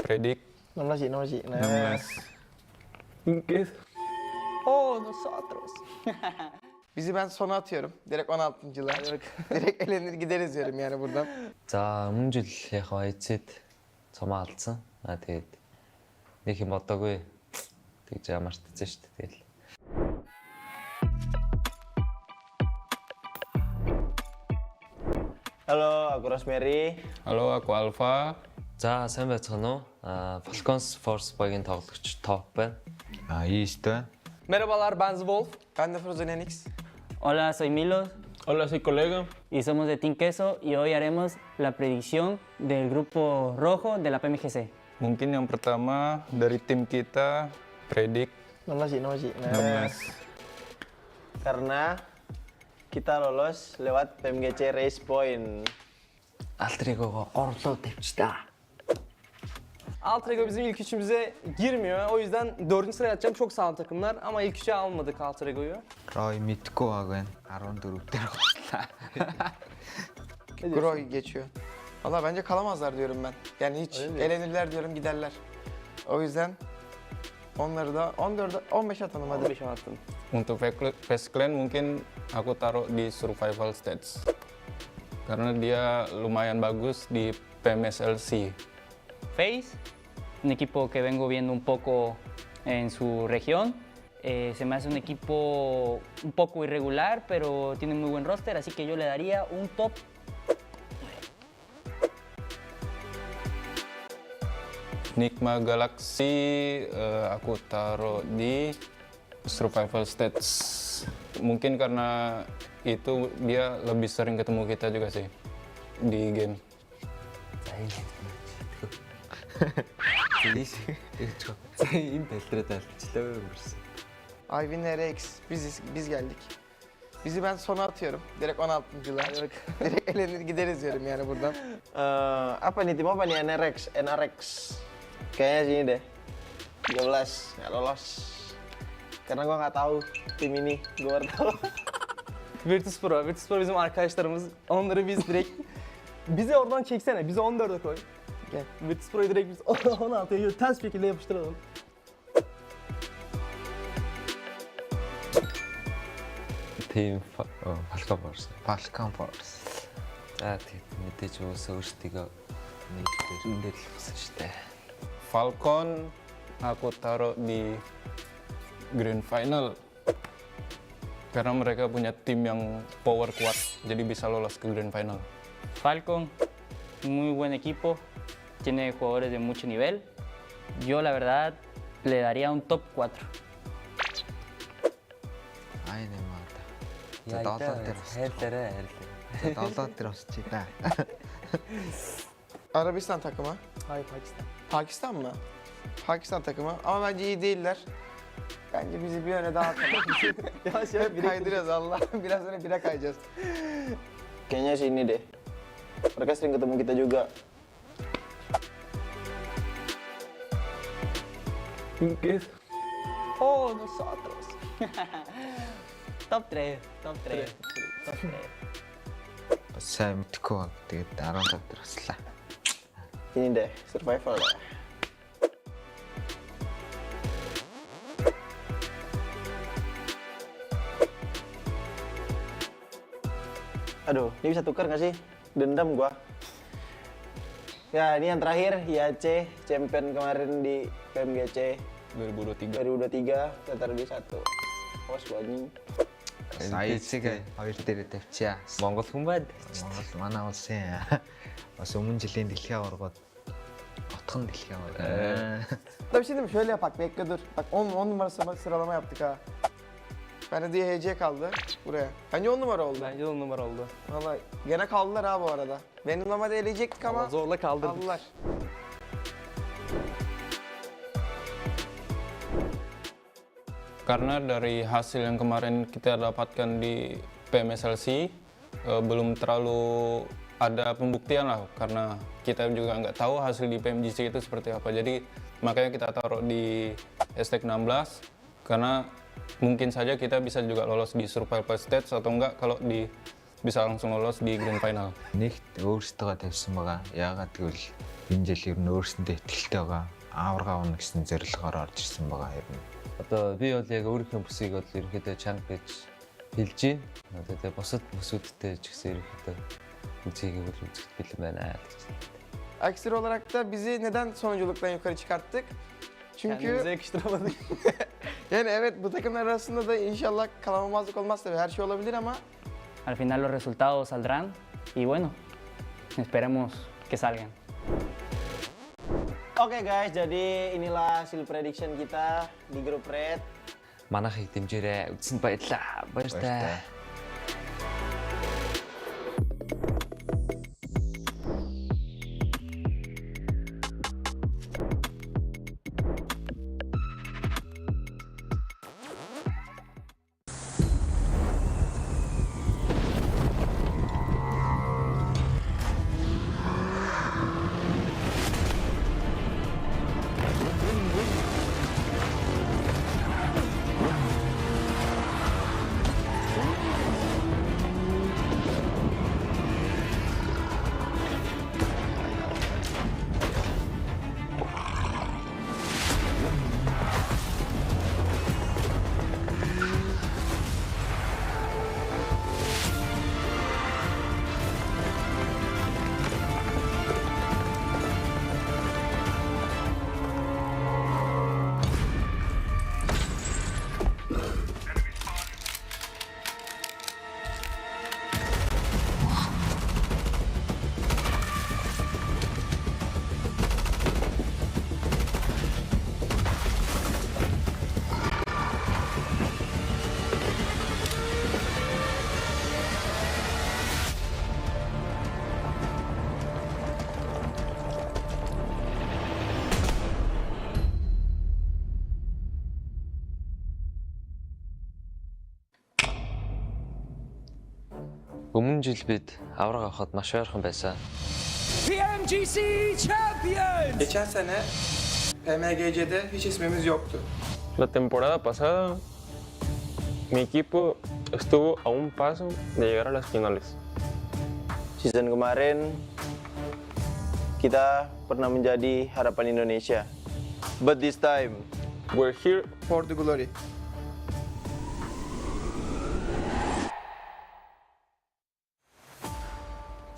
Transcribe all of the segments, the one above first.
Predik 16 sih. Nah. 16. Oh, nosotros. Bizi ben sona atıyorum. Direkt 16.'lar. Direkt elenir gideriz diyorum yani buradan. За өмнө жил яг эцэд цомоо алдсан. Тэгээд нэг юм бодоогүй. Тэгж ямартсан шүү дээ. Тэгэл. Halo, aku Rosemary. Halo, aku Alfa. За сайн байцгаана уу? Falcons Force багийн тоглогч Top байна. East байна. Merhabalar, ben Wolf. Ben de Frozen Enix. Hola, soy Milo Hola, soy colega. y somos de Team Queso y hoy haremos la predicción del grupo rojo de la PMGC. Mungkin yang pertama dari tim kita predik 16 sih. Nah. 16. Karena kita lolos lewat PMGC Race Point. Altrигого орлоо тавьчихлаа. Altrego bizim ilk üçümüze girmiyor. O yüzden 4. sıraya atacağım. Çok sağlam takımlar ama ilk üçe almadık Altrago'yu. Roy мэдгүй баг байна. 14 дээр готлаа. Groy geçiyor. Valla bence kalamazlar diyorum ben. Yani hiç elenirler diyorum, giderler. O yüzden onları da 15 atalım hadi. 15 attım. Untuk Face Clan mungkin aku taruh di survival stage. Karena dia lumayan bagus di PMSLC. Face, un equipo que vengo viendo un poco en su región. Se me hace un equipo un poco irregular, pero tiene muy buen roster, así que yo le daría un top. Nigma Galaxy aku taruh di survival stage. Mungkin karena itu dia lebih sering ketemu kita juga sih di game. За энэ дэлтрээд алчлаа өнгөрсөн. Ivin RX biz geldik. Bizi ben sona atıyorum. Direkt 16.'lar. Direkt elenir gideriz diyorum yani buradan. Apa nih tim apa nih NRX? Kayaknya sini deh. 13 nggak lolos. Karena gua nggak tahu tim ini. Gua baru tahu. Virtus Pro bizim arkadaşlarımız. Onları biz direkt... Bizi oradan çeksene. Bizi 14'e koy. Gel. Virtus Pro'yu direkt biz 16'ya şöyle ters şekilde yapıştıralım. Team Falcon Force. Falcon Force. За тэгээд мэдээж өөсөө өөртөө нэг дээр хэлсэн шүү дээ. Falcon aku taruh di Grand Final. Karena mereka punya tim yang power kuat, jadi bisa lolos ke Grand Final. Falcon, muy buen equipo, tiene jugadores de mucho nivel. Yo la verdad le daría un top 4. Ай нэмээд. За 7 дээр бас. Хайлаарай. За 7 дээр бас чи та. Arabistan takımı. Hayır Pakistan. Pakistan mı? Pakistan takımı ama bence iyi değiller. Bence bizi bir yöne daha atalım. Yavaş Hep kaydırıyoruz Allah. Biraz sonra bire kayacağız. Kayaknya sini deh. Mereka sering ketemu kita juga. Mungkin. Oh, nosotros. Top 3, top 3. Бас сайн мэдгүй баг. Тэгээд 15 дээр баслаа. Ini deh, survival deh. Aduh, ini bisa tukar nggak sih? Dendam gua. Ya, ini yang terakhir, IAC, champion kemarin di PMGC 2023. 2023, kita taruh di 1. Awas gua anjing. Саяцыг 2 дээр тавьчаа. Монгол хүн байд. Монгол манай улсын бас өмнө жилийн дэлхийн аваргууд отхон дэлхийн аварга. Da bir şey diyeyim mi? Şöyle yapak, bekle dur. Bak 10 numarası sıralama yaptık ha. Bende diye HC kaldı buraya. Bence 10 numara oldu. Bence de 10 numara oldu. Vallahi gene kaldılar ha bu arada. Benim normalde eleyecektik ama Ama zorla kaldırdık. kaldılar. Karena dari hasil yang kemarin kita dapatkan di PMSLC belum terlalu ada pembuktian lah, karena kita juga nggak tahu hasil di PMGC itu seperti apa. Jadi makanya kita taruh di hashtag 16 karena mungkin saja kita bisa juga lolos di survival stage atau enggak kalau bisa langsung lolos di grand final. Нэгт өөрсдөө тавьсан байгаа. Яагаад гэвэл энэ жил ер нь өөрсөндөө итгэлтэй байгаа. Аварга авна гэсэн зорилгоор орж ирсэн байгаа ер нь. Одоо би бол яг өөрийнхөө бүсийг бол ерөнхийдөө чанга гэж хэлж байна. Одоо тэгээ бусад бүсүүдтэй ч гэсэн ерөнхийдөө үзгийг бол үзэх бэлэн байна гэж. Aksine olarak da bizi neden sonunculuktan yukarı çıkarttık? Çünkü Kendimize yakıştıramadık. yani evet bu takımlar arasında da inşallah kalamamazlık olmaz tabii her şey olabilir ama Al final los resultados saldrán y bueno, esperemos que salgan. Oke guys, jadi inilah hasil prediction kita di grup Red. Манайхыг дэмжээрэй. Үзсэнд баярлалаа. Баяртай. Өмнө жил бид авраг авахад маш ойрхон байсан. PMGC Champions! geçen sene PMGC'de hiç ismimiz yoktu. La temporada pasada, mi equipo estuvo a un paso de llegar a las finales. Season kemarin kita pernah menjadi harapan Indonesia. But this time, We're here For the glory.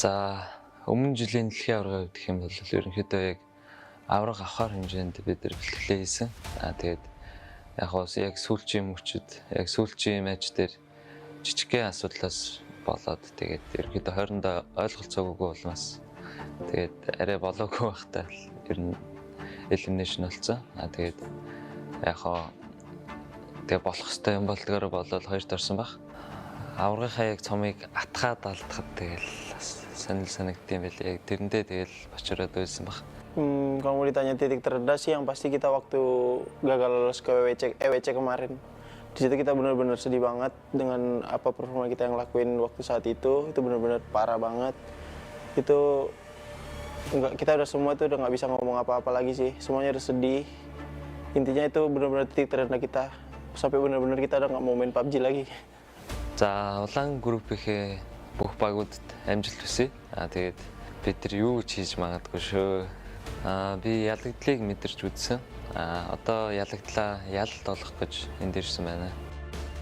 За, өмнө жилийн дэлхийн аварга гэх юм бол ерөнхийдөө яг авраг авахар хэмжээнд бид бэлтгэлээ хийсэн. Тэгээд яг сүүлчийн мөчөд, яг сүүлчийн матч дээр жижигхэн асуудлаас болоод тэгээд ерөнхийдөө хоорондоо ойлголцоогүй улмаас тэгээд арай болоогүй байхдаа ер нь elimination болсон. Тэгээд тэгээд болох хэвээр юм болдгоор болоод хоёрт орсон баг. Аврагынхаа яг цомыг атгаад алдахад тэгэл санал санагдсан байлээ. Яг тэрэндээ тэгэл бочроод байсан баг. kalau mau ditanya titik terendah sih, yang pasti kita waktu gagal lolos ke WC kemarin. Di situ kita benar-benar sedih banget dengan apa performa kita yang lakuin waktu saat itu benar-benar parah banget. Itu kita udah semua tuh udah nggak bisa ngomong apa-apa lagi sih. Semuanya udah sedih. Intinya itu benar-benar titik terendah kita. Sampai benar-benar kita udah nggak mau main PUBG lagi. За, улаан группийнхээ бүх багуудад амжилт хүсье. Тэгээд бид нар юу ч хийж магадгүй шүү. Би ялагдлыг мэдэрч үзсэн. Одоо ялагдлаа ялалт олох гэж энд ирсэн байна.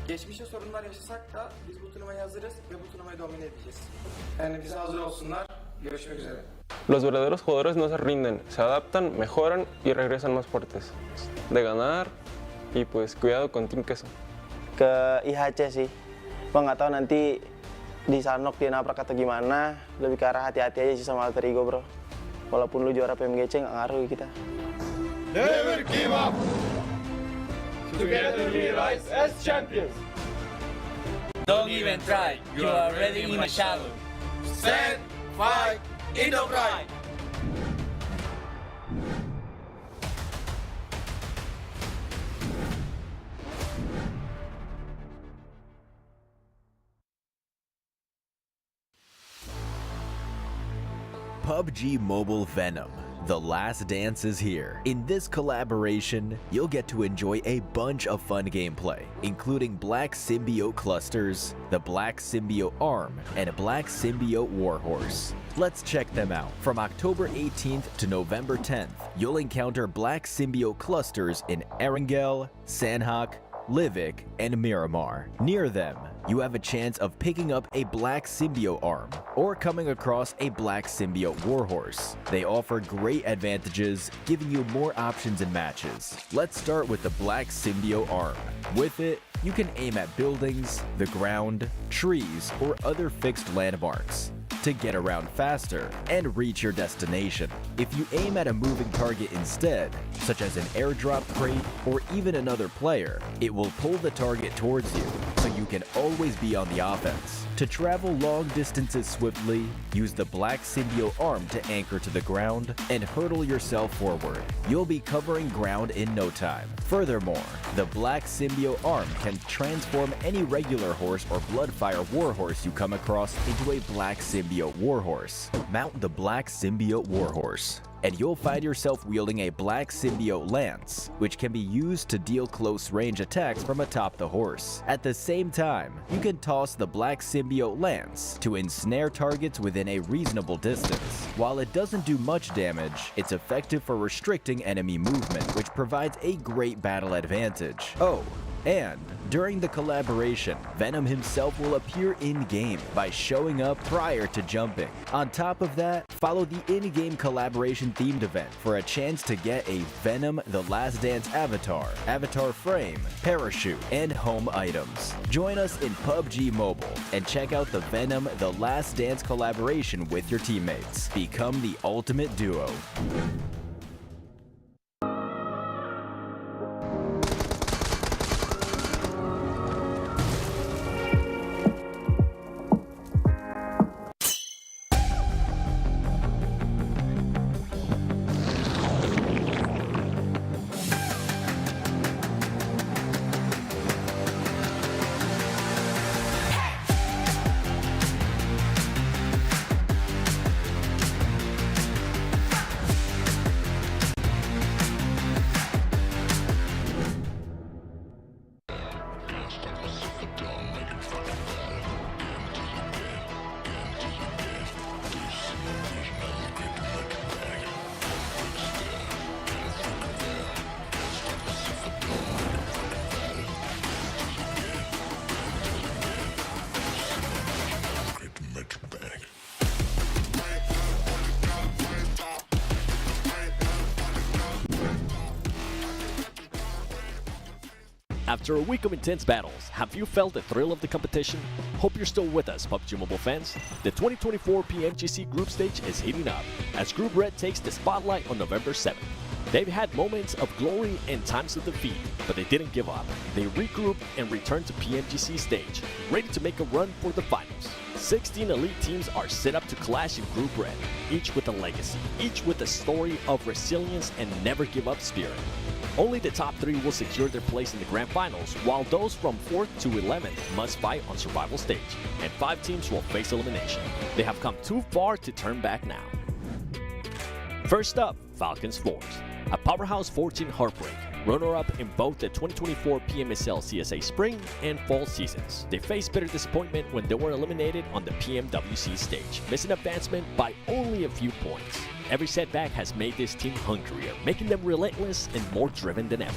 Geçmişte sorunlar yaşasak da biz bu turnuvaya hazırız ve bu turnuvayı domine edeceğiz. Yani bize hazır olsunlar. Görüşmek üzere. Los verdaderos jugadores no se rinden, se adaptan, mejoran y regresan más fuertes. De ganar y pues cuidado con Team Queso. Ke IHC sih. Bang nggak tahu nanti di Sanok dia nabrak atau gimana. Lebih ke arah hati-hati aja sih sama alter ego bro. Walaupun lu juara PMGC nggak ngaruh kita. Never give up! Together we rise as champions! Don't even try, you are already in my shadow. Stand, fight, in the pride! PUBG Mobile Venom, The Last Dance is here. In this collaboration, you'll get to enjoy a bunch of fun gameplay, including Black Symbiote Clusters, the Black Symbiote Arm, and a Black Symbiote Warhorse. Let's check them out. From October 18th to November 10th, you'll encounter Black Symbiote Clusters in Erangel, Sanhok, Livik, and Miramar. Near them, you have a chance of picking up a Black Symbiote Arm or coming across a Black Symbiote Warhorse. They offer great advantages, giving you more options in matches. Let's start with the Black Symbiote Arm. With it, you can aim at buildings, the ground, trees, or other fixed landmarks to get around faster and reach your destination. If you aim at a moving target instead, such as an airdrop crate or even another player, it will pull the target towards you, so you can always be on the offense. To travel long distances swiftly, use the Black Symbiote Arm to anchor to the ground and hurtle yourself forward. You'll be covering ground in no time. Furthermore, the Black Symbiote Arm can transform any regular horse or Bloodfire Warhorse you come across into a Black Symbiote Warhorse. Mount the Black Symbiote Warhorse, and you'll find yourself wielding a Black Symbiote Lance, which can be used to deal close-range attacks from atop the horse. At the same time, you can toss the Black Symbiote Lance to ensnare targets within a reasonable distance. While it doesn't do much damage, it's effective for restricting enemy movement, which provides a great battle advantage. Oh, and during the collaboration, Venom himself will appear in-game by showing up prior to jumping. On top of that, follow the in-game collaboration themed event for a chance to get a Venom The Last Dance avatar, avatar frame, parachute, and home items. Join us in PUBG Mobile and check out the Venom The Last Dance collaboration with your teammates. Become the ultimate duo. After a week of intense battles, have you felt the thrill of the competition? Hope you're still with us, PUBG Mobile fans. The 2024 PMGC Group Stage is heating up as Group Red takes the spotlight on November 7th. They've had moments of glory and times of defeat, but they didn't give up. They regrouped and returned to PMGC stage, ready to make a run for the finals. 16 elite teams are set up to clash in Group Red, each with a legacy, each with a story of resilience and never give up spirit. Only the top 3 will secure their place in the Grand Finals, while those from 4th to 11th must fight on survival stage, and 5 teams will face elimination. They have come too far to turn back now. First up, Falcons Force, a powerhouse 14 heartbreak, runner-up in both the 2024 PMSL CSA Spring and Fall seasons. They faced bitter disappointment when they were eliminated on the PMWC stage, missing advancement by only a few points. Every setback has made this team hungrier, making them relentless and more driven than ever.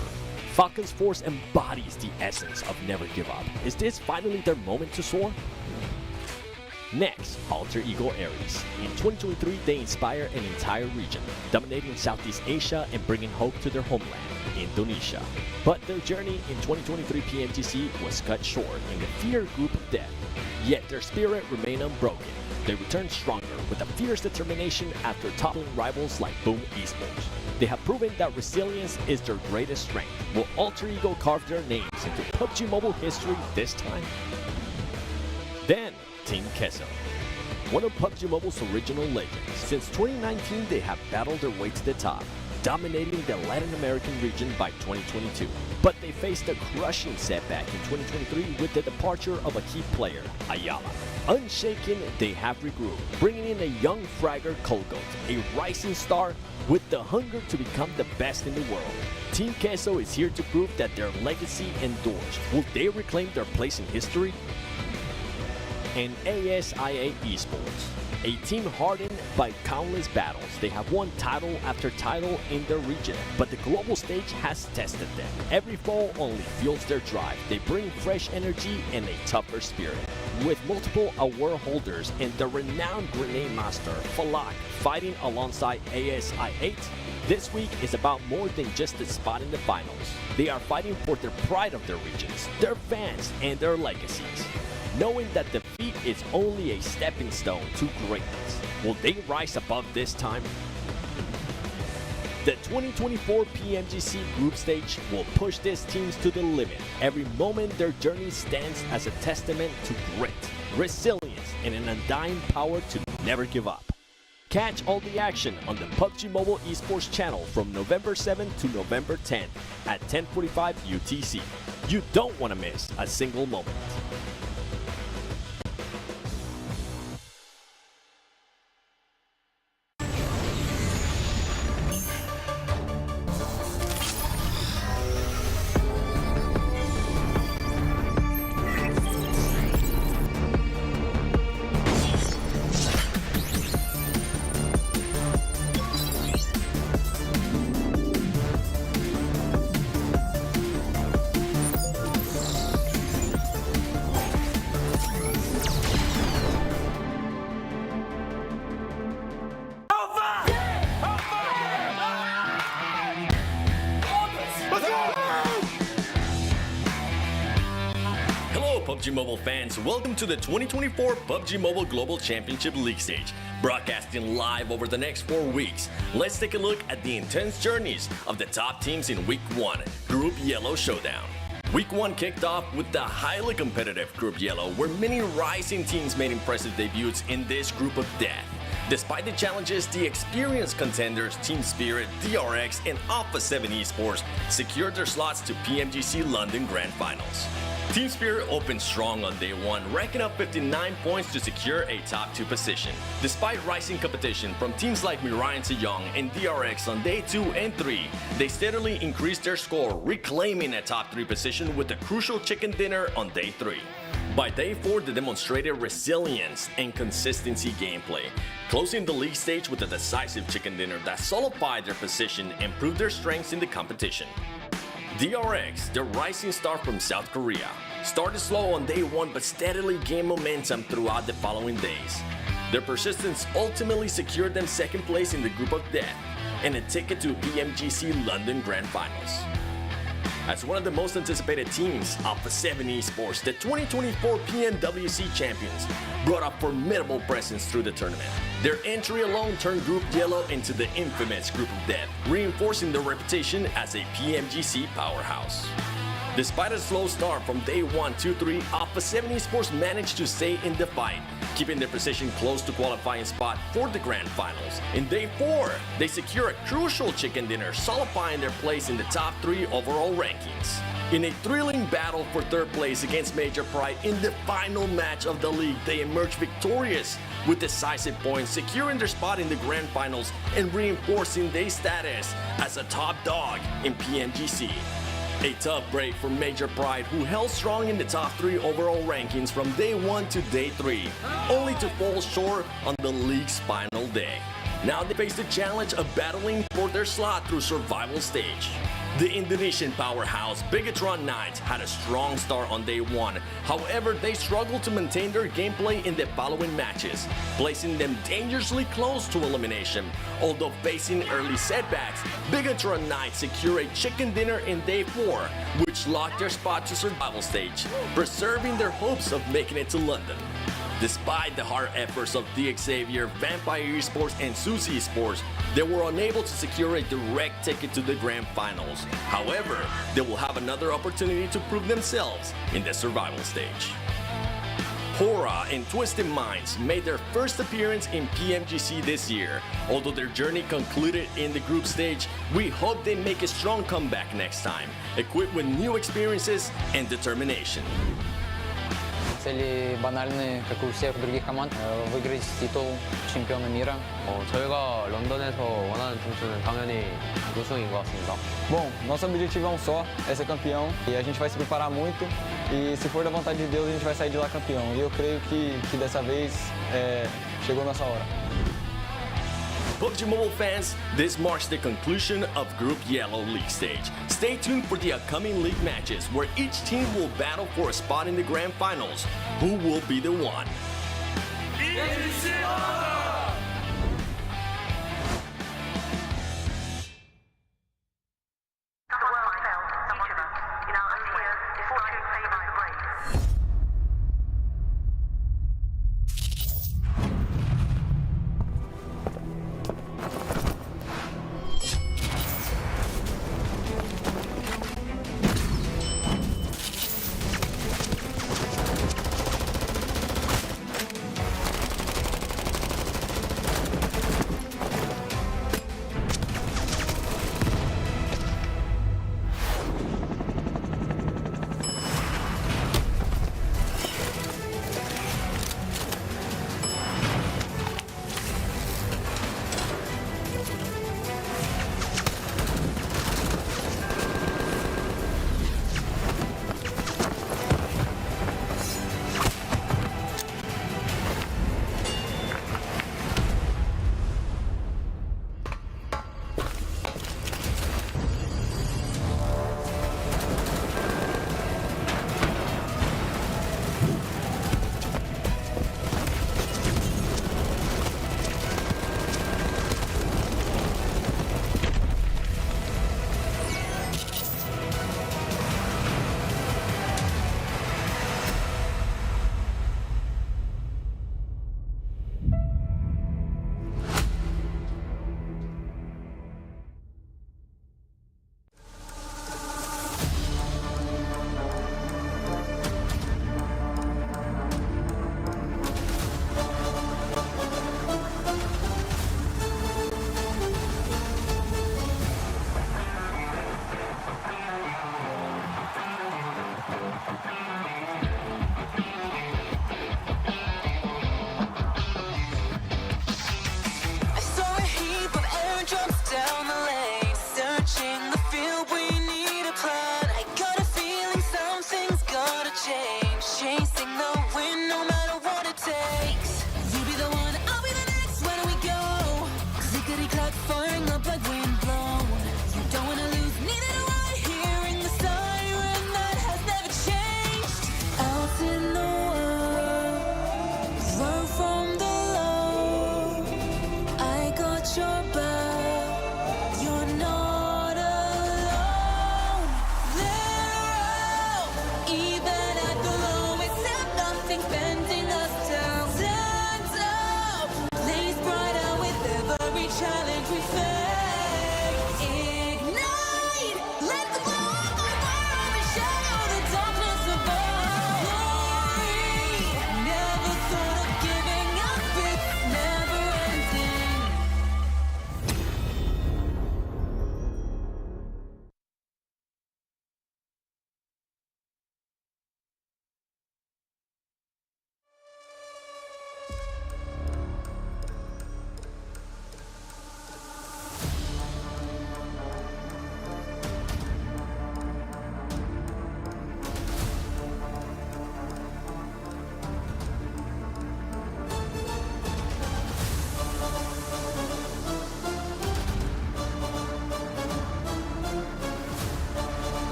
Falcons Force embodies the essence of never give up. Is this finally their moment to soar? Next, Alter Ego Aries. In 2023, they inspire an entire region, dominating Southeast Asia and bringing hope to their homeland, Indonesia. But their journey in 2023 PMGC was cut short in the feared group of death. Yet their spirit remained unbroken. They returned stronger with a fierce determination after toppling rivals like Boom Esports. They have proven that resilience is their greatest strength. Will Alter Ego carve their names into PUBG Mobile history this time? Then, Team Queso, one of PUBG Mobile's original legends. Since 2019, they have battled their way to the top, dominating the Latin American region by 2022. But they faced a crushing setback in 2023 with the departure of a key player, Ayala. Unshaken, they have regrouped, bringing in a young fragger, Colgoat, a rising star with the hunger to become the best in the world. Team Queso is here to prove that their legacy endures. Will they reclaim their place in history? And ASIA Esports, a team hardened by countless battles. They have won title after title in their region, but the global stage has tested them. Every fall only fuels their drive. They bring fresh energy and a tougher spirit. With multiple award holders and the renowned grenade master, Falak, fighting alongside ASI8, this week is about more than just a spot in the finals. They are fighting for the pride of their regions, their fans, and their legacies. Knowing that defeat is only a stepping stone to greatness. Will they rise above this time? The 2024 PMGC Group Stage will push these teams to the limit. Every moment their journey stands as a testament to grit, resilience, and an undying power to never give up. Catch all the action on the PUBG Mobile Esports channel from November 7th to November 10th at 10:45 UTC. You don't want to miss a single moment. PUBG Mobile fans, welcome to the 2024 PUBG Mobile Global Championship League Stage, broadcasting live over the next 4 weeks. Let's take a look at the intense journeys of the top teams in Week 1, Group Yellow Showdown. Week 1 kicked off with the highly competitive Group Yellow, where many rising teams made impressive debuts in this group of death. Despite the challenges, the experienced contenders Team Spirit, DRX, and Alpha 7 Esports secured their slots to PMGC London Grand Finals. Team Spirit opened strong on day 1, racking up 59 points to secure a top 2 position. Despite rising competition from teams like Mirai and Sejong and DRX on day 2 and 3, they steadily increased their score, reclaiming a top 3 position with a crucial chicken dinner on day 3. By day 4, they demonstrated resilience and consistency gameplay, closing the league stage with a decisive chicken dinner that solidified their position and proved their strengths in the competition. DRX, the rising star from South Korea, started slow on day 1 but steadily gained momentum throughout the following days. Their persistence ultimately secured them 2nd place in the group of death and a ticket to PMGC London Grand Finals. As one of the most anticipated teams, Alpha 7 Esports, the 2024 PMWC champions, brought a formidable presence through the tournament. Their entry alone turned Group Yellow into the infamous Group of Death, reinforcing their reputation as a PMGC powerhouse. Despite a slow start from day 1, 2, 3, Alpha 7 Esports managed to stay in the fight, keeping their position close to qualifying spot for the Grand Finals. In day 4, they secure a crucial chicken dinner, solidifying their place in the top 3 overall rankings. In a thrilling battle for 3rd place against Major Pride in the final match of the league, they emerged victorious with decisive points, securing their spot in the Grand Finals and reinforcing their status as a top dog in PMGC. A tough break for Major Pride, who held strong in the top 3 overall rankings from day 1 to day 3, only to fall short on the league's final day. Now they face the challenge of battling for their slot through survival stage. The Indonesian powerhouse Bigatron Knights had a strong start on day 1, however they struggled to maintain their gameplay in the following matches, placing them dangerously close to elimination. Although facing early setbacks, Bigatron Knights secure a chicken dinner in day 4, which locked their spot to survival stage, preserving their hopes of making it to London. Despite the hard efforts of DXavier, Vampire Esports, and Susi Esports, they were unable to secure a direct ticket to the Grand Finals. However, they will have another opportunity to prove themselves in the survival stage. Hora and Twisted Minds made their first appearance in PMGC this year. Although their journey concluded in the group stage, we hope they make a strong comeback next time, equipped with new experiences and determination. Цели банальные, как у всех других команд, выиграть титул чемпиона мира. 저희가 런던에서 원하는 점수는 당연히 우승인 것 같습니다. Bom, nosso objetivo é um só, é ser campeão. E a gente vai se preparar muito. E se for da vontade de Deus, a gente vai sair de lá campeão. E eu creio que dessa vez chegou a nossa hora. PUBG Mobile fans, this marks the conclusion of Group Yellow League stage. Stay tuned for the upcoming league matches where each team will battle for a spot in the Grand Finals. Who will be the one?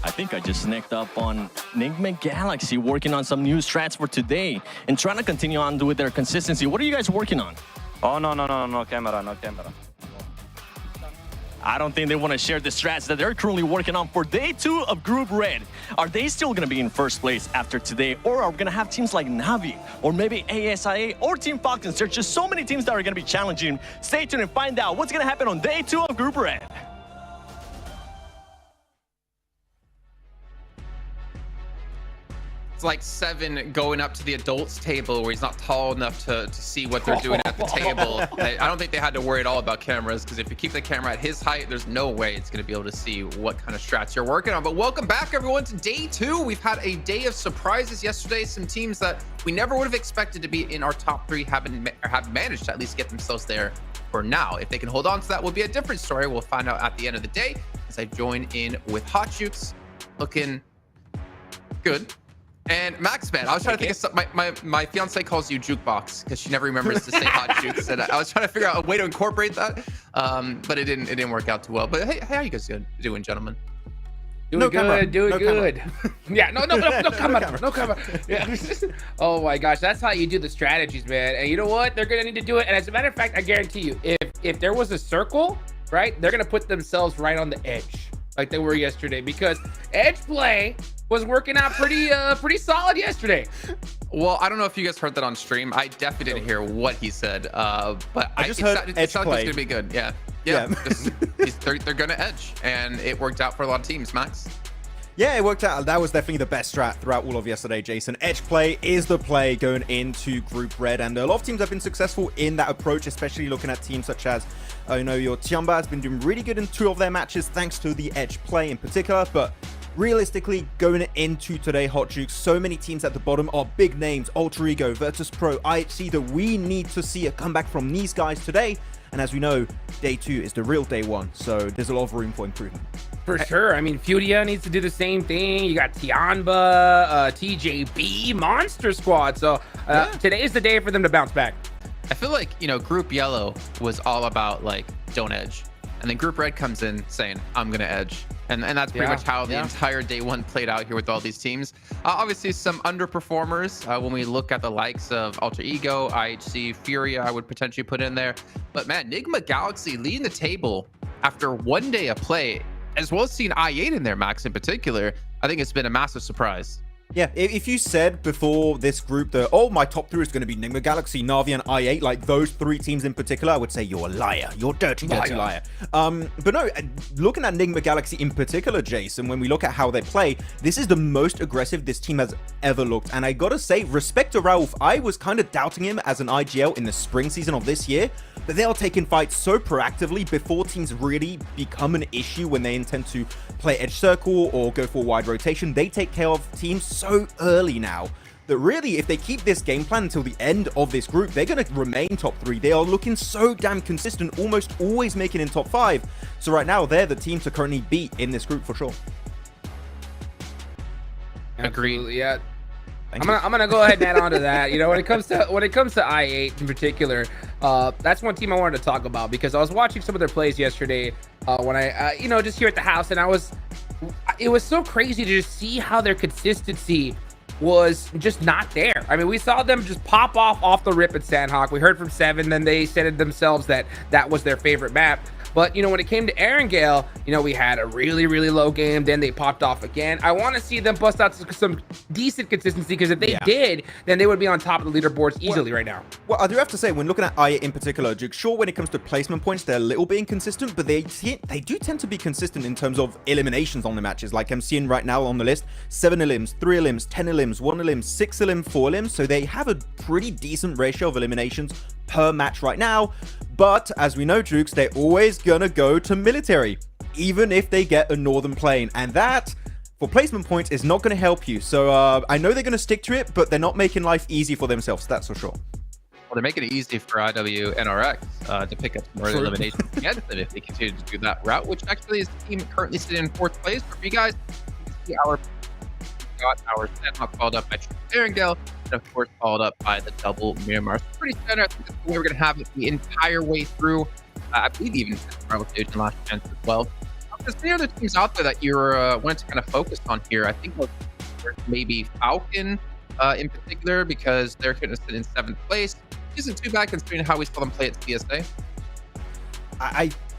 I think I just sneaked up on Enigma Galaxy working on some new strats for today and trying to continue on with their consistency. What are you guys working on? Oh, no camera, no camera. I don't think they want to share the strats that they're currently working on for day 2 of Group Red. Are they still going to be in first place after today, or are we going to have teams like Navi, or maybe ASIA, or Team Falcons? There's just so many teams that are going to be challenging. Stay tuned and find out what's going to happen on day 2 of Group Red. It's like Seven going up to the adults table where he's not tall enough to see what they're doing at the table. I don't think they had to worry at all about cameras, because if you keep the camera at his height, there's no way it's going to be able to see what kind of strats you're working on. But welcome back, everyone, to day 2. We've had a day of surprises yesterday. Some teams that we never would have expected to be in our top 3 have managed to at least get themselves there for now. If they can hold on to that, will be a different story. We'll find out at the end of the day as I join in with Hot Jukes, looking good. And Max, man, I was trying to think of something. My fiance calls you Jukebox because she never remembers to say Hot Jukes, and I was trying to figure out a way to incorporate that, but it didn't work out too well. But hey, how you guys doing, gentlemen? Doing good. Yeah, no camera. Yeah. Oh my gosh, that's how you do the strategies, man. And you know what? They're gonna need to do it. And as a matter of fact, I guarantee you, if there was a circle, right, they're gonna put themselves right on the edge, like they were yesterday, because edge play was working out pretty solid yesterday. Well, I don't know if you guys heard that on stream. I definitely didn't hear what he said, but I just heard it edge sounded like play. it was gonna be good. Yeah. They're gonna edge, and it worked out for a lot of teams. Max. Yeah, it worked out. That was definitely the best strat throughout all of yesterday, Jason. Edge play is the play going into Group Red, and a lot of teams have been successful in that approach, especially looking at teams such as, your Tiamba has been doing really good in 2 of their matches thanks to the edge play in particular, but realistically, going into today, Hot Jukes, so many teams at the bottom are big names, Alter Ego, Virtus Pro, IHC, that we need to see a comeback from these guys today. And as we know, day 2 is the real day 1, so there's a lot of room for improvement. For sure. I mean, Furia needs to do the same thing. You got Tianba, TJB, Monster Squad. So today is the day for them to bounce back. I feel like, Group Yellow was all about, like, don't edge. And then Group Red comes in saying, I'm going to edge. And that's pretty much how the entire day 1 played out here with all these teams. Obviously, some underperformers when we look at the likes of Alter Ego, IHC, Furia, I would potentially put in there. But man, Nigma Galaxy leading the table after 1 day of play, as well as seeing I8 in there, Max, in particular. I think it's been a massive surprise. Yeah, if you said before this group that, oh, my top 3 is going to be Nigma Galaxy, Na'Vi, and I8, like those 3 teams in particular, I would say you're a liar. You're dirty liar. But no, looking at Nigma Galaxy in particular, Jason, when we look at how they play, this is the most aggressive this team has ever looked. And I gotta say, respect to Rauf, I was kind of doubting him as an IGL in the spring season of this year, but they are taking fights so proactively before teams really become an issue when they intend to play edge circle or go for wide rotation. They take care of teams so early now that really, if they keep this game plan until the end of this group, they're going to remain top 3. They are looking so damn consistent, almost always making in top 5. So right now, they're the team to currently beat in this group for sure. Agreed. Yeah. I'm gonna go ahead and add on to that. When it comes to I8 in particular, that's one team I wanted to talk about, because I was watching some of their plays yesterday when I just here at the house, and it was so crazy to just see how their consistency was just not there. I mean, we saw them just pop off the rip at Sandhawk. We heard from Seven, then they said it themselves that was their favorite map. But, when it came to Erangel, we had a really, really low game. Then they popped off again. I want to see them bust out some decent consistency, because if they did, then they would be on top of the leaderboards easily right now. Well, I do have to say, when looking at I in particular, Duke, sure, when it comes to placement points, they're a little bit inconsistent, but they do tend to be consistent in terms of eliminations on the matches. Like I'm seeing right now on the list, 7 elims, 3 elims, 10 elims, 1 elim, 6 elim, 4 elims. So they have a pretty decent ratio of eliminations per match right now. But as we know, Jukes, they're always gonna go to military, even if they get a northern plane, and that for placement points is not gonna help you. So I know they're gonna stick to it, but they're not making life easy for themselves, that's for sure. Well, they're making it easy for IW and RX to pick up some early eliminations against them if they continue to do that route, which actually is the team currently sitting in 4th place. For you guys, you can see our Sandhawk followed up by Erangel, and of course followed up by the double Miramar. So pretty standard. I think that's the way we're going to have it the entire way through. I believe even Rotation last chance as well. There's many other teams out there that you're wanted to kind of focus on here. I think maybe Falcon in particular, because they're going to sit in 7th place. Isn't too bad considering how we saw them play at CSA.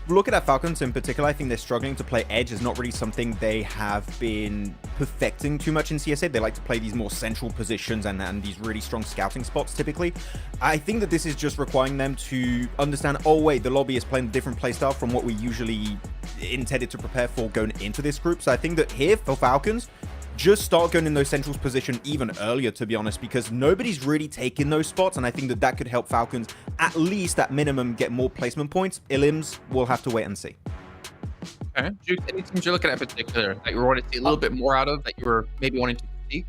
looking at Falcons in particular, I think they're struggling to play edge. Is not really something they have been perfecting too much in CSA. They like to play these more central positions and these really strong scouting spots typically. I think that this is just requiring them to understand, oh wait, the lobby is playing a different playstyle from what we usually intended to prepare for going into this group. So I think that here for Falcons, just start going in those centrals position even earlier, to be honest, because nobody's really taking those spots, and I think that that could help Falcons at least at minimum get more placement points. Ilims, we'll have to wait and see. Okay. Juke, any teams you're looking at in particular that you wanted to see a little bit more out of, that you were maybe wanting to see?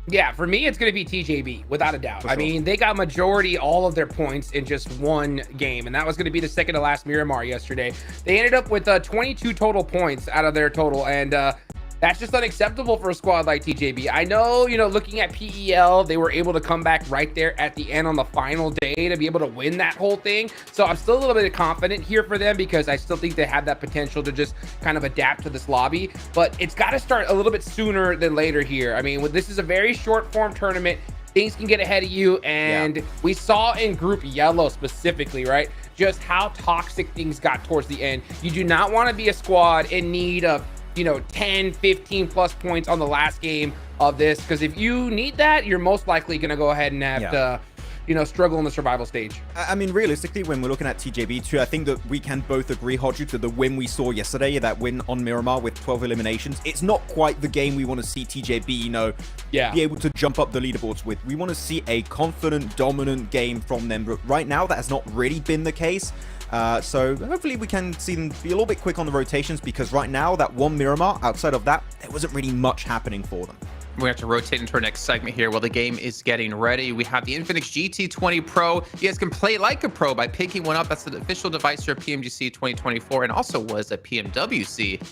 Yeah, for me, it's going to be TJB, without a doubt. I mean, they got majority all of their points in just one game, and that was going to be the second to last Miramar yesterday. They ended up with 22 total points out of their total, and that's just unacceptable for a squad like TJB. I know, you know, looking at PEL, they were able to come back right there at the end on the final day to be able to win that whole thing. So I'm still a little bit confident here for them because I still think they have that potential to just kind of adapt to this lobby. But it's got to start a little bit sooner than later here. I mean, this is a very short form tournament. Things can get ahead of you. And we saw in Group Yellow specifically, right, just how toxic things got towards the end. You do not want to be a squad in need of, you know, 10, 15 plus points on the last game of this, because if you need that, you're most likely going to go ahead and have to, you know, struggle in the survival stage. I mean, realistically, when we're looking at TJB too, I think that we can both agree, Hodju, to the win we saw yesterday, that win on Miramar with 12 eliminations. It's not quite the game we want to see TJB, you know, be able to jump up the leaderboards with. We want to see a confident, dominant game from them, but right now that has not really been the case. So hopefully we can see them be a little bit quick on the rotations, because right now that one Miramar, outside of that, there wasn't really much happening for them. We're going to have to rotate into our next segment here while the game is getting ready. We have the Infinix GT20 Pro. You guys can play like a pro by picking one up. That's the official device for PMGC 2024 and also was a PMWC.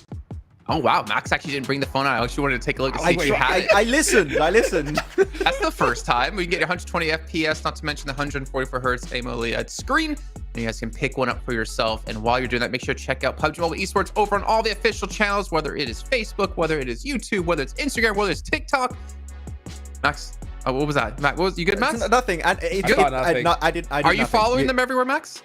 Oh, wow. Max actually didn't bring the phone out. I actually wanted to take a look to see if you had it. I listened. That's the first time. We can get 120 FPS, not to mention the 144 hertz AMOLED screen. And you guys can pick one up for yourself. And while you're doing that, make sure to check out PUBG Mobile Esports over on all the official channels, whether it is Facebook, whether it is YouTube, whether it's Instagram, whether it's TikTok. Max, what was that? Max, you good, Max? Nothing. I did. Are you following them everywhere, Max?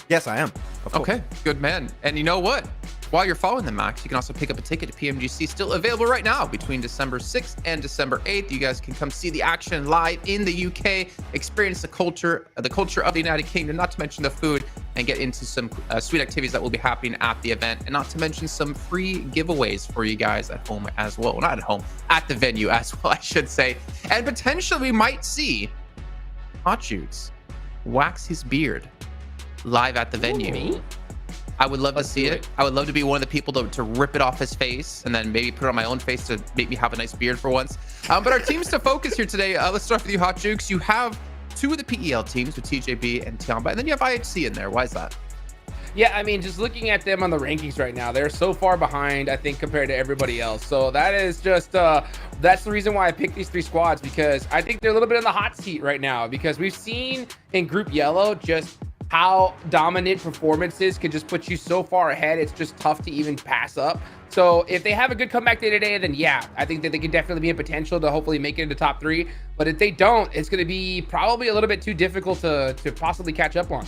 Yes, I am. Okay, good man. And you know what? While you're following them, Max, you can also pick up a ticket to PMGC, still available right now between December 6th and December 8th. You guys can come see the action live in the UK, experience the culture of the United Kingdom, not to mention the food, and get into some sweet activities that will be happening at the event, and not to mention some free giveaways for you guys at home as well. Well, not at home, at the venue as well, I should say. And potentially we might see Hot Shoots wax his beard live at the venue. I would love to see it. I would love to be one of the people to rip it off his face and then maybe put it on my own face to make me have a nice beard for once. But our teams to focus here today, let's start with you, Hot Jukes. You have two of the PEL teams with TJB and Tiamba, and then you have IHC in there. Why is that? Yeah, I mean, just looking at them on the rankings right now, they're so far behind, I think, compared to everybody else. So that is just, that's the reason why I picked these three squads, because I think they're a little bit in the hot seat right now, because we've seen in Group Yellow just how dominant performances can just put you so far ahead. It's just tough to even pass up. So if they have a good comeback day today, then yeah, I think that they can definitely be a potential to hopefully make it into top 3. But if they don't, it's going to be probably a little bit too difficult to possibly catch up on.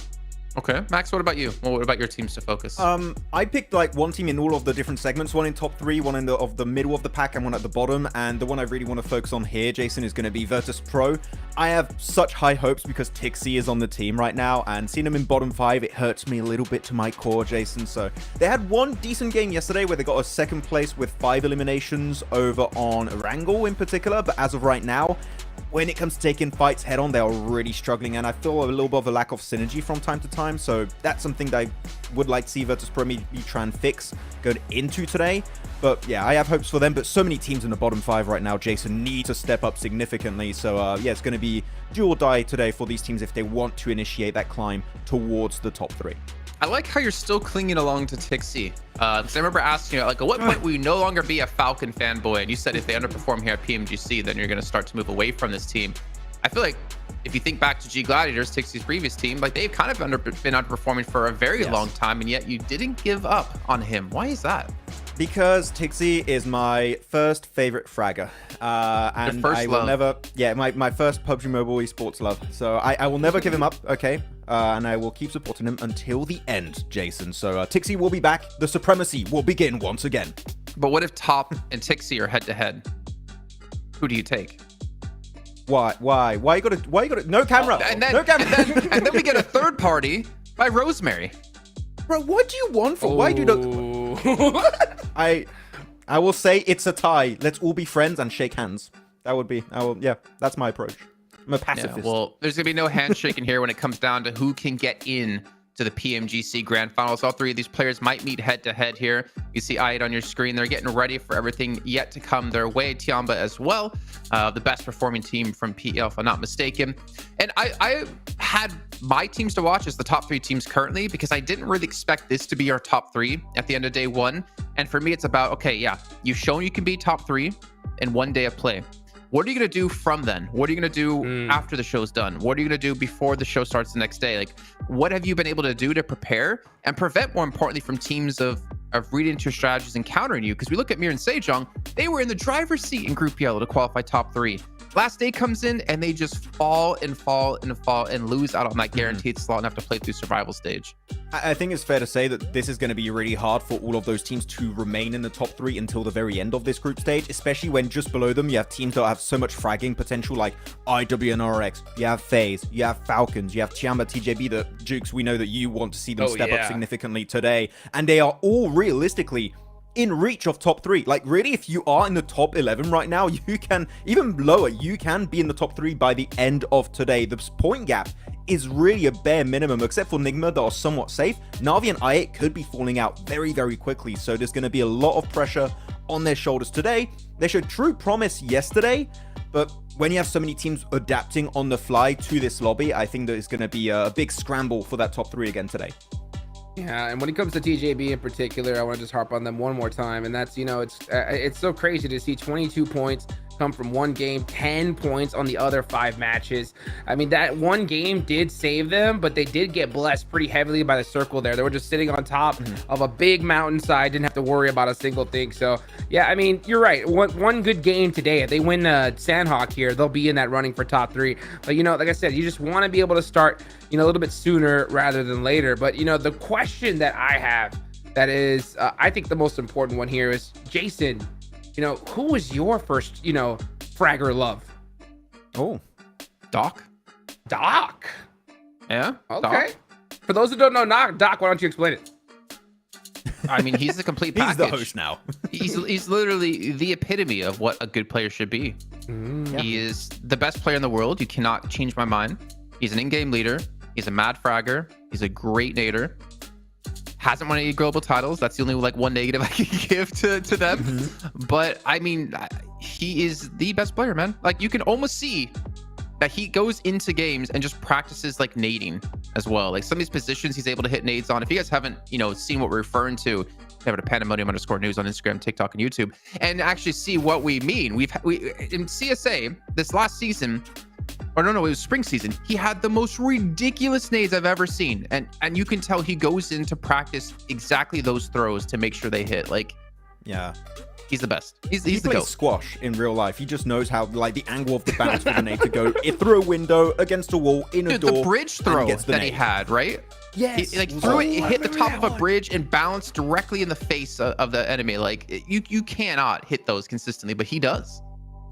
Okay, Max, what about you? Well, what about your teams to focus? I picked like one team in all of the different segments, one in top 3, one in the middle of the pack, and one at the bottom. And the one I really want to focus on here, Jason, is going to be Virtus Pro. I have such high hopes because Tixi is on the team right now, and seeing them in bottom 5, it hurts me a little bit to my core, Jason. So they had one decent game yesterday where they got a second place with 5 eliminations over on Wrangle in particular, but as of right now, when it comes to taking fights head on, they are really struggling, and I feel a little bit of a lack of synergy from time to time. So that's something that I would like to see Virtus Pro maybe try and fix going into today. But yeah, I have hopes for them, but so many teams in the bottom 5 right now, Jason, need to step up significantly. So yeah, it's going to be do or die today for these teams if they want to initiate that climb towards the top 3. I like how you're still clinging along to Tixi. Because I remember asking you, like, at what point will you no longer be a Falcon fanboy? And you said if they underperform here at PMGC, then you're going to start to move away from this team. I feel like if you think back to G Gladiators, Tixi's previous team, like they've kind of been underperforming for a very long time, and yet you didn't give up on him. Why is that? Because Tixi is my first favorite fragger. And I will never, my first PUBG Mobile Esports love. So I will never give him up, okay? and I will keep supporting him until the end, Jason. So Tixi will be back. The supremacy will begin once again. But what if Top and Tixi are head-to-head? Who do you take? Why you gotta no camera. No camera. And then we get a third party by Rosemary. Bro, what do you want for? Why do you not? I will say it's a tie. Let's all be friends and shake hands. Yeah, that's my approach. I'm a pacifist. Yeah, well, there's gonna be no handshaking here when it comes down to who can get in to the PMGC Grand Finals. All three of these players might meet head-to-head here. You see I8 on your screen. They're getting ready for everything yet to come their way. Tiamba as well, the best performing team from PL, if I'm not mistaken. And I had my teams to watch as the top 3 teams currently, because I didn't really expect this to be our top 3 at the end of day 1. And for me, it's about, okay, yeah, you've shown you can be top 3 in 1 day of play. What are you going to do from then? What are you going to do after the show's done? What are you going to do before the show starts the next day? Like, what have you been able to do to prepare and prevent, more importantly, from teams of reading into your strategies and countering you? Because we look at Mir and Sejong, they were in the driver's seat in Group Yellow to qualify top 3. Last day comes in and they just fall and lose out on that guaranteed slot and have to play through survival stage. I think it's fair to say that this is going to be really hard for all of those teams to remain in the top 3 until the very end of this group stage, especially when just below them you have teams that have so much fragging potential, like IW and RX. You have FaZe, you have Falcons, you have Tiamba, TJB, that Jukes, we know that you want to see them step up significantly today, and they are all realistically in reach of top 3. Like, really, if you are in the top 11 right now, you can, even lower, you can be in the top 3 by the end of today. The point gap is really a bare minimum, except for Nigma that are somewhat safe. Na'Vi and i8 could be falling out very, very quickly, so there's going to be a lot of pressure on their shoulders today. They showed true promise yesterday, but when you have so many teams adapting on the fly to this lobby, I think that it's going to be a big scramble for that top 3 again today. Yeah, and when it comes to TJB in particular, I want to just harp on them one more time, and that's, you know, it's so crazy to see 22 points come from one game, 10 points on the other 5 matches. I mean, that one game did save them, but they did get blessed pretty heavily by the circle there. They were just sitting on top of a big mountainside, didn't have to worry about a single thing. So yeah, I mean, you're right. One good game today, if they win Sandhawk here, they'll be in that running for top 3. But, you know, like I said, you just want to be able to start, you know, a little bit sooner rather than later. But, you know, the question that I have that is, I think the most important one here is, Jason, you know, who was your first, you know, fragger love? Oh, Doc. Doc. Yeah. Okay. Doc. For those who don't know Doc, why don't you explain it? I mean, he's the complete package. He's the host now. he's literally the epitome of what a good player should be. He is the best player in the world. You cannot change my mind. He's an in-game leader. He's a mad fragger. He's a great nader. Hasn't won any global titles. That's the only like one negative I can give to them. But I mean, he is the best player, man. Like, you can almost see that he goes into games and just practices like nading as well. Like, some of these positions he's able to hit nades on. If you guys haven't, you know, seen what we're referring to, have it at pandemonium_news on Instagram, TikTok, and YouTube, and actually see what we mean. We in CSA this last season, or no, it was spring season, he had the most ridiculous nades I've ever seen, and you can tell he goes in to practice exactly those throws to make sure they hit. Like, yeah, he's the best. He's he the plays GOAT. squash in real life. He just knows how, like, the angle of the bounce for the nade to go through a window, against a wall, in a door. The bridge throw that he had, right? Yes. He, like, threw it, hit the top of a bridge and bounced directly in the face of the enemy. Like, you cannot hit those consistently, but he does.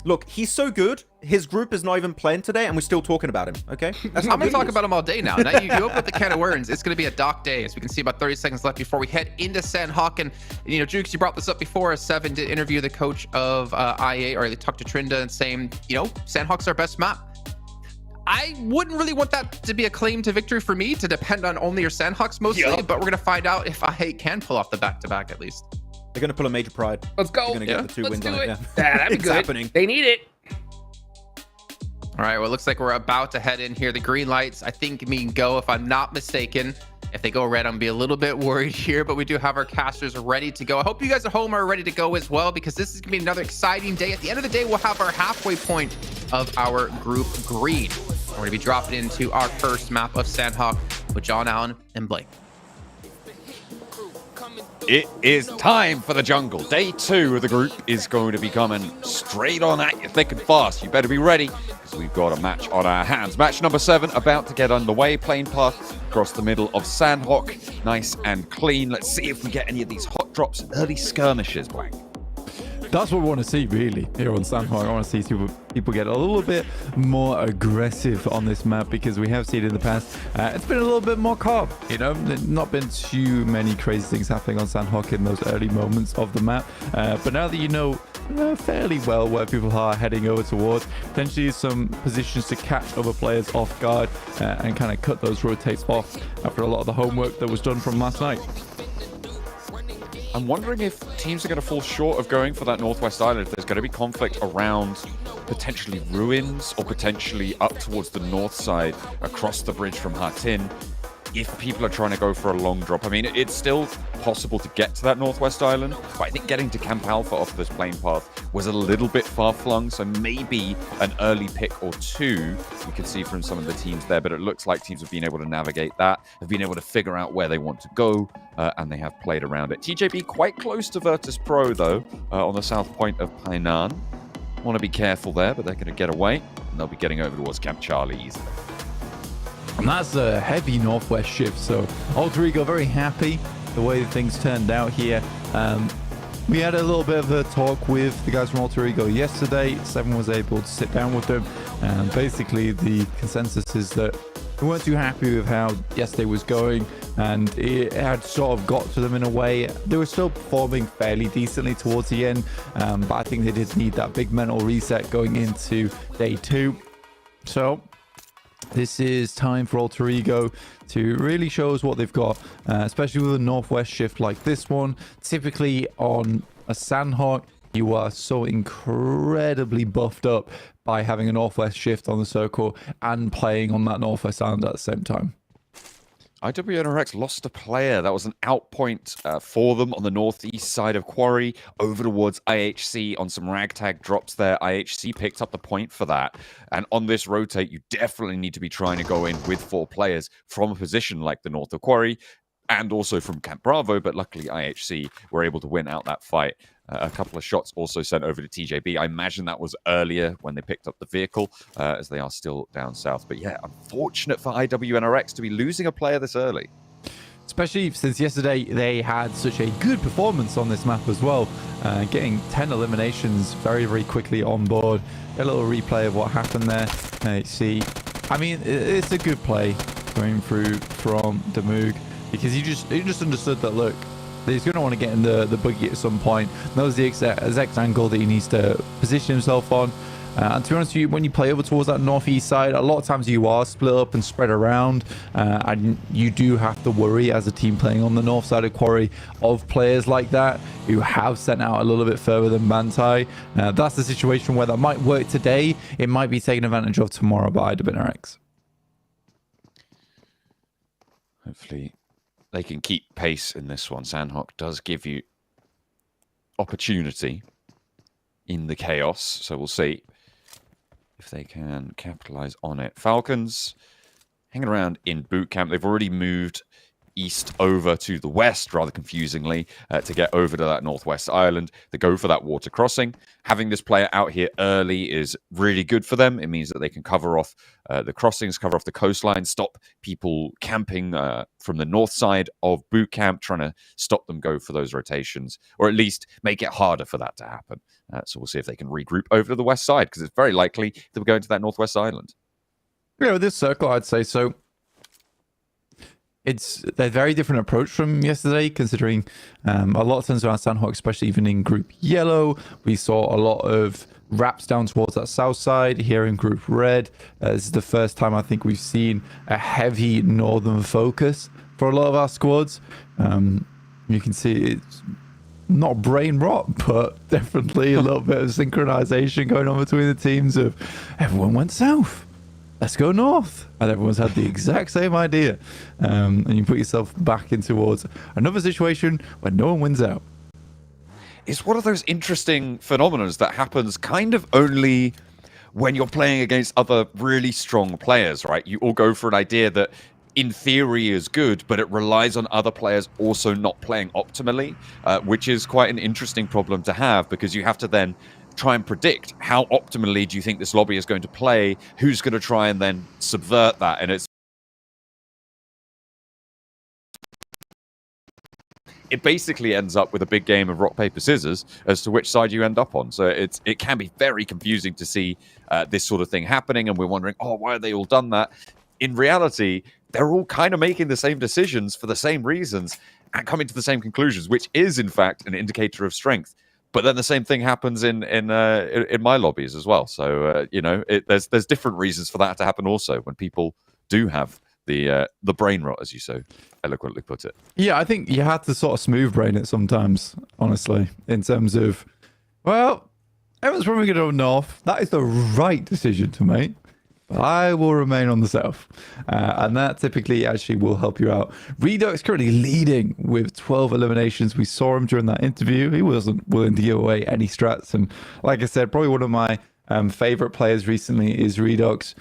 Look, he's so good. His group is not even playing today, and we're still talking about him, okay? I'm going to talk about him all day now. Now you open up the can of worms. It's going to be a Doc day, as we can see about 30 seconds left before we head into Sandhawk. And, you know, Jukes, you brought this up before. Seven did interview the coach of IA, or they talked to Trinda and saying, you know, Sandhawk's our best map. I wouldn't really want that to be a claim to victory for me, to depend on only your Sandhawks mostly, but we're going to find out if IA can pull off the back-to-back at least. They're going to pull a major pride. Let's go. They're going to get the 2 wins on it. Yeah, that'd be it's good. happening. They need it. All right, well, it looks like we're about to head in here. The green lights, I think, mean go, if I'm not mistaken. If they go red, I'm going to be a little bit worried here, but we do have our casters ready to go. I hope you guys at home are ready to go as well, because this is going to be another exciting day. At the end of the day, we'll have our halfway point of our group green. We're going to be dropping into our first map of Sandhawk with John Allen and Blake. it is time for the jungle. Day 2 of the group is going to be coming straight on at you thick and fast. You better be ready, because we've got a match on our hands. Match number 7 about to get underway. Plane path across the middle of Sandhawk. Nice and clean. Let's see if we get any of these hot drops, early skirmishes, Blank. That's what we want to see, really, here on Sandhawk. I want to see people get a little bit more aggressive on this map, because we have seen it in the past. It's been a little bit more calm, you know. There's not been too many crazy things happening on Sandhawk in those early moments of the map. But now that you know fairly well where people are heading over towards, potentially some positions to catch other players off guard and kind of cut those rotates off after a lot of the homework that was done from last night. I'm wondering if teams are going to fall short of going for that Northwest Island, if there's going to be conflict around potentially ruins or potentially up towards the north side across the bridge from Hatin. If people are trying to go for a long drop, I mean, it's still possible to get to that Northwest Island, but I think getting to Camp Alpha off this plane path was a little bit far-flung, so maybe an early pick or two we could see from some of the teams there, but it looks like teams have been able to navigate that, have been able to figure out where they want to go, and they have played around it. TJB quite close to Virtus Pro, though, on the south point of Painan. Want to be careful there, but they're going to get away, and they'll be getting over towards Camp Charlie easily. And that's a heavy northwest shift, so Alter Ego very happy the way things turned out here. We had a little bit of a talk with the guys from Alter Ego yesterday. Seven was able to sit down with them, and basically the consensus is that we weren't too happy with how yesterday was going, and it had sort of got to them in a way. They were still performing fairly decently towards the end, but I think they did need that big mental reset going into day 2. So this is time for Alter Ego to really show us what they've got, especially with a northwest shift like this one. Typically on a Sandhawk, you are so incredibly buffed up by having a northwest shift on the circle and playing on that northwest island at the same time. IWNRX lost a player. That was an outpoint for them on the northeast side of Quarry, over towards IHC on some ragtag drops there. IHC picked up the point for that. And on this rotate, you definitely need to be trying to go in with 4 players from a position like the north of Quarry and also from Camp Bravo, but luckily IHC were able to win out that fight. A couple of shots also sent over to TJB. I imagine that was earlier when they picked up the vehicle, as they are still down south. But yeah, unfortunate for IWNRX to be losing a player this early. Especially since yesterday they had such a good performance on this map as well, getting 10 eliminations very, very quickly on board. A little replay of what happened there. See, I mean, it's a good play going through from Damoog, because he just understood that, look, he's going to want to get in the buggy at some point. That was the exact angle that he needs to position himself on. And to be honest with you, when you play over towards that northeast side, a lot of times you are split up and spread around. And you do have to worry as a team playing on the north side of Quarry of players like that who have sent out a little bit further than Bantai. That's the situation where that might work today. It might be taken advantage of tomorrow by IWNRX. Hopefully they can keep pace in this one. Sandhawk does give you opportunity in the chaos, so we'll see if they can capitalize on it. Falcons hanging around in boot camp. They've already moved east over to the west, rather confusingly, to get over to that northwest island. They go for that water crossing. Having this player out here early is really good for them. It means that they can cover off the crossings, cover off the coastline, stop people camping from the north side of boot camp, trying to stop them go for those rotations, or at least make it harder for that to happen. So we'll see if they can regroup over to the west side, because it's very likely that we're going to that northwest island. Yeah, with this circle, I'd say so. It's a very different approach from yesterday, considering a lot of times around Sandhawk, especially even in Group Yellow, we saw a lot of wraps down towards that south side. Here in Group Red, this is the first time I think we've seen a heavy northern focus for a lot of our squads. You can see it's not brain rot, but definitely a little bit of synchronization going on between the teams of everyone went south, let's go north, and everyone's had the exact same idea, and you put yourself back in towards another situation where no one wins out. It's one of those interesting phenomena that happens kind of only when you're playing against other really strong players, right? You all go for an idea that in theory is good, but it relies on other players also not playing optimally, which is quite an interesting problem to have, because you have to then try and predict how optimally do you think this lobby is going to play, who's going to try and then subvert that, and it basically ends up with a big game of rock, paper, scissors as to which side you end up on. So it can be very confusing to see this sort of thing happening, and we're wondering, oh, why have they all done that? In reality, they're all kind of making the same decisions for the same reasons and coming to the same conclusions, which is, in fact, an indicator of strength. But then the same thing happens in my lobbies as well. So, there's different reasons for that to happen also when people do have the brain rot, as you so eloquently put it. Yeah, I think you had to sort of smooth brain it sometimes, honestly, in terms of, well, everyone's probably going to go north. That is the right decision to make. But I will remain on the south. And that typically actually will help you out. Redux currently leading with 12 eliminations. We saw him during that interview. He wasn't willing to give away any strats. And like I said, probably one of my favorite players recently is Redux.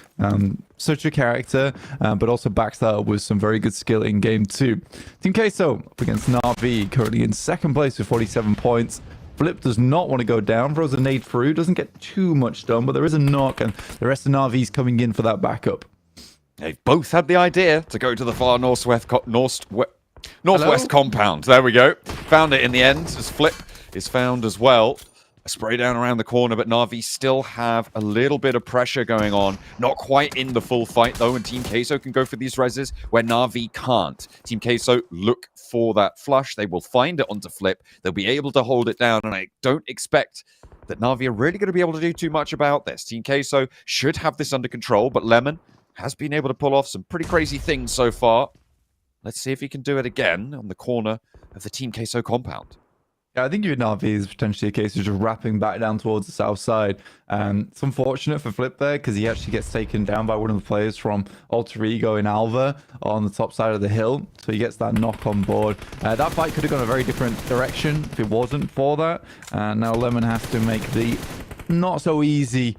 Such a character, but also backs that up with some very good skill in game 2. Team Queso up against Na'Vi, currently in second place with 47 points. Flip does not want to go down, throws a nade through, doesn't get too much done, but there is a knock, and the rest of Na'Vi's coming in for that backup. They've both had the idea to go to the far northwest compound. There we go. Found it in the end, as Flip is found as well. A spray down around the corner, but Na'Vi still have a little bit of pressure going on. Not quite in the full fight, though, and Team Queso can go for these reses where Na'Vi can't. Team Queso look for that flush. They will find it onto Flip. They'll be able to hold it down, and I don't expect that Na'Vi are really going to be able to do too much about this. Team Queso should have this under control, but Lemon has been able to pull off some pretty crazy things so far. Let's see if he can do it again on the corner of the Team Queso compound. Yeah, I think even Na'Vi is potentially a case of just wrapping back down towards the south side. It's unfortunate for Flip there because he actually gets taken down by one of the players from Alter Ego in Alva on the top side of the hill. So he gets that knock on board. That fight could have gone a very different direction if it wasn't for that. Now Lemon has to make the not so easy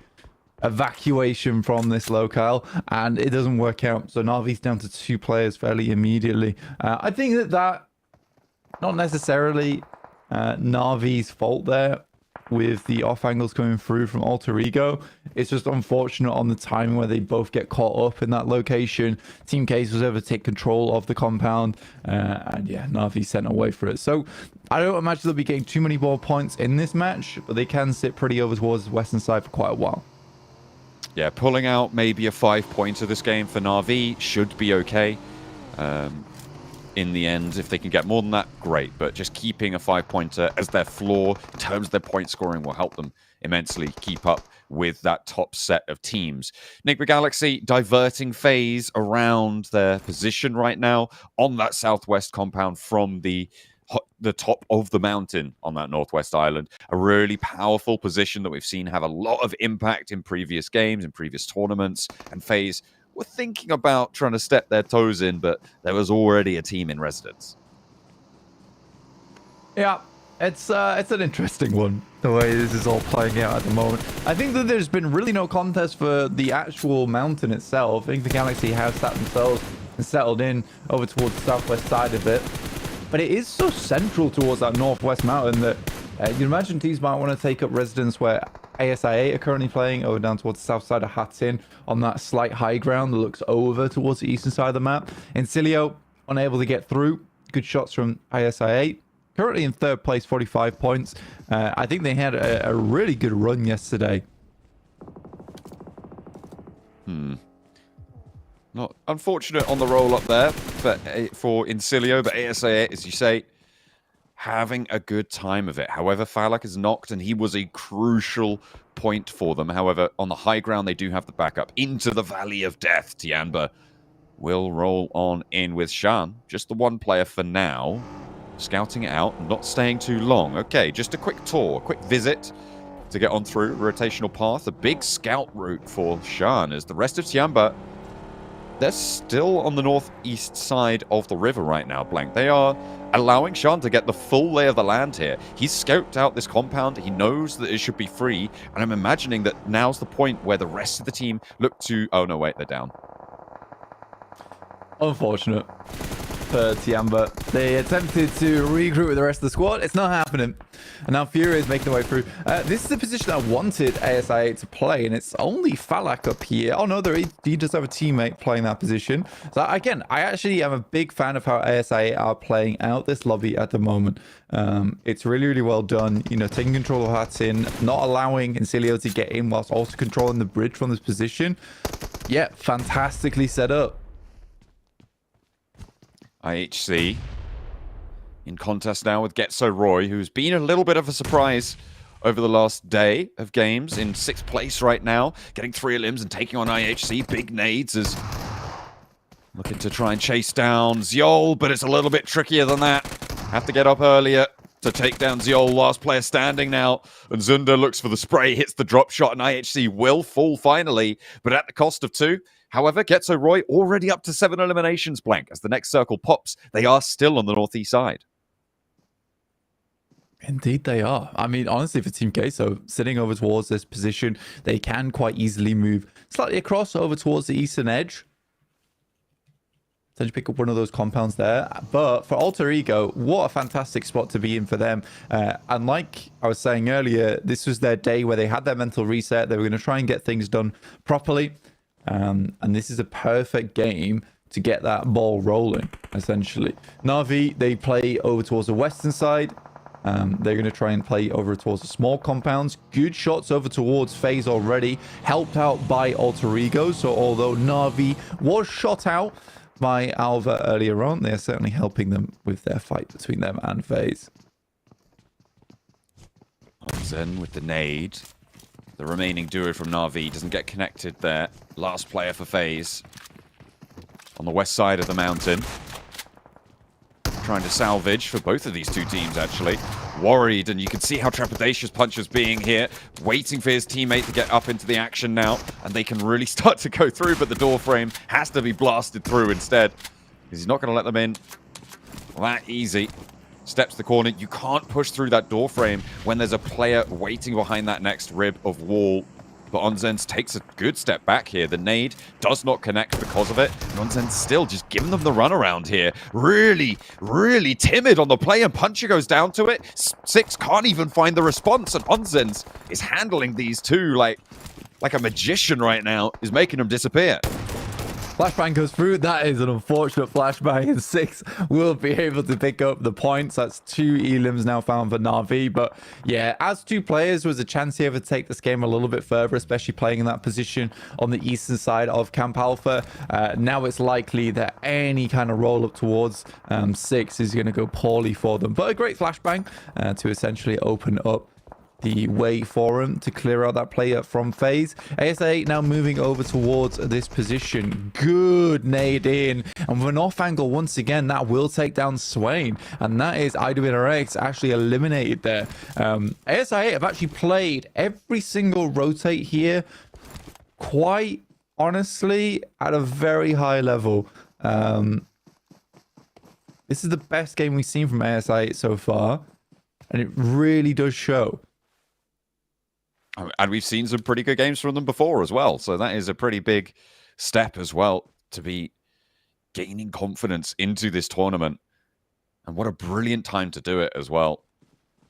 evacuation from this locale, and it doesn't work out. So Na'Vi's down to 2 players fairly immediately. I think that not necessarily Na'Vi's fault there with the off angles coming through from Alter Ego. It's just unfortunate on the timing where they both get caught up in that location. Team Case was able to take control of the compound, and yeah, Na'Vi sent away for it. So I don't imagine they'll be getting too many more points in this match, but they can sit pretty over towards the western side for quite a while. Yeah, pulling out maybe a 5-pointer this game for Na'Vi should be okay. In the end, if they can get more than that, great. But just keeping a 5-pointer as their floor in terms of their point scoring will help them immensely keep up with that top set of teams. Enigma Galaxy diverting phase around their position right now on that southwest compound from the top of the mountain on that northwest island. A really powerful position that we've seen have a lot of impact in previous games, in previous tournaments, and phase were thinking about trying to step their toes in, but there was already a team in residence. Yeah, it's an interesting one, the way this is all playing out at the moment. I think that there's been really no contest for the actual mountain itself. I think the Galaxy have sat themselves and settled in over towards the southwest side of it. But it is so central towards that northwest mountain that you imagine teams might want to take up residence where ASIA are currently playing over down towards the south side of Hatin on that slight high ground that looks over towards the eastern side of the map. Incilio unable to get through. Good shots from ASIA. Currently in third place, 45 points. I think they had a really good run yesterday. Not unfortunate on the roll up there for Incilio, but ASIA, as you say, having a good time of it. However, Falak is knocked, and he was a crucial point for them. However, on the high ground, they do have the backup into the Valley of Death. Tianba will roll on in with Shan. Just the one player for now. Scouting it out, not staying too long. Okay, just a quick tour, quick visit to get on through. Rotational path, a big scout route for Shan, as the rest of Tianba, they're still on the northeast side of the river right now, Blank. They are allowing Shan to get the full lay of the land here. He's scoped out this compound. He knows that it should be free. And I'm imagining that now's the point where the rest of the team look to... Oh, no, wait, they're down. Unfortunate for Tiamba. They attempted to regroup with the rest of the squad. It's not happening. And now Fury is making their way through. This is the position I wanted ASI to play, and it's only Falak up here. Oh no, he does have a teammate playing that position. So again, I actually am a big fan of how ASI are playing out this lobby at the moment. It's really, really well done. You know, taking control of Hatin, not allowing Incilio to get in whilst also controlling the bridge from this position. Yeah, fantastically set up. IHC in contest now with Getso Roy, who's been a little bit of a surprise over the last day of games. In 6th place right now, getting 3 limbs and taking on IHC. Big nades is looking to try and chase down Ziol, but it's a little bit trickier than that. Have to get up earlier to take down Ziol. Last player standing now. And Zunda looks for the spray, hits the drop shot, and IHC will fall finally, but at the cost of 2. However, Getso Roy already up to 7 eliminations blank. As the next circle pops, they are still on the northeast side. Indeed they are. I mean, honestly, for Team Queso, sitting over towards this position, they can quite easily move slightly across over towards the eastern edge. So you pick up one of those compounds there. But for Alter Ego, what a fantastic spot to be in for them. And like I was saying earlier, this was their day where they had their mental reset. They were going to try and get things done properly. And this is a perfect game to get that ball rolling, essentially. Na'Vi, they play over towards the western side. They're going to try and play over towards the small compounds. Good shots over towards FaZe already, helped out by Alter Ego. So although Na'Vi was shot out by Alva earlier on, they're certainly helping them with their fight between them and FaZe. Zen with the nade. The remaining duo from Na'Vi doesn't get connected there. Last player for FaZe on the west side of the mountain. Trying to salvage for both of these two teams, actually. Worried, and you can see how trepidatious Puncher's being here. Waiting for his teammate to get up into the action now, and they can really start to go through, but the door frame has to be blasted through instead. Because he's not going to let them in that easy. Steps the corner. You can't push through that door frame when there's a player waiting behind that next rib of wall. But Onzens takes a good step back here. The nade does not connect because of it. And Onzens still just giving them the runaround here. Really, really timid on the play, and Puncher goes down to it. Six can't even find the response, and Onzens is handling these two like a magician right now. Is making them disappear. Flashbang goes through. That is an unfortunate flashbang, and 6 will be able to pick up the points. That's 2 elims now found for Na'Vi. But yeah, as 2 players, was a chance here to take this game a little bit further, especially playing in that position on the eastern side of Camp Alpha. Now it's likely that any kind of roll up towards 6 is going to go poorly for them. But a great flashbang to essentially open up the way for him to clear out that player from FaZe. ASA now moving over towards this position. Good nade in, and with an off angle once again, that will take down Swain, and that is IWNRX actually eliminated there. ASI have actually played every single rotate here quite honestly at a very high level. This is the best game we've seen from ASI so far, and it really does show. And we've seen some pretty good games from them before as well. So that is a pretty big step as well to be gaining confidence into this tournament. And what a brilliant time to do it as well.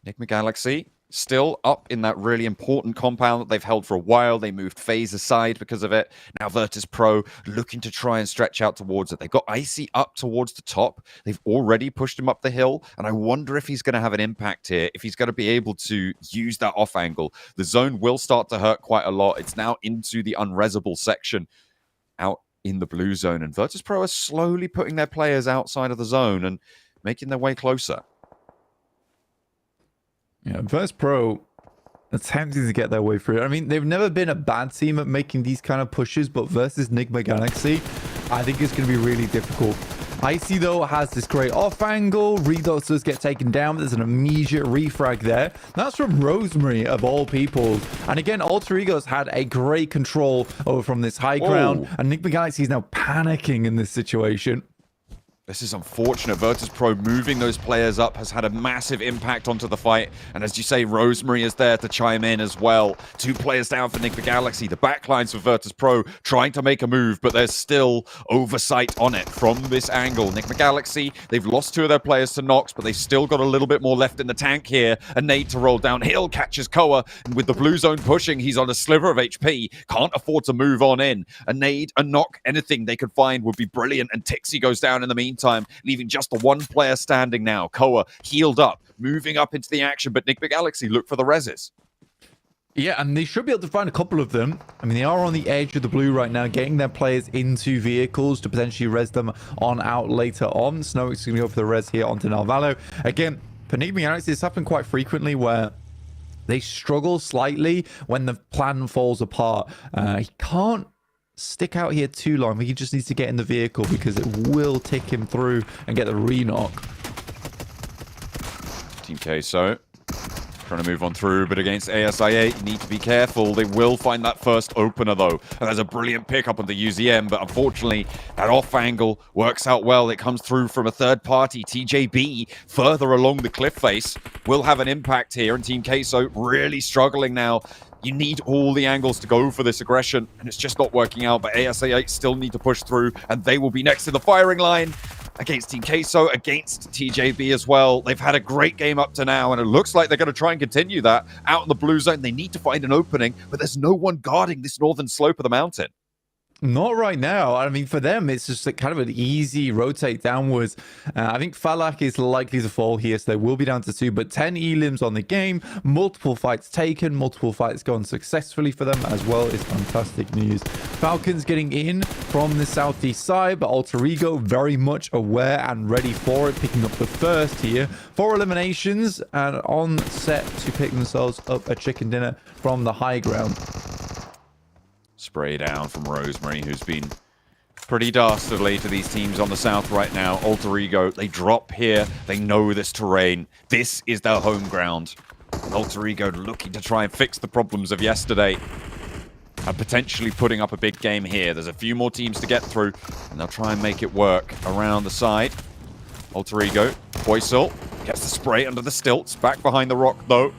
Enigma Galaxy still up in that really important compound that they've held for a while. They moved FaZe aside because of it. Now Virtus Pro looking to try and stretch out towards it. They've got Icy up towards the top. They've already pushed him up the hill, and I wonder if he's going to have an impact here, if he's going to be able to use that off angle. The zone will start to hurt quite a lot. It's now into the unresable section out in the blue zone, and Virtus Pro are slowly putting their players outside of the zone and making their way closer. Yeah, Virtus Pro attempting to get their way through. I mean, they've never been a bad team at making these kind of pushes, but versus Enigma Galaxy, I think it's going to be really difficult. Icy, though, has this great off angle. Redox does get taken down, but there's an immediate refrag there. That's from Rosemary, of all people. And again, Alter Ego's had a great control over from this high ground, and Enigma Galaxy is now panicking in this situation. This is unfortunate. Virtus.pro moving those players up has had a massive impact onto the fight. And as you say, Rosemary is there to chime in as well. 2 players down for Enigma Galaxy. The backlines for Virtus.pro trying to make a move, but there's still oversight on it from this angle. Enigma Galaxy, they've lost 2 of their players to Nox, but they've still got a little bit more left in the tank here. A nade to roll downhill, catches Koa. And with the blue zone pushing, he's on a sliver of HP. Can't afford to move on in. A nade, a knock, anything they could find would be brilliant. And Tixi goes down in the meantime, leaving just the 1 player standing now. Koa healed up, moving up into the action, but Enigma Galaxy look for the reses. Yeah, and they should be able to find a couple of them. I mean, they are on the edge of the blue right now, getting their players into vehicles to potentially res them on out later on. Snowick's going to go for the res here onto Narvalo. Again, for Enigma Galaxy, this happened quite frequently where they struggle slightly when the plan falls apart. He can't stick out here too long. He just needs to get in the vehicle because it will tick him through and get the re-knock. Team Queso trying to move on through, but against ASIA, you need to be careful. They will find that first opener, though. And there's a brilliant pickup on the UZM, but unfortunately, that off angle works out well. It comes through from a third party. TJB, further along the cliff face, will have an impact here, and Team Queso really struggling now. You need all the angles to go for this aggression, and it's just not working out, but ASA8 still need to push through, and they will be next to the firing line against Team Queso, against TJB as well. They've had a great game up to now, and it looks like they're going to try and continue that. Out in the blue zone, they need to find an opening, but there's no one guarding this northern slope of the mountain. Not right now. I mean, for them, it's just kind of an easy rotate downwards. I think Falak is likely to fall here, so they will be down to 2, but 10 elims on the game, multiple fights taken, multiple fights gone successfully for them as well is fantastic news. Falcons getting in from the southeast side, but Alter Ego very much aware and ready for it, picking up the first here. 4 eliminations and on set to pick themselves up a chicken dinner from the high ground. Spray down from Rosemary, who's been pretty dastardly to these teams on the south right now. Alter Ego, they drop here. They know this terrain. This is their home ground. Alter Ego looking to try and fix the problems of yesterday and potentially putting up a big game here. There's a few more teams to get through, and they'll try and make it work around the side. Alter Ego, Boysil gets the spray under the stilts. Back behind the rock, though.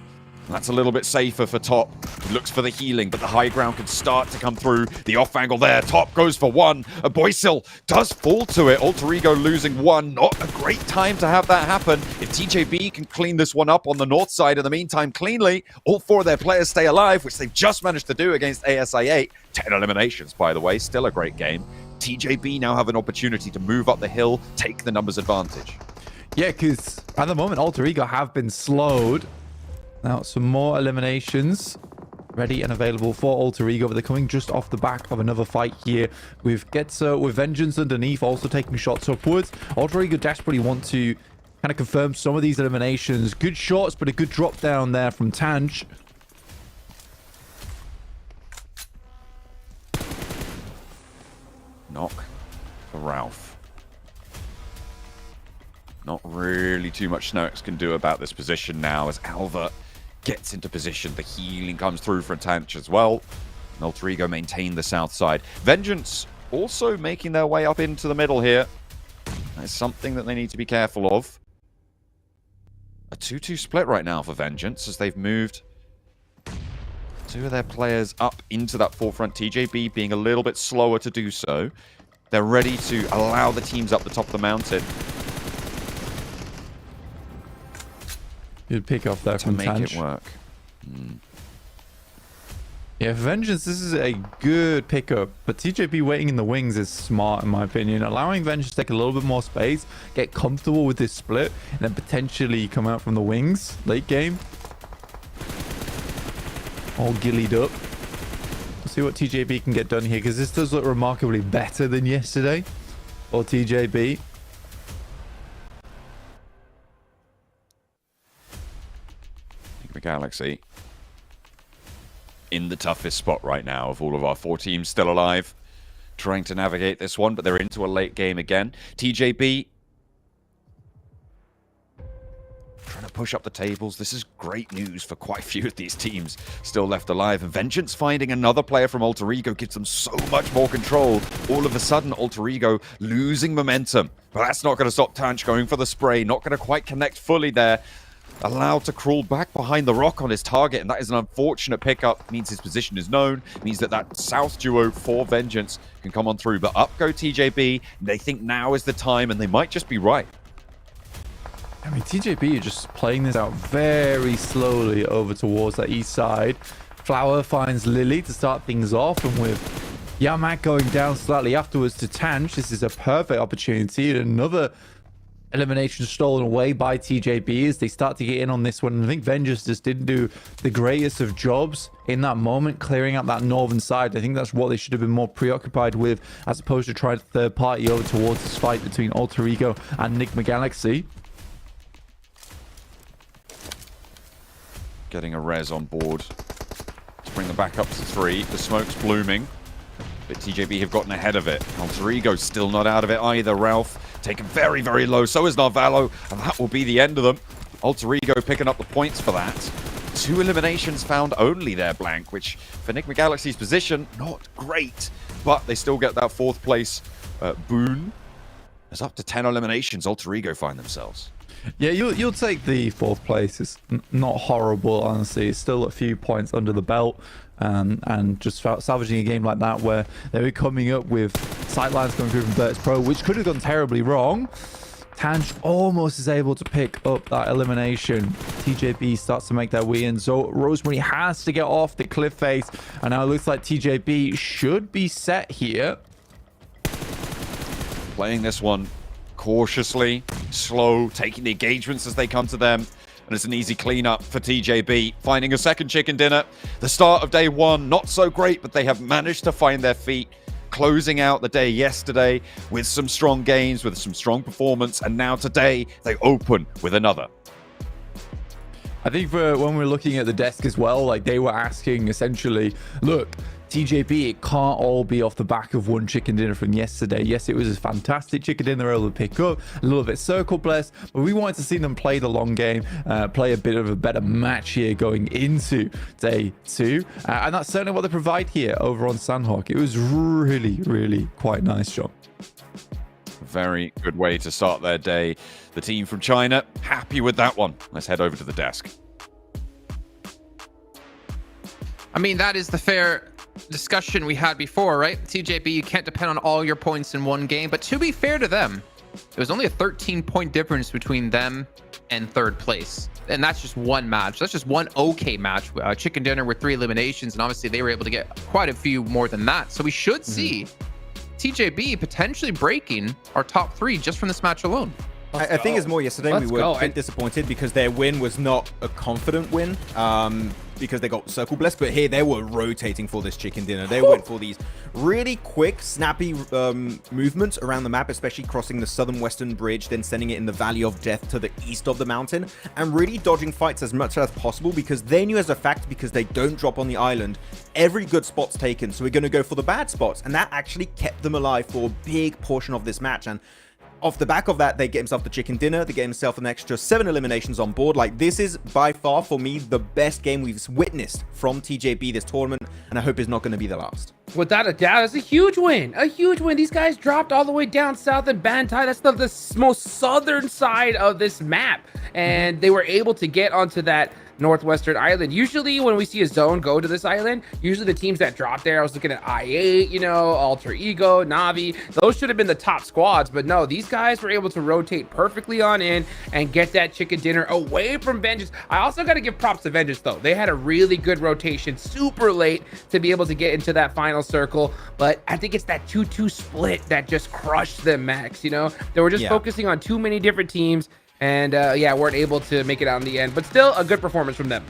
That's a little bit safer for Top. He looks for the healing, but the high ground can start to come through. The off angle there. Top goes for 1. Boysil does fall to it. Alter Ego losing 1. Not a great time to have that happen. If TJB can clean this one up on the north side in the meantime cleanly, all 4 of their players stay alive, which they've just managed to do against ASI8. 10 eliminations, by the way. Still a great game. TJB now have an opportunity to move up the hill, take the numbers advantage. Yeah, because at the moment, Alter Ego have been slowed. Now, some more eliminations ready and available for Alter Ego, but they're coming just off the back of another fight here with Getzo, with Vengeance underneath, also taking shots upwards. Alter Ego desperately want to kind of confirm some of these eliminations. Good shots, but a good drop down there from Tanch. Knock for Ralph. Not really too much Snox can do about this position now as Alva gets into position. The healing comes through from Tanch as well. And Alter Ego maintain the south side. Vengeance also making their way up into the middle here. That's something that they need to be careful of. A 2-2 split right now for Vengeance as they've moved 2 of their players up into that forefront. TJB being a little bit slower to do so. They're ready to allow the teams up the top of the mountain. Good pick off there from make Tanch. it work. Yeah, for Vengeance, this is a good pickup, but TJP waiting in the wings is smart in my opinion. Allowing Vengeance to take a little bit more space, get comfortable with this split, and then potentially come out from the wings late game. All gillied up. We'll see what TJB can get done here, because this does look remarkably better than yesterday for TJB. The Galaxy in the toughest spot right now of all of our 4 teams still alive, trying to navigate this one, but they're into a late game again. TJB trying to push up the tables. This is great news for quite a few of these teams still left alive. And Vengeance finding another player from Alter Ego gives them so much more control. All of a sudden, Alter Ego losing momentum. But that's not going to stop Tanch going for the spray. Not going to quite connect fully there. Allowed to crawl back behind the rock on his target, and that is an unfortunate pickup. Means his position is known, means that south duo for Vengeance can come on through. But up go TJB, they think now is the time, and they might just be right. I mean, TJB are just playing this out very slowly over towards that east side. Flower finds Lily to start things off, and with Yamak going down slightly afterwards to Tanch, this is a perfect opportunity. And another elimination stolen away by TJB as they start to get in on this one. And I think Vengeance just didn't do the greatest of jobs in that moment, clearing out that northern side. I think that's what they should have been more preoccupied with, as opposed to trying to third party over towards this fight between Alter Ego and Enigma Galaxy. Getting a res on board to bring them back up to 3. The smoke's blooming, but TJB have gotten ahead of it. Alter Ego still not out of it either. Ralph taken very, very low. So is Narvalo, and that will be the end of them. Alter Ego picking up the points for that. 2 eliminations found only there, Blank, which for Enigma Galaxy's position, not great. But they still get that 4th place boon. There's up to 10 eliminations Alter Ego find themselves. Yeah, you'll take the 4th place. It's not horrible, honestly. It's still a few points under the belt. And just salvaging a game like that where they were coming up with sightlines coming through from Virtus Pro, which could have gone terribly wrong. Tanch almost is able to pick up that elimination. TJB starts to make their way in, so Rosemary has to get off the cliff face, and now it looks like TJB should be set here. Playing this one cautiously, slow, taking the engagements as they come to them. And it's an easy cleanup for TJB, finding a second chicken dinner. The start of day 1, not so great, but they have managed to find their feet, closing out the day yesterday with some strong gains, with some strong performance, and now today they open with another. I think when we're looking at the desk as well, like they were asking essentially, look, TJB, it can't all be off the back of one chicken dinner from yesterday. Yes, it was a fantastic chicken dinner they were able to pick up, a little bit circle blessed, but we wanted to see them play the long game, play a bit of a better match here going into day 2. And that's certainly what they provide here over on Sandhawk. It was really, really quite nice, John. Very good way to start their day. The team from China, happy with that one. Let's head over to the desk. I mean, that is the fair discussion we had before, right? TJB, you can't depend on all your points in one game, but to be fair to them, it was only a 13-point difference between them and 3rd place. And that's just one match. That's just one okay match. Chicken dinner with 3 eliminations, and obviously they were able to get quite a few more than that. So we should see TJB potentially breaking our top 3 just from this match alone. I think it's more yesterday we were a bit disappointed because their win was not a confident win because they got circle blessed, but here they were rotating for this chicken dinner. They went for these really quick, snappy movements around the map, especially crossing the southern western bridge, then sending it in the Valley of Death to the east of the mountain, and really dodging fights as much as possible because they knew as a fact, because they don't drop on the island, every good spot's taken, so we're going to go for the bad spots, and that actually kept them alive for a big portion of this match. And off the back of that, they get himself the chicken dinner. They get himself an extra 7 eliminations on board. Like, this is by far, for me, the best game we've witnessed from TJB this tournament, and I hope it's not going to be the last. Without a doubt, it's a huge win. A huge win. These guys dropped all the way down south in Bantai. That's the most southern side of this map, and they were able to get onto that northwestern island. Usually when we see a zone go to this island, usually the teams that drop there, I was looking at I8, you know, Alter Ego, Navi, those should have been the top squads, but no, these guys were able to rotate perfectly on in and get that chicken dinner away from Vengeance. I also got to give props to Vengeance though. They had a really good rotation super late to be able to get into that final circle, but I think it's that 2-2 split that just crushed them, Max. You know, they were just focusing on too many different teams, and weren't able to make it out in the end, but still a good performance from them.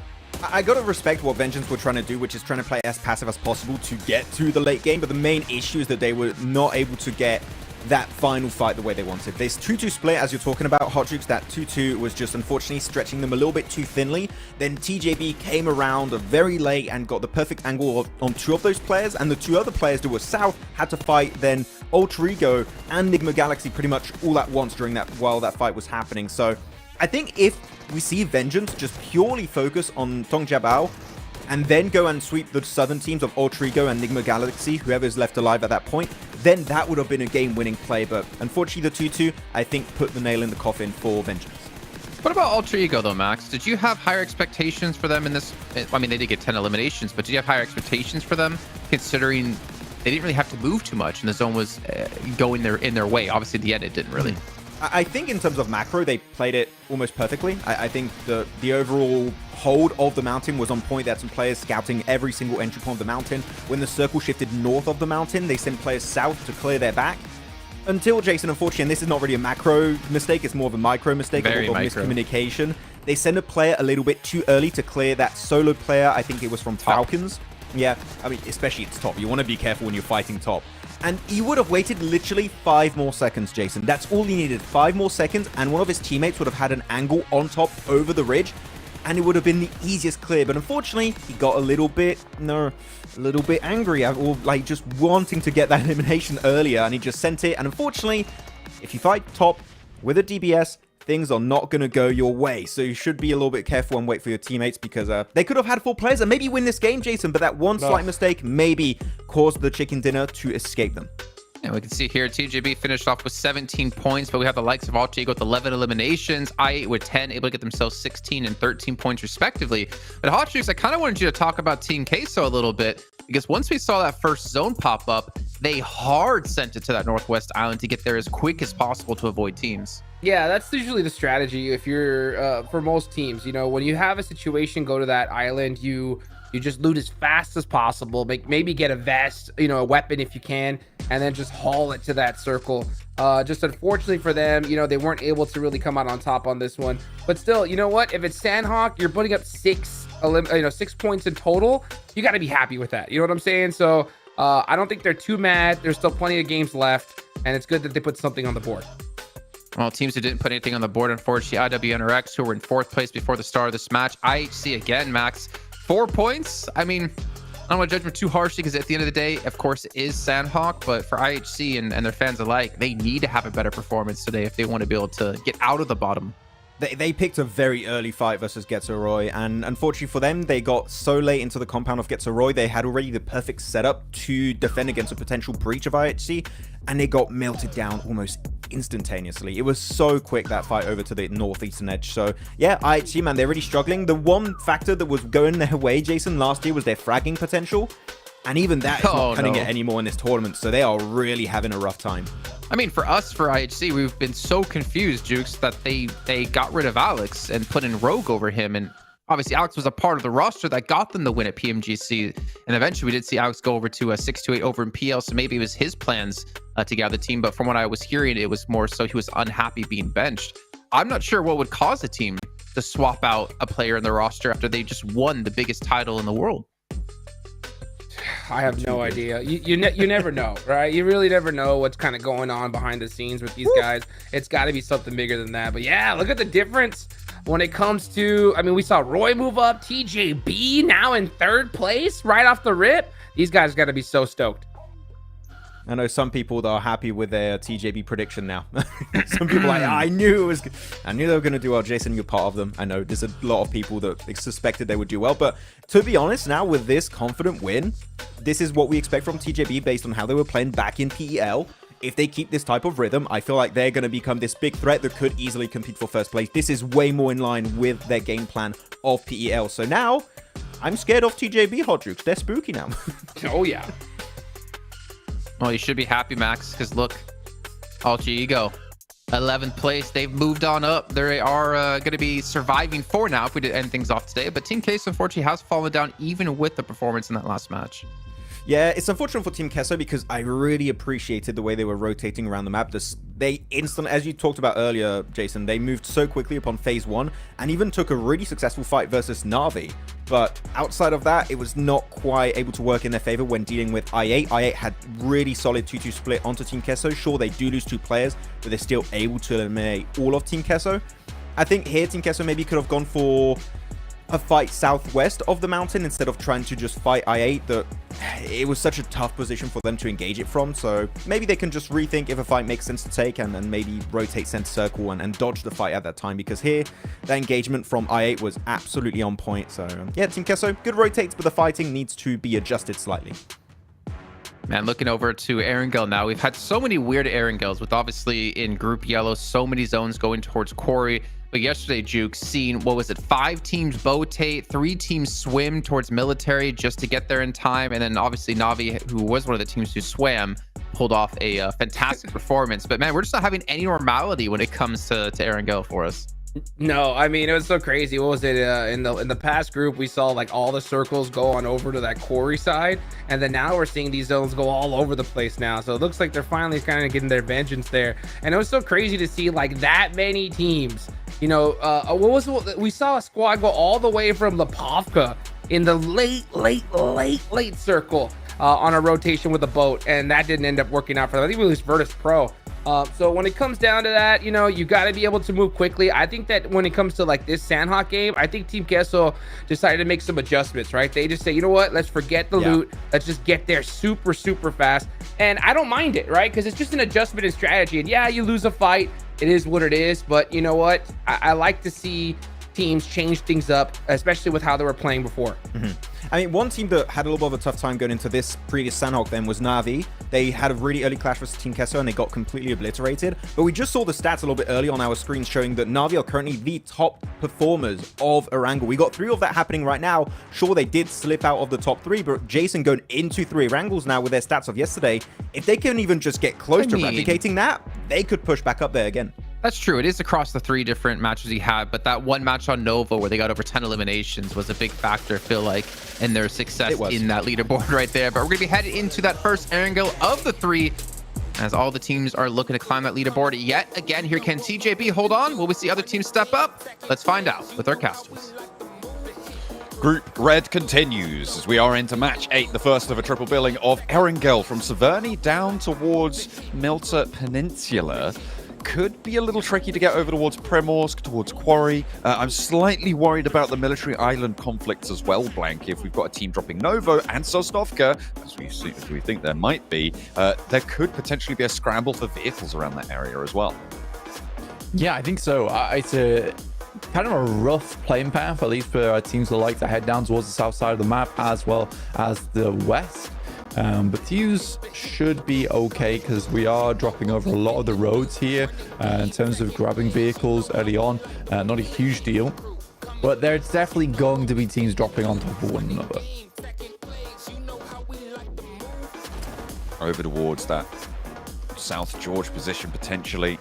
I gotta respect what Vengeance were trying to do, which is trying to play as passive as possible to get to the late game, but the main issue is that they were not able to get that final fight the way they wanted. This 2-2 split, as you're talking about, Hot Jukes, that 2-2 was just unfortunately stretching them a little bit too thinly. Then TJB came around very late and got the perfect angle on 2 of those players, and the 2 other players that were south had to fight then Alter Ego and Enigma Galaxy pretty much all at once during that, while that fight was happening. So I think if we see Vengeance just purely focus on Tong Jiabao and then go and sweep the southern teams of Ultrigo and Enigma Galaxy, whoever's left alive at that point, then that would have been a game-winning play. But unfortunately, the 2-2, I think, put the nail in the coffin for Vengeance. What about Alter Ego, though, Max? Did you have higher expectations for them in this? I mean, they did get 10 eliminations, but did you have higher expectations for them, considering they didn't really have to move too much and the zone was going in their way? Obviously, the end, it didn't really. I think in terms of macro, they played it almost perfectly. I think the overall hold of the mountain was on point. They had some players scouting every single entry point of the mountain. When the circle shifted north of the mountain, they sent players south to clear their back. Until Jason, unfortunately, and this is not really a macro mistake, it's more of a micro mistake, Very of micro. miscommunication. They sent a player a little bit too early to clear that solo player. I think it was from Falcons. Yeah, I mean, especially it's top. You want to be careful when you're fighting top. And he would have waited literally 5 more seconds, Jason. That's all he needed. 5 more seconds, and one of his teammates would have had an angle on top over the ridge, and it would have been the easiest clear. But unfortunately, he got a little bit angry, or like just wanting to get that elimination earlier, and he just sent it. And unfortunately, if you fight top with a DBS, things are not going to go your way. So you should be a little bit careful and wait for your teammates, because they could have had 4 players and maybe win this game, Jason, but that one slight mistake maybe caused the chicken dinner to escape them. And we can see here, TJB finished off with 17 points, but we have the likes of Alter Ego with 11 eliminations, I8 with 10, able to get themselves 16 and 13 points respectively. But Hot Streaks, I kind of wanted you to talk about Team Queso a little bit, because once we saw that first zone pop up, they hard sent it to that northwest island to get there as quick as possible to avoid teams. Yeah, that's usually the strategy if you're for most teams. You know, when you have a situation go to that island, you just loot as fast as possible, maybe get a vest, you know, a weapon if you can, and then just haul it to that circle. Just unfortunately for them, you know, they weren't able to really come out on top on this one. But still, you know what? If it's Sandhawk, you're putting up 6 points in total. You got to be happy with that. You know what I'm saying? So I don't think they're too mad. There's still plenty of games left, and it's good that they put something on the board. Well, teams who didn't put anything on the board, unfortunately, IWNRX, who were in 4th place before the start of this match. IHC again, Max, 4 points. I mean, I don't want to judge them too harshly, because at the end of the day, of course, it is Sandhawk, but for IHC and their fans alike, they need to have a better performance today if they want to be able to get out of the bottom. They picked a very early fight versus Getzeroy, and unfortunately for them, they got so late into the compound of Getzeroy, they had already the perfect setup to defend against a potential breach of IHC, and they got melted down almost instantaneously. It was so quick, that fight over to the northeastern edge. So yeah, IHC, man, they're really struggling. The one factor that was going their way, Jason, last year was their fragging potential, and even that is not cutting it anymore in this tournament, so they are really having a rough time. I mean, for us, for IHC, we've been so confused, Jukes, that they got rid of Alex and put in Rogue over him. And obviously, Alex was a part of the roster that got them the win at PMGC. And eventually, we did see Alex go over to a 6-8 over in PL. So maybe it was his plans to gather the team. But from what I was hearing, it was more so he was unhappy being benched. I'm not sure what would cause a team to swap out a player in the roster after they just won the biggest title in the world. I have no idea. You never know, right? You really never know what's kind of going on behind the scenes with these guys. It's got to be something bigger than that. But yeah, look at the difference when it comes to, I mean, we saw Roy move up, TJB now in 3rd place right off the rip. These guys got to be so stoked. I know some people that are happy with their TJB prediction now. Some people are like, I knew they were going to do well. Jason, you're part of them. I know there's a lot of people that suspected they would do well. But to be honest, now with this confident win, this is what we expect from TJB based on how they were playing back in PEL. If they keep this type of rhythm, I feel like they're going to become this big threat that could easily compete for 1st place. This is way more in line with their game plan of PEL. So now, I'm scared of TJB, Hot Jukes. They're spooky now. Oh, yeah. Well, you should be happy, Max, because look, Alter Ego, 11th place. They've moved on up. They are going to be surviving 4 now if we did end things off today. But Team Case, unfortunately, has fallen down even with the performance in that last match. Yeah, it's unfortunate for Team Kesso because I really appreciated the way they were rotating around the map. They instantly, as you talked about earlier, Jason, they moved so quickly upon phase 1 and even took a really successful fight versus Na'Vi. But outside of that, it was not quite able to work in their favor when dealing with I8. I8 had really solid 2-2 split onto Team Kesso. Sure, they do lose 2 players, but they're still able to eliminate all of Team Kesso. I think here Team Kesso maybe could have gone for a fight southwest of the mountain instead of trying to just fight I8 that it was such a tough position for them to engage it from, so maybe they can just rethink if a fight makes sense to take and maybe rotate center circle and dodge the fight at that time, because here, that engagement from I8 was absolutely on point. So yeah, Team Kesso, good rotates, but the fighting needs to be adjusted slightly. Man, looking over to Erangel now, we've had so many weird Erangels with obviously in Group Yellow, so many zones going towards Quarry. But yesterday, Juke, seen, what was it, 5 teams botate, 3 teams swim towards military just to get there in time. And then obviously Navi, who was one of the teams who swam, pulled off a fantastic performance. But man, we're just not having any normality when it comes to Erangel for us. No, I mean, it was so crazy. What was it? In the past group, we saw like all the circles go on over to that Quarry side, and then now we're seeing these zones go all over the place now. So it looks like they're finally kind of getting their vengeance there. And it was so crazy to see like that many teams. You know, we saw a squad go all the way from Lipovka in the late circle on a rotation with a boat, and that didn't end up working out for them. I think we lose Virtus Pro. So when it comes down to that, you know, you got to be able to move quickly. I think that when it comes to like this Sandhawk game, I think Team Kesso decided to make some adjustments, right? They just say, you know what, let's forget the loot. Let's just get there super fast. And I don't mind it, right? Because it's just an adjustment in strategy. And yeah, you lose a fight. It is what it is. But you know what? I like to see teams change things up, especially with how they were playing before. I mean, one team that had a little bit of a tough time going into this previous Sandhawk then was Navi. They had a really early clash versus Team Kesso and they got completely obliterated. But we just saw the stats a little bit early on our screens showing that Navi are currently the top performers of Erangel. We got 3 of that happening right now. Sure, they did slip out of the top 3, but Jason going into 3 Erangels now with their stats of yesterday. If they can even just get close to replicating that, they could push back up there again. That's true. It is across the 3 different matches he had, but that one match on Nova where they got over 10 eliminations was a big factor, I feel like, in their success in that leaderboard right there. But we're going to be headed into that first Erangel of the 3 as all the teams are looking to climb that leaderboard yet again. Here can TJB hold on. Will we see other teams step up? Let's find out with our casters. Group Red continues as we are into match 8, the first of a triple billing of Erangel from Severny down towards Milta Peninsula. Could be a little tricky to get over towards Primorsk, towards Quarry. I'm slightly worried about the military island conflicts as well, Blank. If we've got a team dropping Novo and Sosnovka, as we think there might be, there could potentially be a scramble for vehicles around that area as well. Yeah, I think so. It's a kind of a rough playing path, at least for teams that like to head down towards the south side of the map as well as the west. But teams should be okay because we are dropping over a lot of the roads here in terms of grabbing vehicles early on. Not a huge deal, but there's definitely going to be teams dropping on top of one another. Over towards that South George position potentially.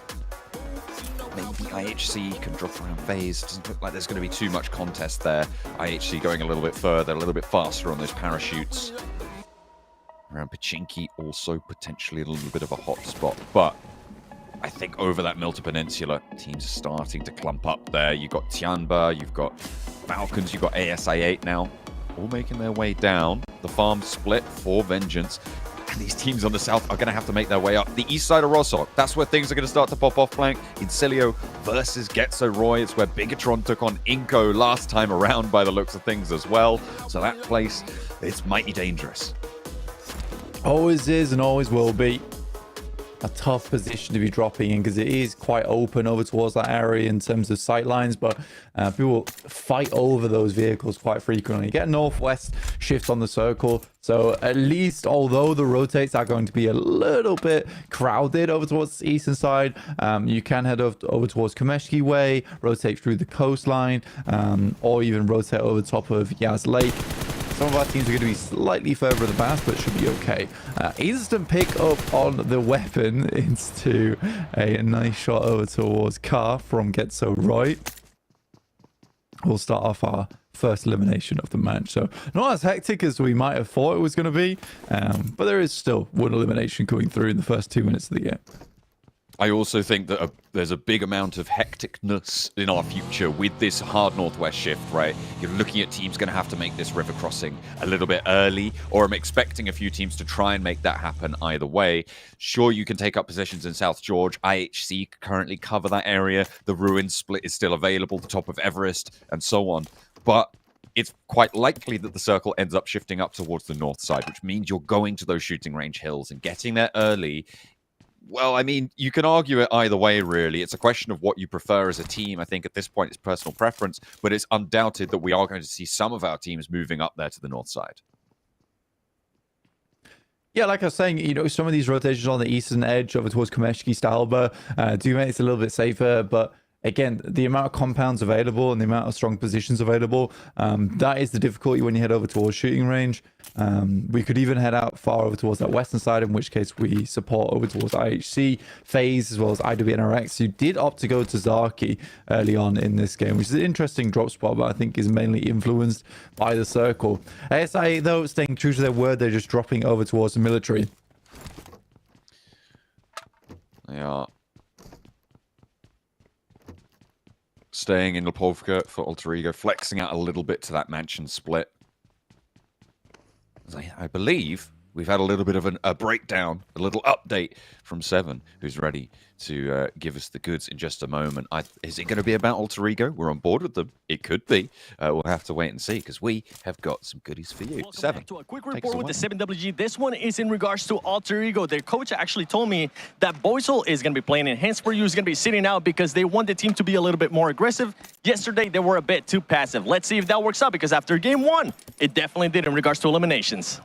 Maybe IHC can drop around phase. Doesn't look like there's going to be too much contest there. IHC going a little bit further, a little bit faster on those parachutes. Around Pachinki, also potentially a little bit of a hot spot, but I think over that Milta Peninsula, teams are starting to clump up there. You've got Tianba, you've got Falcons, you've got ASI8 now, all making their way down. The farm split for Vengeance, and these teams on the south are going to have to make their way up. The east side of Rossok, that's where things are going to start to pop off, Blank. Incilio versus Getso Roy, it's where Bigatron took on Inko last time around by the looks of things as well. So that place, it's mighty dangerous. Always is and always will be a tough position to be dropping in because it is quite open over towards that area in terms of sight lines, but people fight over those vehicles quite frequently. You get a northwest shift on the circle, so at least although the rotates are going to be a little bit crowded over towards the eastern side, you can head over towards Kameshki Way, rotate through the coastline, or even rotate over the top of Yaz Lake. Some of our teams are going to be slightly further in the back, but should be okay. Instant pick up on the weapon into a nice shot over towards Car from Getso Roy. We'll start off our first elimination of the match. So not as hectic as we might have thought it was going to be, but there is still one elimination going through in the first 2 minutes of the game. I also think that there's a big amount of hecticness in our future with this hard northwest shift, right? You're looking at teams going to have to make this river crossing a little bit early, or I'm expecting a few teams to try and make that happen either way. Sure, you can take up positions in South George. IHC currently cover that area. The Ruin split is still available, the top of Everest, and so on. But it's quite likely that the circle ends up shifting up towards the north side, which means you're going to those shooting range hills and getting there early. Well, I mean, you can argue it either way, really. It's a question of what you prefer as a team. I think at this point it's personal preference, but it's undoubted that we are going to see some of our teams moving up there to the north side. Yeah, like I was saying, you know, some of these rotations on the eastern edge over towards Komeshki, Stalba do make it a little bit safer, but again, the amount of compounds available and the amount of strong positions available, that is the difficulty when you head over towards shooting range. We could even head out far over towards that western side, in which case we support over towards IHC, FaZe, as well as IWNRX, who did opt to go to Zaki early on in this game, which is an interesting drop spot, but I think is mainly influenced by the circle. ASI, though, staying true to their word, they're just dropping over towards the military. They are staying in Lipovka for Alter Ego, flexing out a little bit to that mansion split. I believe we've had a little bit of a breakdown, a little update from Seven, who's ready to give us the goods in just a moment. Is it going to be about Alter Ego? We're on board with them. It could be. We'll have to wait and see, because we have got some goodies for you. Seven. To a quick report with the 7WG. This one is in regards to Alter Ego. Their coach actually told me that Boysel is going to be playing in. Hence, for you is going to be sitting out because they want the team to be a little bit more aggressive. Yesterday, they were a bit too passive. Let's see if that works out, because after game one, it definitely did in regards to eliminations.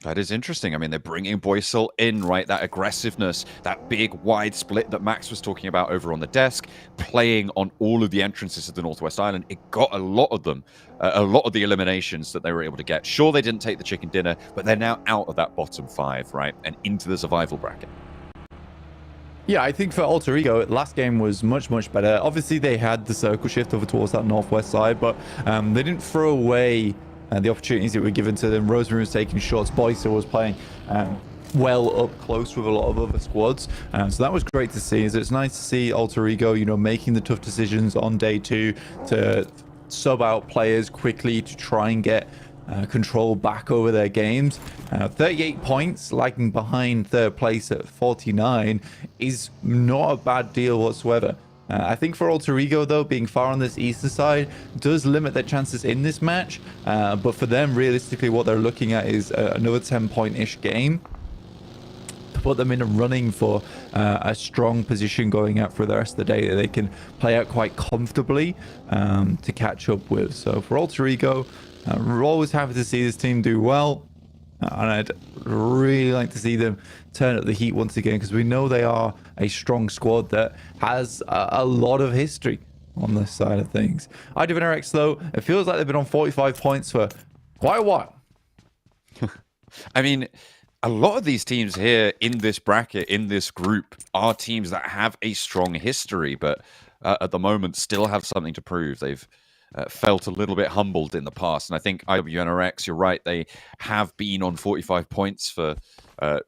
That is interesting. I mean, they're bringing Boysel in, right? That aggressiveness, that big wide split that Max was talking about over on the desk, playing on all of the entrances to the Northwest Island. It got a lot of them, a lot of the eliminations that they were able to get. Sure, they didn't take the chicken dinner, but they're now out of that bottom 5, right? And into the survival bracket. Yeah, I think for Alter Ego, last game was much, much better. Obviously, they had the circle shift over towards that northwest side, but they didn't throw away the opportunities that were given to them. Rosemary was taking shots. Boyster was playing well up close with a lot of other squads. So that was great to see. It's nice to see Alter Ego, you know, making the tough decisions on day 2 to sub out players quickly to try and get control back over their games. 38 points, lagging behind third place at 49, is not a bad deal whatsoever. I think for Alter Ego, though, being far on this eastern side does limit their chances in this match. But for them, realistically, what they're looking at is another 10-point-ish game to put them in a running for a strong position going out for the rest of the day that they can play out quite comfortably to catch up with. So for Alter Ego, we're always happy to see this team do well. And I'd really like to see them turn up the heat once again, because we know they are a strong squad that has a lot of history on this side of things. IWNRX, though, it feels like they've been on 45 points for quite a while. I mean, a lot of these teams here in this bracket, in this group, are teams that have a strong history, but at the moment still have something to prove. They've felt a little bit humbled in the past. And I think IWNRX, you're right, they have been on 45 points for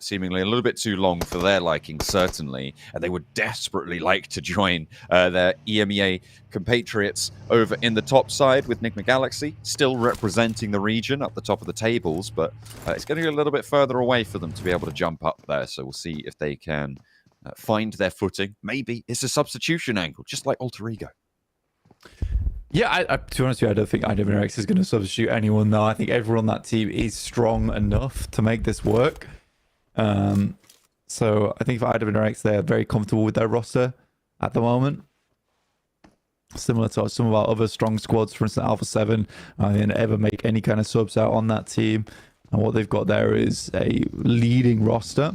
seemingly a little bit too long for their liking, certainly. And they would desperately like to join their EMEA compatriots over in the top side with Nigma Galaxy, still representing the region up the top of the tables, but it's going to be a little bit further away for them to be able to jump up there. So we'll see if they can find their footing. Maybe it's a substitution angle, just like Alter Ego. Yeah, to be honest with you, I don't think IWNRX is going to substitute anyone, though. I think everyone on that team is strong enough to make this work. So I think for IWNRX, they're very comfortable with their roster at the moment. Similar to some of our other strong squads, for instance, Alpha 7. They didn't ever make any kind of subs out on that team. And what they've got there is a leading roster.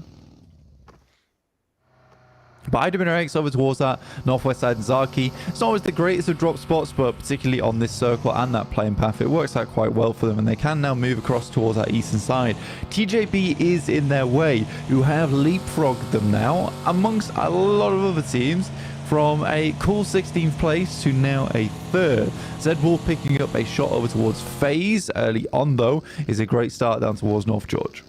But IWNRX over towards that northwest side and Zaki, it's not always the greatest of drop spots, but particularly on this circle and that playing path, it works out quite well for them, and they can now move across towards that eastern side. TJB is in their way, who have leapfrogged them now amongst a lot of other teams, from a cool 16th place to now a 3rd. Zed Wolf picking up a shot over towards FaZe early on, though, is a great start down towards North George.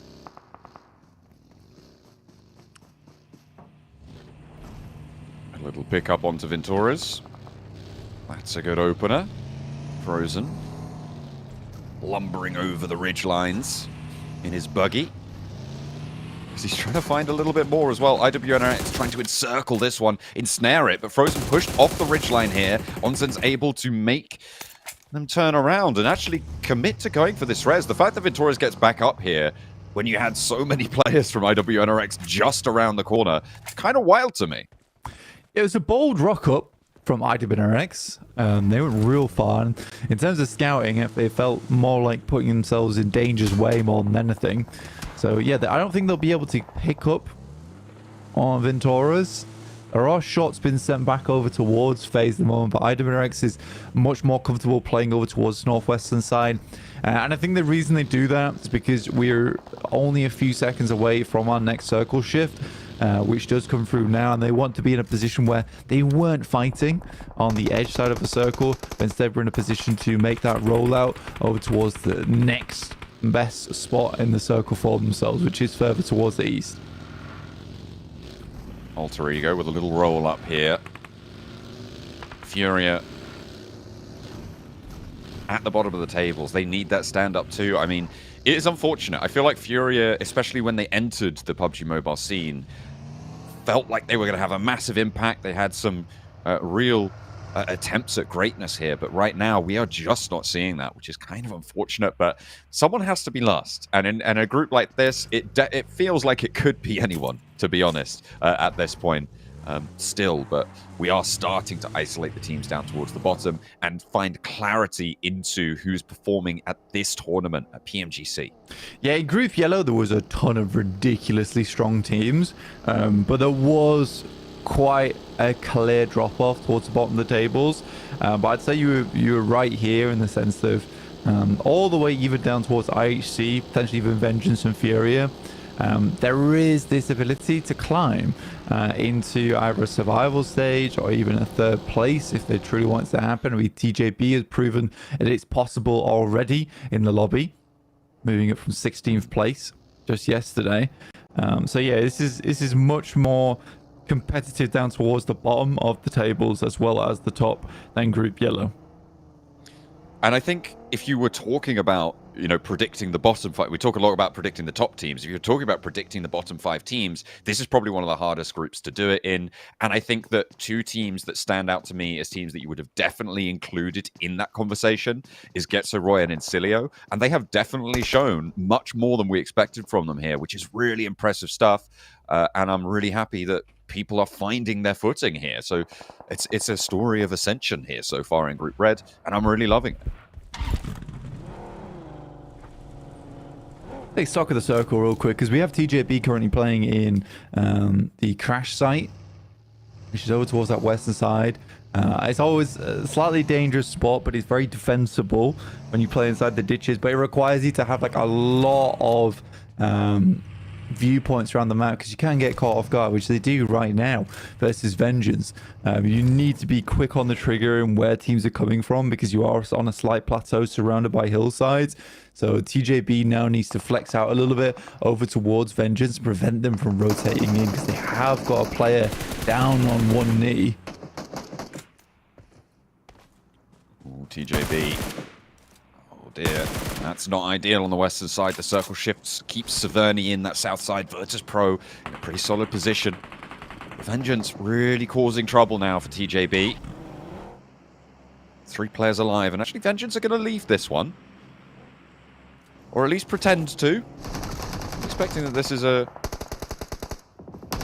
Little pick up onto Venturas. That's a good opener. Frozen. Lumbering over the ridge lines in his buggy. because he's trying to find a little bit more as well. IWNRX trying to encircle this one, ensnare it, but Frozen pushed off the ridgeline here. Onsen's able to make them turn around and actually commit to going for this res. The fact that Victorious gets back up here when you had so many players from IWNRX just around the corner, it's kind of wild to me. It was a bold rock up from IWNRX. They went real far. In terms of scouting, they felt more like putting themselves in danger's way more than anything. So yeah, I don't think they'll be able to pick up on Venturas. There are shots been sent back over towards FaZe at the moment, but IWNRX is much more comfortable playing over towards the northwestern side. And I think the reason they do that is because we're only a few seconds away from our next circle shift, which does come through now, and they want to be in a position where they weren't fighting on the edge side of the circle, but instead we're in a position to make that rollout over towards the next best spot in the circle for themselves, which is further towards the east. Alter Ego with a little roll up here. Furia at the bottom of the tables. They need that stand up too. I mean, it is unfortunate. I feel like Furia, especially when they entered the PUBG Mobile scene, felt like they were going to have a massive impact. They had some real attempts at greatness here, but right now we are just not seeing that, which is kind of unfortunate. But someone has to be last, and in a group like this, it feels like it could be anyone, to be honest, at this point. Still, but we are starting to isolate the teams down towards the bottom and find clarity into who's performing at this tournament at PMGC. Yeah, in Group Yellow, there was a ton of ridiculously strong teams, but there was quite a clear drop-off towards the bottom of the tables. But I'd say you were right here in the sense of all the way even down towards IHC, potentially even Vengeance and Furia. There is this ability to climb into either a survival stage or even a third place if they truly want it to happen. I mean, TJB has proven that it's possible already in the lobby, moving it from 16th place just yesterday. So yeah, this is much more competitive down towards the bottom of the tables as well as the top than Group Yellow. And I think if you were talking about, predicting the bottom five, we talk a lot about predicting the top teams. If you're talking about predicting the bottom 5 teams, this is probably one of the hardest groups to do it in. And I think that 2 teams that stand out to me as teams that you would have definitely included in that conversation is Getso Roy and Incilio. And they have definitely shown much more than we expected from them here, which is really impressive stuff. And I'm really happy that people are finding their footing here. So it's a story of ascension here so far in Group Red, and I'm really loving it. Take stock of the circle real quick, because we have TJB currently playing in the crash site, which is over towards that western side. It's always a slightly dangerous spot, but it's very defensible when you play inside the ditches, but it requires you to have like a lot of viewpoints around the map, because you can get caught off guard, which they do right now versus Vengeance. You need to be quick on the trigger and where teams are coming from, because you are on a slight plateau surrounded by hillsides. So TJB now needs to flex out a little bit over towards Vengeance and prevent them from rotating in, because they have got a player down on one knee. Ooh, TJB. Oh dear, that's not ideal on the western side. The circle shifts keeps Severny in that south side. Virtus Pro in a pretty solid position. Vengeance really causing trouble now for TJB. 3 players alive, and actually Vengeance are going to leave this one. Or at least pretend to. I'm expecting that this is a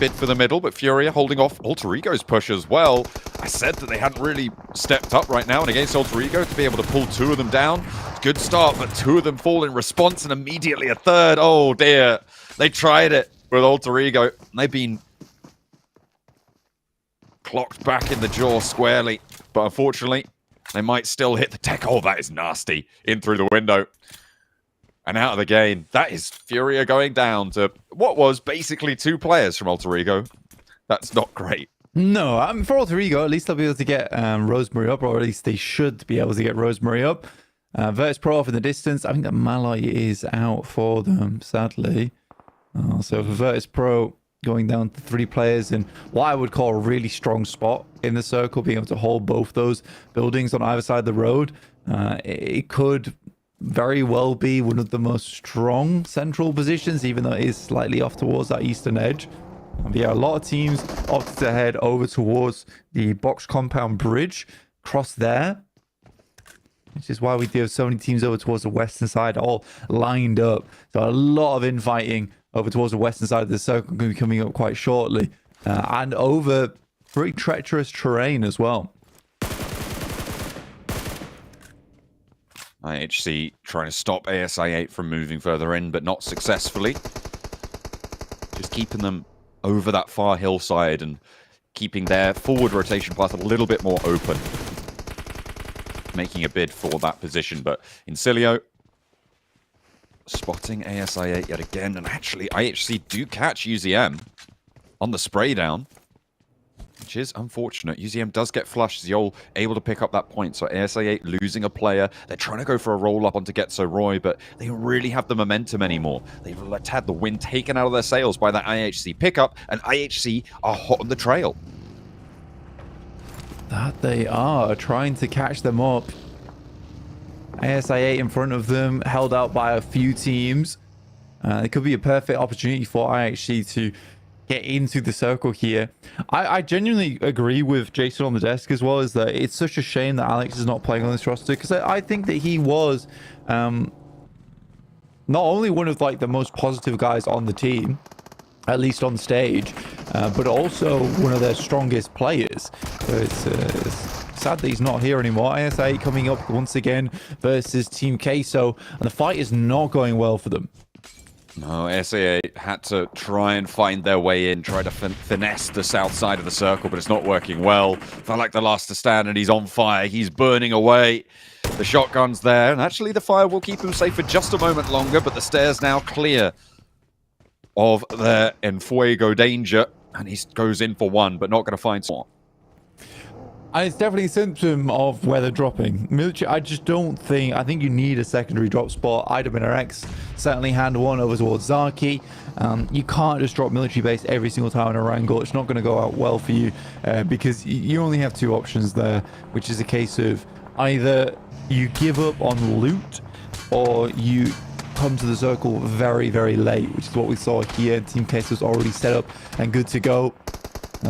bid for the middle, but Furia holding off Alter Ego's push as well. I said that they hadn't really stepped up right now, and against Alter Ego to be able to pull 2 of them down. Good start, but 2 of them fall in response, and immediately a third. Oh dear. They tried it with Alter Ego, and they've been clocked back in the jaw squarely. But unfortunately, they might still hit the tech. Oh, that is nasty. In through the window. And out of the game. That is Furia going down to what was basically 2 players from Alter Ego. That's not great. No, for Alter Ego, at least they'll be able to get Rosemary up, or at least they should be able to get Rosemary up. Virtus Pro off in the distance. I think that Malloy is out for them, sadly. So for Virtus Pro, going down to 3 players in what I would call a really strong spot in the circle, being able to hold both those buildings on either side of the road. It could very well be one of the most strong central positions, even though it is slightly off towards that eastern edge. But yeah, a lot of teams opted to head over towards the box compound bridge, cross there, which is why we do have so many teams over towards the western side, all lined up. So a lot of infighting over towards the western side of the circle going to be coming up quite shortly, and over pretty treacherous terrain as well. IHC trying to stop ASI8 from moving further in, but not successfully. Just keeping them over that far hillside and keeping their forward rotation path a little bit more open. Making a bid for that position, but Incilio spotting ASI8 yet again, and actually IHC do catch UZM on the spray down, which is unfortunate. UZM does get flushed. Ziol able to pick up that point, so ASI8 losing a player. They're trying to go for a roll-up onto Getso Roy, but they don't really have the momentum anymore. They've had the wind taken out of their sails by that IHC pickup, and IHC are hot on the trail. That they are, trying to catch them up. ASI8 in front of them, held out by a few teams. It could be a perfect opportunity for IHC to get into the circle here. I genuinely agree with Jason on the desk as well, is that it's such a shame that Alex is not playing on this roster, because I think that he was not only one of like the most positive guys on the team, at least on stage, but also one of their strongest players. So it's sad that he's not here anymore. ASI coming up once again versus Team Queso, and the fight is not going well for them. No, ASI8 had to try and find their way in, try to finesse the south side of the circle, but it's not working well. Felt like the last to stand, and he's on fire. He's burning away. The shotgun's there, and actually the fire will keep him safe for just a moment longer, but the stairs now clear of their Enfuego danger, and he goes in for one, but not going to find more. And it's definitely a symptom of where they're dropping. Military, I just don't think... I think you need a secondary drop spot. IWNRX certainly hand one over towards Zaki. You can't just drop military base every single time in a wrangle. It's not going to go out well for you, because you only have two options there, which is a case of either you give up on loot or you come to the circle very, very late, which is what we saw here. Team Queso's already set up and good to go.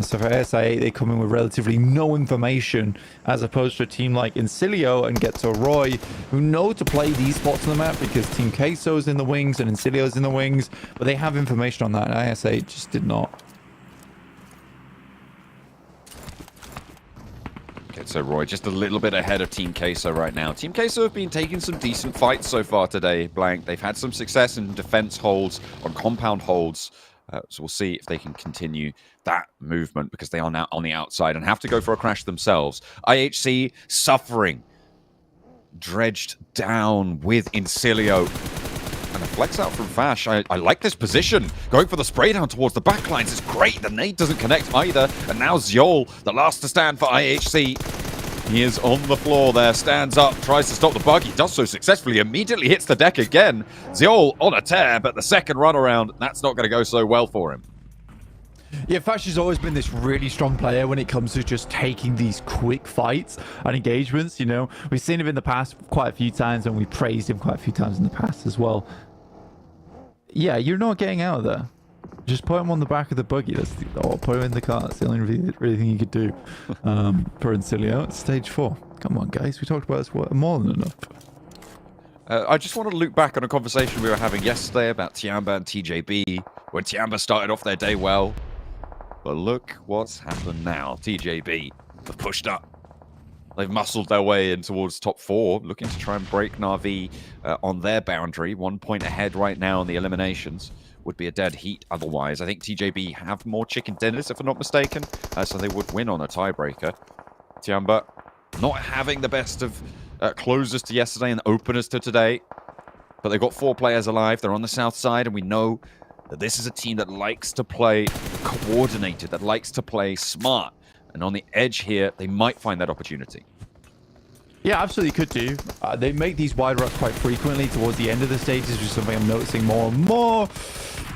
So for ASI8, they come in with relatively no information, as opposed to a team like Incilio and Getso Roy, who know to play these spots on the map, because Team Queso's in the wings and Incilio's in the wings, but they have information on that, and ASI8 just did not. Getso Roy just a little bit ahead of Team Queso right now. Team Queso have been taking some decent fights so far today, Blank. They've had some success in defense holds, on compound holds. So we'll see if they can continue that movement, because they are now on the outside and have to go for a crash themselves. IHC suffering. Dredged down with Incilio. And a flex out from Vash. I like this position. Going for the spray down towards the backlines is great. The nade doesn't connect either. And now Ziol, the last to stand for IHC. He is on the floor there, stands up, tries to stop the bug. He does so successfully, immediately hits the deck again. Ziol on a tear, but the second run around, that's not going to go so well for him. Yeah, Fash has always been this really strong player when it comes to just taking these quick fights and engagements, you know. We've seen him in the past quite a few times, and we praised him quite a few times in the past as well. Yeah, you're not getting out of there. Just put him on the back of the buggy. Or put him in the car. That's the only really thing you could do. Per Incilio, it's stage 4. Come on, guys. We talked about this more than enough. I just want to look back on a conversation we were having yesterday about Tiamba and TJB, when Tiamba started off their day well. But look what's happened now. TJB have pushed up. They've muscled their way in towards top 4, looking to try and break Na'Vi on their boundary. 1 point ahead right now in the eliminations. Would be a dead heat otherwise. I think TJB have more chicken dinners, if I'm not mistaken, so they would win on a tiebreaker. Tiamba not having the best of closers to yesterday and openers to today, but they've got 4 players alive. They're on the south side, and we know that this is a team that likes to play coordinated, that likes to play smart. And on the edge here, they might find that opportunity. Yeah, absolutely could do. They make these wide ruts quite frequently towards the end of the stages, which is something I'm noticing more and more.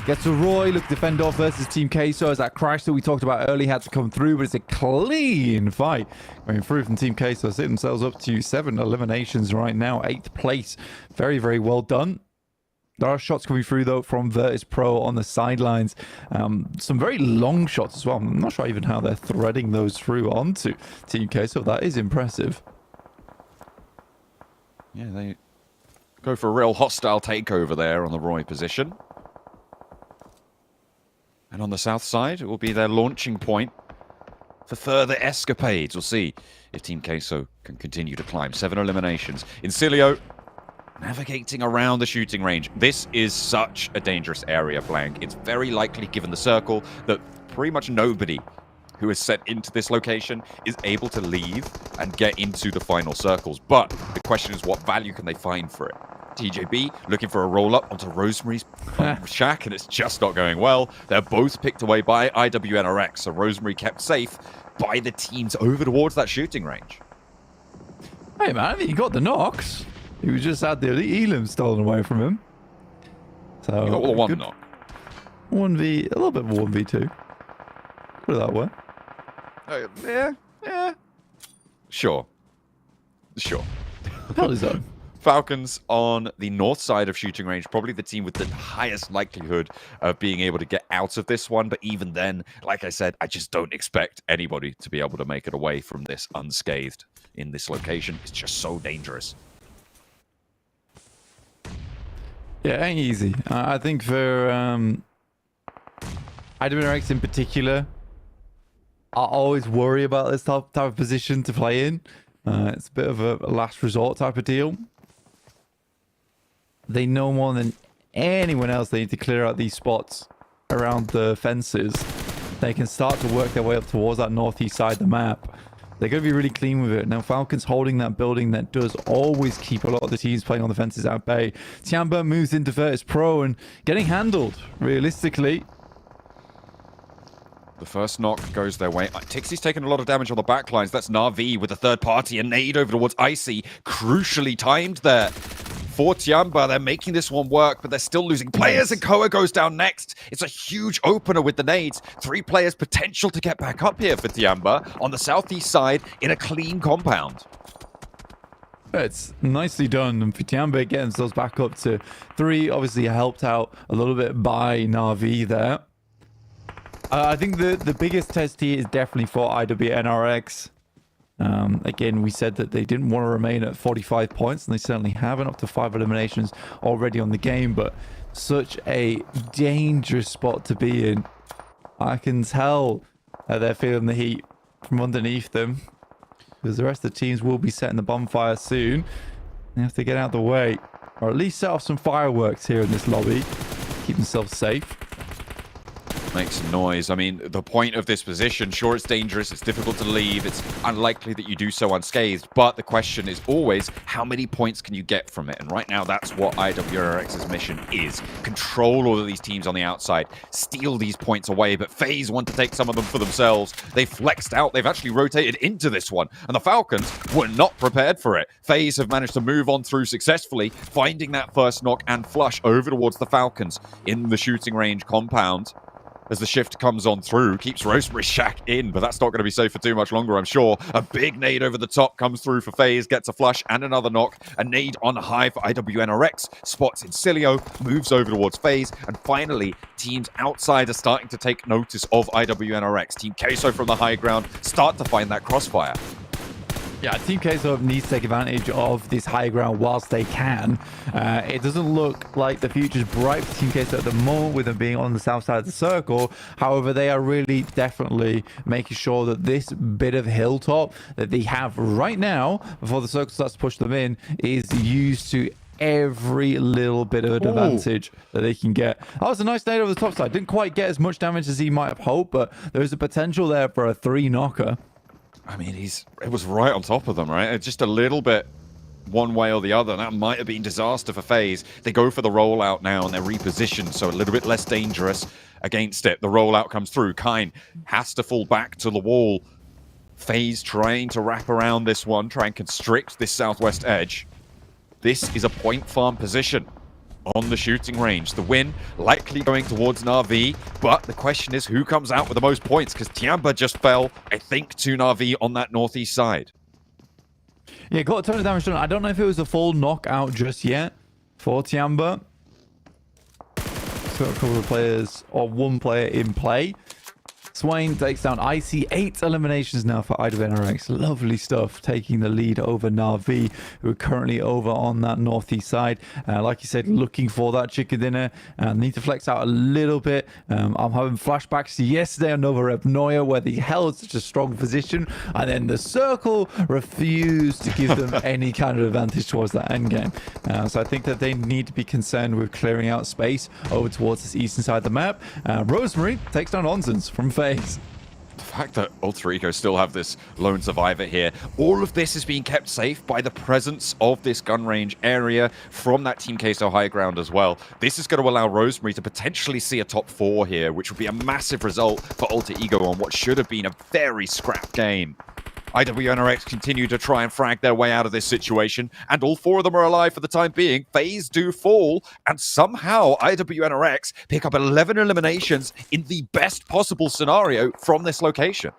Gets to Roy. Look, defend off versus Team Queso as that crash that we talked about earlier had to come through, but it's a clean fight going through from Team Queso. Setting themselves up to 7 eliminations right now. 8th place. Very, very well done. There are shots coming through, though, from Virtus Pro on the sidelines. Some very long shots as well. I'm not sure even how they're threading those through onto Team Queso. That is impressive. Yeah, they go for a real hostile takeover there on the Roy position. And on the south side, it will be their launching point for further escapades. We'll see if Team Queso can continue to climb. 7 eliminations. Incilio navigating around the shooting range. This is such a dangerous area, Blank. It's very likely, given the circle, that pretty much nobody who is set into this location is able to leave and get into the final circles. But the question is, what value can they find for it? TJB looking for a roll-up onto Rosemary's shack, and it's just not going well. They're both picked away by IWNRX, so Rosemary kept safe by the teams over towards that shooting range. Hey, man, I think he got the knocks. He was just had the Elam stolen away from him. So he got the one knock. 1v, a little bit of 1v2. Put it that way. Yeah. Sure. Held his own. Falcons on the north side of shooting range, probably the team with the highest likelihood of being able to get out of this one. But even then, like I said, I just don't expect anybody to be able to make it away from this unscathed in this location. It's just so dangerous. Yeah, it ain't easy. I think for IWNRX in particular, I always worry about this type of position to play in. It's a bit of a last resort type of deal. They know more than anyone else they need to clear out these spots around the fences. They can start to work their way up towards that northeast side of the map. They're going to be really clean with it. Now, Falcons holding that building that does always keep a lot of the teams playing on the fences at bay. Tiamba moves into Virtus Pro and getting handled, realistically. The first knock goes their way. Tixie's taken a lot of damage on the backlines. That's Na'Vi with a third party. A nade over towards Icy. Crucially timed there. For Tiamba, they're making this one work, but they're still losing players, and Koa goes down next. It's a huge opener with the nades. 3 players potential to get back up here for Tiamba on the southeast side in a clean compound. It's nicely done. And for Tiamba getting themselves back up to 3, obviously helped out a little bit by Na'Vi there. I think the biggest test here is definitely for IWNRX. Again, we said that they didn't want to remain at 45 points, and they certainly haven't, up to 5 eliminations already on the game, but such a dangerous spot to be in. I can tell they're feeling the heat from underneath them, because the rest of the teams will be setting the bonfire soon. They have to get out of the way, or at least set off some fireworks here in this lobby, keep themselves safe. Make some noise. I mean, the point of this position, sure, it's dangerous, it's difficult to leave, it's unlikely that you do so unscathed, but the question is always, how many points can you get from it? And right now, that's what IWRX's mission is. Control all of these teams on the outside, steal these points away, but FaZe want to take some of them for themselves. They flexed out, they've actually rotated into this one, and the Falcons were not prepared for it. FaZe have managed to move on through successfully, finding that first knock and flush over towards the Falcons in the shooting range compound. As the shift comes on through, keeps Rosemary's shack in, but that's not going to be safe for too much longer, I'm sure. A big nade over the top comes through for FaZe, gets a flush and another knock. A nade on high for IWNRX, spots Incilio, moves over towards FaZe, and finally, teams outside are starting to take notice of IWNRX. Team Queso from the high ground start to find that crossfire. Yeah, Team Queso needs to take advantage of this high ground whilst they can. It doesn't look like the future's bright for Team Queso at the moment with them being on the south side of the circle. However, they are really definitely making sure that this bit of hilltop that they have right now, before the circle starts to push them in, is used to every little bit of advantage that they can get. That was a nice nade over the top side. Didn't quite get as much damage as he might have hoped, but there's a potential there for a 3 knocker. I mean, it was right on top of them, right? It's just a little bit one way or the other. That might have been disaster for FaZe. They go for the rollout now, and they're repositioned, so a little bit less dangerous against it. The rollout comes through. Kine has to fall back to the wall. FaZe trying to wrap around this one, try and constrict this southwest edge. This is a point farm position. on the shooting range. The win likely going towards Na'Vi, but the question is who comes out with the most points, because Tiamba just fell, I think, to Na'Vi on that northeast side. Yeah, got a ton of damage done. I don't know if it was a full knockout just yet for Tiamba. Got a couple of players, or one player in play. Swain takes down Icy. 8 eliminations now for IWNRX. Lovely stuff, taking the lead over Na'Vi, who are currently over on that northeast side. Like you said, looking for that chicken dinner. Need to flex out a little bit. I'm having flashbacks to yesterday on Nova Rep Noya, where they held such a strong position, and then the circle refused to give them any kind of advantage towards that end game. So I think that they need to be concerned with clearing out space over towards this eastern side of the map. Rosemary takes down Onsens from FaZe. The fact that Alter Ego still have this lone survivor here, all of this is being kept safe by the presence of this gun range area from that Team Queso high ground as well. This is going to allow Rosemary to potentially see a top 4 here, which would be a massive result for Alter Ego on what should have been a very scrap game. IWNRX continue to try and frag their way out of this situation, and all 4 of them are alive for the time being. FaZe do fall, and somehow IWNRX pick up 11 eliminations in the best possible scenario from this location.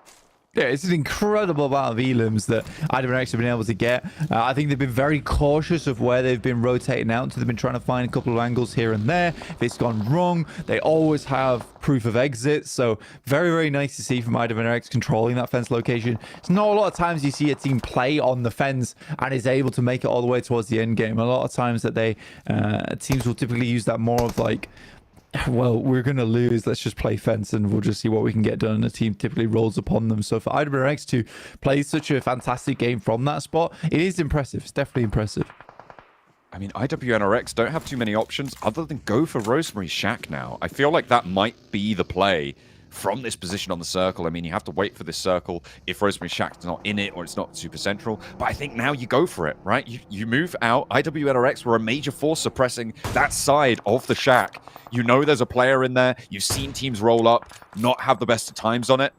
Yeah, it's an incredible amount of elims that IWNRX have been able to get. I think they've been very cautious of where they've been rotating out to. They've been trying to find a couple of angles here and there. If it's gone wrong, they always have proof of exit. So very, very nice to see from IWNRX controlling that fence location. It's not a lot of times you see a team play on the fence and is able to make it all the way towards the end game. A lot of times that they teams will typically use that more of like, well, we're going to lose, let's just play fence and we'll just see what we can get done. And the team typically rolls upon them. So for IWNRX to play such a fantastic game from that spot, it is impressive. It's definitely impressive. I mean, IWNRX don't have too many options other than go for Rosemary's Shack now. I feel like that might be the play from this position on the circle. I mean, you have to wait for this circle if Rosemary's Shack's not in it or it's not super central. But I think now you go for it, right? You move out. IWNRX were a major force suppressing that side of the Shack. You know there's a player in there. You've seen teams roll up, not have the best of times on it.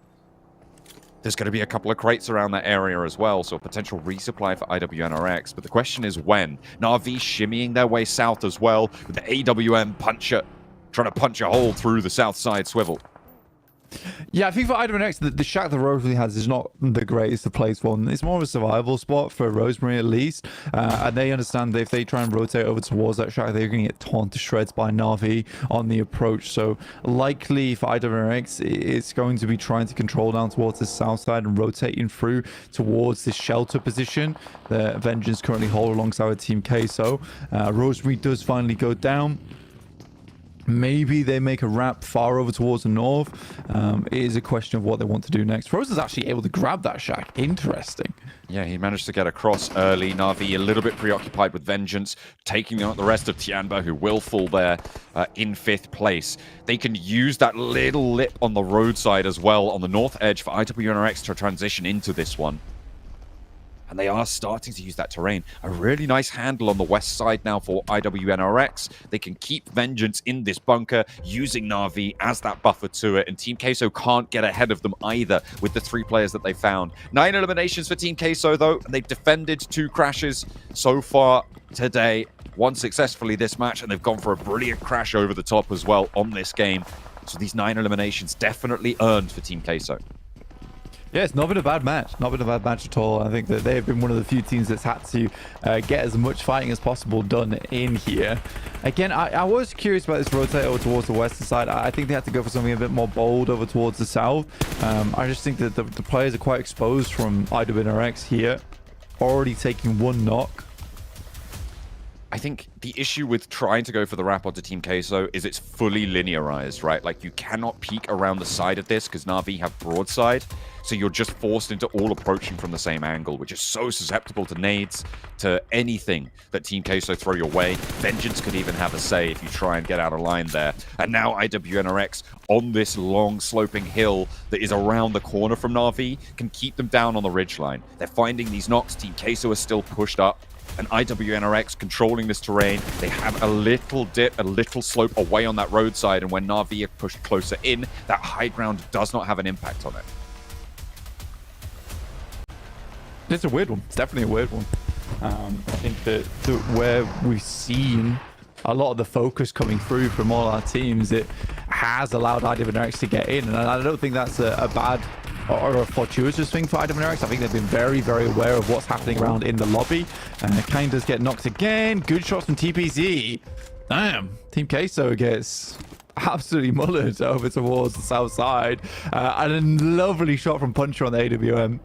There's going to be a couple of crates around that area as well, so a potential resupply for IWNRX. But the question is when. Na'Vi shimmying their way south as well, with the AWM puncher trying to punch a hole through the south side swivel. Yeah, I think for IWNRX, the shack that Rosemary has is not the greatest to place one. It's more of a survival spot for Rosemary at least. And they understand that if they try and rotate over towards that shack, they're going to get torn to shreds by Na'Vi on the approach. So likely for IWNRX, it's going to be trying to control down towards the south side and rotating through towards this shelter position that Vengeance currently hold alongside with Team Queso. Rosemary does finally go down. Maybe they make a wrap far over towards the north. It is a question of what they want to do next. Frozen's actually able to grab that shack. Interesting. Yeah, he managed to get across early. Na'Vi a little bit preoccupied with Vengeance, taking out the rest of Tianba, who will fall there in 5th place. They can use that little lip on the roadside as well on the north edge for IWNRX to transition into this one. And they are starting to use that terrain. A really nice handle on the west side now for IWNRX. They can keep Vengeance in this bunker, using Na'Vi as that buffer to it. And Team Queso can't get ahead of them either with the 3 players that they found. 9 eliminations for Team Queso, though. And they've defended 2 crashes so far today. 1 successfully this match. And they've gone for a brilliant crash over the top as well on this game. So these 9 eliminations definitely earned for Team Queso. Yeah, it's not been a bad match. Not been a bad match at all. I think that they've been one of the few teams that's had to get as much fighting as possible done in here. Again, I was curious about this rotate over towards the western side. I think they had to go for something a bit more bold over towards the south. I just think that the players are quite exposed from IWNRX here. Already taking 1 knock. I think the issue with trying to go for the wrap onto Team Queso is it's fully linearized, right? Like, you cannot peek around the side of this because Na'Vi have broadside, so you're just forced into all approaching from the same angle, which is so susceptible to nades, to anything that Team Queso throw your way. Vengeance could even have a say if you try and get out of line there. And now IWNRX on this long sloping hill that is around the corner from Na'Vi can keep them down on the ridgeline. They're finding these knocks. Team Queso is still pushed up. And IWNRX controlling this terrain. They have a little dip, a little slope away on that roadside, and when Na'Vi are pushed closer in, that high ground does not have an impact on it. It's a weird one. It's definitely a weird one. I think that where we've seen a lot of the focus coming through from all our teams, it has allowed IWNRX to get in. And I don't think that's a bad or a fortuitous thing for IWNRX. I think they've been very, very aware of what's happening around in the lobby. Kane does get knocked again. Good shots from TPZ. Damn. Team Queso gets absolutely mullered over towards the south side. And a lovely shot from Puncher on the AWM.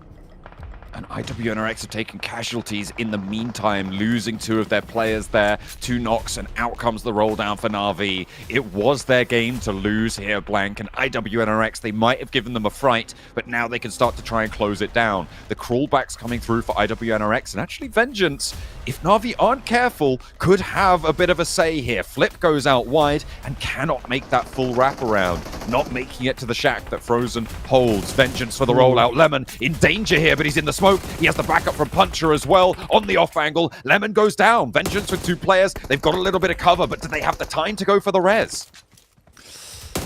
And IWNRX have taken casualties in the meantime, losing 2 of their players there. 2 knocks, and out comes the roll down for Na'Vi. It was their game to lose here, Blank, and IWNRX, they might have given them a fright, but now they can start to try and close it down. The crawlbacks coming through for IWNRX, and actually Vengeance, if Na'Vi aren't careful, could have a bit of a say here. Flip goes out wide and cannot make that full wraparound. Not making it to the shack that Frozen holds. Vengeance for the rollout. Lemon in danger here, but he's in the smoke. He has the backup from Puncher as well on the off angle. Lemon goes down. Vengeance with 2 players. They've got a little bit of cover, but do they have the time to go for the res?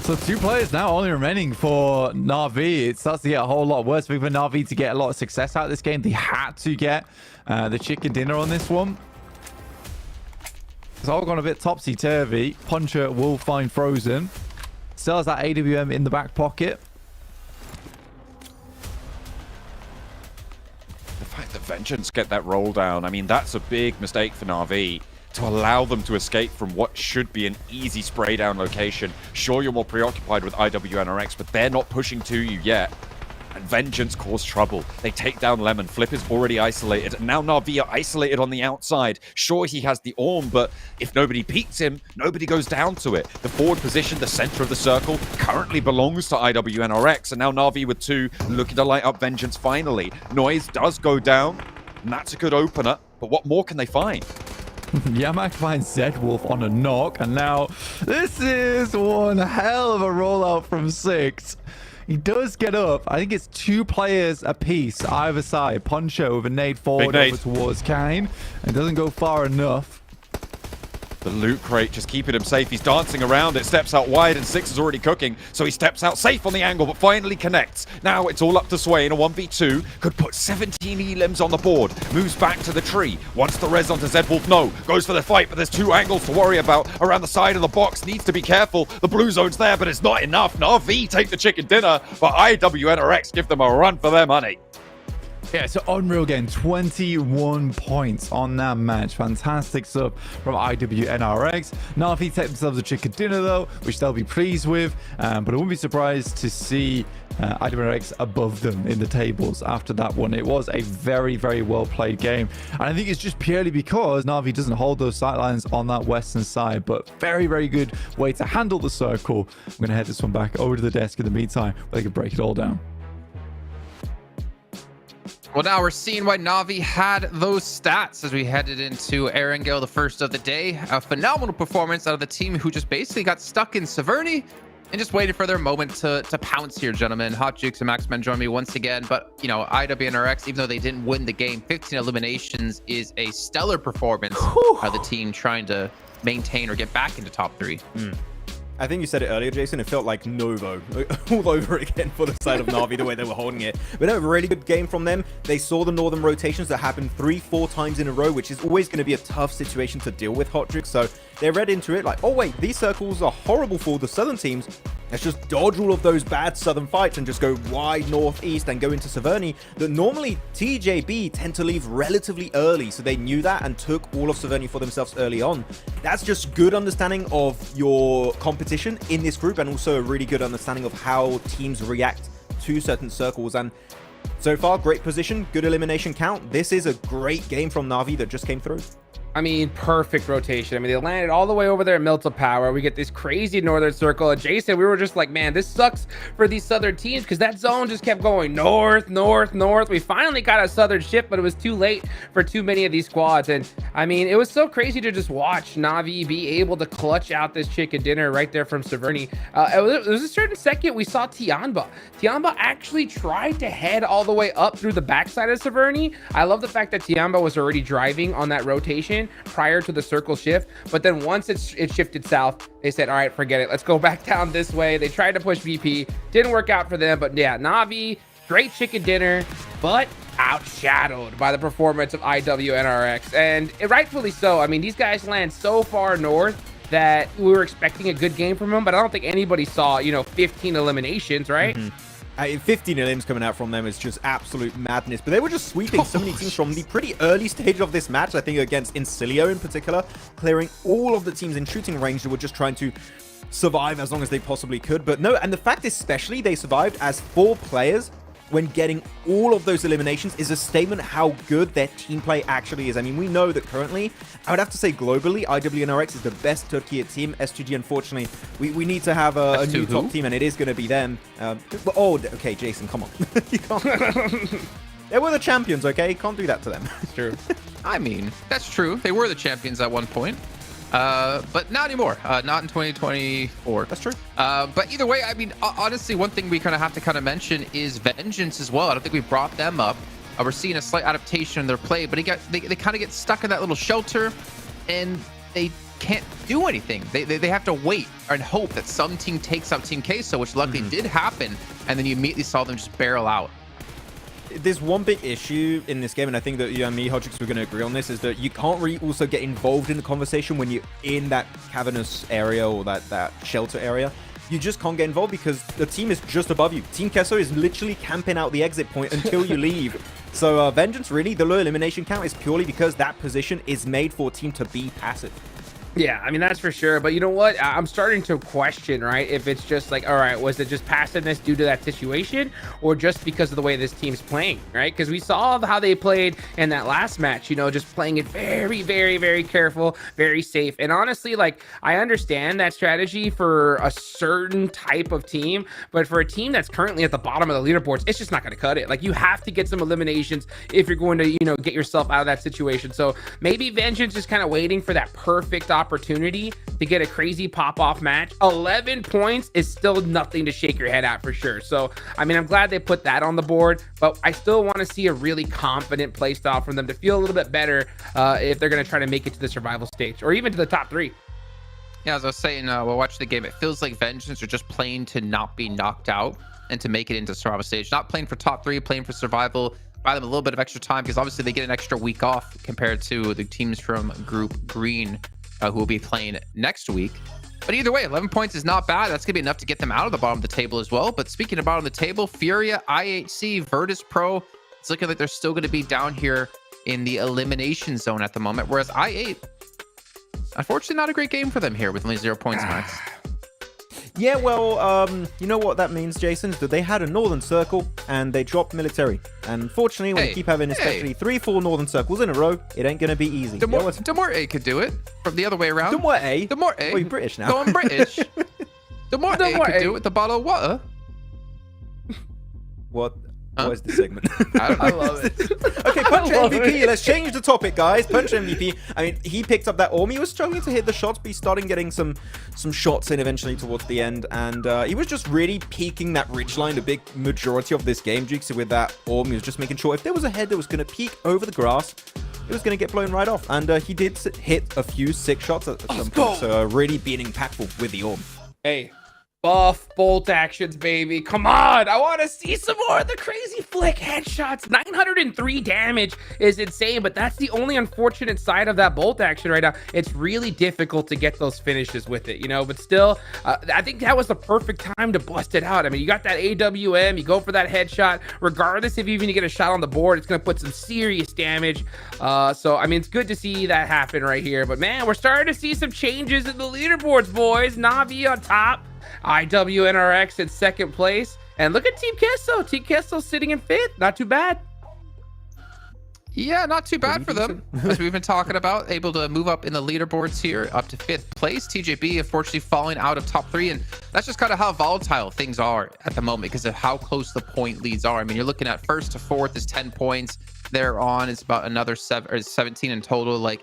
So 2 players now only remaining for Na'Vi. It starts to get a whole lot worse. For Na'Vi to get a lot of success out of this game, they had to get the chicken dinner on this one. It's all gone a bit topsy-turvy. Puncher will find Frozen. Still has that AWM in the back pocket. The fact that Vengeance get that roll down, I mean, that's a big mistake for Na'Vi to allow them to escape from what should be an easy spray down location. Sure, you're more preoccupied with IWNRX, but they're not pushing to you yet. And Vengeance caused trouble. They take down Lemon. Flip is already isolated. And now Na'Vi are isolated on the outside. Sure, he has the Orm, but if nobody peeks him, nobody goes down to it. The forward position, the center of the circle, currently belongs to IWNRX. And now Na'Vi with 2 looking to light up Vengeance finally. Noise does go down, and that's a good opener. But what more can they find? Yamak finds Zedwolf on a knock, and now this is one hell of a rollout from 6. He does get up. I think it's 2 players apiece either side. Poncho with a nade forward over towards Kane, and doesn't go far enough. The loot crate just keeping him safe. He's dancing around it, steps out wide, and 6 is already cooking. So he steps out safe on the angle, but finally connects. Now it's all up to Swain. A 1v2 could put 17 elims on the board. Moves back to the tree. Wants the res onto Zedwolf. No. Goes for the fight, but there's 2 angles to worry about. Around the side of the box. Needs to be careful. The blue zone's there, but it's not enough. Na'Vi take the chicken dinner, but IWNRX give them a run for their money. Yeah, so unreal game. 21 points on that match. Fantastic stuff from IWNRX. Na'Vi take themselves a chicken dinner, though, which they'll be pleased with. But I wouldn't be surprised to see IWNRX above them in the tables after that one. It was a very, very well-played game. And I think it's just purely because Na'Vi doesn't hold those sightlines on that western side. But very, very good way to handle the circle. I'm going to head this one back over to the desk in the meantime, where they can break it all down. Well, now we're seeing why Na'Vi had those stats as we headed into Erangel, the first of the day. A phenomenal performance out of the team who just basically got stuck in Severny and just waited for their moment to pounce here, gentlemen. Hot Jukes and Maxman join me once again. But, you know, IWNRX, even though they didn't win the game, 15 eliminations is a stellar performance of the team trying to maintain or get back into top 3. I think you said it earlier, Jason. It felt like Novo all over again for the side of Na'Vi, the way they were holding it. But no, a really good game from them. They saw the northern rotations that happened 3-4 times in a row, which is always going to be a tough situation to deal with, Hot Trick. So they read into it like, oh wait, these circles are horrible for the southern teams. Let's just dodge all of those bad southern fights and just go wide northeast and go into Severny. That normally TJB tend to leave relatively early, so they knew that and took all of Severny for themselves early on. That's just good understanding of your competition in this group, and also a really good understanding of how teams react to certain circles. And so far, great position, good elimination count. This is a great game from Na'Vi that just came through. I mean, perfect rotation. I mean, they landed all the way over there at Milta Power. We get this crazy northern circle. Jason, we were just like, man, this sucks for these southern teams because that zone just kept going north, north, north. We finally got a southern shift, but it was too late for too many of these squads. And I mean, it was so crazy to just watch Na'Vi be able to clutch out this chicken dinner right there from Severny. It was a certain second we saw Tianba. Tianba actually tried to head all the way up through the backside of Severny. I love the fact that Tianba was already driving on that rotation prior to the circle shift, but then once it shifted south, they said, all right, forget it, let's go back down this way. They tried to push VP, didn't work out for them. But yeah, Na'Vi, great chicken dinner, but outshadowed by the performance of IWNRX, and rightfully so. I mean, these guys land so far north that we were expecting a good game from them, but I don't think anybody saw, 15 eliminations, right? 15 elims coming out from them is just absolute madness. But they were just sweeping so many teams from the pretty early stage of this match, I think against Incilio in particular, clearing all of the teams in shooting range that were just trying to survive as long as they possibly could. But no, and the fact especially they survived as 4 players when getting all of those eliminations is a statement how good their team play actually is. I mean, we know that currently, I would have to say globally, IWNRX is the best Turkey team. S2G, unfortunately, we need to have a new top team, and it is going to be them. Okay, Jason, come on. You can't. They were the champions, okay? Can't do that to them. It's true. I mean, that's true. They were the champions at one point. But not anymore. Not in 2024. That's true. But either way, I mean, honestly, one thing we kind of have to kind of mention is Vengeance as well. I don't think we brought them up. We're seeing a slight adaptation in their play, but they kind of get stuck in that little shelter, and they can't do anything. They have to wait and hope that some team takes out Team Queso, which luckily did happen, and then you immediately saw them just barrel out. There's one big issue in this game, and I think that you and me, Hodrix, we're going to agree on this, is that you can't really also get involved in the conversation when you're in that cavernous area or that shelter area. You just can't get involved because the team is just above you. Team Queso is literally camping out the exit point until you leave. So Vengeance, really, the low elimination count is purely because that position is made for a team to be passive. Yeah, I mean, that's for sure. But you know what? I'm starting to question, right? If it's just like, all right, was it just passiveness due to that situation or just because of the way this team's playing, right? Because we saw how they played in that last match, just playing it very, very, very careful, very safe. And honestly, like, I understand that strategy for a certain type of team, but for a team that's currently at the bottom of the leaderboards, it's just not going to cut it. Like, you have to get some eliminations if you're going to, get yourself out of that situation. So maybe Vengeance is kind of waiting for that perfect opportunity to get a crazy pop-off match. 11 points is still nothing to shake your head at for sure. So, I mean, I'm glad they put that on the board, but I still want to see a really confident play style from them to feel a little bit better if they're going to try to make it to the survival stage or even to the top 3. Yeah, as I was saying, while watching the game, it feels like Vengeance are just playing to not be knocked out and to make it into survival stage. Not playing for top 3, playing for survival. Buy them a little bit of extra time because obviously they get an extra week off compared to the teams from Group Green who will be playing next week. But either way, 11 points is not bad. That's going to be enough to get them out of the bottom of the table as well. But speaking of bottom of the table, Furia, IHC, Virtus Pro, it's looking like they're still going to be down here in the elimination zone at the moment. Whereas I8, unfortunately, not a great game for them here with only 0 points max. Yeah, well, you know what that means, Jason? That they had a Northern Circle and they dropped military. And unfortunately, when you keep having especially 3-4 Northern Circles in a row, it ain't going to be easy. Demore A could do it from the other way around. Demore A? Demore A. Oh, you're British now. Going British. Demore A could do it with a bottle of water. What? What is the segment? I don't know. I love it. Okay, Punch MVP. Let's change the topic, guys. Punch MVP. I mean, he picked up that orb. He was struggling to hit the shots, but he started getting some shots in eventually towards the end. And he was just really peeking that ridge line the big majority of this game, Jukes, with that orb. He was just making sure if there was a head that was going to peek over the grass, it was going to get blown right off. And he did hit a few sick shots at some point. So really being impactful with the orb. Hey. Buff bolt actions, baby. Come on. I want to see some more of the crazy flick headshots. 903 damage is insane, but that's the only unfortunate side of that bolt action right now. It's really difficult to get those finishes with it, but still, I think that was the perfect time to bust it out. I mean, you got that AWM, you go for that headshot. Regardless if you even get a shot on the board, it's going to put some serious damage. So, I mean, it's good to see that happen right here. But, man, we're starting to see some changes in the leaderboards, boys. Navi on top. IWNRX in second place. And look at Team Queso. Team Queso sitting in 5th. Not too bad. Yeah, not too bad for them. As we've been talking about, able to move up in the leaderboards here up to 5th place. TJB, unfortunately, falling out of top 3. And that's just kind of how volatile things are at the moment because of how close the point leads are. I mean, you're looking at 1st to 4th is 10 points. Thereon is about another 17 in total. Like,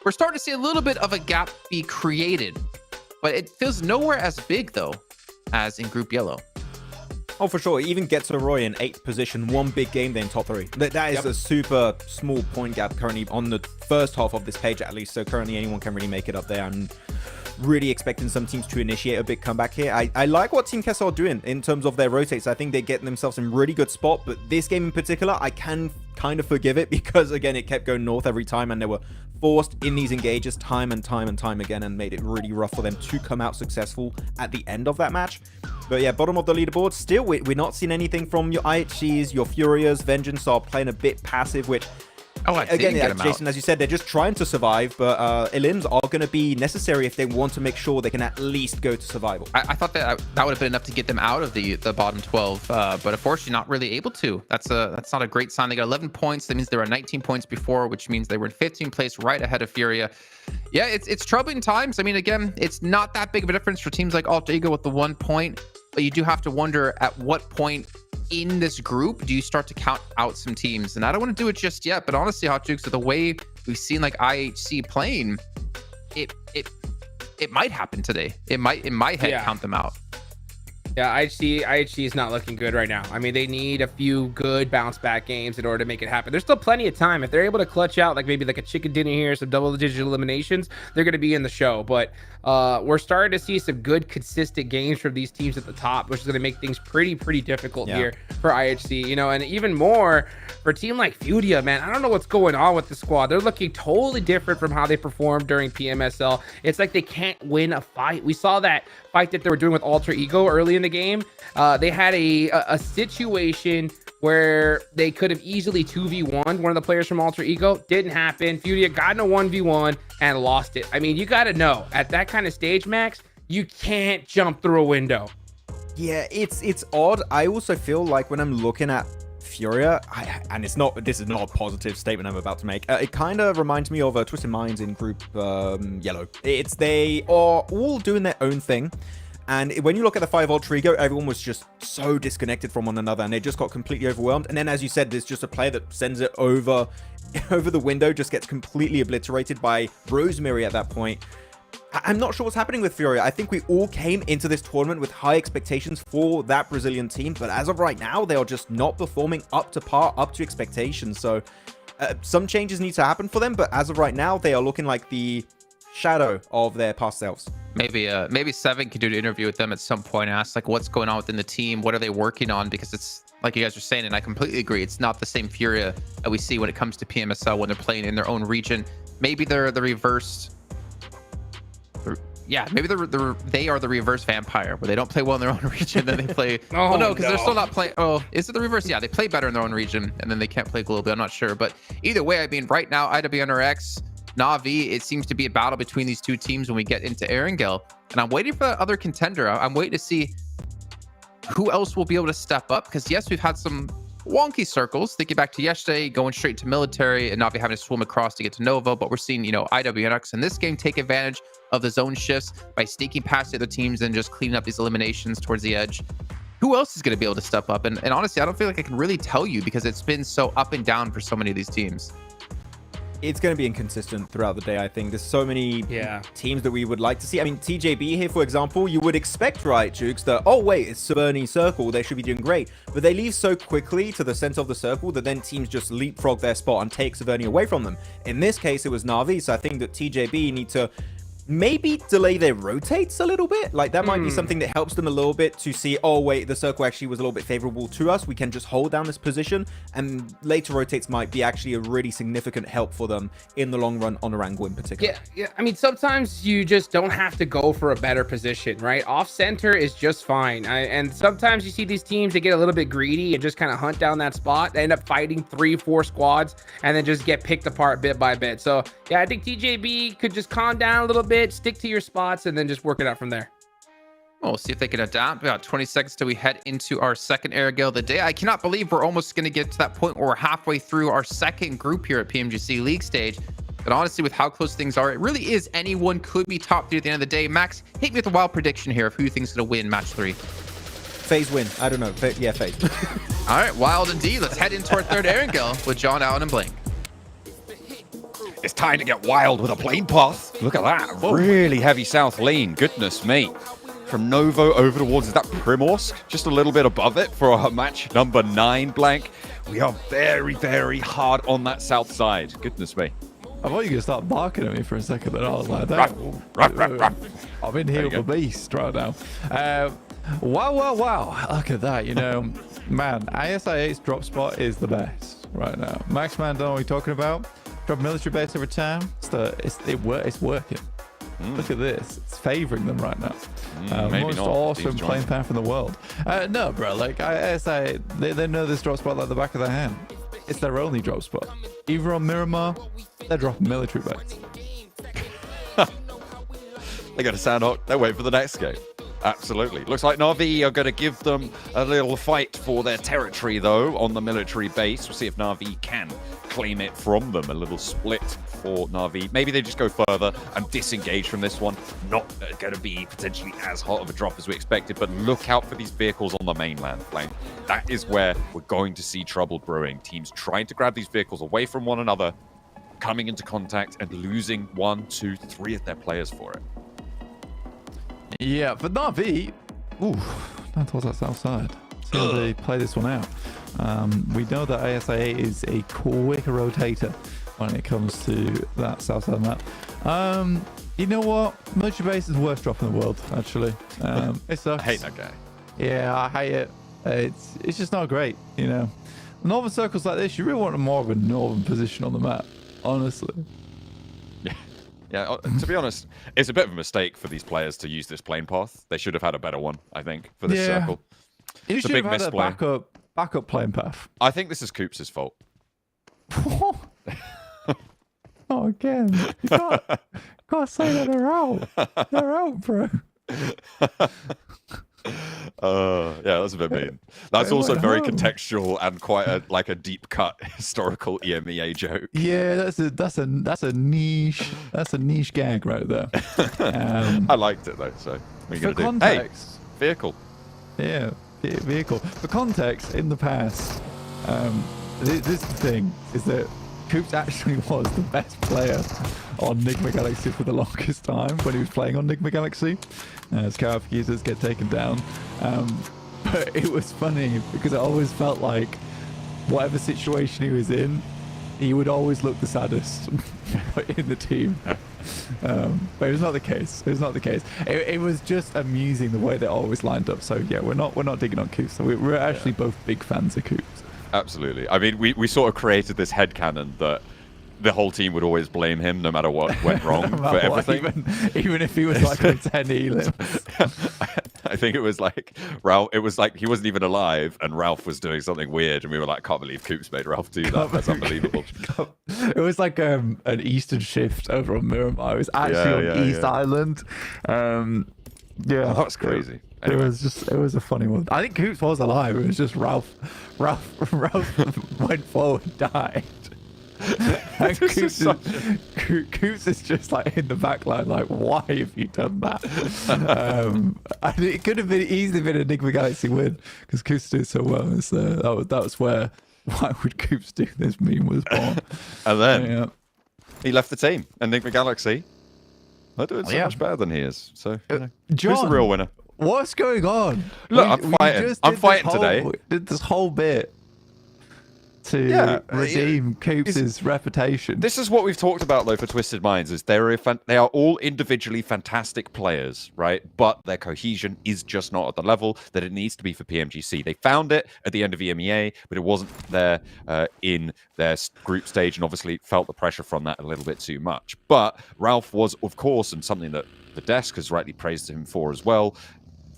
we're starting to see a little bit of a gap be created. But it feels nowhere as big, though, as in Group Yellow. Oh, for sure. It even gets a Roy in 8th position. One big game, then top 3. That is a super small point gap currently on the first half of this page, at least. So currently anyone can really make it up there. And really expecting some teams to initiate a big comeback here. I like what Team Kessel are doing in terms of their rotates. I think they're getting themselves in really good spot, but this game in particular, I can kind of forgive it because, again, it kept going north every time, and they were forced in these engages time and time and time again, and made it really rough for them to come out successful at the end of that match. But yeah, bottom of the leaderboard, still, we're not seeing anything from your IHCs, your Furias. Vengeance are playing a bit passive, which... again, yeah, Jason, as you said, they're just trying to survive, but elims are going to be necessary if they want to make sure they can at least go to survival. I thought that would have been enough to get them out of the bottom 12, but unfortunately not really able to. That's not a great sign. They got 11 points. That means they were 19 points before, which means they were in 15th place, right ahead of Furia. Yeah, it's troubling times. I mean, again, it's not that big of a difference for teams like Alter Ego with the 1 point, but you do have to wonder at what point in this group do you start to count out some teams. And I don't want to do it just yet, but honestly, Hot Jukes, with the way we've seen like IHC playing, it might happen today. It might in my head count them out. Yeah, IHC is not looking good right now. I mean, they need a few good bounce back games in order to make it happen. There's still plenty of time. If they're able to clutch out like maybe like a chicken dinner here, some double-digit eliminations, they're going to be in the show. But we're starting to see some good, consistent games from these teams at the top, which is going to make things pretty difficult here for IHC. You know, and even more for a team like Furia, man. I don't know what's going on with the squad. They're looking totally different from how they performed during PMSL. It's like they can't win a fight. We saw that fight that they were doing with Alter Ego early in the game. They had a situation where they could have easily 2v1 one of the players from Alter Ego. Didn't happen. Furia got in a 1v1 and lost it. I mean, you got to know at that kind of stage, Max, you can't jump through a window. Yeah, it's odd. I also feel like when I'm looking at Furia, and this is not a positive statement I'm about to make. It kind of reminds me of Twisted Minds in Group Yellow. They are all doing their own thing. And when you look at the 5 Alter Ego, everyone was just so disconnected from one another, and they just got completely overwhelmed. And then, as you said, there's just a player that sends it over the window, just gets completely obliterated by Rosemary at that point. I'm not sure what's happening with Furia. I think we all came into this tournament with high expectations for that Brazilian team, but as of right now, they are just not performing up to par, up to expectations. So some changes need to happen for them, but as of right now, they are looking like the shadow of their past selves. Maybe Seven could do an interview with them at some point and ask like what's going on within the team, what are they working on, because it's like you guys are saying, and I completely agree, it's not the same Furia that we see when it comes to PMSL when they're playing in their own region. Maybe they're the reverse. Yeah, maybe they are the reverse vampire, where they don't play well in their own region, then they play. Oh no, because they're still not playing. Oh, is it the reverse? Yeah, they play better in their own region, and then they can't play globally. I'm not sure, but either way, I mean, right now, IWNRX, Na'Vi, it seems to be a battle between these two teams when we get into Erangel, and I'm waiting for that other contender. I'm waiting to see who else will be able to step up, because yes, we've had some wonky circles, thinking back to yesterday, going straight to military and Na'Vi having to swim across to get to Nova, but we're seeing, you know, IWNX in this game take advantage of the zone shifts by sneaking past the other teams and just cleaning up these eliminations towards the edge. Who else is going to be able to step up? And honestly, I don't feel like I can really tell you, because it's been so up and down for so many of these teams. It's going to be inconsistent throughout the day, I think. There's so many teams that we would like to see. I mean, TJB here, for example, you would expect, right, Jukes, that, oh, wait, it's Saverni Circle. They should be doing great. But they leave so quickly to the center of the circle that then teams just leapfrog their spot and take Saverni away from them. In this case, it was Na'Vi, so I think that TJB need to maybe delay their rotates a little bit. Like, that might be something that helps them a little bit to see, oh, wait, the circle actually was a little bit favorable to us. We can just hold down this position, and later rotates might be actually a really significant help for them in the long run on Erangel in particular. Yeah. I mean, sometimes you just don't have to go for a better position, right? Off center is just fine. And sometimes you see these teams, they get a little bit greedy and just kind of hunt down that spot. They end up fighting 3-4 squads and then just get picked apart bit by bit. So yeah, I think TJB could just calm down a little bit, stick to your spots, and then just work it out from there. We'll see if they can adapt. About 20 seconds till we head into our second Erangel of the day. I cannot believe we're almost going to get to that point where we're halfway through our second group here at PMGC League stage. But honestly, with how close things are, it really is anyone could be top 3 at the end of the day. Max, hit me with a wild prediction here of who you think's going to win match 3. FaZe win. I don't know. Yeah, FaZe. All right, wild indeed. Let's head into our third Erangel with John, Allen, and Blank. It's time to get wild with a plane path. Look at that. Whoa. Really heavy south lane. Goodness me. From Novo over towards, is that Primorsk? Just a little bit above it for our match number 9, Blank. We are very, very hard on that south side. Goodness me. I thought you were going to start barking at me for a second, then I was like, I'm in here with a beast right now. Wow. Look at that, you know. Man, ASI8's drop spot is the best right now. Max Man, don't know what you're talking about. Drop military base every time. It's working. Look at this. It's favoring them right now. Maybe most not. awesome playing path in the world. No, bro. Like, ASI, they know this drop spot like the back of their hand. It's their only drop spot. Either on Miramar, they're dropping military base. They're going to sound hot. They're waiting for the next game. Absolutely. Looks like Na'Vi are going to give them a little fight for their territory, though, on the military base. We'll see if Na'Vi can claim it from them. A little split for Na'Vi. Maybe they just go further and disengage from this one. Not going to be potentially as hot of a drop as we expected, but look out for these vehicles on the mainland flank. That is where we're going to see trouble brewing. Teams trying to grab these vehicles away from one another, coming into contact and losing 1, 2, 3 of their players for it. Yeah, but Na'Vi, down towards that south side. See how they play this one out. We know that ASIA is a quick rotator when it comes to that south side map. You know what? Military base is the worst drop in the world, actually. It sucks. I hate that guy. Yeah, I hate it. It's just not great, you know. Northern circles like this, you really want more of a northern position on the map, honestly. Yeah, to be honest, it's a bit of a mistake for these players to use this plane path. They should have had a better one, I think, for this circle. You It's a should big have had misplay. a backup plane path. I think this is Coops' fault. Oh, again. You can't say that they're out. They're out, bro. Yeah, that's a bit mean. That's They also went very home. contextual and quite a deep cut historical EMEA joke. Yeah, that's a niche gag right there. I liked it though. So what are you For gonna do? context, Hey, vehicle. yeah, vehicle. For context, in the past, this is the thing is that Coops actually was the best player on Nigma Galaxy for the longest time when he was playing on Nigma Galaxy. As Carif users get taken down. But it was funny because it always felt like whatever situation he was in, he would always look the saddest in the team. But it was not the case. It was not the case. It was just amusing the way they always lined up. So yeah, we're not digging on Coops. So we're actually both big fans of Coops. Absolutely. I mean, we sort of created this headcanon that the whole team would always blame him no matter what went wrong for everything. Even if he was like a 10 elims. I think it was like Ralph. It was like he wasn't even alive, and Ralph was doing something weird, and we were like, "Can't believe Coops made Ralph do that. That's unbelievable." It was like an Eastern shift over on Miramar. It was actually on East Island. Yeah, Oh, that's crazy. Anyway. It was a funny one. I think Coops was alive. It was just Ralph went forward and died. And Coops is just like in the back line, like, why have you done that? And it could have easily been a Enigma Galaxy win because Coops did so well. That was where why would Coops do this meme was born. And then he left the team. Enigma Galaxy, they're doing so much better than he is. So John, who's the real winner? What's going on? Look, I'm fighting. I'm fighting today. Did this whole bit to redeem Coops' reputation. This is what we've talked about, though, for Twisted Minds, is they are all individually fantastic players, right? But their cohesion is just not at the level that it needs to be for PMGC. They found it at the end of EMEA, but it wasn't there in their group stage, and obviously felt the pressure from that a little bit too much. But Ralph was, of course, and something that the desk has rightly praised him for as well,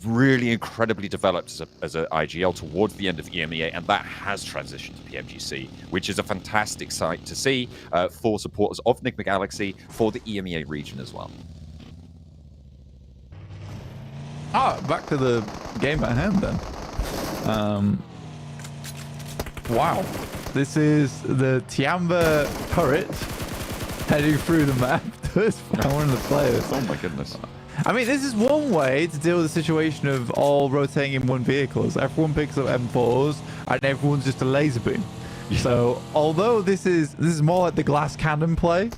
really incredibly developed as a IGL towards the end of EMEA, and that has transitioned to PMGC, which is a fantastic sight to see for supporters of Enigma Galaxy for the EMEA region as well. Back to the game at hand then. Wow. This is the Tiamba turret heading through the map. There's one of the players. Oh my goodness. I mean, this is one way to deal with the situation of all rotating in one vehicle. So everyone picks up M4s and everyone's just a laser beam. So although this is more like the glass cannon play,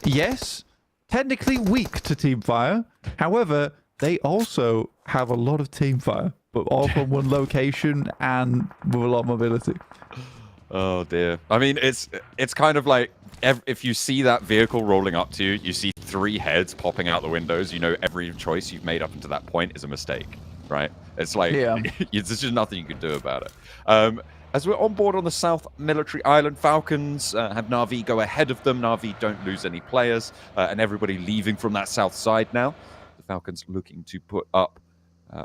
yes, technically weak to team fire. However, they also have a lot of team fire, but all from one location and with a lot of mobility. Oh dear. I mean, it's kind of like if you see that vehicle rolling up to you, you see 3 heads popping out the windows. You know every choice you've made up until that point is a mistake, right? It's like there's just nothing you can do about it. As we're on board on the South Military Island, Falcons have Na'Vi go ahead of them. Na'Vi don't lose any players, and everybody leaving from that south side now. The Falcons looking to put up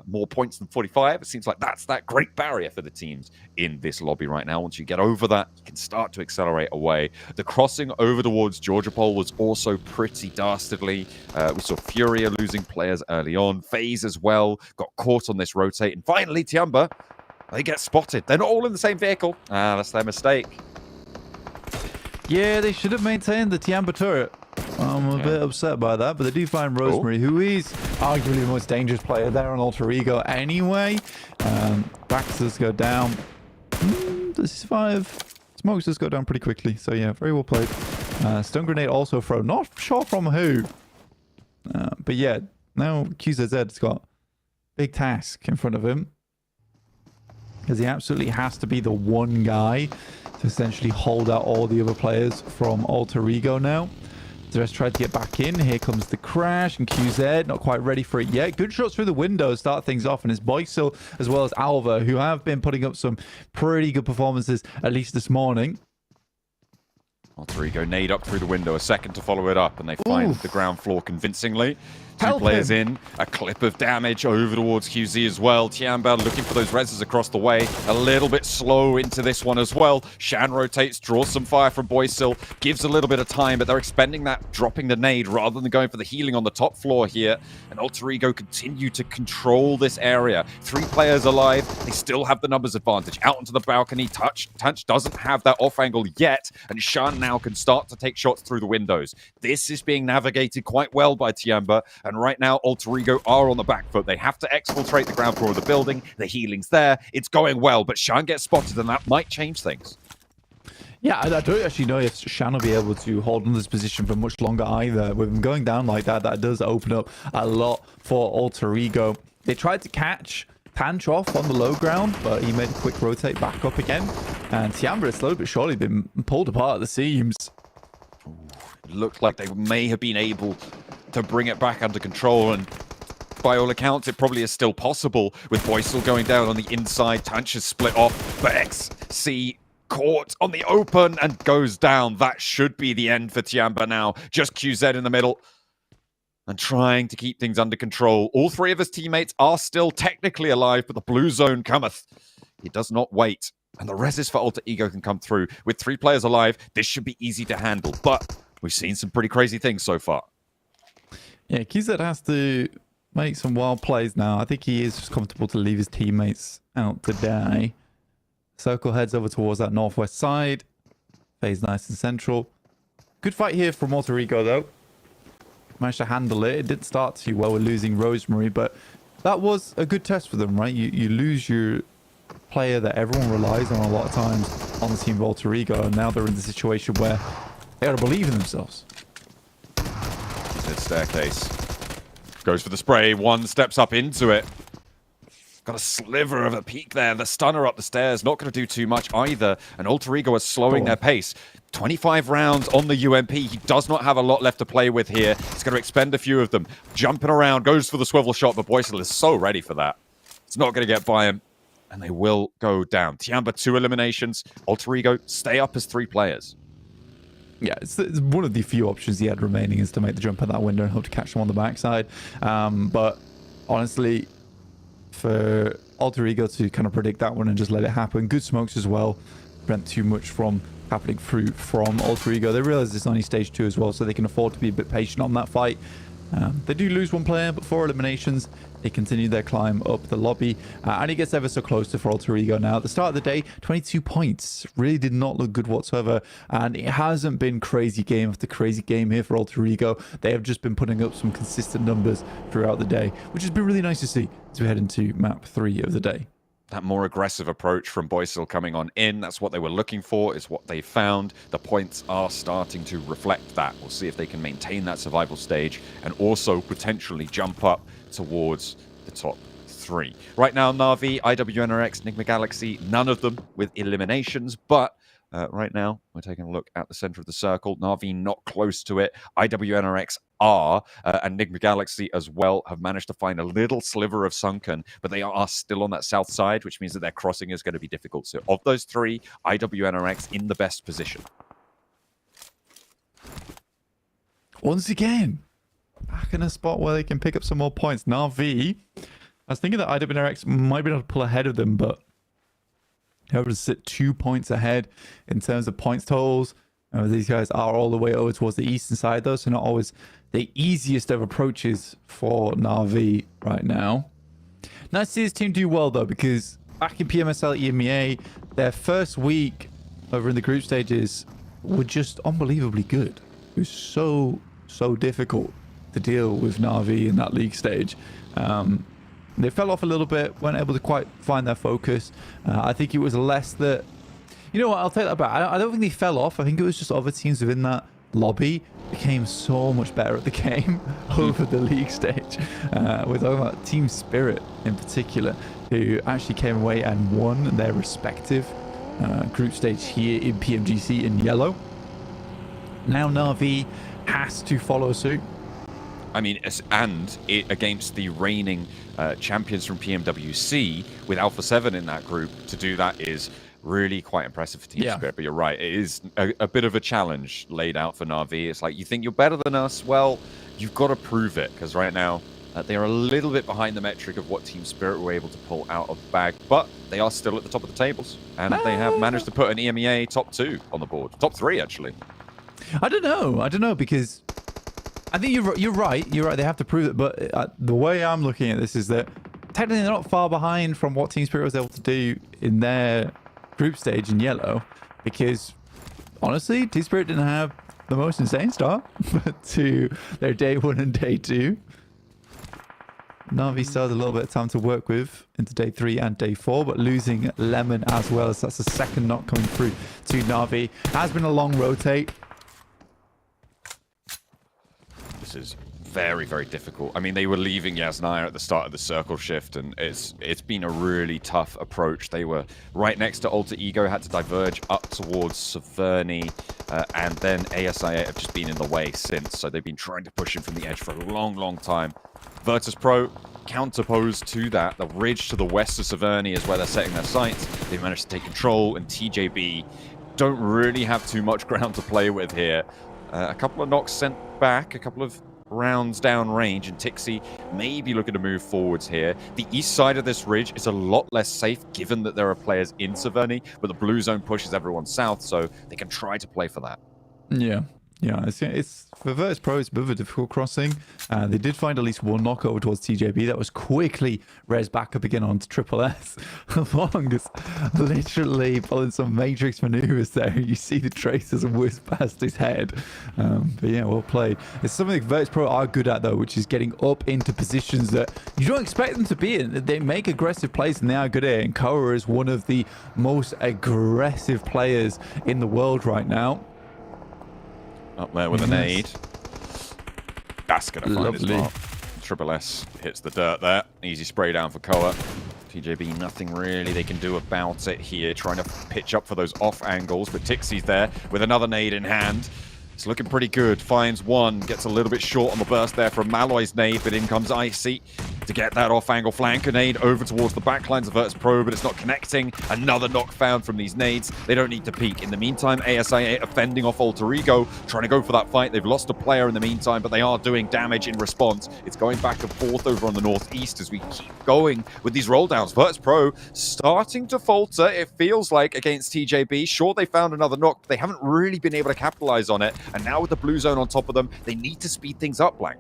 more points than 45. It seems like that's that great barrier for the teams in this lobby right now. Once you get over that, you can start to accelerate away. The crossing over towards Georgia Pole was also pretty dastardly. We saw Furia losing players early on. FaZe as well got caught on this rotate. And finally, Tiamba, they get spotted. They're not all in the same vehicle. That's their mistake. Yeah, they should have maintained the Tiamba turret. I'm a bit upset by that, but they do find Rosemary, who is arguably the most dangerous player there on Alter Ego anyway. Baxters go down. Does he survive? Smokes does go down pretty quickly, so yeah, very well played. Stun grenade also thrown, not sure from who. But yeah, now QZZ's got a big task in front of him, because he absolutely has to be the one guy to essentially hold out all the other players from Alter Ego now. Just tried to get back in. Here comes the crash, and QZ not quite ready for it yet. Good shots through the window start things off, and it's Boysil as well as Alva, who have been putting up some pretty good performances, at least this morning. Alter Ego nade up through the window, a second to follow it up, and they find the ground floor convincingly. Two players in, a clip of damage over towards QZ as well. Tiamba looking for those reses across the way. A little bit slow into this one as well. Shan rotates, draws some fire from Boysil, gives a little bit of time, but they're expending that, dropping the nade rather than going for the healing on the top floor here. And Alter Ego continue to control this area. 3 players alive. They still have the numbers advantage. Out onto the balcony. Tunch doesn't have that off angle yet, and Shan now can start to take shots through the windows. This is being navigated quite well by Tiamba. And right now, Alter Ego are on the back foot. They have to exfiltrate the ground floor of the building. The healing's there. It's going well, but Shan gets spotted, and that might change things. Yeah, I don't actually know if Shan will be able to hold on this position for much longer either. With him going down like that, that does open up a lot for Alter Ego. They tried to catch Tanch off on the low ground, but he made a quick rotate back up again. And Tiamba has slowly but surely been pulled apart at the seams. It looked like they may have been able to bring it back under control, and by all accounts, it probably is still possible with Boysil going down on the inside. Tanch is split off, but XC caught on the open and goes down. That should be the end for Tiamba now. Just QZ in the middle and trying to keep things under control. All 3 of his teammates are still technically alive, but the blue zone cometh. He does not wait, and the reses for Alter Ego can come through. With 3 players alive, this should be easy to handle, but we've seen some pretty crazy things so far. Yeah, QZ has to make some wild plays now. I think he is just comfortable to leave his teammates out to die. Circle heads over towards that northwest side. FaZe nice and central. Good fight here from Alter Ego, though. Managed to handle it. It didn't start too well with losing Rosemary, but that was a good test for them, right? You lose your player that everyone relies on a lot of times on the team of Alter Ego, and now they're in the situation where they got to believe in themselves. Staircase. Goes for the spray. One steps up into it. Got a sliver of a peek there. The stunner up the stairs. Not going to do too much either. And Alter Ego is slowing their pace. 25 rounds on the UMP. He does not have a lot left to play with here. He's going to expend a few of them. Jumping around. Goes for the swivel shot. But Boysil is so ready for that. It's not going to get by him. And they will go down. Tiamba 2 eliminations. Alter Ego stay up as 3 players. Yeah, it's one of the few options he had remaining is to make the jump at that window and hope to catch them on the backside. But honestly, for Alter Ego to kind of predict that one and just let it happen, good smokes as well, prevent too much from happening through from Alter Ego. They realize it's only stage 2 as well, so they can afford to be a bit patient on that fight. They do lose 1 player, but 4 eliminations. They continue their climb up the lobby, and he gets ever so close to Alter Ego now. At the start of the day, 22 points. Really did not look good whatsoever, and it hasn't been crazy game after crazy game here for Alter Ego. They have just been putting up some consistent numbers throughout the day, which has been really nice to see as we head into map 3 of the day. That more aggressive approach from Boysil coming on in, that's what they were looking for, is what they found. The points are starting to reflect that. We'll see if they can maintain that survival stage and also potentially jump up towards the top 3. Right now, Na'Vi, IWNRX, Enigma Galaxy, none of them with eliminations, but right now. We're taking a look at the center of the circle. Na'Vi not close to it. IWNRX are, and Enigma Galaxy as well, have managed to find a little sliver of Sunken, but they are still on that south side, which means that their crossing is going to be difficult. So of those three, IWNRX in the best position. Once again, back in a spot where they can pick up some more points. Na'Vi, I was thinking that IWNRX might be able to pull ahead of them, but they're able to sit 2 points ahead in terms of points totals. These guys are all the way over towards the eastern side, though, so not always the easiest of approaches for Na'Vi right now. Nice to see this team do well, though, because back in PMSL EMEA, their first week over in the group stages were just unbelievably good. It was so difficult to deal with Na'Vi in that league stage. They fell off a little bit, weren't able to quite find their focus. I think it was less that... You know what, I'll take that back. I don't think they fell off. I think it was just other teams within that lobby became so much better at the game over the league stage. We're talking about Team Spirit in particular, who actually came away and won their respective group stage here in PMGC in yellow. Now Na'Vi has to follow suit. I mean, and it against the reigning champions from PMWC with Alpha 7 in that group, to do that is really quite impressive for Team Spirit. But you're right, it is a bit of a challenge laid out for Na'Vi. It's like, you think you're better than us? Well, you've got to prove it, because right now they are a little bit behind the metric of what Team Spirit were able to pull out of the bag, but they are still at the top of the tables, and they have managed to put an EMEA top 2 on the board. Top 3, actually. I don't know, because I think you're right. They have to prove it, but the way I'm looking at this is that technically they're not far behind from what Team Spirit was able to do in their group stage in yellow, because honestly, Team Spirit didn't have the most insane start to their day 1 and day 2. Na'Vi still has a little bit of time to work with into day 3 and day 4, but losing Lemon as well, as that's the second knock coming through to Na'Vi. Has been a long rotate. This is very, very difficult. I mean, they were leaving Yasnaya at the start of the circle shift, and it's been a really tough approach. They were right next to Alter Ego, had to diverge up towards Severny, and then ASIA have just been in the way since, so they've been trying to push him from the edge for a long, long time. Virtus Pro counterposed to that. The ridge to the west of Severny is where they're setting their sights. They've managed to take control, and TJB don't really have too much ground to play with here. A couple of knocks sent back, a couple of rounds down range, and Tixi may be looking to move forwards here. The east side of this ridge is a lot less safe, given that there are players in Severny, but the blue zone pushes everyone south, so they can try to play for that. Yeah, it's for Virtus Pro, it's a bit of a difficult crossing. They did find at least one knock over towards TJB. That was quickly res back up again onto Triple S. Long as literally pulling some matrix maneuvers there. You see the traces whiz past his head. But yeah, well played. It's something Virtus Pro are good at, though, which is getting up into positions that you don't expect them to be in. They make aggressive plays, and they are good at it. And Koa is one of the most aggressive players in the world right now. Up there with a nade. That's going to find his mark. Triple S hits the dirt there. Easy spray down for Koa. TJB, nothing really they can do about it here. Trying to pitch up for those off angles, but Tixi's there with another nade in hand. It's looking pretty good. Finds one, gets a little bit short on the burst there from Malloy's nade, but in comes Icy to get that off-angle flanker nade over towards the backlines of Virtus Pro, but it's not connecting. Another knock found from these nades. They don't need to peek. In the meantime, ASIA fending off Alter Ego, trying to go for that fight. They've lost a player in the meantime, but they are doing damage in response. It's going back and forth over on the northeast as we keep going with these roll downs. Virtus Pro starting to falter, it feels like, against TJB. Sure, they found another knock, but they haven't really been able to capitalize on it. And now with the blue zone on top of them, they need to speed things up, Blank.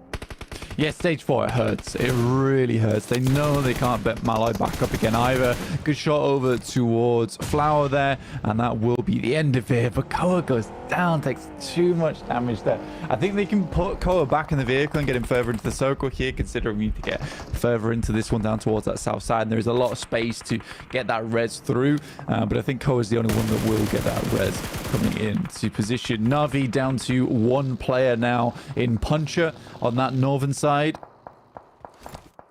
Yeah, stage 4, it hurts. It really hurts. They know they can't bet Malloy back up again either. Good shot over towards Flower there, and that will be the end of it. But Koa goes down, takes too much damage there. I think they can put Koa back in the vehicle and get him further into the circle here, considering we need to get further into this one down towards that south side. And there is a lot of space to get that res through, but I think Koa is the only one that will get that res coming into position. Na'Vi down to one player now in Puncher on that northern side.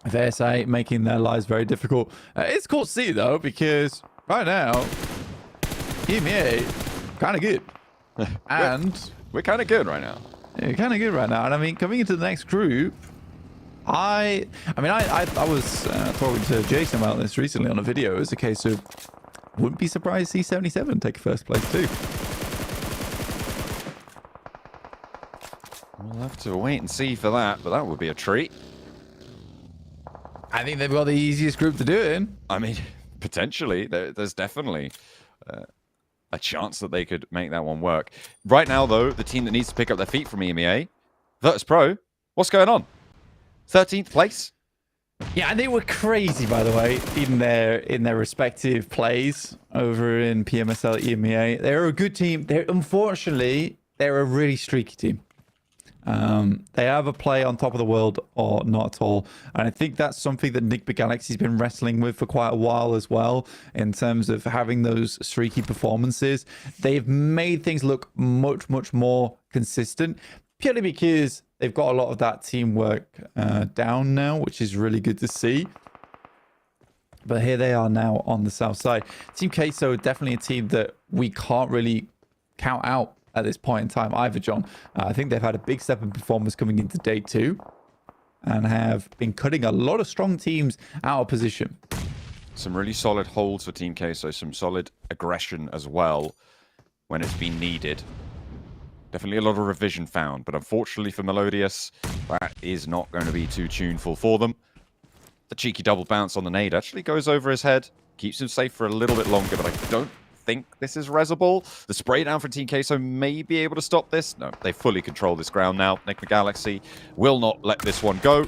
VSA making their lives very difficult. It's cool to see, though, because right now EMEA kind of good. And we're kind of good right now. Yeah, kind of good right now. And I mean, coming into the next group, I was talking to Jason about this recently on a video. It's a case of wouldn't be surprised to see 77 take first place too. We'll have to wait and see for that, but that would be a treat. I think they've got the easiest group to do it in. I mean, potentially. There's definitely a chance that they could make that one work. Right now, though, the team that needs to pick up their feet from EMEA, Virtus Pro, what's going on? 13th place? Yeah, and they were crazy, by the way, in their respective plays over in PMSL EMEA. They're a good team. Unfortunately, they're a really streaky team. They have a play on top of the world or not at all. And I think that's something that Nick Galaxy's been wrestling with for quite a while as well, in terms of having those streaky performances. They've made things look much, much more consistent, purely because they've got a lot of that teamwork down now, which is really good to see. But here they are now on the south side. Team Queso, definitely a team that we can't really count out at this point in time either, John. I think they've had a big step in performance coming into day 2 and have been cutting a lot of strong teams out of position. Some really solid holds for Team Queso, some solid aggression as well when it's been needed. Definitely a lot of revision found, but unfortunately for Melodious, that is not going to be too tuneful for them. The cheeky double bounce on the nade actually goes over his head, keeps him safe for a little bit longer, but I don't think this is resable. The spray down from Team Queso may be able to stop this. No, they fully control this ground now. Nick Galaxy will not let this one go.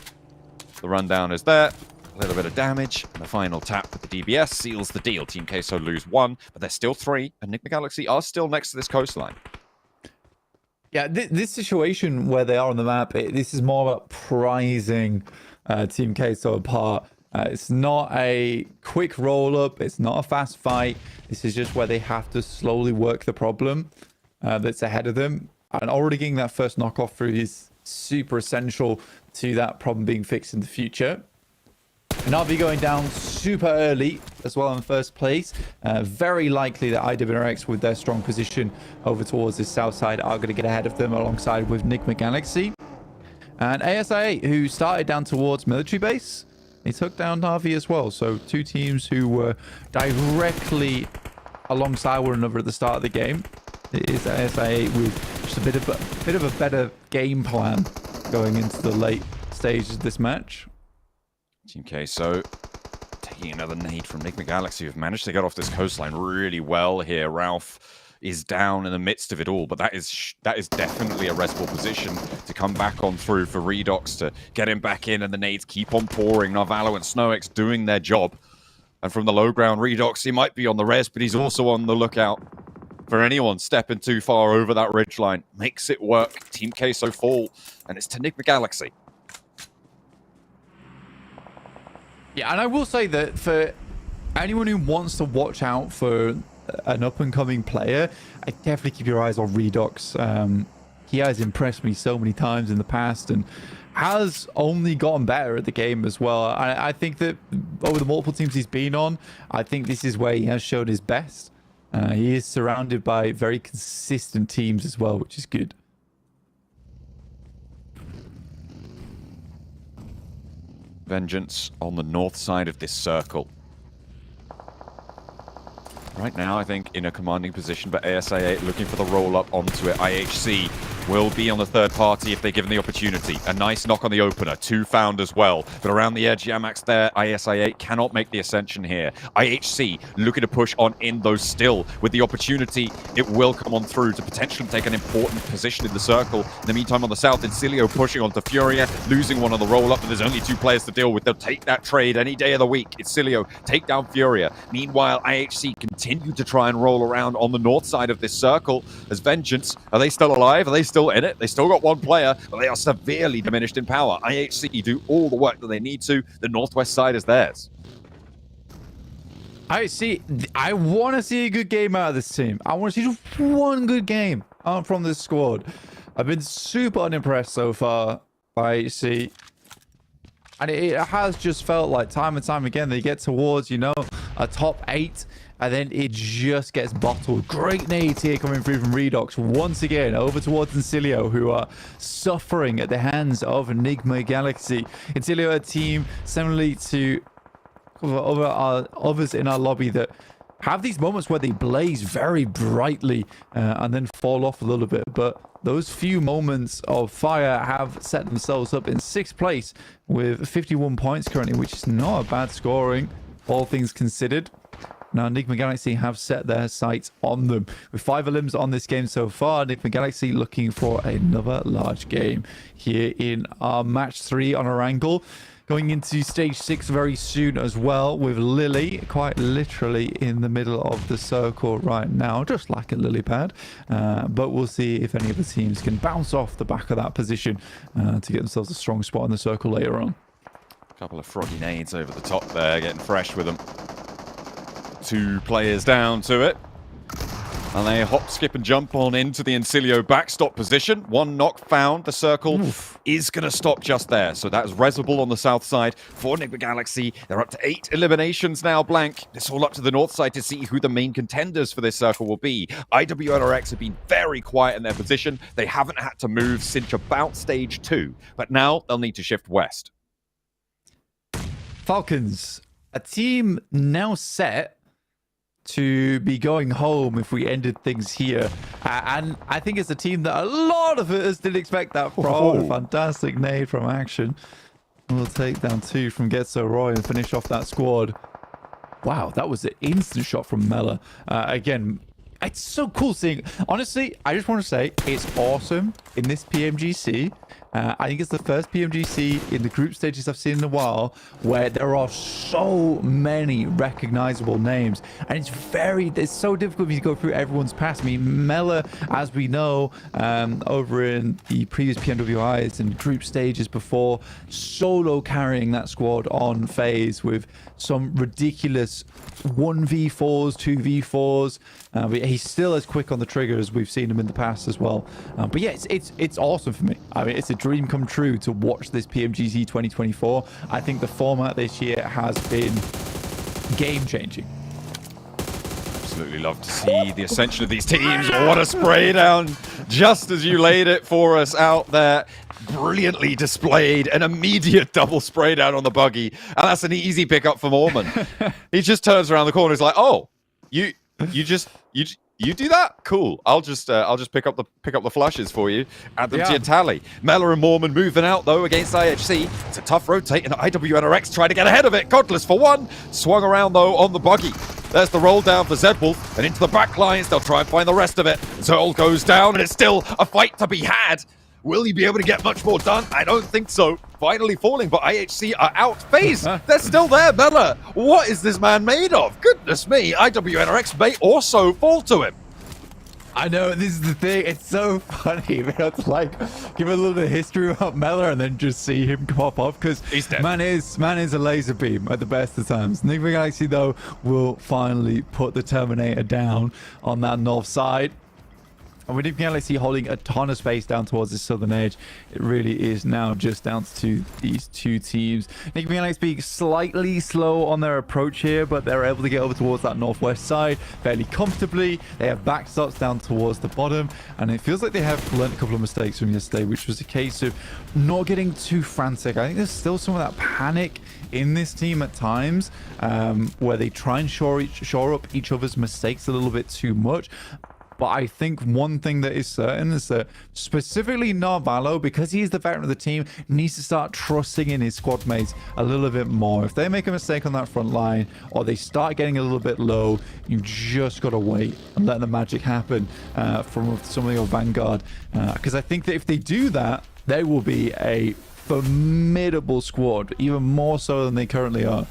The rundown is there. A little bit of damage. And the final tap with the DBS seals the deal. Team Queso lose 1, but they're still 3, and Nick Galaxy are still next to this coastline. Yeah, this situation where they are on the map, this is more about prizing Team Queso apart. It's not a quick roll-up. It's not a fast fight. This is just where they have to slowly work the problem that's ahead of them. And already getting that first knockoff through is super essential to that problem being fixed in the future. And I'll be going down super early as well in first place. Very likely that IWRX, with their strong position over towards the south side, are going to get ahead of them alongside with Nick Galaxy. And ASIA, who started down towards military base, he took down Navi as well. So 2 teams who were directly alongside one another at the start of the game. It is ASIA with just a bit of a better game plan going into the late stages of this match. Team Queso taking another nade from Nick Galaxy, who've managed to get off this coastline really well here. Ralph is down in the midst of it all, but that is definitely a restful position to come back on through for Redox to get him back in, and the nades keep on pouring. Narvalo and SnowX doing their job. And from the low ground, Redox, he might be on the res, but he's also on the lookout for anyone stepping too far over that ridgeline. Makes it work. Team Queso fall, and it's to Nick Galaxy. Yeah, and I will say that for anyone who wants to watch out for an up-and-coming player, I definitely keep your eyes on Redox. He has impressed me so many times in the past and has only gotten better at the game as well. I think that over the multiple teams he's been on, I think this is where he has shown his best. He is surrounded by very consistent teams as well, which is good. Vengeance on the north side of this circle. Right now, I think in a commanding position, but ASIA looking for the roll-up onto it. IHC will be on the third party if they're given the opportunity. A nice knock on the opener. 2 found as well. But around the edge, Yamax there. ISIA cannot make the ascension here. IHC looking to push on in, though still. With the opportunity, it will come on through to potentially take an important position in the circle. In the meantime, on the south, Incilio pushing onto Furia, losing one on the roll-up, but there's only 2 players to deal with. They'll take that trade any day of the week. Incilio take down Furia. Meanwhile, IHC continue to try and roll around on the north side of this circle as Vengeance. Are they still alive? Are they still in it? They still got 1 player, but they are severely diminished in power. IHC do all the work that they need to. The northwest side is theirs. I want to see a good game out of this team. I want to see just 1 good game out from this squad. I've been super unimpressed so far by IHC. And it has just felt like time and time again, they get towards, you know, a top 8, and then it just gets bottled. Great nades here coming through from Redox once again over towards Incilio, who are suffering at the hands of Enigma Galaxy. Incilio, a team similarly to others in our lobby that have these moments where they blaze very brightly and then fall off a little bit, but those few moments of fire have set themselves up in 6th place with 51 points currently, which is not a bad scoring, all things considered. Now, Enigma Galaxy have set their sights on them. With 5 elims on this game so far, Enigma Galaxy looking for another large game here in our match 3 on our angle. Going into stage 6 very soon as well, with Lily quite literally in the middle of the circle right now, just like a lily pad. But we'll see if any of the teams can bounce off the back of that position to get themselves a strong spot in the circle later on. A couple of froggy nades over the top there, getting fresh with them. 2 players down to it. And they hop, skip, and jump on into the Incilio backstop position. 1 knock found. The circle is going to stop just there. So that's Reservoir on the south side for Enigma Galaxy. They're up to 8 eliminations now, Blank. It's all up to the north side to see who the main contenders for this circle will be. IWNRX have been very quiet in their position. They haven't had to move since about stage 2. But now they'll need to shift west. Falcons, a team now set to be going home if we ended things here, and I think it's a team that a lot of us didn't expect that from. A fantastic nade from Action. We'll take down 2 from Getso Roy and finish off that squad. Wow, that was an instant shot from Mela. Again, it's so cool seeing. Honestly, I just want to say it's awesome in this PMGC. I think it's the first PMGC in the group stages I've seen in a while where there are so many recognizable names, and it's so difficult for you to go through everyone's past. I mean, Mela, as we know, over in the previous PMWIs and group stages before, solo carrying that squad on phase with some ridiculous 1v4s, 2v4s. But he's still as quick on the trigger as we've seen him in the past as well. But yeah, it's awesome for me. I mean, it's a dream come true to watch this PMGC 2024. I think the format this year has been game-changing. Absolutely love to see the ascension of these teams. What a spray down, just as you laid it for us out there. Brilliantly displayed, an immediate double spray down on the buggy, and that's an easy pickup for Mormon. He just turns around the corner. He's like, "Oh, you do that? Cool. I'll just pick up the flushes for you. Add them to your tally." Mela and Mormon moving out though against IHC. It's a tough rotate, and IWNRX trying to get ahead of it. Godless for 1. Swung around though on the buggy. There's the roll down for Zedwolf, and into the back lines. They'll try and find the rest of it. Zerl goes down, and it's still a fight to be had. Will he be able to get much more done? I don't think so. Finally falling, but IHC are outphased. They're still there, Mela. What is this man made of? Goodness me, IWNRX may also fall to him. I know, this is the thing. It's so funny. We have to like give a little bit of history about Mela and then just see him pop off, because man is a laser beam at the best of times. Enigma Galaxy though will finally put the Terminator down on that north side. And with Enigma Galaxy holding a ton of space down towards the southern edge, it really is now just down to these 2 teams. Enigma Galaxy being slightly slow on their approach here, but they're able to get over towards that northwest side fairly comfortably. They have backstops down towards the bottom, and it feels like they have learned a couple of mistakes from yesterday, which was a case of not getting too frantic. I think there's still some of that panic in this team at times, where they try and shore up each other's mistakes a little bit too much. But I think one thing that is certain is that specifically Narvalo, because he's the veteran of the team, needs to start trusting in his squad mates a little bit more. If they make a mistake on that front line, or they start getting a little bit low, you just got to wait and let the magic happen from some of your Vanguard. Because I think that if they do that, they will be a formidable squad, even more so than they currently are.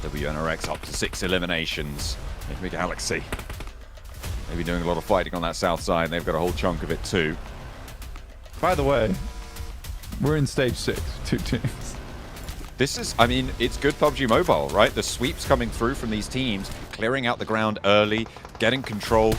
WNRX up to 6 eliminations. Enigma Galaxy. They've been doing a lot of fighting on that south side, and they've got a whole chunk of it too. By the way, we're in stage 6, 2 teams. This is, I mean, it's good PUBG Mobile, right? The sweeps coming through from these teams, clearing out the ground early, getting control.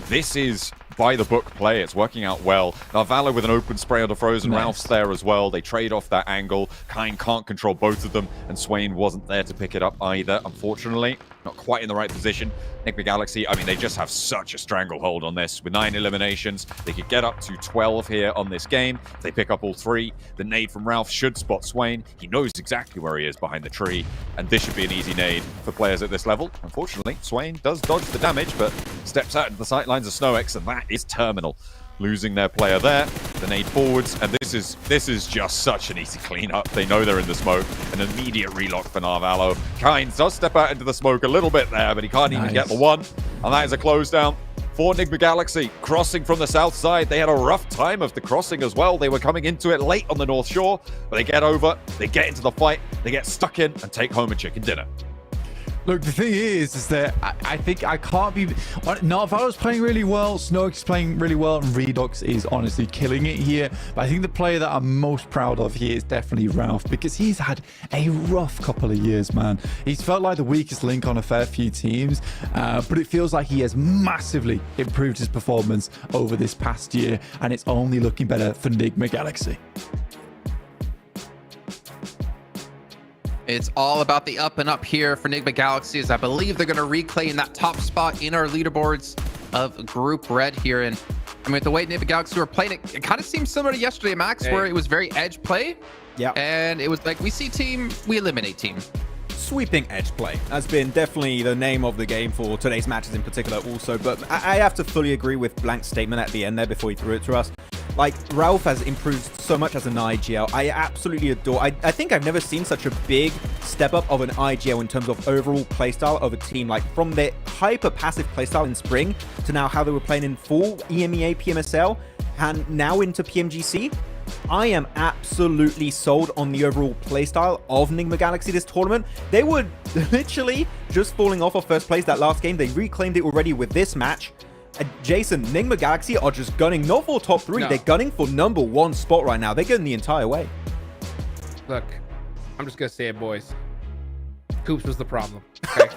This is by-the-book play. It's working out well. Narvala with an open spray on the Frozen. Nice. Ralph's there as well. They trade off that angle. Kine can't control both of them, and Swain wasn't there to pick it up either, unfortunately. Not quite in the right position. Enigma Galaxy, I mean, they just have such a stranglehold on this. With 9 eliminations, they could get up to 12 here on this game. If they pick up all 3, the nade from Ralph should spot Swain. He knows exactly where he is behind the tree, and this should be an easy nade for players at this level. Unfortunately, Swain does dodge the damage, but steps out into the sightlines of SnowX, and that is terminal. Losing their player there, the nade forwards, and this is just such an easy cleanup. They know they're in the smoke. An immediate relock for Narvalo. Kynes does step out into the smoke a little bit there, but he can't even get the one. And that is a close down for Enigma Galaxy. Crossing from the south side. They had a rough time of the crossing as well. They were coming into it late on the North Shore, but they get over, they get into the fight, they get stuck in and take home a chicken dinner. Look, the thing is that I think I can't be... Narvalo's playing really well, Snox is playing really well, and Redox is honestly killing it here. But I think the player that I'm most proud of here is definitely Ralph, because he's had a rough couple of years, man. He's felt like the weakest link on a fair few teams, but it feels like he has massively improved his performance over this past year, and it's only looking better for Enigma Galaxy. It's all about the up and up here for Enigma Galaxy, as I believe they're going to reclaim that top spot in our leaderboards of Group Red here. And I mean, with the way Enigma Galaxy were playing, it kind of seemed similar to yesterday, Max, where it was very edge play. Yeah. And it was like, we see team, we eliminate team. Sweeping edge play has been definitely the name of the game for today's matches in particular also, but I have to fully agree with Blank's statement at the end there before he threw it to us. Like, Ralph has improved so much as an IGL. I absolutely adore... I think I've never seen such a big step up of an IGL in terms of overall playstyle of a team. Like, from their hyper-passive playstyle in Spring to now how they were playing in full EMEA PMSL and now into PMGC. I am absolutely sold on the overall playstyle of Enigma Galaxy this tournament. They were literally just falling off of first place that last game. They reclaimed it already with this match. Jason, Enigma Galaxy are just gunning not for top 3, they're gunning for #1 spot right now. They're going the entire way. Look, I'm just gonna say it, boys. Coops was the problem. Okay?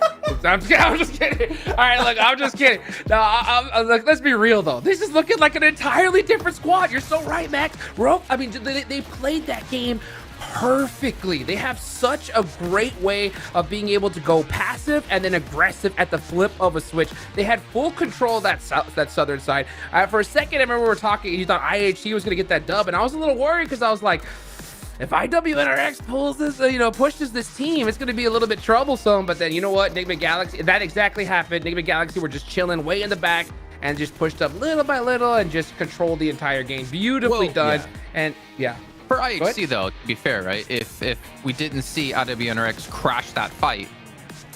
I'm just kidding. All right, look, I'm just kidding. No, look, let's be real though. This is looking like an entirely different squad. You're so right, Max. I mean, they played that game perfectly. They have such a great way of being able to go passive and then aggressive at the flip of a switch. They had full control of that southern side. For a second, I remember we were talking, you thought IHC was going to get that dub, and I was a little worried because I was like, if IWNRX pulls this, pushes this team, it's going to be a little bit troublesome. But then, you know what, Enigma Galaxy, that exactly happened. Enigma Galaxy were just chilling way in the back and just pushed up little by little and just controlled the entire game. Beautifully done. Yeah. And yeah. For IHC though, to be fair, right? If we didn't see IWNRX crash that fight,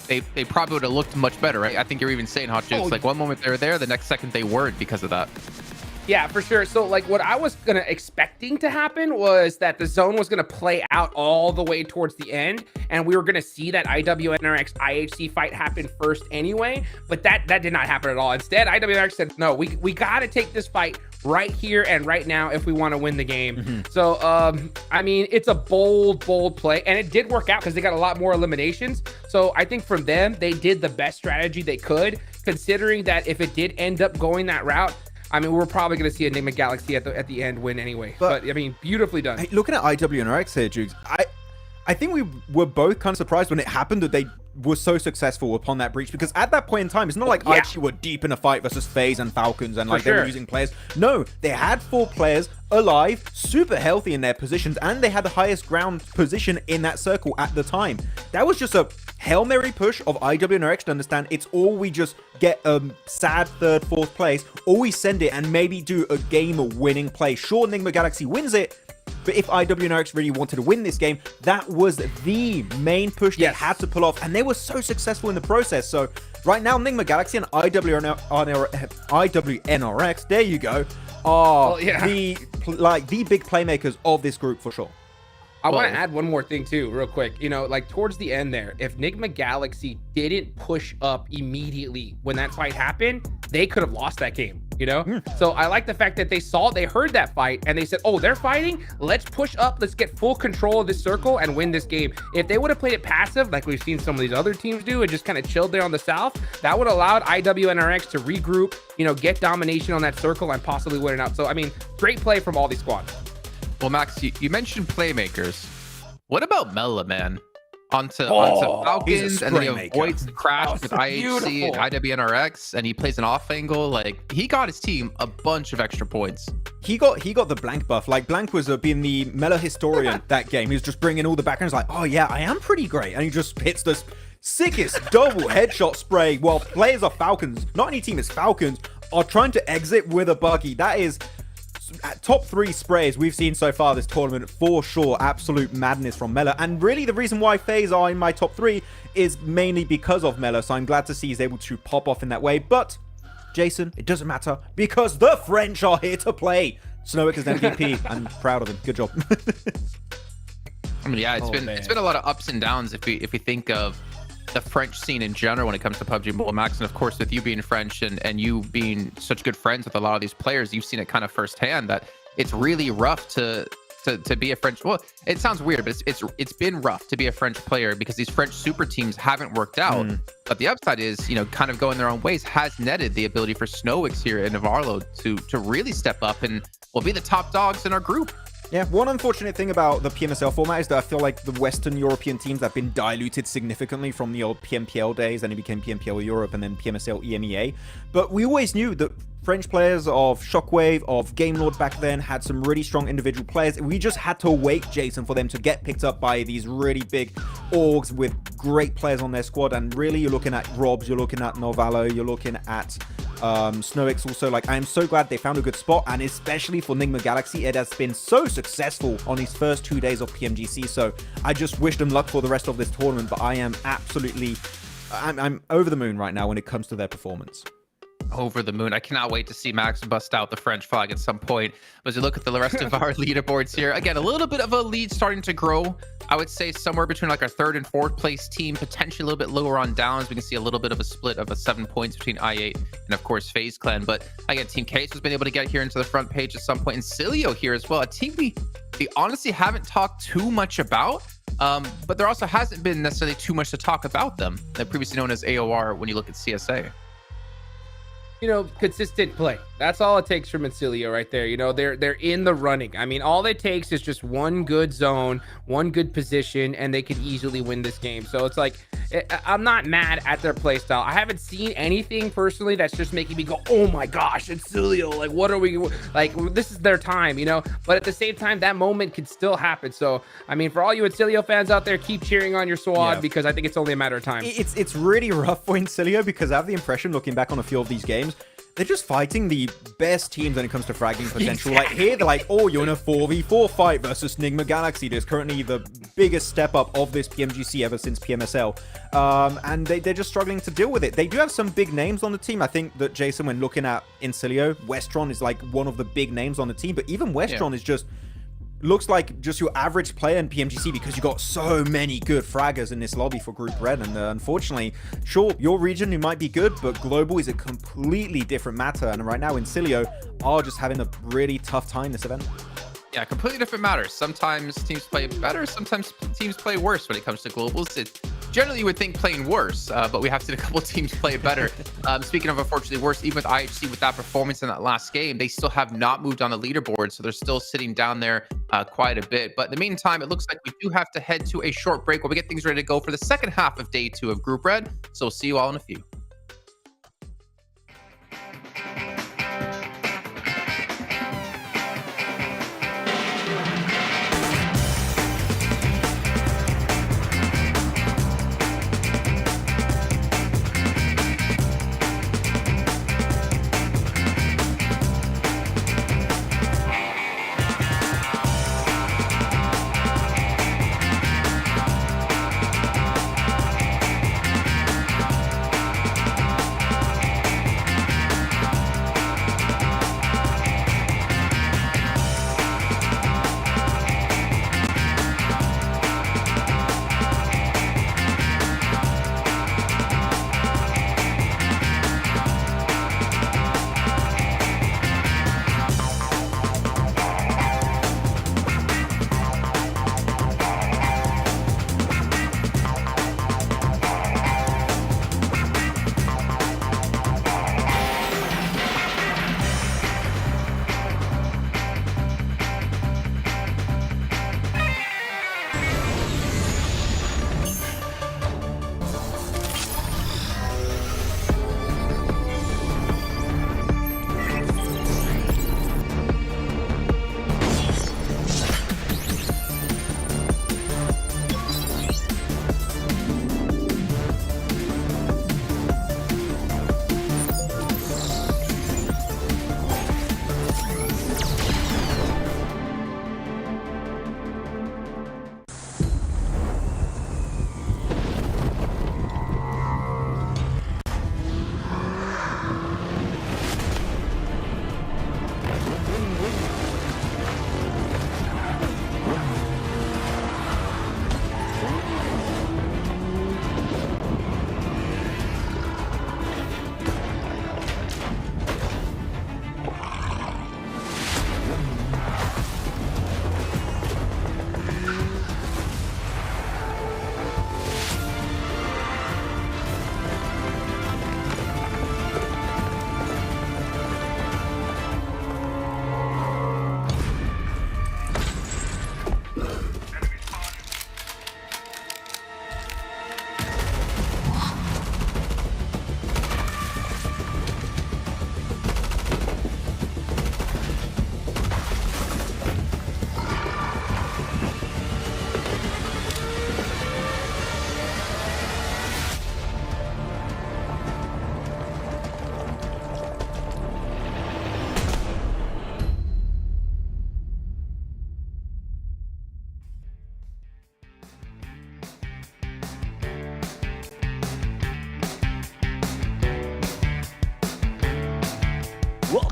they probably would have looked much better, right? I think you're even saying, Hot Jukes, like one moment they were there, the next second they weren't because of that. Yeah, for sure. So like what I was expecting to happen was that the zone was gonna play out all the way towards the end, and we were gonna see that IWNRX IHC fight happen first anyway. But that did not happen at all. Instead, IWNRX said, no, we gotta take this fight right here and right now if we want to win the game. So I mean, it's a bold play, and it did work out because they got a lot more eliminations. So I think from them, they did the best strategy they could, considering that if it did end up going that route, I mean, we're probably going to see Enigma Galaxy at the end win anyway. But I mean, beautifully done. Hey, looking at IWNRX here, Jukes, I think we were both kind of surprised when it happened that they were so successful upon that breach, because at that point in time, it's not like IHC were deep in a fight versus FaZe and Falcons and like they were losing players. No, they had 4 players alive, super healthy in their positions, and they had the highest ground position in that circle at the time. That was just a Hail Mary push of IWNRX to understand it's all we just get a sad 3rd, 4th place, or we send it and maybe do a game-winning play. Sure, Enigma Galaxy wins it, but if IWNRX really wanted to win this game, that was the main push they had to pull off, and they were so successful in the process. So right now, Enigma Galaxy and IWNRX, there you go, are the big playmakers of this group for sure. I want to add one more thing too, real quick. You know, like towards the end there, if Enigma Galaxy didn't push up immediately when that fight happened, they could have lost that game. you know? So I like the fact that they heard that fight and they said, oh, they're fighting, let's push up, let's get full control of this circle and win this game. If they would have played it passive like we've seen some of these other teams do and just kind of chilled there on the south, that would have allowed IWNRX to regroup, you know, get domination on that circle and possibly win it out. So I mean, great play from all these squads. Well, Max, you mentioned playmakers. What about Mela, man? Onto Falcons, and then he avoids the crash with IHC and IWNRX, and he plays an off angle. Like, he got his team a bunch of extra points. He got the Blank buff. Like, Blank was being the Mela historian that game. He was just bringing all the backgrounds like, oh yeah, I am pretty great. And he just hits this sickest double headshot spray while players of Falcons, not any team is Falcons, are trying to exit with a buggy. That is top 3 sprays we've seen so far this tournament, for sure. Absolute madness from Mela. And really the reason why FaZe are in my top 3 is mainly because of Mela. So I'm glad to see he's able to pop off in that way. But Jason, it doesn't matter because the French are here to play. Snowick is MVP. I'm proud of him. Good job. I mean, yeah, it's been a lot of ups and downs if we think of the French scene in general when it comes to PUBG Mobile, Max. And of course, with you being French and you being such good friends with a lot of these players, you've seen it kind of firsthand that it's really rough to be a French. Well, it sounds weird, but it's been rough to be a French player because these French super teams haven't worked out. But the upside is, you know, kind of going their own ways has netted the ability for Snowix here and Navarro to really step up and will be the top dogs in our group. Yeah, one unfortunate thing about the PMSL format is that I feel like the Western European teams have been diluted significantly from the old PMPL days, then it became PMPL Europe and then PMSL EMEA. But we always knew that French players of Shockwave, of Game Lord back then, had some really strong individual players. We just had to wait, Jason, for them to get picked up by these really big orgs with great players on their squad. And really, you're looking at Robs, you're looking at Novalo, you're looking at Snowix also. Like, I am so glad they found a good spot, and especially for Nigma Galaxy, it has been so successful on these first 2 days of PMGC. So I just wish them luck for the rest of this tournament, but I am absolutely, I'm over the moon right now when it comes to their performance. Over the moon. I cannot wait to see Max bust out the French flag at some point. But as you look at the rest of our leaderboards here, again, a little bit of a lead starting to grow. I would say somewhere between like our 3rd and 4th place team, potentially a little bit lower on downs. We can see a little bit of a split of 7 points between I8 and of course FaZe Clan. But again, Team Case has been able to get here into the front page at some point, and Cilio here as well, a team we honestly haven't talked too much about. But there also hasn't been necessarily too much to talk about them. They're previously known as AOR when you look at CSA. You know, consistent play. That's all it takes from Incilio right there. You know, they're in the running. I mean, all it takes is just one good zone, one good position, and they could easily win this game. So it's like, I'm not mad at their play style. I haven't seen anything personally that's just making me go, oh my gosh, Incilio, like, what are we, like, this is their time, you know? But at the same time, that moment could still happen. So, I mean, for all you Incilio fans out there, keep cheering on your squad because I think it's only a matter of time. It's really rough for Incilio because I have the impression, looking back on a few of these games, they're just fighting the best teams when it comes to fragging potential. Exactly. Like here, they're like, oh, you're in a 4v4 fight versus Nigma Galaxy. There's currently the biggest step up of this PMGC ever since PMSL. And they're just struggling to deal with it. They do have some big names on the team. I think that, Jason, when looking at Incilio, Westron is like one of the big names on the team. But even Westron is just... looks like just your average player in PMGC because you got so many good fraggers in this lobby for Group Red. And unfortunately, sure, your region, you might be good, but global is a completely different matter. And right now, Incilio are just having a really tough time this event. Yeah, completely different matters. Sometimes teams play better, sometimes teams play worse when it comes to globals. Generally, you would think playing worse, but we have seen a couple of teams play better. Speaking of unfortunately worse, even with IHC, with that performance in that last game, they still have not moved on the leaderboard, so they're still sitting down there quite a bit. But in the meantime, it looks like we do have to head to a short break while we get things ready to go for the second half of day 2 of Group Red. So we'll see you all in a few.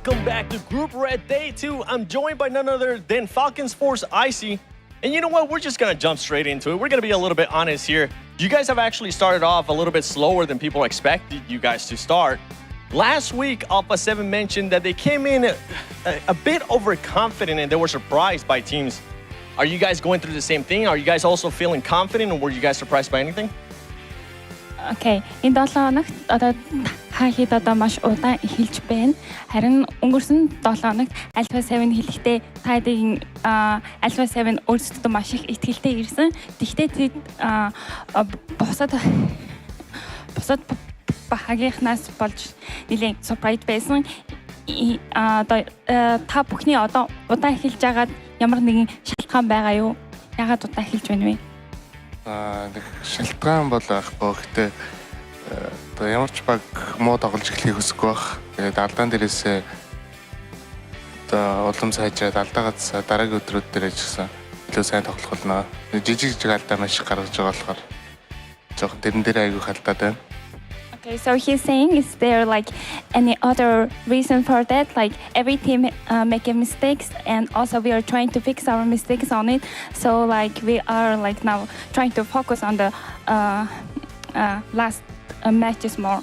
Welcome back to Group Red Day 2. I'm joined by none other than Falcons Force Icy. And you know what? We're just going to jump straight into it. We're going to be a little bit honest here. You guys have actually started off a little bit slower than people expected you guys to start. Last week, Alpha 7 mentioned that they came in a bit overconfident and they were surprised by teams. Are you guys going through the same thing? Are you guys also feeling confident, or were you guys surprised by anything? Okay, энэ 7 хоногт одоо хэд одоо маш удаан эхэлж байна. Харин өнгөрсөн 7 хоногт Alpha 7 хэлэхдээ таадын Alpha 7 өөрсдөө маш их итгэлтэй ирсэн. Тэгвэл тэд бусад багийнхнаас болж нэлээд surprise байсан. Одоо та бүхний одоо удаан эхэлж байгаад ямар нэгэн шалтгаан байгаа юу? Яагаад удаан эхэлж байна вэ? Нэг шалтгаан бол байхгүй. Гэхдээ одоо ямар ч баг муу тоглож эхлэхийг хүсэхгүй байх. Тэгээд алдаан дээрээсээ одоо улам сайжраад алдаагаас дараагийн өдрүүд дээр ажилласан илүү сайн тоглох болно. Жижиг алдаа маш их гаргаж байгаа болохоор жоохон тэрэн дээр айгүй халдаад байна. Okay, so he's saying, is there like any other reason for that? Like every team making mistakes, and also we are trying to fix our mistakes on it. So like we are like now trying to focus on the last matches more.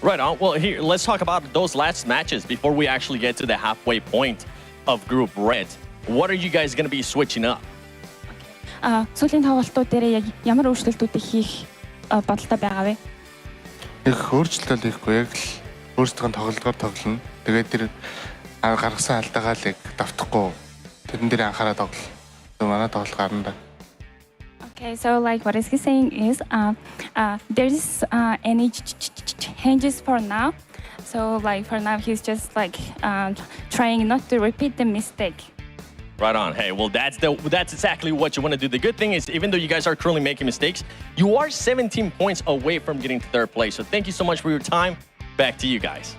Right on. Well, here, let's talk about those last matches before we actually get to the halfway point of Group Red. What are you guys going to be switching up? Сүүлийн тоглолтууд дээр яг ямар өөрчлөлтүүдийг хийх бодолтой байгаа вэ? Их өөрчлөлт хийхгүй, яг л өөрсдөө тоглолтоор тоглоно. Тэгээд тэр гаргасан алдаагаа л яг давтахгүй тэрэн дээр анхаарал тоглол. Манай тоглолт гарна да. Okay, so like what is he saying is there is any changes for now. So like for now he's just like trying not to repeat the mistake. Right on. Hey, well, that's exactly what you want to do. The good thing is, even though you guys are currently making mistakes, you are 17 points away from getting to third place. So thank you so much for your time. Back to you guys.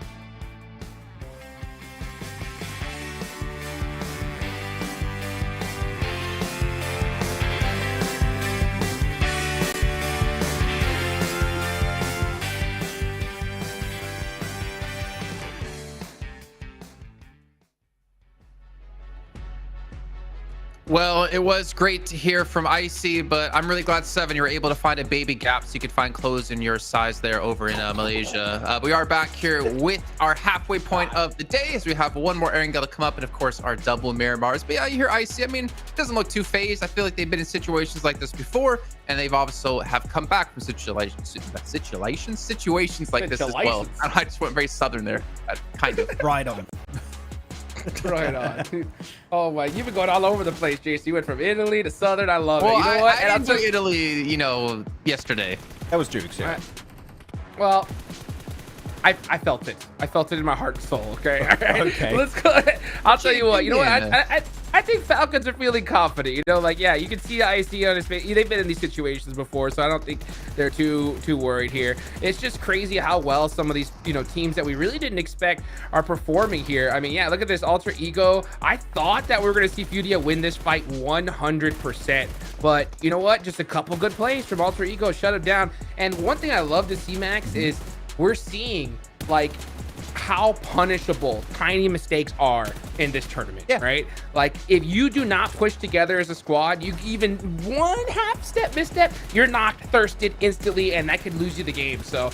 Well, it was great to hear from Icy, but I'm really glad, Seven, you were able to find a baby gap so you could find clothes in your size there over in Malaysia. We are back here with our halfway point of the day, as we have one more Erangel to come up, and of course our double Miramars. But yeah, you hear Icy. I mean, it doesn't look too phased. I feel like they've been in situations like this before, and they've also have come back from situations like this as well. I just went very southern there, kind of. Right on. Right on. Oh my, you've been going all over the place, JC. You went from Italy to Southern. I love it. You know what? I didn't do Italy, yesterday. That was Jukes, yeah. Well, I felt it. I felt it in my heart and soul. Okay. All right. Okay. Let's go. I'll tell you what. You know what? I think Falcons are feeling confident. You know, like, yeah, you can see IC on his face. They've been in these situations before, so I don't think they're too worried here. It's just crazy how well some of these, teams that we really didn't expect are performing here. I mean, yeah, look at this Alter Ego. I thought that we were going to see Fudia win this fight 100%. But you know what? Just a couple good plays from Alter Ego, shut him down. And one thing I love to see, Max, is we're seeing like how punishable tiny mistakes are in this tournament, right? Like if you do not push together as a squad, you even one misstep, you're knocked thirsted instantly, and that could lose you the game. So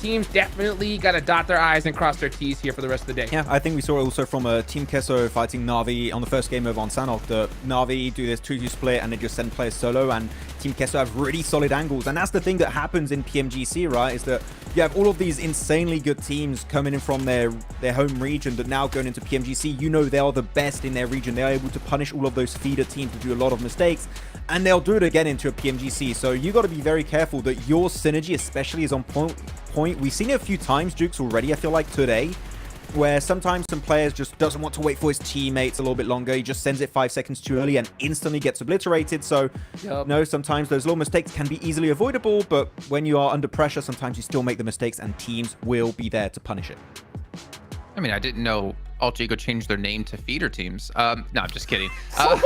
teams definitely got to dot their I's and cross their T's here for the rest of the day. Yeah, I think we saw also from Team Kesso fighting Na'Vi on the first game over on Sanok, that Na'Vi do this 2-2 split and they just send players solo, and Team Kesso have really solid angles. And that's the thing that happens in PMGC, right? Is that you have all of these insanely good teams coming in from their home region that now going into PMGC, they are the best in their region. They're able to punish all of those feeder teams who do a lot of mistakes, and they'll do it again into a PMGC. So you got to be very careful that your synergy especially is on point. We've seen it a few times, Jukes, already, I feel like today, where sometimes some players just doesn't want to wait for his teammates a little bit longer. He just sends it 5 seconds too early and instantly gets obliterated. So, sometimes those little mistakes can be easily avoidable, but when you are under pressure, sometimes you still make the mistakes and teams will be there to punish it. I mean, I didn't know Alter Ego changed their name to feeder teams. No, I'm just kidding. I'm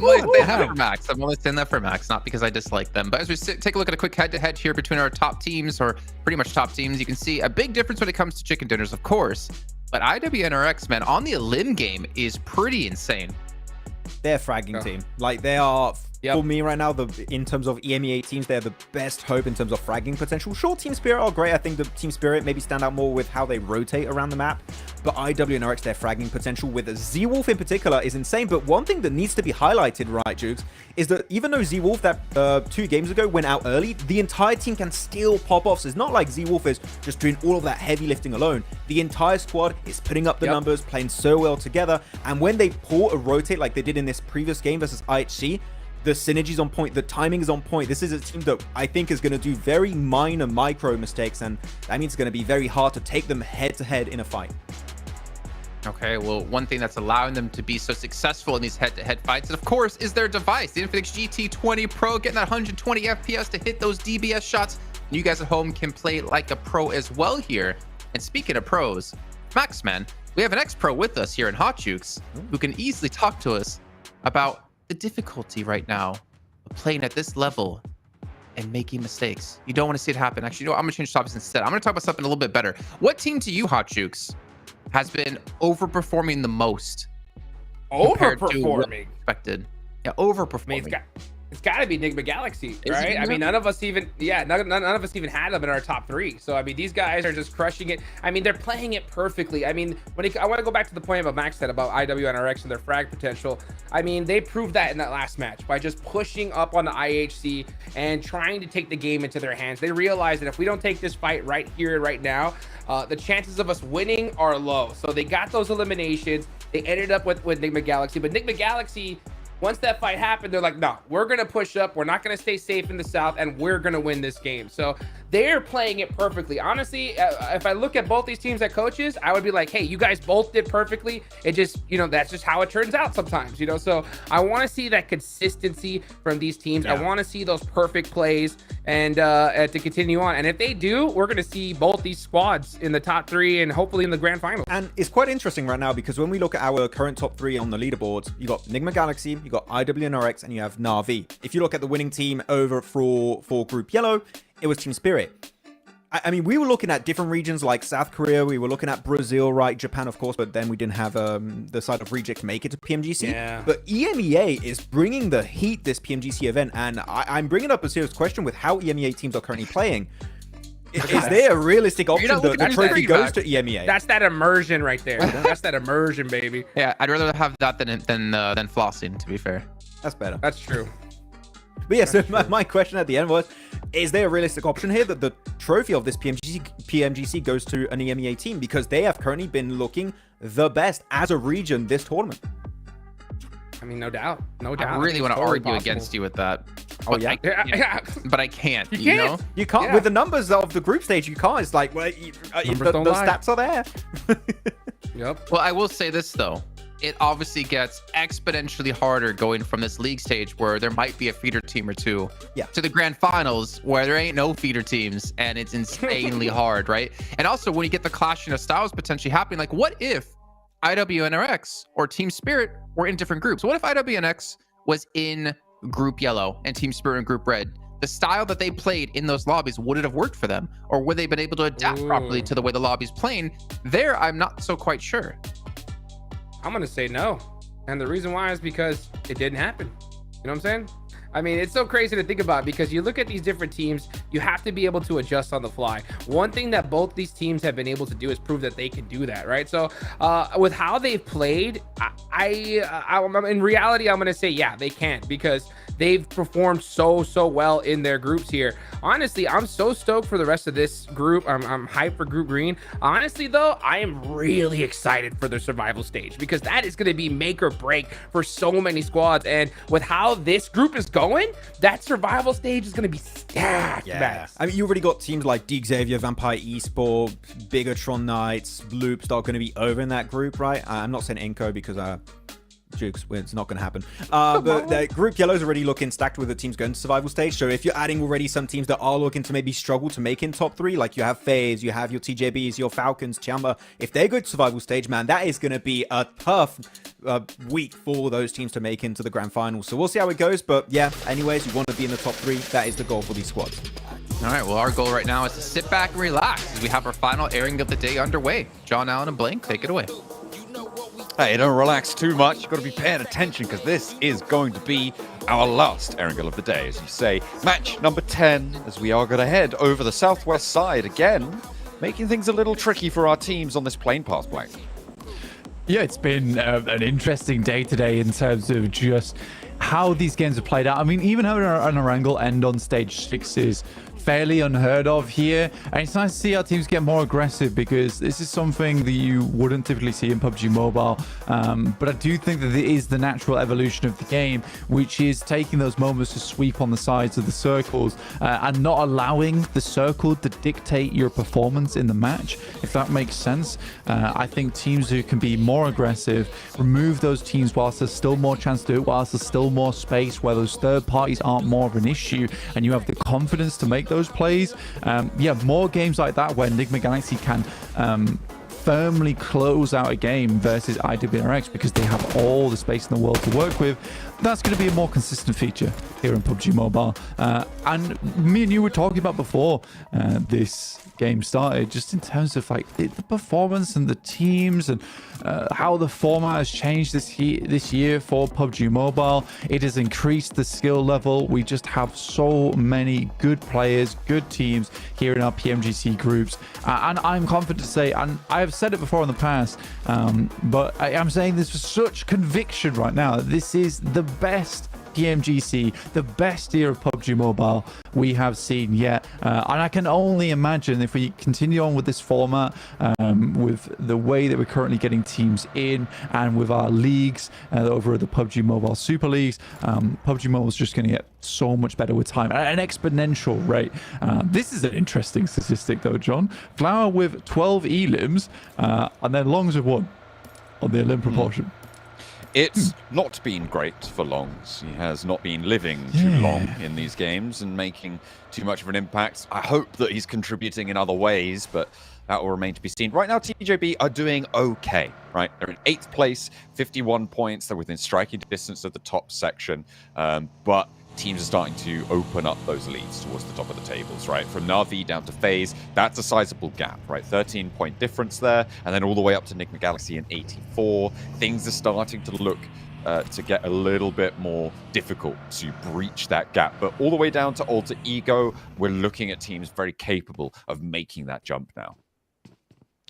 only saying that for Max. I'm only saying that for Max, not because I dislike them. But as we take a look at a quick head-to-head here between our top teams, or pretty much top teams, you can see a big difference when it comes to chicken dinners, of course. But IWNRX, man, on the elim game is pretty insane. They're a fragging team. Like, they are, for me right now, in terms of EMEA teams, they're the best hope in terms of fragging potential. Sure, Team Spirit are great. I think the Team Spirit maybe stand out more with how they rotate around the map. But IWNRX, their fragging potential with Z-Wolf in particular is insane. But one thing that needs to be highlighted, right, Jukes, is that even though Z-Wolf that 2 games ago went out early, the entire team can still pop off. So it's not like Z-Wolf is just doing all of that heavy lifting alone. The entire squad is putting up the numbers, playing so well together. And when they pull a rotate like they did in this previous game versus IHC, the synergy's on point, the timing is on point. This is a team that I think is going to do very minor micro mistakes, and that means it's going to be very hard to take them head to head in a fight. Okay, well, one thing that's allowing them to be so successful in these head-to-head fights, of course, is their device, the Infinix GT20 Pro, getting that 120 FPS to hit those DBS shots. And you guys at home can play like a pro as well here. And speaking of pros, Max, man, we have an ex-pro with us here in Hot Jukes who can easily talk to us about the difficulty right now of playing at this level and making mistakes. You don't want to see it happen. Actually, you know what? I'm gonna change topics instead. I'm gonna talk about something a little bit better. What team to you, Hot Jukes, has been overperforming the most? Overperforming? Expected. Yeah, overperforming. It's got to be Enigma Galaxy, right? I mean, none of us even had them in our top 3. So, I mean, these guys are just crushing it. I mean, they're playing it perfectly. I mean, I want to go back to the point about Max said about IWNRX and their frag potential. I mean, they proved that in that last match by just pushing up on the IHC and trying to take the game into their hands. They realized that if we don't take this fight right here and right now, the chances of us winning are low. So they got those eliminations. They ended up with Enigma Galaxy, but Enigma Galaxy, once that fight happened, they're like, no, we're going to push up. We're not going to stay safe in the South, and we're going to win this game. So they're playing it perfectly. Honestly, if I look at both these teams as coaches, I would be like, hey, you guys both did perfectly. It just, that's just how it turns out sometimes, So I want to see that consistency from these teams. I want to see those perfect plays and to continue on. And if they do, we're going to see both these squads in the top 3 and hopefully in the grand finals. And it's quite interesting right now because when we look at our current top 3 on the leaderboards, you got Enigma Galaxy, you got IWNRX, and you have Na'Vi. If you look at the winning team over for Group Yellow, it was Team Spirit. I mean, we were looking at different regions like South Korea, we were looking at Brazil, right? Japan, of course, but then we didn't have the side of Reject make it to PMGC. Yeah. But EMEA is bringing the heat this PMGC event, and I'm bringing up a serious question with how EMEA teams are currently playing. Is there a realistic option that the trophy goes to EMEA? That's that immersion right there. That's that immersion, baby. Yeah, I'd rather have that than flossing, to be fair. That's better. That's true. But yeah, so my question at the end was, is there a realistic option here that the trophy of this PMGC goes to an EMEA team? Because they have currently been looking the best as a region this tournament. I mean, no doubt. No doubt. I really want to Totally argue possible. against you with that. Oh, yeah? But I can't, You you know? can't. You can't. Yeah. With the numbers of the group stage, you can't. It's like, well, the stats are there. Yep. Well, I will say this, though. It obviously gets exponentially harder going from this league stage where there might be a feeder team or two to the grand finals where there ain't no feeder teams and it's insanely hard, right? And also when you get the clashing of styles potentially happening, like what if IWNRX or Team Spirit were in different groups? What if IWNX was in Group Yellow and Team Spirit in Group Red? The style that they played in those lobbies, would it have worked for them? Or would they have been able to adapt properly to the way the lobby's playing? There, I'm not so quite sure. I'm going to say no. And the reason why is because it didn't happen. You know what I'm saying? I mean, it's so crazy to think about because you look at these different teams, you have to be able to adjust on the fly. One thing that both these teams have been able to do is prove that they can do that, right? So with how they've played, I'm in reality, I'm going to say, yeah, they can because they've performed so well in their groups here. Honestly, I'm so stoked for the rest of this group. I'm hyped for Group Green. Honestly, though, I am really excited for the survival stage because that is going to be make or break for so many squads. And with how this group is going, that survival stage is going to be stacked. Yeah. I mean, you already got teams like D Xavier, Vampire Esport, Bigatron Knights, Loops that are going to be over in that group, right? I'm not saying Inco because Jukes, it's not going to happen. But the Group Yellow is already looking stacked with the teams going to survival stage. So if you're adding already some teams that are looking to maybe struggle to make in top 3, like you have FaZe, you have your TJBs, your Falcons, Chamba, if they go to survival stage, man, that is going to be a tough week for those teams to make into the grand finals. So we'll see how it goes. But yeah, anyways, you want to be in the top 3. That is the goal for these squads. All right, well, our goal right now is to sit back and relax as we have our final airing of the day underway. John Allen and Blank, take it away. Hey, don't relax too much. You've got to be paying attention because this is going to be our last airing of the day, as you say. Match number 10, as we are going to head over the southwest side again, making things a little tricky for our teams on this plane pass, Blank. Yeah, it's been an interesting day today in terms of just how these games have played out. I mean, even having an Erangel end on stage 6 is fairly unheard of here, and it's nice to see our teams get more aggressive because this is something that you wouldn't typically see in PUBG Mobile, but I do think that it is the natural evolution of the game, which is taking those moments to sweep on the sides of the circles and not allowing the circle to dictate your performance in the match, if that makes sense. I think teams who can be more aggressive, remove those teams whilst there's still more chance to do it, whilst there's still more space where those third parties aren't more of an issue, and you have the confidence to make those plays. Yeah, more games like that where Enigma Galaxy can firmly close out a game versus IWRX because they have all the space in the world to work with. That's going to be a more consistent feature here in PUBG Mobile. And me and you were talking about before this game started, just in terms of like the performance and the teams and how the format has changed this year for PUBG Mobile. It has increased the skill level. We just have so many good players, good teams here in our PMGC groups. And I'm confident to say, and I have said it before in the past, but I am saying this with such conviction right now, this is the best PMGC, the best year of PUBG Mobile we have seen yet. And I can only imagine if we continue on with this format, with the way that we're currently getting teams in and with our leagues over at the PUBG Mobile Super Leagues, PUBG Mobile is just going to get so much better with time at an exponential rate. This is an interesting statistic though, John. Flower with 12 elims and then Longs with 1 on the elim proportion. It's not been great for Longs. He has not been living too long in these games and making too much of an impact. I hope that he's contributing in other ways, but that will remain to be seen. Right now, TJB are doing okay, right? They're in 8th place, 51 points. They're within striking distance of the top section, but teams are starting to open up those leads towards the top of the tables, right? From Na'Vi down to FaZe, that's a sizable gap, right? 13-point difference there, and then all the way up to Enigma Galaxy in 84. Things are starting to look to get a little bit more difficult to breach that gap. But all the way down to Alter Ego, we're looking at teams very capable of making that jump now.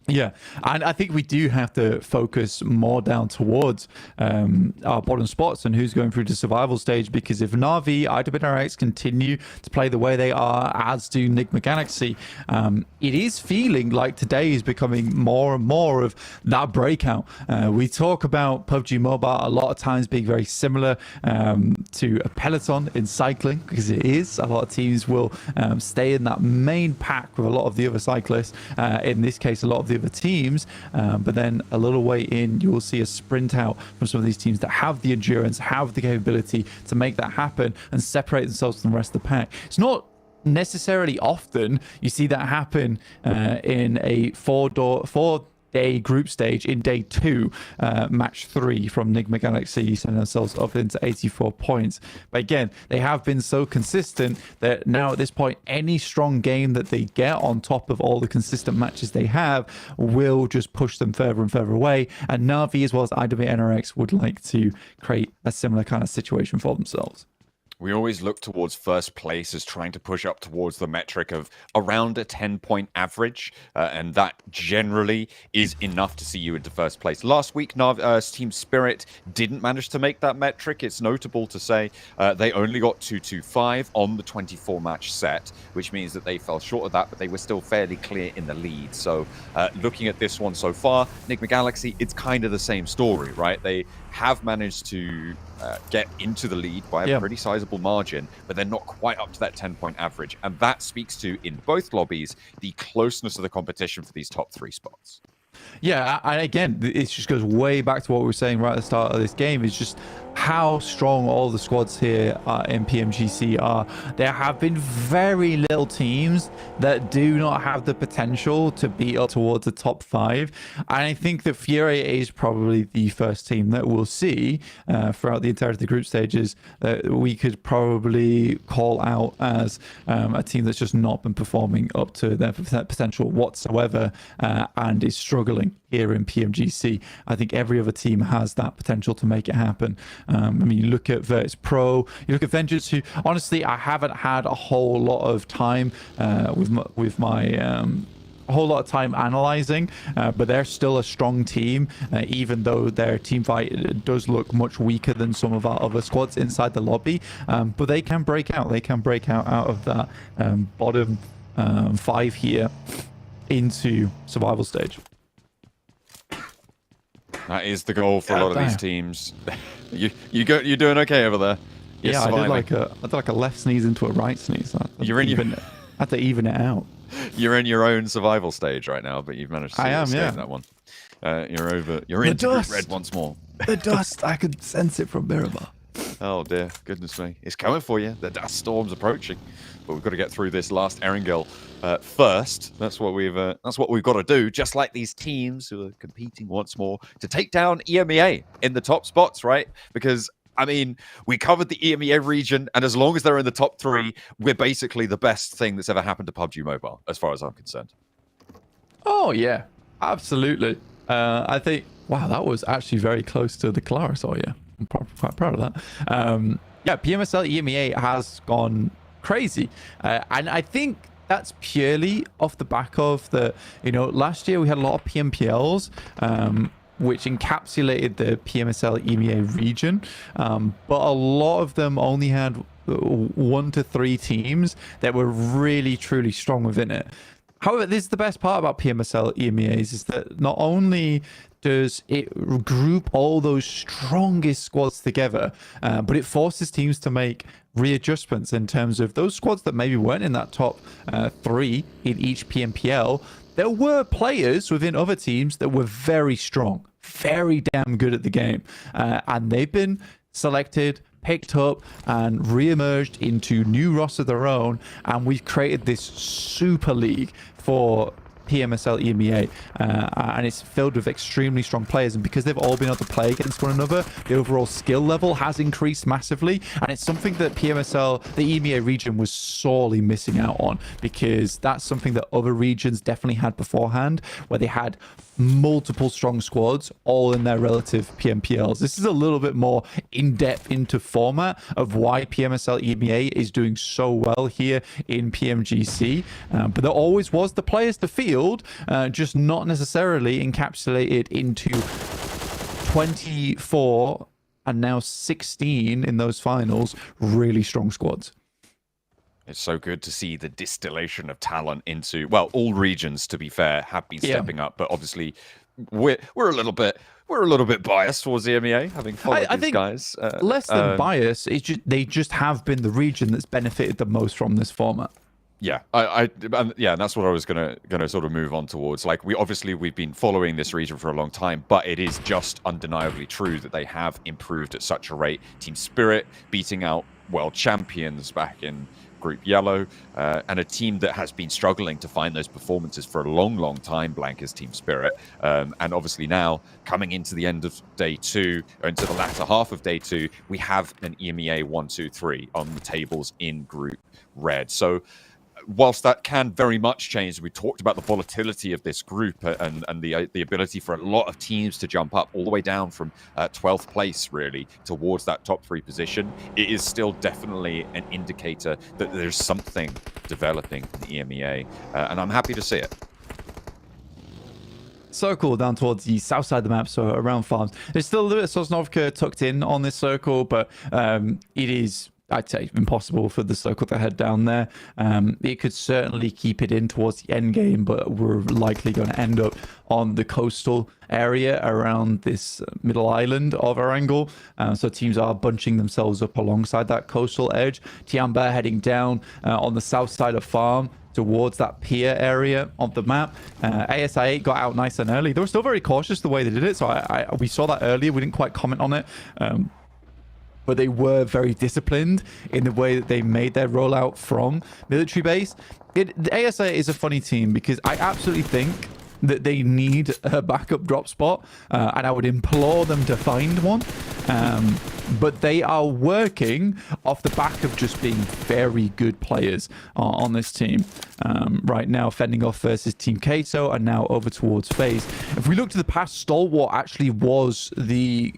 Yeah, and I think we do have to focus more down towards our bottom spots and who's going through the survival stage, because if Na'Vi, IWRX continue to play the way they are, as do Enigma Galaxy, it is feeling like today is becoming more and more of that breakout. We talk about PUBG Mobile a lot of times being very similar to a peloton in cycling, because it is. A lot of teams will stay in that main pack with a lot of the other cyclists. In this case, a lot of the other teams, but then a little way in you will see a sprint out from some of these teams that have the endurance, have the capability to make that happen and separate themselves from the rest of the pack. It's not necessarily often you see that happen in a four-day group stage in day 2, match 3 from Enigma Galaxy, sending themselves up into 84 points. But again, they have been so consistent that now at this point, any strong game that they get on top of all the consistent matches they have will just push them further and further away. And Na'Vi as well as IWNRX would like to create a similar kind of situation for themselves. We always look towards first place as trying to push up towards the metric of around a 10-point average, and that generally is enough to see you into first place. Last week, Team Spirit didn't manage to make that metric. It's notable to say they only got 225 on the 24-match set, which means that they fell short of that, but they were still fairly clear in the lead. So looking at this one so far, Enigma Galaxy, it's kind of the same story, right? They have managed to get into the lead by a pretty sizable margin, but they're not quite up to that 10-point average. And that speaks to, in both lobbies, the closeness of the competition for these top 3 spots. Yeah, and again, it just goes way back to what we were saying right at the start of this game. It's just how strong all the squads here in PMGC are. There have been very little teams that do not have the potential to be up towards the top 5, and I think that Fury is probably the first team that we'll see throughout the entirety of the group stages that we could probably call out as a team that's just not been performing up to their potential whatsoever and is struggling here in PMGC. I think every other team has that potential to make it happen. I mean, you look at Virtus Pro, you look at Vengeance, who honestly I haven't had a whole lot of time with my a whole lot of time analyzing, but they're still a strong team, even though their team fight does look much weaker than some of our other squads inside the lobby. But they can break out. They can break out of that bottom 5 here into survival stage. That is the goal for a lot of these teams. You're doing okay over there. You're I did like a left sneeze into a right sneeze. I had to even it out. You're in your own survival stage right now, but you've managed to escape that one. You're over. You're into Group Red once more. The dust, I could sense it from Miramar. Oh dear, goodness me, it's coming for you. The dust storm's approaching, but we've got to get through this last Erangel first. That's what we've got to do. Just like these teams who are competing once more to take down EMEA in the top spots, right? Because I mean, we covered the EMEA region, and as long as they're in the top 3, we're basically the best thing that's ever happened to PUBG Mobile, as far as I'm concerned. Oh yeah, absolutely. I think that was actually very close to the Clara saw. Yeah, I'm quite proud of that. Yeah, PMSL EMEA has gone crazy, and I think that's purely off the back of last year we had a lot of PMPLs. Which encapsulated the PMSL EMEA region, but a lot of them only had 1 to 3 teams that were really truly strong within it. However, this is the best part about PMSL EMEAs, is that not only does it group all those strongest squads together, but it forces teams to make readjustments in terms of those squads that maybe weren't in that top 3 in each PMPL. There were players within other teams that were very strong, very damn good at the game, and they've been selected, picked up, and re-emerged into new rosters of their own, and we've created this super league for PMSL EMEA, and it's filled with extremely strong players, and because they've all been able to play against one another, the overall skill level has increased massively, and it's something that the EMEA region was sorely missing out on, because that's something that other regions definitely had beforehand, where they had multiple strong squads all in their relative PMPLs. This is a little bit more in-depth into format of why PMSL EMEA is doing so well here in PMGC, but there always was the players to field, just not necessarily encapsulated into 24 and now 16 in those finals really strong squads. It's so good to see the distillation of talent into, well, all regions, to be fair, have been stepping up, but obviously we're a little bit biased towards the EMEA, having followed these guys. Less than bias, it's just they just have been the region that's benefited the most from this format. Yeah, and that's what I was gonna sort of move on towards. Like, we've been following this region for a long time, but it is just undeniably true that they have improved at such a rate. Team Spirit beating out world champions back in Group Yellow, and a team that has been struggling to find those performances for a long time, Blanca's Team Spirit. And obviously now, coming into the end of day 2, or into the latter half of day 2, we have an EMEA 1-2-3 on the tables in Group Red. So whilst that can very much change, we talked about the volatility of this group and the ability for a lot of teams to jump up all the way down from 12th place, really, towards that top 3 position. It is still definitely an indicator that there's something developing in the EMEA, and I'm happy to see it. Circle down towards the south side of the map, so around farms. There's still a little bit of Sosnovka tucked in on this circle, but it is, I'd say, impossible for the circle to head down there. It could certainly keep it in towards the end game, but we're likely going to end up on the coastal area around this middle island of Erangel. So teams are bunching themselves up alongside that coastal edge. Tiamba heading down on the south side of farm towards that pier area of the map. ASI8 got out nice and early. They were still very cautious the way they did it, so we saw that earlier. We didn't quite comment on it. but they were very disciplined in the way that they made their rollout from military base. The ASA is a funny team because I absolutely think that they need a backup drop spot, and I would implore them to find one. But they are working off the back of just being very good players on this team. Right now, fending off versus Team Queso, and now over towards FaZe. If we look to the past, Stalwart actually was the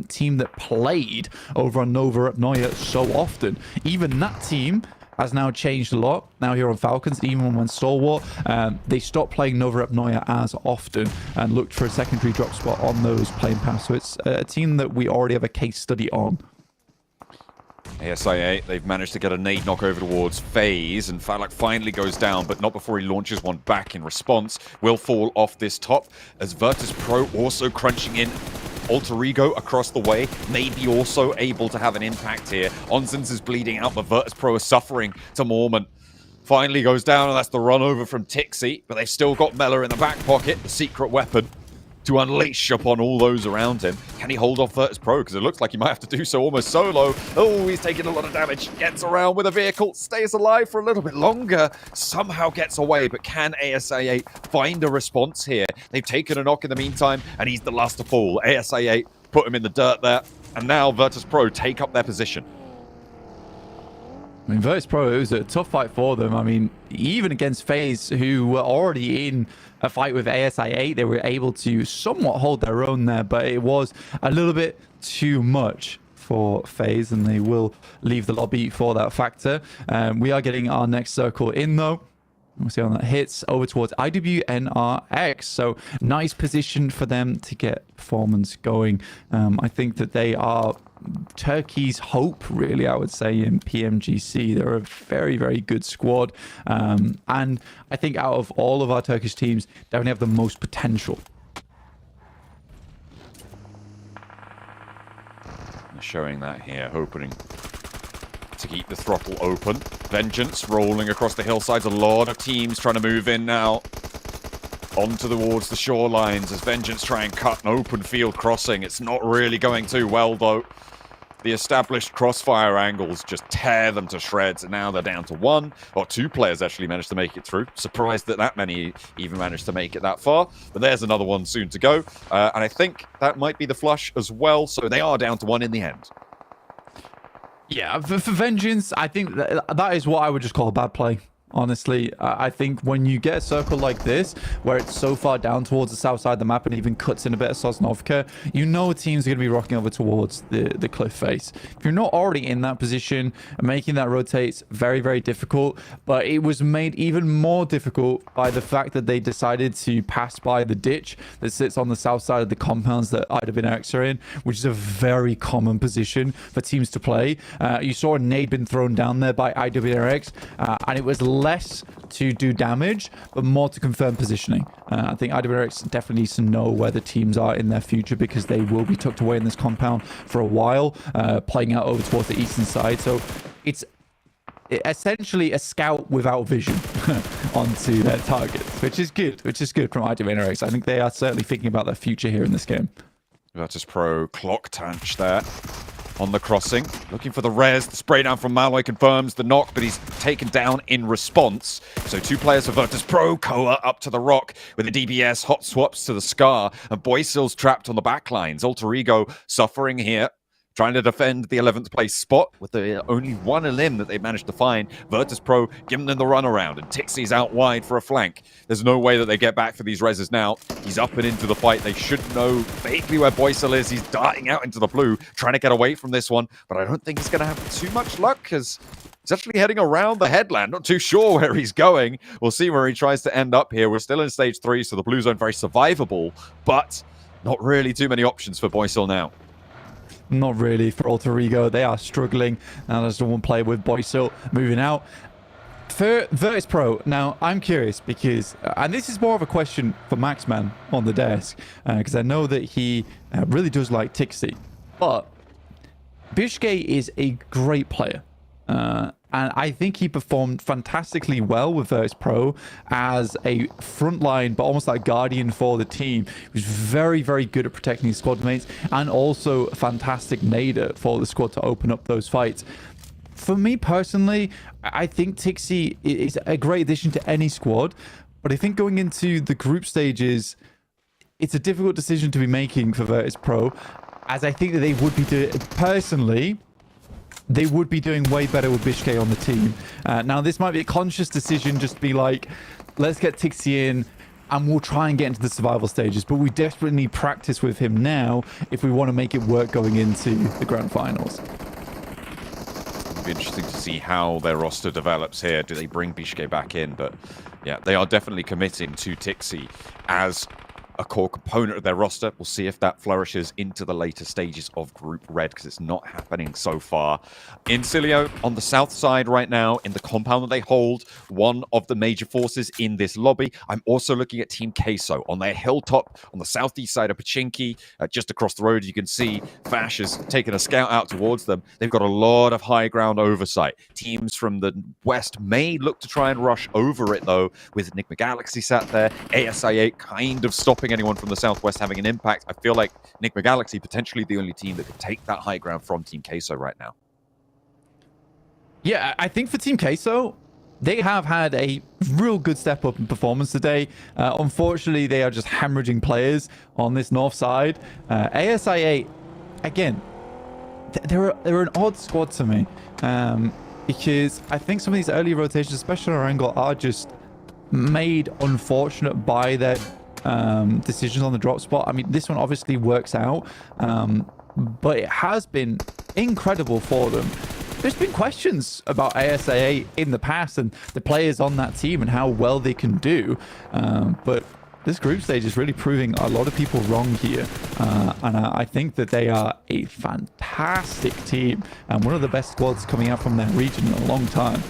team that played over on Nova Apnoia so often. Even that team has now changed a lot now here on Falcons. Even when Stalwart, they stopped playing Nova Apnoia as often and looked for a secondary drop spot on those playing paths. So it's a team that we already have a case study on. ASIA, they've managed to get a nade knock over towards FaZe, and Falak finally goes down, but not before he launches one back in response. Will fall off this top, as Virtus Pro also crunching in. Alter Ego across the way, maybe also able to have an impact here. Onsens is bleeding out, but Virtus Pro is suffering to Mormon. Finally goes down, and that's the run over from Tixie, but they've still got Mela in the back pocket, the secret weapon, to unleash upon all those around him. Can he hold off Virtus Pro? Because it looks like he might have to do so almost solo. Oh, he's taking a lot of damage. Gets around with a vehicle. Stays alive for a little bit longer. Somehow gets away. But can ASA8 find a response here? They've taken a knock in the meantime, and he's the last to fall. ASA8 put him in the dirt there. And now Virtus Pro take up their position. I mean, Virtus Pro, it was a tough fight for them. I mean, even against FaZe, who were already in a fight with ASI8, they were able to somewhat hold their own there, but it was a little bit too much for FaZe, and they will leave the lobby for that factor. We are getting our next circle in, though. We'll see how that hits over towards IWNRX. So nice position for them to get performance going. I think that they are Turkey's hope, really, I would say, in PMGC. They're a very, very good squad. And I think out of all of our Turkish teams, definitely have the most potential. Showing that here, opening to keep the throttle open. Vengeance rolling across the hillsides. A lot of teams trying to move in now. On towards the shorelines as Vengeance try and cut an open field crossing. It's not really going too well, though. The established crossfire angles just tear them to shreds, and now they're down to one, or two players actually managed to make it through. Surprised that that many even managed to make it that far, but there's another one soon to go. And I think that might be the flush as well, so they are down to one in the end. Yeah, for Vengeance, I think that is what I would just call a bad play. Honestly, I think when you get a circle like this, where it's so far down towards the south side of the map and even cuts in a bit of Sosnovka, you know teams are going to be rocking over towards the cliff face. If you're not already in that position, making that rotates very, very difficult, but it was made even more difficult by the fact that they decided to pass by the ditch that sits on the south side of the compounds that IWNRX are in, which is a very common position for teams to play. You saw a nade been thrown down there by IWNRX, and it was less to do damage, but more to confirm positioning. I think IWNRX definitely needs to know where the teams are in their future, because they will be tucked away in this compound for a while, playing out over towards the eastern side. So it's essentially a scout without vision onto their targets, which is good from IWNRX. I think they are certainly thinking about their future here in this game. Virtus Pro clock tanch there on the crossing, looking for the res. The spray down from Malloy confirms the knock, but he's taken down in response. So two players for Virtus Pro. Koa up to the rock with the DBS, hot swaps to the Scar, and Boysil's trapped on the back lines. Alter Ego suffering here, trying to defend the 11th place spot with the only one elim that they've managed to find. Virtus Pro giving them the runaround, and Tixie's out wide for a flank. There's no way that they get back for these reses now. He's up and into the fight. They should know vaguely where Boysil is. He's darting out into the blue, trying to get away from this one, but I don't think he's going to have too much luck, because he's actually heading around the headland. Not too sure where he's going. We'll see where he tries to end up here. We're still in stage 3, so the blue zone very survivable, but not really too many options for Boysil now. Not really for Alter Ego. They are struggling. Now there's the one player with Boysil moving out. For Virtus Pro, now I'm curious because, and this is more of a question for Maxman on the desk, because I know that he really does like Tixie, but Bishke is a great player. And And I think he performed fantastically well with Virtus Pro as a frontline, but almost like guardian for the team. He was very, very good at protecting his squad mates, and also a fantastic nader for the squad to open up those fights. For me personally, I think Tixi is a great addition to any squad, but I think going into the group stages, it's a difficult decision to be making for Virtus Pro, as I think that they would be doing, personally, they would be doing way better with Bishke on the team. Now, this might be a conscious decision, just to be like, let's get Tixi in, and we'll try and get into the survival stages, but we desperately need practice with him now if we want to make it work going into the Grand Finals. It'll be interesting to see how their roster develops here. Do they bring Bishke back in? But yeah, they are definitely committing to Tixi as a core component of their roster. We'll see if that flourishes into the later stages of Group Red, because it's not happening so far. Incilio on the south side right now, in the compound that they hold, one of the major forces in this lobby. I'm also looking at Team Queso on their hilltop on the southeast side of Pachinki. Just across the road, you can see Fash has taken a scout out towards them. They've got a lot of high ground oversight. Teams from the west may look to try and rush over it, though, with Enigma Galaxy sat there. ASI8 kind of stopping anyone from the southwest having an impact. I feel like Enigma Galaxy potentially the only team that could take that high ground from Team Queso right now. Yeah, I think for Team Queso, they have had a real good step up in performance today. Unfortunately, they are just hemorrhaging players on this north side. ASI8, again, they're an odd squad to me, because I think some of these early rotations, especially on our angle, are just made unfortunate by their decisions on the drop spot. I mean, this one obviously works out, but it has been incredible for them. There's been questions about ASA in the past and the players on that team and how well they can do, but this group stage is really proving a lot of people wrong here, and I think that they are a fantastic team and one of the best squads coming out from that region in a long time.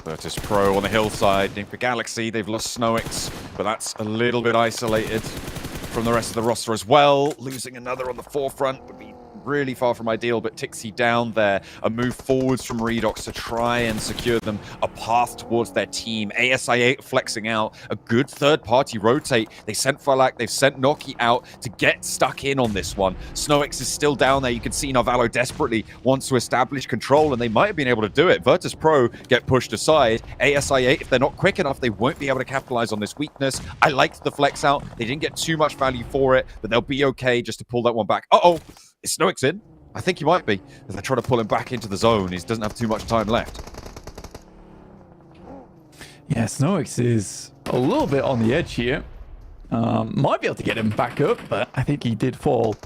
Virtus Pro on the hillside. Enigma Galaxy, they've lost Snowix, but that's a little bit isolated from the rest of the roster as well. Losing another on the forefront would be really far from ideal, but Tixi down there, a move forwards from Redox to try and secure them a path towards their team. ASI8 flexing out, a good third-party rotate. They sent Falak, they've sent Noki out to get stuck in on this one. Snowix is still down there. You can see Narvalo desperately wants to establish control, and they might have been able to do it. Virtus Pro get pushed aside. ASI8, if they're not quick enough, they won't be able to capitalize on this weakness. I liked the flex out. They didn't get too much value for it, but they'll be okay just to pull that one back. Uh-oh! Is Snowix in? I think he might be, as they're trying to pull him back into the zone. He doesn't have too much time left. Yeah, Snowix is a little bit on the edge here. Might be able to get him back up, but I think he did fall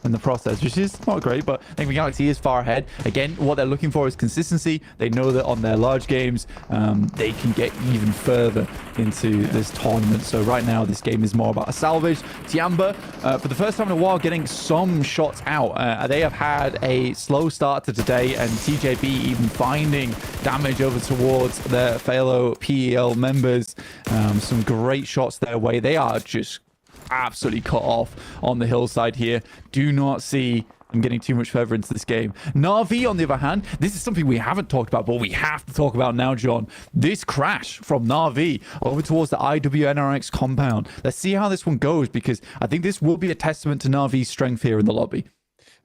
in the process, which is not great, but Enigma Galaxy is far ahead. Again, what they're looking for is consistency. They know that on their large games, they can get even further into this tournament. So right now, this game is more about a salvage. Tiamba, for the first time in a while, getting some shots out. They have had a slow start to today, and TJB even finding damage over towards their fellow PEL members. Some great shots their way. They are just absolutely cut off on the hillside here. Do not see them getting too much further into this game. Na'Vi, on the other hand, this is something we haven't talked about, but we have to talk about now, John. This crash from Na'Vi over towards the IWNRX compound. Let's see how this one goes, because I think this will be a testament to Na'Vi's strength here in the lobby.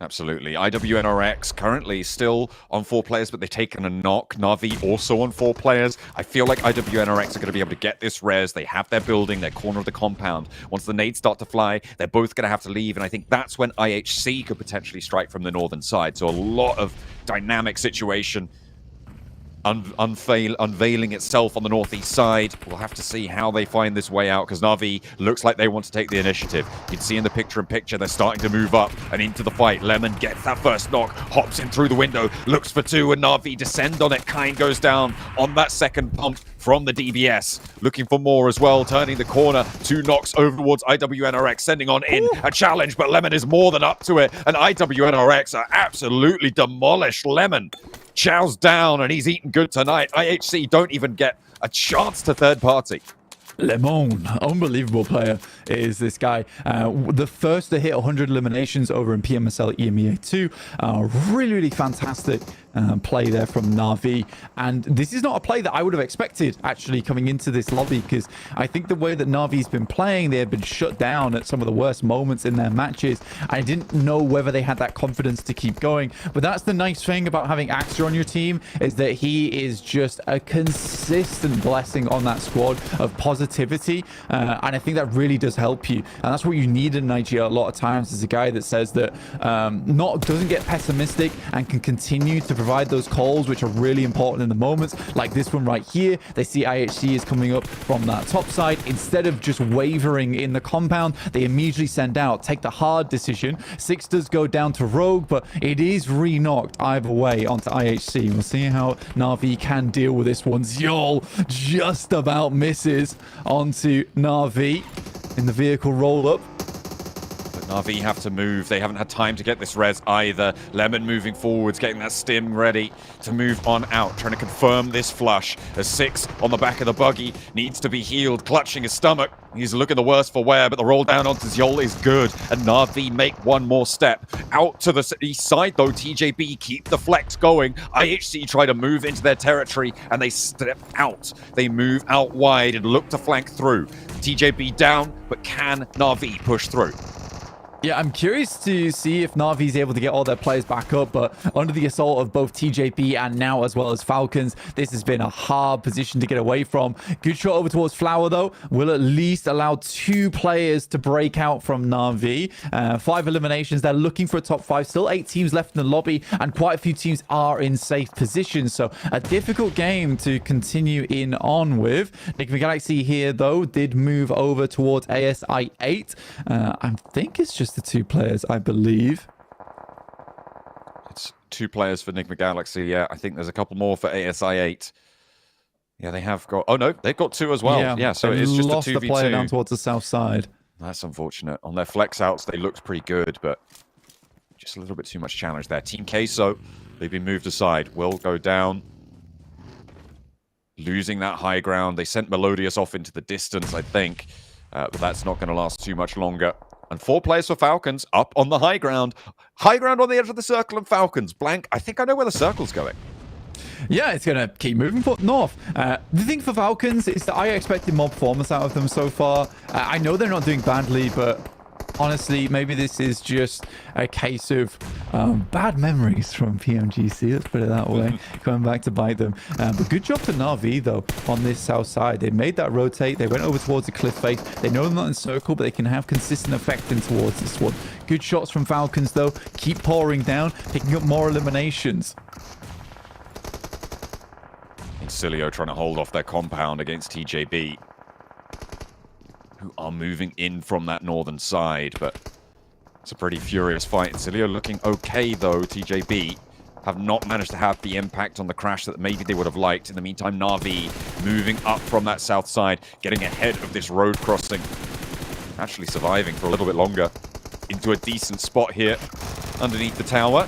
Absolutely. IWNRX currently still on 4 players, but they've taken a knock. Na'Vi also on 4 players. I feel like IWNRX are going to be able to get this res. They have their building, their corner of the compound. Once the nades start to fly, they're both going to have to leave, and I think that's when IHC could potentially strike from the northern side. So a lot of dynamic situation unveiling itself on the northeast side. We'll have to see how they find this way out, because Na'Vi looks like they want to take the initiative. You can see in the picture-in-picture they're starting to move up and into the fight. Lemon gets that first knock, hops in through the window, looks for 2, and Na'Vi descend on it. Kine goes down on that second pump from the DBS. Looking for more as well, turning the corner. 2 knocks over towards IWNRX, sending on in a challenge, but Lemon is more than up to it, and IWNRX are absolutely demolished. Lemon chows down, and he's eaten good tonight. IHC don't even get a chance to third party. Lemon, unbelievable player is this guy. The first to hit 100 eliminations over in PMSL EMEA 2. Really, really fantastic play there from Na'Vi. And this is not a play that I would have expected, actually, coming into this lobby, because I think the way that Na'Vi's been playing, they have been shut down at some of the worst moments in their matches. I didn't know whether they had that confidence to keep going. But that's the nice thing about having Axter on your team, is that he is just a consistent blessing on that squad of positivity. And I think that really does help you. And that's what you need in Nigeria a lot of times, is a guy that says that doesn't get pessimistic and can continue to provide those calls, which are really important in the moments like this one right here. They see IHC is coming up from that top side. Instead of just wavering in the compound, they immediately send out, take the hard decision. Six does go down to Rogue, but it is re-knocked either way onto IHC. We'll see how Na'Vi can deal with this one. Zyol just about misses onto Na'Vi in the vehicle roll-up. Na'Vi have to move. They haven't had time to get this res either. Lemon moving forwards, getting that stim ready to move on out, trying to confirm this flush. As Six on the back of the buggy needs to be healed, clutching his stomach. He's looking the worse for wear, but the roll down onto Zyol is good. And Na'Vi make one more step. Out to the east side, though, TJB keep the flex going. IHC try to move into their territory, and they step out. They move out wide and look to flank through. TJB down, but can Na'Vi push through? Yeah, I'm curious to see if Na'Vi is able to get all their players back up, but under the assault of both TJP and now as well as Falcons, this has been a hard position to get away from. Good shot over towards Flower, though. Will at least allow 2 players to break out from Na'Vi. 5 eliminations. They're looking for a top 5. Still 8 teams left in the lobby, and quite a few teams are in safe positions. So a difficult game to continue in on with. Enigma Galaxy here, though, did move over towards ASI 8. I think it's just the 2 players, I believe. It's 2 players for Enigma Galaxy. Yeah, I think there's a couple more for ASI 8. Yeah, they have got... Oh, no, they've got 2 as well. Yeah, so it's just a 2v2. Lost the player down towards the south side. That's unfortunate. On their flex outs, they looked pretty good, but just a little bit too much challenge there. Team Queso, they've been moved aside. Will go down. Losing that high ground. They sent Melodious off into the distance, I think. But that's not going to last too much longer. And 4 players for Falcons up on the high ground. High ground on the edge of the circle and Falcons. Blank, I think I know where the circle's going. Yeah, it's going to keep moving north. The thing for Falcons is that I expected more performance out of them so far. I know they're not doing badly, but honestly, maybe this is just a case of bad memories from PMGC, let's put it that way, coming back to bite them. But good job for Na'Vi, though, on this south side. They made that rotate. They went over towards the cliff face. They know they're not in circle, but they can have consistent effect in towards this one. Good shots from Falcons, though. Keep pouring down, picking up more eliminations. Incilio trying to hold off their compound against TJB, who are moving in from that northern side, but it's a pretty furious fight. Incilio looking okay, though. TJB have not managed to have the impact on the crash that maybe they would have liked. In the meantime, Na'Vi moving up from that south side, getting ahead of this road crossing. Actually surviving for a little bit longer. Into a decent spot here underneath the tower.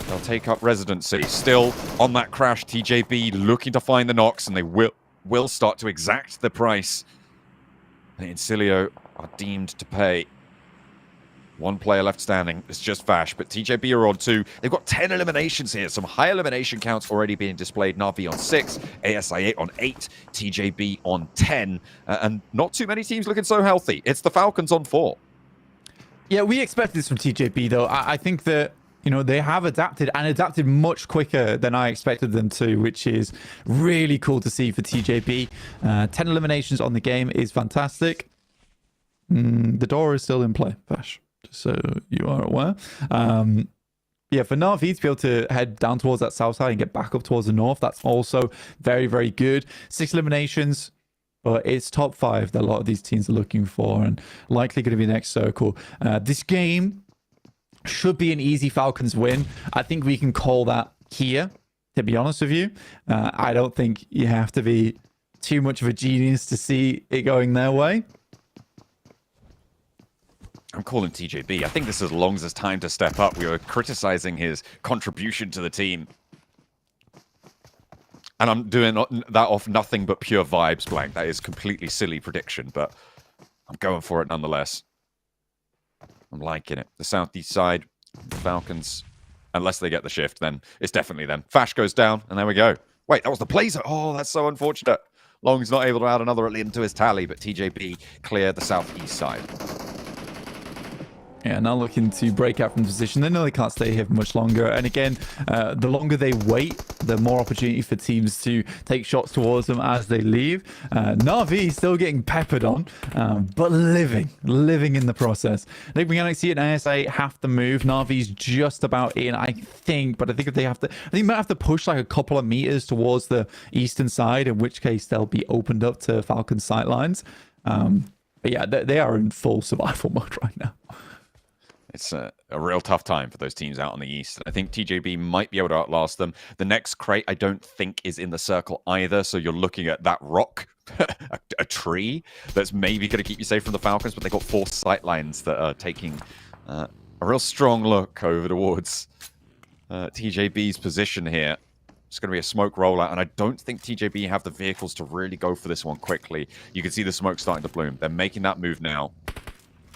They'll take up residency. Still on that crash, TJB looking to find the knocks, and they will start to exact the price. And Incilio are deemed to pay. 1 player left standing. It's just Vash, but TJB are on 2. They've got 10 eliminations here. Some high elimination counts already being displayed. Na'Vi on 6, ASI 8 on 8, TJB on 10. And not too many teams looking so healthy. It's the Falcons on 4. Yeah, we expected this from TJB, though. I think that, you know, they have adapted and adapted much quicker than I expected them to, which is really cool to see for TJB. 10 eliminations on the game is fantastic. The door is still in play, Vash, just so you are aware. Yeah, for Na'Vi to be able to head down towards that south side and get back up towards the north, that's also very, very good. 6 eliminations, but it's top 5 that a lot of these teams are looking for, and likely going to be next circle. This game should be an easy Falcons win. I think we can call that here, to be honest with you. I don't think you have to be too much of a genius to see it going their way. I'm calling TJB. I think this is Longs' time to step up. We were criticizing his contribution to the team. And I'm doing that off nothing but pure vibes, Blank. That is completely silly prediction, but I'm going for it nonetheless. I'm liking it. The southeast side, the Falcons unless they get the shift, then it's definitely them. Fash goes down, and there we go. Wait, that was the Blazer. Oh, that's so unfortunate. Long's not able to add another into his tally, but TJB cleared the southeast side. Yeah, now looking to break out from the position. They know they can't stay here for much longer. And again, the longer they wait, the more opportunity for teams to take shots towards them as they leave. Na'Vi still getting peppered on, but living in the process. Enigma Galaxy and ASA have to move. Na'Vi's just about in, I think, but I think if they have to, I think they might have to push like a couple of meters towards the eastern side, in which case they'll be opened up to Falcon sightlines. But yeah, they are in full survival mode right now. It's a real tough time for those teams out on the east. I think TJB might be able to outlast them. The next crate, I don't think, is in the circle either. So you're looking at that rock, a tree that's maybe going to keep you safe from the Falcons. But they got 4 sightlines that are taking a real strong look over towards TJB's position here. It's going to be a smoke rollout, and I don't think TJB have the vehicles to really go for this one quickly. You can see the smoke starting to bloom. They're making that move now.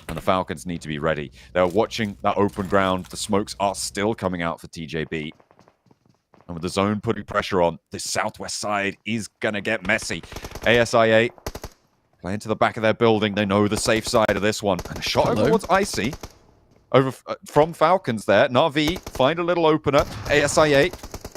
And the Falcons need to be ready. They're watching that open ground. The smokes are still coming out for TJB. And with the zone putting pressure on, the southwest side is going to get messy. ASIA playing to the back of their building. They know the safe side of this one. And a shot over towards Icy. Over from Falcons there. Na'Vi find a little opener. ASIA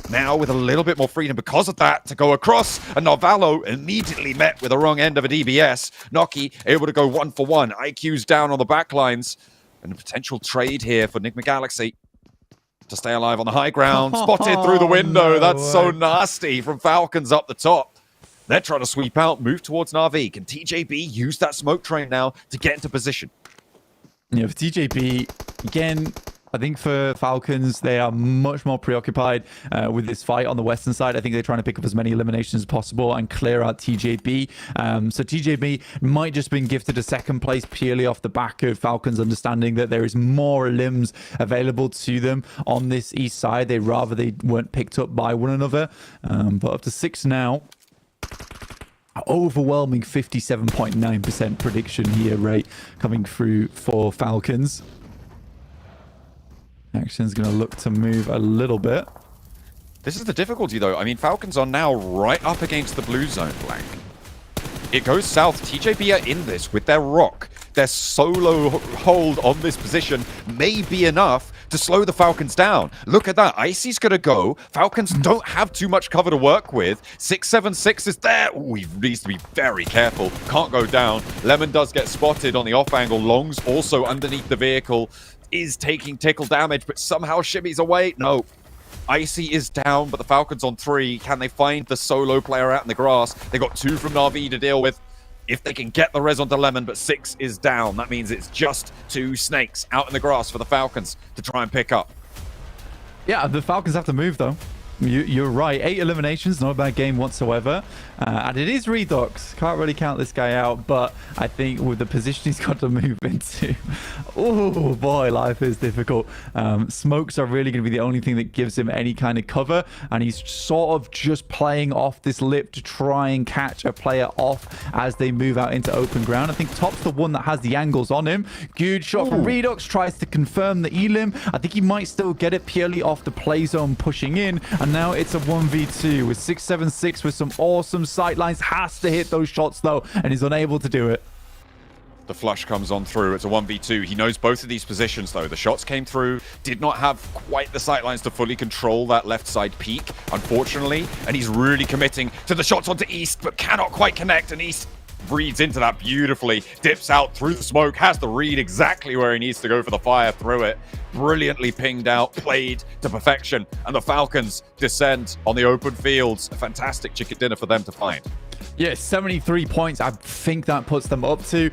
now with a little bit more freedom because of that to go across, and Narvalo immediately met with the wrong end of a DBS. Noki able to go 1-for-1. IQ's down on the backlines, and a potential trade here for Enigma Galaxy to stay alive on the high ground. Spotted through the window. That's so nasty from Falcons up the top. They're trying to sweep out, move towards Na'Vi. Can TJB use that smoke train now to get into position? Yeah, for TJB, again, I think for Falcons, they are much more preoccupied with this fight on the western side. I think they're trying to pick up as many eliminations as possible and clear out TJB. So TJB might just been gifted a second place purely off the back of Falcons understanding that there is more limbs available to them on this east side. They weren't picked up by one another. But up to 6 now. Overwhelming 57.9% prediction here rate coming through for Falcons. Action's going to look to move a little bit. This is the difficulty, though. I mean, Falcons are now right up against the blue zone flank. It goes south. TJB are in this with their rock. Their solo hold on this position may be enough to slow the Falcons down. Look at that. Icy's going to go. Falcons don't have too much cover to work with. 676 is there. Ooh, he needs to be very careful. Can't go down. Lemon does get spotted on the off angle. Long's also underneath the vehicle. Is taking tickle damage, but somehow shimmies away. No. Icy is down, but the Falcons on 3. Can they find the solo player out in the grass? They got 2 from Na'Vi to deal with. If they can get the res onto Lemon, but 6 is down, that means it's just 2 snakes out in the grass for the Falcons to try and pick up. Yeah, the Falcons have to move, though. You're right. 8 eliminations, not a bad game whatsoever. And it is Redux. Can't really count this guy out, but I think with the position he's got to move into, oh boy, life is difficult. Smokes are really going to be the only thing that gives him any kind of cover, and he's sort of just playing off this lip to try and catch a player off as they move out into open ground. I think Top's the one that has the angles on him. Good shot from Redux, tries to confirm the elim. I think he might still get it purely off the play zone pushing in, and now it's a 1v2 with 676 with some awesome sightlines. Has to hit those shots though, and he's unable to do it. The flush comes on through. It's a 1v2. He knows both of these positions, though. The shots came through. Did not have quite the sightlines to fully control that left side peak, unfortunately. And he's really committing to the shots onto East, but cannot quite connect. And East reads into that beautifully. Dips out through the smoke. Has the read exactly where he needs to go for the fire through it. Brilliantly pinged out. Played to perfection. And the Falcons descend on the open fields. A fantastic chicken dinner for them to find. Yeah, 73 points. I think that puts them up to,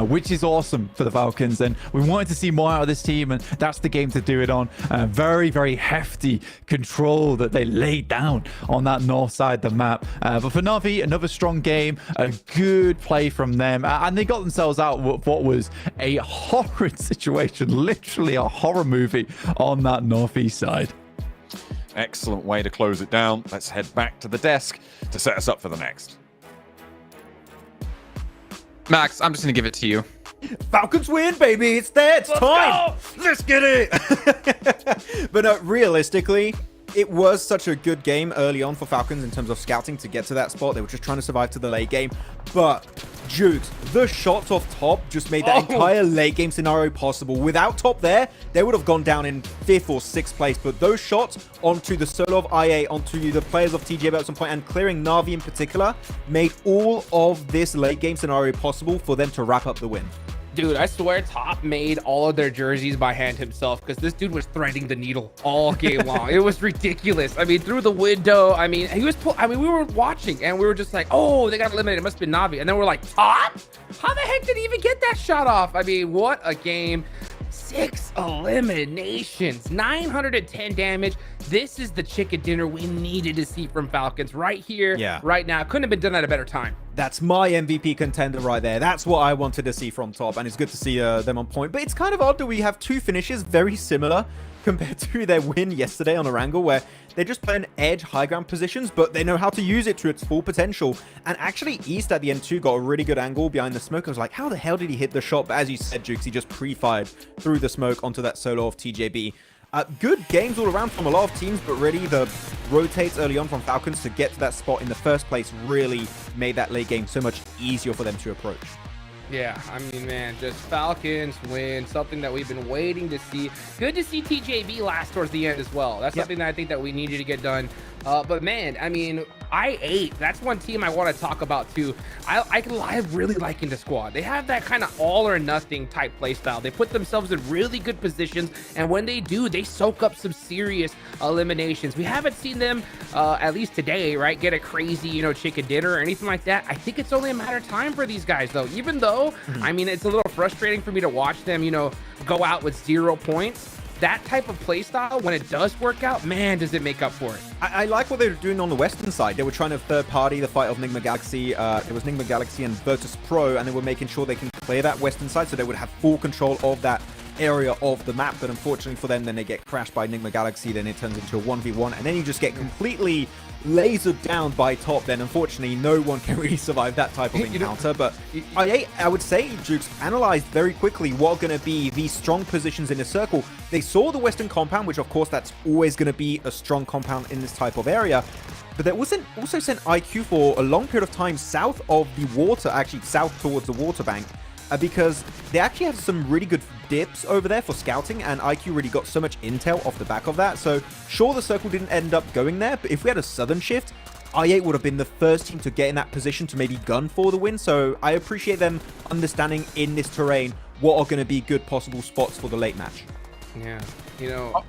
which is awesome for the Falcons. And we wanted to see more out of this team, and that's the game to do it on. Very, very hefty control that they laid down on that north side of the map. But for Na'Vi, another strong game, a good play from them. And they got themselves out of what was a horrid situation, literally a horror movie on that northeast side. Excellent way to close it down. Let's head back to the desk to set us up for the next. Max, I'm just going to give it to you. Falcons win, baby. It's there. It's time. Let's get it. But no, realistically, it was such a good game early on for Falcons in terms of scouting to get to that spot. They were just trying to survive to the late game. But Jukes, the shots off top just made that entire late game scenario possible. Without top there, they would have gone down in 5th or 6th place. But those shots onto the solo of IA, onto the players of TJB at some point, and clearing Na'Vi in particular, made all of this late game scenario possible for them to wrap up the win. Dude, I swear Top made all of their jerseys by hand himself because this dude was threading the needle all game long. It was ridiculous. I mean, through the window. I mean, we were watching and we were just like, oh, they got eliminated. It must have been Na'Vi. And then we're like, Top? How the heck did he even get that shot off? I mean, what a game. 6 eliminations, 910 damage. This is the chicken dinner we needed to see from Falcons right here, right now. Couldn't have been done at a better time. That's my MVP contender right there. That's what I wanted to see from top, and it's good to see them on point. But it's kind of odd that we have 2 finishes very similar compared to their win yesterday on Orangle, where they just play an edge high ground positions, but they know how to use it to its full potential. And actually, East at the end too got a really good angle behind the smoke. I was like, how the hell did he hit the shot? But as you said, Jukes, he just pre-fired through the smoke onto that solo of TJB. Good games all around from a lot of teams, but really the rotates early on from Falcons to get to that spot in the first place really made that late game so much easier for them to approach. Yeah, I mean, man, just Falcons win, something that we've been waiting to see. Good to see TJB last towards the end as well. That's something that I think that we needed to get done. But man, I mean, I8, that's one team I want to talk about too. I really like in the squad. They have that kind of all or nothing type play style. They put themselves in really good positions, and when they do, they soak up some serious eliminations. We haven't seen them, at least today, right, get a crazy, you know, chicken dinner or anything like that. I think it's only a matter of time for these guys, though. Even though, I mean, it's a little frustrating for me to watch them, you know, go out with 0 points. That type of play style, when it does work out, man, does it make up for it. I like what they were doing on the Western side. They were trying to third party the fight of Nigma Galaxy. It was Nigma Galaxy and Virtus Pro, and they were making sure they can clear that Western side so they would have full control of that area of the map. But unfortunately for them, then they get crashed by Nigma Galaxy. Then it turns into a 1v1, and then you just get completely lasered down by top. Then unfortunately no one can really survive that type of encounter. But I would say Jukes analyzed very quickly what are going to be the strong positions in the circle. They saw the Western compound, which of course that's always going to be a strong compound in this type of area, but they also sent IQ for a long period of time south of the water, actually south towards the water bank, because they actually had some really good dips over there for scouting, and IQ really got so much intel off the back of that. So sure, the circle didn't end up going there, but if we had a southern shift, I8 would have been the first team to get in that position to maybe gun for the win. So I appreciate them understanding in this terrain what are going to be good possible spots for the late match. Yeah, you know,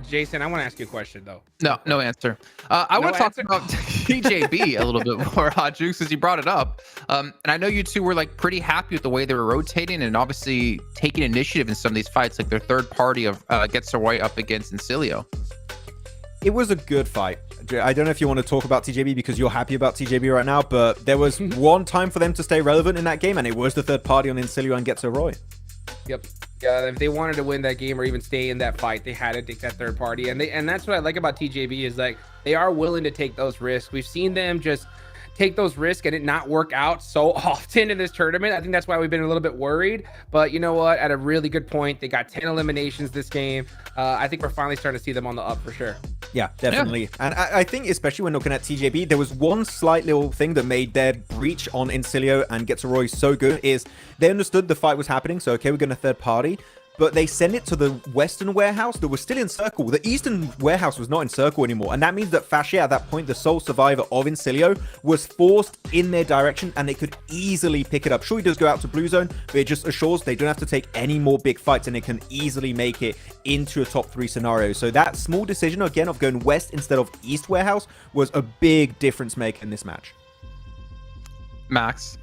Jason, I want to ask you a question though. No answer. I want to talk about TJB a little bit more, Jukes, since you brought it up. And I know you two were like pretty happy with the way they were rotating and obviously taking initiative in some of these fights, like their third party of Gets Away up against Incilio. It was a good fight. I don't know if you want to talk about TJB because you're happy about TJB right now, but there was one time for them to stay relevant in that game, and it was the third party on Incilio and Gets Roy. Yep. Yeah, if they wanted to win that game or even stay in that fight, they had to take that third party. And that's what I like about TJB is like they are willing to take those risks. We've seen them just take those risks and it not work out so often in this tournament. I think that's why we've been a little bit worried. But you know what? At a really good point, they got 10 eliminations this game. I think we're finally starting to see them on the up for sure. Yeah, definitely. Yeah. And I think especially when looking at TJB, there was one slight little thing that made their breach on Incilio and Gets Roy so good is they understood the fight was happening. So, okay, we're going to third party. But they sent it to the Western warehouse that was still in circle. The Eastern warehouse was not in circle anymore. And that means that Fascia, at that point, the sole survivor of Incilio, was forced in their direction and they could easily pick it up. Sure, he does go out to Blue Zone, but it just assures they don't have to take any more big fights and they can easily make it into a top 3 scenario. So that small decision, again, of going West instead of East warehouse was a big difference maker in this match. Max.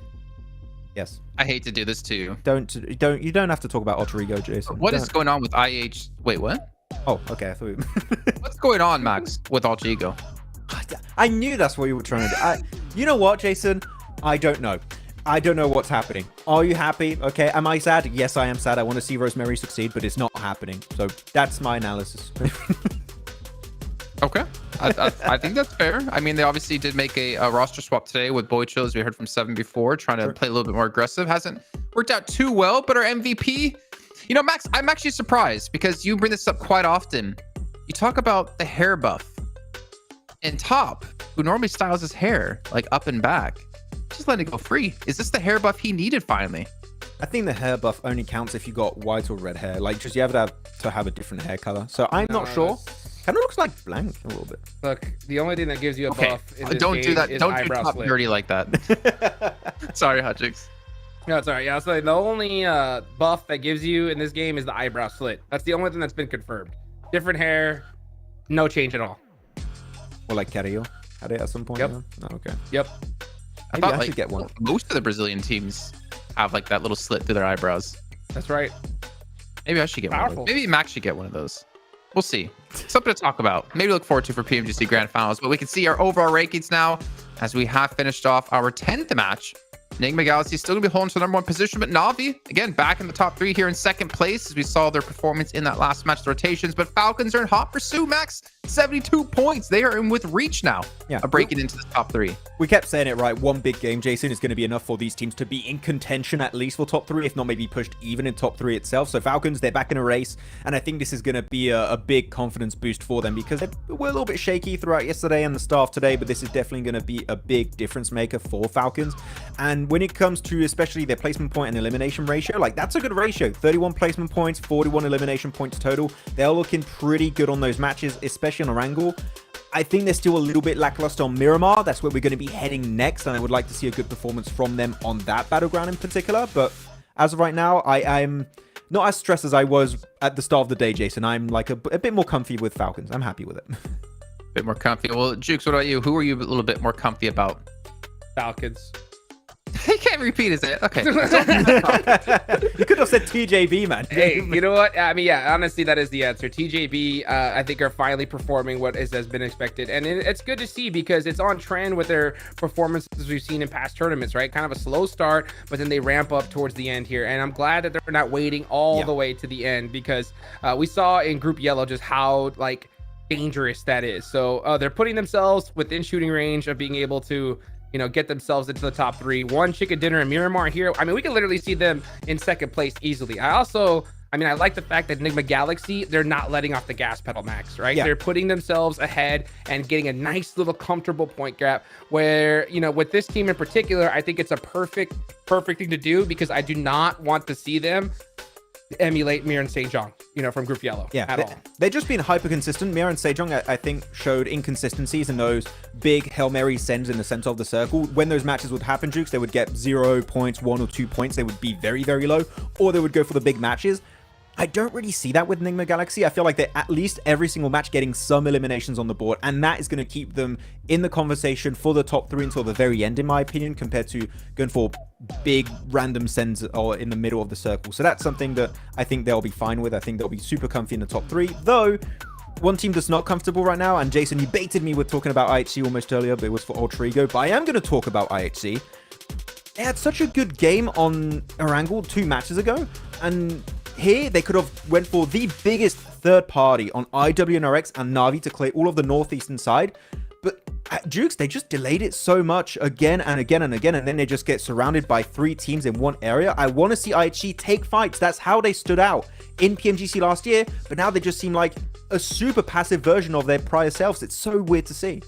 Yes. I hate to do this to you. You don't have to talk about Alter Ego, Jason. What is going on with IH? Wait, what? Oh, okay. I thought What's going on, Max, with Alter Ego? I knew that's what you were trying to do. You know what, Jason? I don't know. I don't know what's happening. Are you happy? Okay. Am I sad? Yes, I am sad. I want to see Rosemary succeed, but it's not happening. So that's my analysis. Okay. I think that's fair. I mean, they obviously did make a roster swap today with Boycho, as we heard from Seven before, trying to play a little bit more aggressive. Hasn't worked out too well, but our MVP, you know, Max, I'm actually surprised because you bring this up quite often. You talk about the hair buff and Top, who normally styles his hair like up and back, just letting it go free. Is this the hair buff he needed finally? I think the hair buff only counts if you got white or red hair. Like, just you have to have a different hair color. So I'm not sure. Kind of looks like blank a little bit. Look, the only thing that gives you a buff in this Don't game do that. is Don't do eyebrow Top slit. dirty like that. Sorry, Hutchings. No, it's all right. Yeah, so the only buff that gives you in this game is the eyebrow slit. That's the only thing that's been confirmed. Different hair, no change at all. Or like Carrillo had it at some point. Yep. You know? Oh, okay. Yep. I Maybe thought I should get one. most of the Brazilian teams have like that little slit through their eyebrows. That's right. Maybe I should get one of Powerful. those. Maybe Max should get one of those. We'll see. Something to talk about. Maybe look forward to for PMGC Grand Finals. But we can see our overall rankings now as we have finished off our 10th match. Enigma Galaxy still going to be holding to the #1 position, but Na'Vi, again, back in the top 3 here in 2nd place as we saw their performance in that last match, the rotations. But Falcons are in hot pursuit, Max. 72 points. They are in with reach now of breaking into the top 3. We kept saying it, right? One big game, Jason, is going to be enough for these teams to be in contention at least for top 3, if not maybe pushed even in top 3 itself. So Falcons, they're back in a race, and I think this is going to be a big confidence boost for them because they were a little bit shaky throughout yesterday and the start of today, but this is definitely going to be a big difference maker for Falcons. And when it comes to especially their placement point and elimination ratio, like that's a good ratio. 31 placement points, 41 elimination points total. They're looking pretty good on those matches, especially on Orangul. I think they're still a little bit lackluster on Miramar. That's where we're going to be heading next, and I would like to see a good performance from them on that battleground in particular. But as of right now, I'm not as stressed as I was at the start of the day, Jason. I'm like a bit more comfy with Falcons. I'm happy with it. Bit more comfy. Well, Jukes, what about you? Who are you a little bit more comfy about? Falcons. He can't repeat his it. Okay. You could have said TJB, man. Hey, you know what? I mean, yeah, honestly, that is the answer. TJB, I think, are finally performing what has been expected. And it's good to see because it's on trend with their performances we've seen in past tournaments, right? Kind of a slow start, but then they ramp up towards the end here. And I'm glad that they're not waiting all the way to the end because we saw in Group Yellow just how, like, dangerous that is. So they're putting themselves within shooting range of being able to, you know, get themselves into the top 3. One chicken dinner and Miramar here. I mean, we can literally see them in 2nd place easily. I like the fact that Enigma Galaxy, they're not letting off the gas pedal, Max, right? Yeah. They're putting themselves ahead and getting a nice little comfortable point gap where, you know, with this team in particular, I think it's a perfect thing to do because I do not want to see them emulate Mir and Sejong, you know, from Group Yellow at all. They've just been hyper consistent. Mira and Sejong, I think, showed inconsistencies in those big Hail Mary sends in the center of the circle. When those matches would happen, Jukes, they would get 0 points, 1 or 2 points. They would be very, very low, or they would go for the big matches. I don't really see that with Enigma Galaxy. I feel like they're at least every single match getting some eliminations on the board, and that is going to keep them in the conversation for the top 3 until the very end, in my opinion, compared to going for big random sends or in the middle of the circle. So that's something that I think they'll be fine with. I think they'll be super comfy in the top 3, though one team that's not comfortable right now, and Jason, you baited me with talking about IHC almost earlier, but it was for Alter Ego, but I am going to talk about IHC. They had such a good game on Orangul 2 matches ago, and here they could have went for the biggest third party on IWNRX and Na'Vi to clear all of the northeastern side. But at Jukes, they just delayed it so much again and again and again, and then they just get surrounded by 3 teams in one area. I want to see IHG take fights. That's how they stood out in PMGC last year, but now they just seem like a super passive version of their prior selves. It's so weird to see.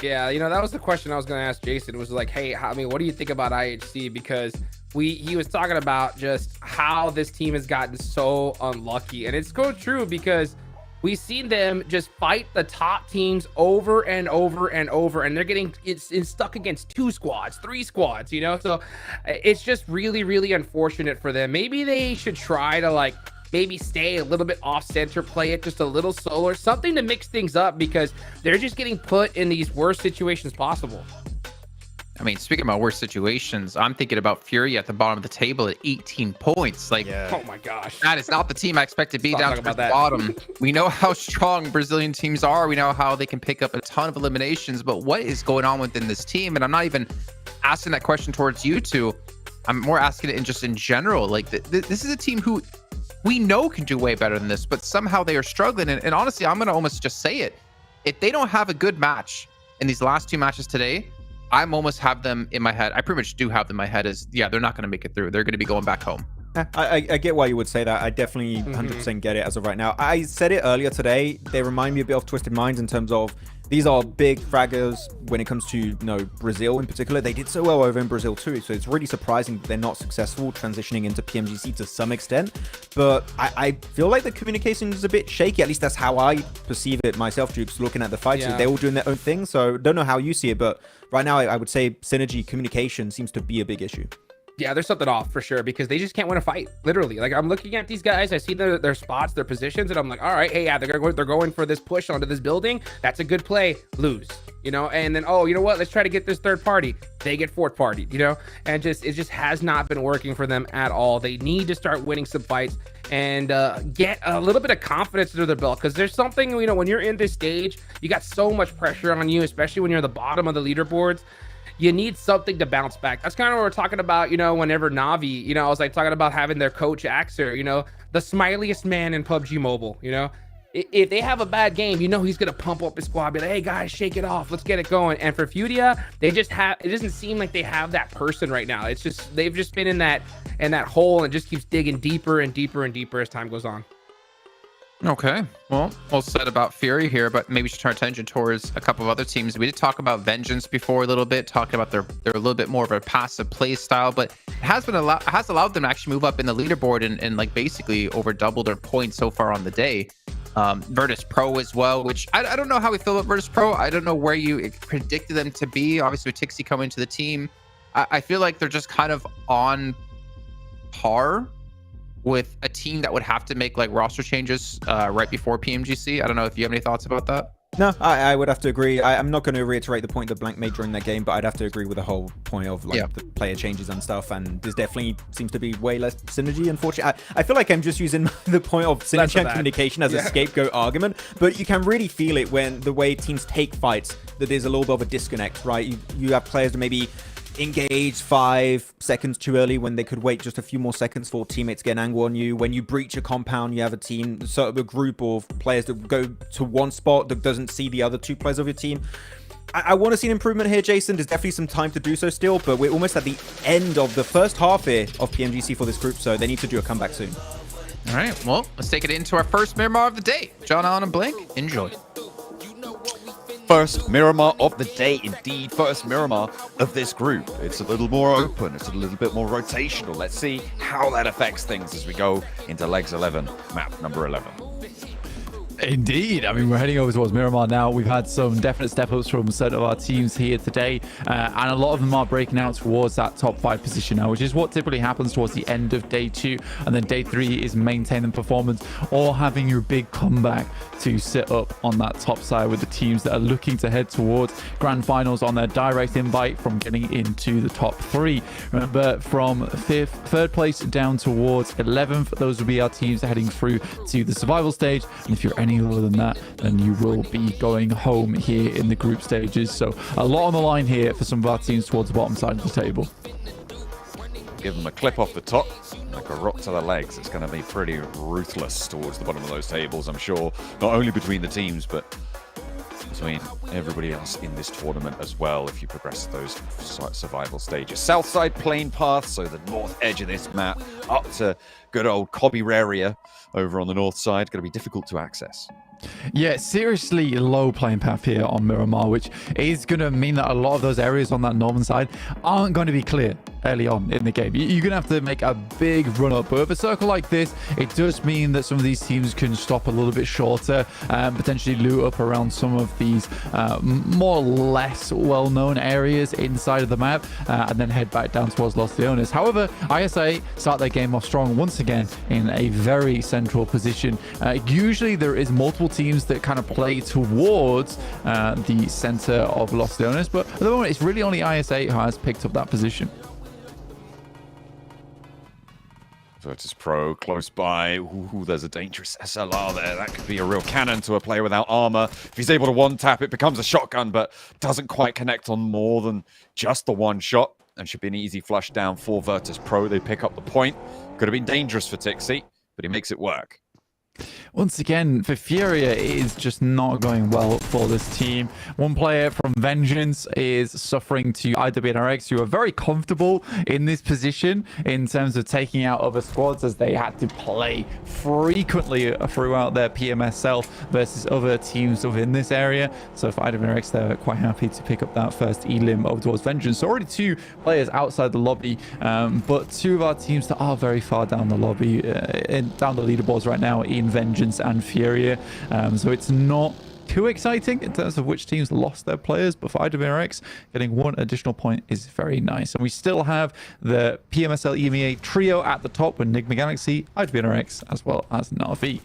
Yeah, you know, that was the question I was going to ask Jason. It was like, hey, I mean, what do you think about IHC? Because he was talking about just how this team has gotten so unlucky. And it's so true because we've seen them just fight the top teams over and over and over. And they're getting it's stuck against 2 squads, 3 squads, you know? So it's just really, really unfortunate for them. Maybe they should try to maybe stay a little bit off center, play it just a little slower, something to mix things up because they're just getting put in these worst situations possible. I mean, speaking about worst situations, I'm thinking about Fury at the bottom of the table at 18 points. Oh my gosh. That is not the team I expect to be Let's down talk to the about that. bottom. We know how strong Brazilian teams are. We know how they can pick up a ton of eliminations, but what is going on within this team? And I'm not even asking that question towards you two. I'm more asking it in general. Like, this is a team who we know can do way better than this, but somehow they are struggling. And honestly, I'm going to almost just say it. if they don't have a good match in these last 2 matches today, I'm almost have them in my head. I pretty much do have them in my head as, yeah, they're not going to make it through. They're going to be going back home. I get why you would say that. I definitely 100% get it as of right now. I said it earlier today. They remind me a bit of Twisted Minds in terms of these are big fraggers when it comes to Brazil in particular. They did so well over in Brazil too, so it's really surprising that they're not successful transitioning into PMGC to some extent. But I feel like the communication is a bit shaky. At least that's how I perceive it myself, Jukes, looking at the fights. Yeah. They're all doing their own thing, so don't know how you see it, but right now I would say synergy communication seems to be a big issue. Yeah, there's something off for sure because they just can't win a fight. Literally, like I'm looking at these guys, I see their spots, their positions, and I'm like, all right, hey, yeah, they're going for this push onto this building. That's a good play. Lose, and then you know what? Let's try to get this third party. They get fourth party, and it just has not been working for them at all. They need to start winning some fights and get a little bit of confidence under their belt because there's something when you're in this stage, you got so much pressure on you, especially when you're at the bottom of the leaderboards. You need something to bounce back. That's kind of what we're talking about, whenever Navi, I was like talking about having their coach Axer, the smiliest man in PUBG Mobile, If they have a bad game, he's going to pump up his squad, be like, hey guys, shake it off. Let's get it going. And for Fudia, it doesn't seem like they have that person right now. It's just, they've just been in that hole and just keeps digging deeper and deeper and deeper as time goes on. Okay, well said about Fury here, but maybe we should turn attention towards a couple of other teams. We did talk about Vengeance before a little bit, talking about they're a little bit more of a passive play style, but it has allowed them to actually move up in the leaderboard and like basically over double their points so far on the day. Virtus Pro as well, which I don't know how we feel about Virtus Pro. I don't know where you predicted them to be. Obviously with Tixi coming to the team, I feel like they're just kind of on par with a team that would have to make like roster changes right before PMGC. I don't know if you have any thoughts about that. No, I would have to agree. I'm not going to reiterate the point that Blank made during that game, but I'd have to agree with the whole point of the player changes and stuff. And there's definitely seems to be way less synergy, unfortunately. I feel like I'm just using the point of synergy and communication as a scapegoat argument, but you can really feel it when the way teams take fights, that there's a little bit of a disconnect, right? You have players that maybe engage 5 seconds too early when they could wait just a few more seconds for teammates to get an angle on you. When you breach a compound, you have a team, sort of a group of players that go to one spot that doesn't see the other 2 players of your team. I want to see an improvement here, Jason. There's definitely some time to do so still, but we're almost at the end of the first half here of PMGC for this group, so they need to do a comeback soon. All right, well, let's take it into our first Miramar of the day. John Allen and Blink, enjoy. First Miramar of the day, indeed. First Miramar of this group. It's a little more open. It's a little bit more rotational. Let's see how that affects things as we go into legs 11, map number 11. Indeed. I mean, we're heading over towards Miramar now. We've had some definite step-ups from certain of our teams here today, and a lot of them are breaking out towards that top 5 position now, which is what typically happens towards the end of day 2, and then day 3 is maintaining performance or having your big comeback to sit up on that top side with the teams that are looking to head towards Grand Finals on their direct invite from getting into the top 3. Remember, from 3rd place down towards 11th, those will be our teams heading through to the survival stage, and if you're any lower than that, then you will be going home here in the group stages. So a lot on the line here for some of our teams towards the bottom side of the table. Give them a clip off the top, like a rock to the legs. It's going to be pretty ruthless towards the bottom of those tables, I'm sure. Not only between the teams, but between everybody else in this tournament as well, if you progress to those survival stages. Southside plane path, so the north edge of this map, up to good old Cobiraria over on the north side. Going to be difficult to access. Yeah, seriously low playing path here on Miramar, which is going to mean that a lot of those areas on that northern side aren't going to be clear early on in the game. You're going to have to make a big run up, but with a circle like this, it does mean that some of these teams can stop a little bit shorter and potentially loot up around some of these more or less well-known areas inside of the map, and then head back down towards Los Leones. However, ISA start their game off strong once again in a very central position. Usually there is multiple teams that kind of play towards the center of Los Leones, but at the moment it's really only ISA who has picked up that position. Virtus Pro close by. Ooh, there's a dangerous SLR there. That could be a real cannon to a player without armor. If he's able to one-tap, it becomes a shotgun, but doesn't quite connect on more than just the one shot, and should be an easy flush down for Virtus Pro. They pick up the point. Could have been dangerous for Tixi, but he makes it work. Once again, for Furia, it is just not going well for this team. One player from Vengeance is suffering to IWNRX, who are very comfortable in this position in terms of taking out other squads, as they had to play frequently throughout their PMSL versus other teams within this area. So for IWNRX, they're quite happy to pick up that first elim over towards Vengeance. So already 2 players outside the lobby, but 2 of our teams that are very far down the lobby, down the leaderboards right now in Vengeance and Furia. So it's not too exciting in terms of which teams lost their players, but for IWNRX, getting 1 additional point is very nice. And we still have the PMSL EMEA trio at the top with Enigma Galaxy, IWNRX, as well as Na'Vi.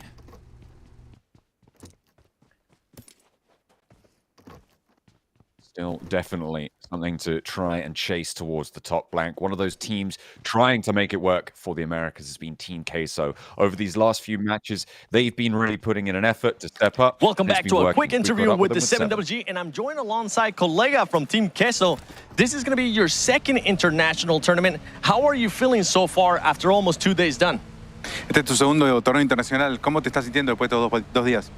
Still definitely something to try and chase towards the top blank. One of those teams trying to make it work for the Americas has been Team Queso. Over these last few matches, they've been really putting in an effort to step up. Welcome back to a quick interview with the 7WG, and I'm joined alongside Colega from Team Queso. This is going to be your second international tournament. How are you feeling so far after almost 2 days done? Este es tu segundo torneo internacional. ¿Cómo te estás sintiendo después de estos 2 días?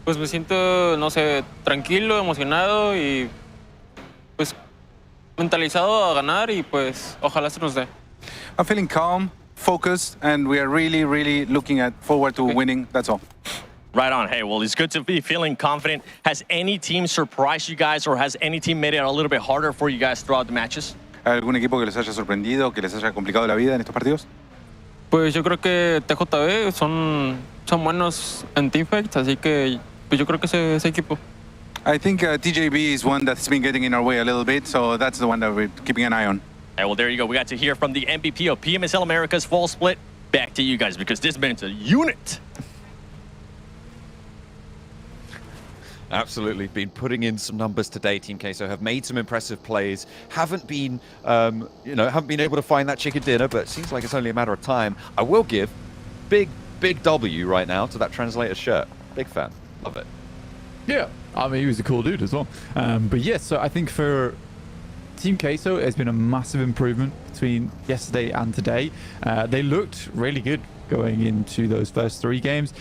Pues me siento, no sé, tranquilo, emocionado y pues mentalizado a ganar y pues ojalá se nos dé. I'm feeling calm, focused, and we are really looking forward to winning. That's all. Right on. Hey, well, it's good to be feeling confident. Has any team surprised you guys, or has any team made it a little bit harder for you guys throughout the matches? ¿Algún equipo que les haya sorprendido, que les haya complicado la vida en estos partidos? Pues yo creo que TJB son buenos en teamfights, así que pues yo creo que ese equipo. I think TJB is one that's been getting in our way a little bit, so that's the one that we're keeping an eye on. Hey, well, there you go. We got to hear from the MVP of PMSL America's fall split. Back to you guys, because this man's a unit. Absolutely, been putting in some numbers today. Team Queso have made some impressive plays. Haven't been able to find that chicken dinner, but it seems like it's only a matter of time. I will give big W right now to that translator shirt. Big fan, love it. Yeah, I mean, he was a cool dude as well. But yes, so I think for Team Queso, it's been a massive improvement between yesterday and today. They looked really good going into those first 3 games.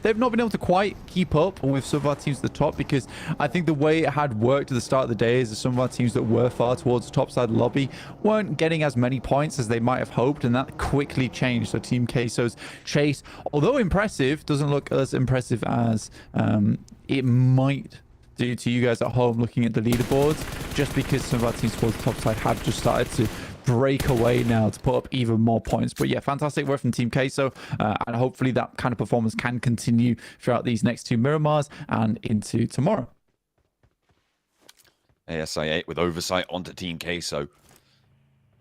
They've not been able to quite keep up with some of our teams at the top, because I think the way it had worked at the start of the day is that some of our teams that were far towards the top side of the lobby weren't getting as many points as they might have hoped, and that quickly changed. So Team Queso's chase, although impressive, doesn't look as impressive as it might do to you guys at home looking at the leaderboards, just because some of our teams towards the top side have just started to break away now to put up even more points. But yeah, fantastic work from Team Queso, and hopefully that kind of performance can continue throughout these next 2 Miramars and into tomorrow. ASI8 with oversight onto Team Queso.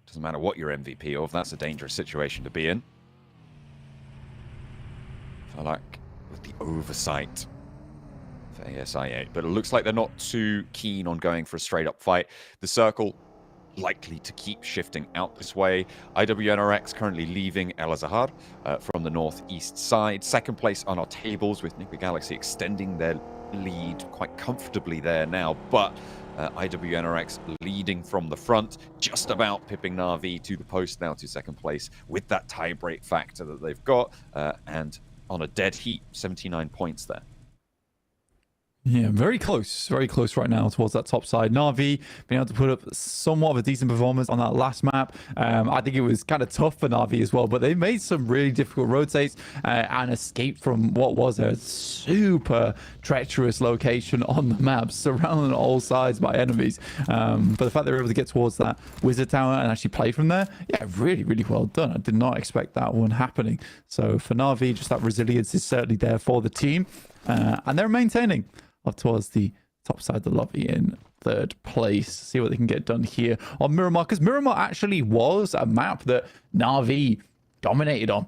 Doesn't matter what you're MVP of, that's a dangerous situation to be in. I feel like with the oversight for ASI8, but it looks like they're not too keen on going for a straight up fight. The circle likely to keep shifting out this way. IWNRX currently leaving El Azahar from the northeast side. Second place on our tables, with Enigma Galaxy extending their lead quite comfortably there now, but IWNRX leading from the front, just about pipping Na'Vi to the post now to second place with that tie-break factor that they've got, and on a dead heat, 79 points there. Yeah, very close right now towards that top side. Na'Vi being able to put up somewhat of a decent performance on that last map. I think it was kind of tough for Na'Vi as well, but they made some really difficult rotates and escaped from what was a super treacherous location on the map, surrounded on all sides by enemies. But the fact they were able to get towards that wizard tower and actually play from there, yeah, really well done. I did not expect that one happening. So for Na'Vi, just that resilience is certainly there for the team, and they're maintaining up towards the top side of the lobby in 3rd place. See what they can get done here on Miramar, because Miramar actually was a map that Na'Vi dominated on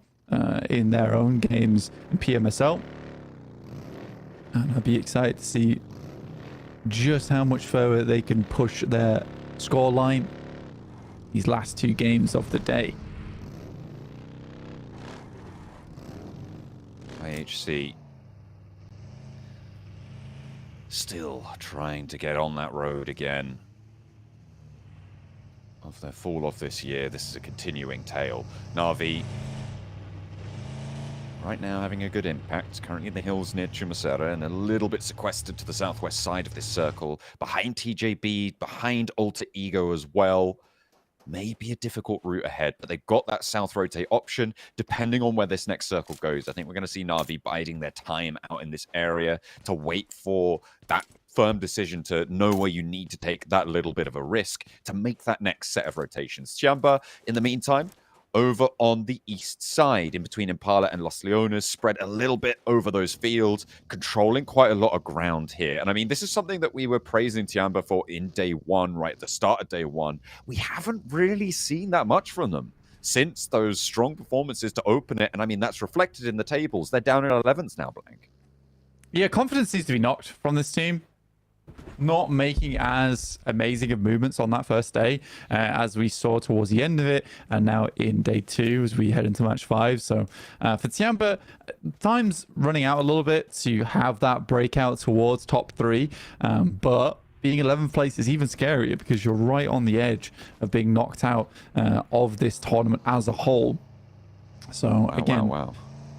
in their own games in PMSL. And I'd be excited to see just how much further they can push their scoreline these last 2 games of the day. IHC still trying to get on that road again. Of their fall off this year, this is a continuing tale. Na'Vi right now having a good impact. Currently in the hills near Chumasera and a little bit sequestered to the southwest side of this circle. Behind TJB, behind Alter Ego as well. Maybe a difficult route ahead, but they've got that south rotate option depending on where this next circle goes. I think we're going to see Na'Vi biding their time out in this area to wait for that firm decision to know where you need to take that little bit of a risk to make that next set of rotations. Chiamba, in the meantime, over on the east side, in between Impala and Los Leones, spread a little bit over those fields, controlling quite a lot of ground here. And I mean, this is something that we were praising Tiamba for in day one, right at the start of day one. We haven't really seen that much from them since those strong performances to open it. And I mean, that's reflected in the tables. They're down in 11th now, Blank. Yeah, confidence needs to be knocked from this team. Not making as amazing of movements on that first day as we saw towards the end of it, and now in day 2 as we head into match 5. So for Tiamba, time's running out a little bit to have that breakout towards top 3, but being 11th place is even scarier because you're right on the edge of being knocked out of this tournament as a whole. So again, wow.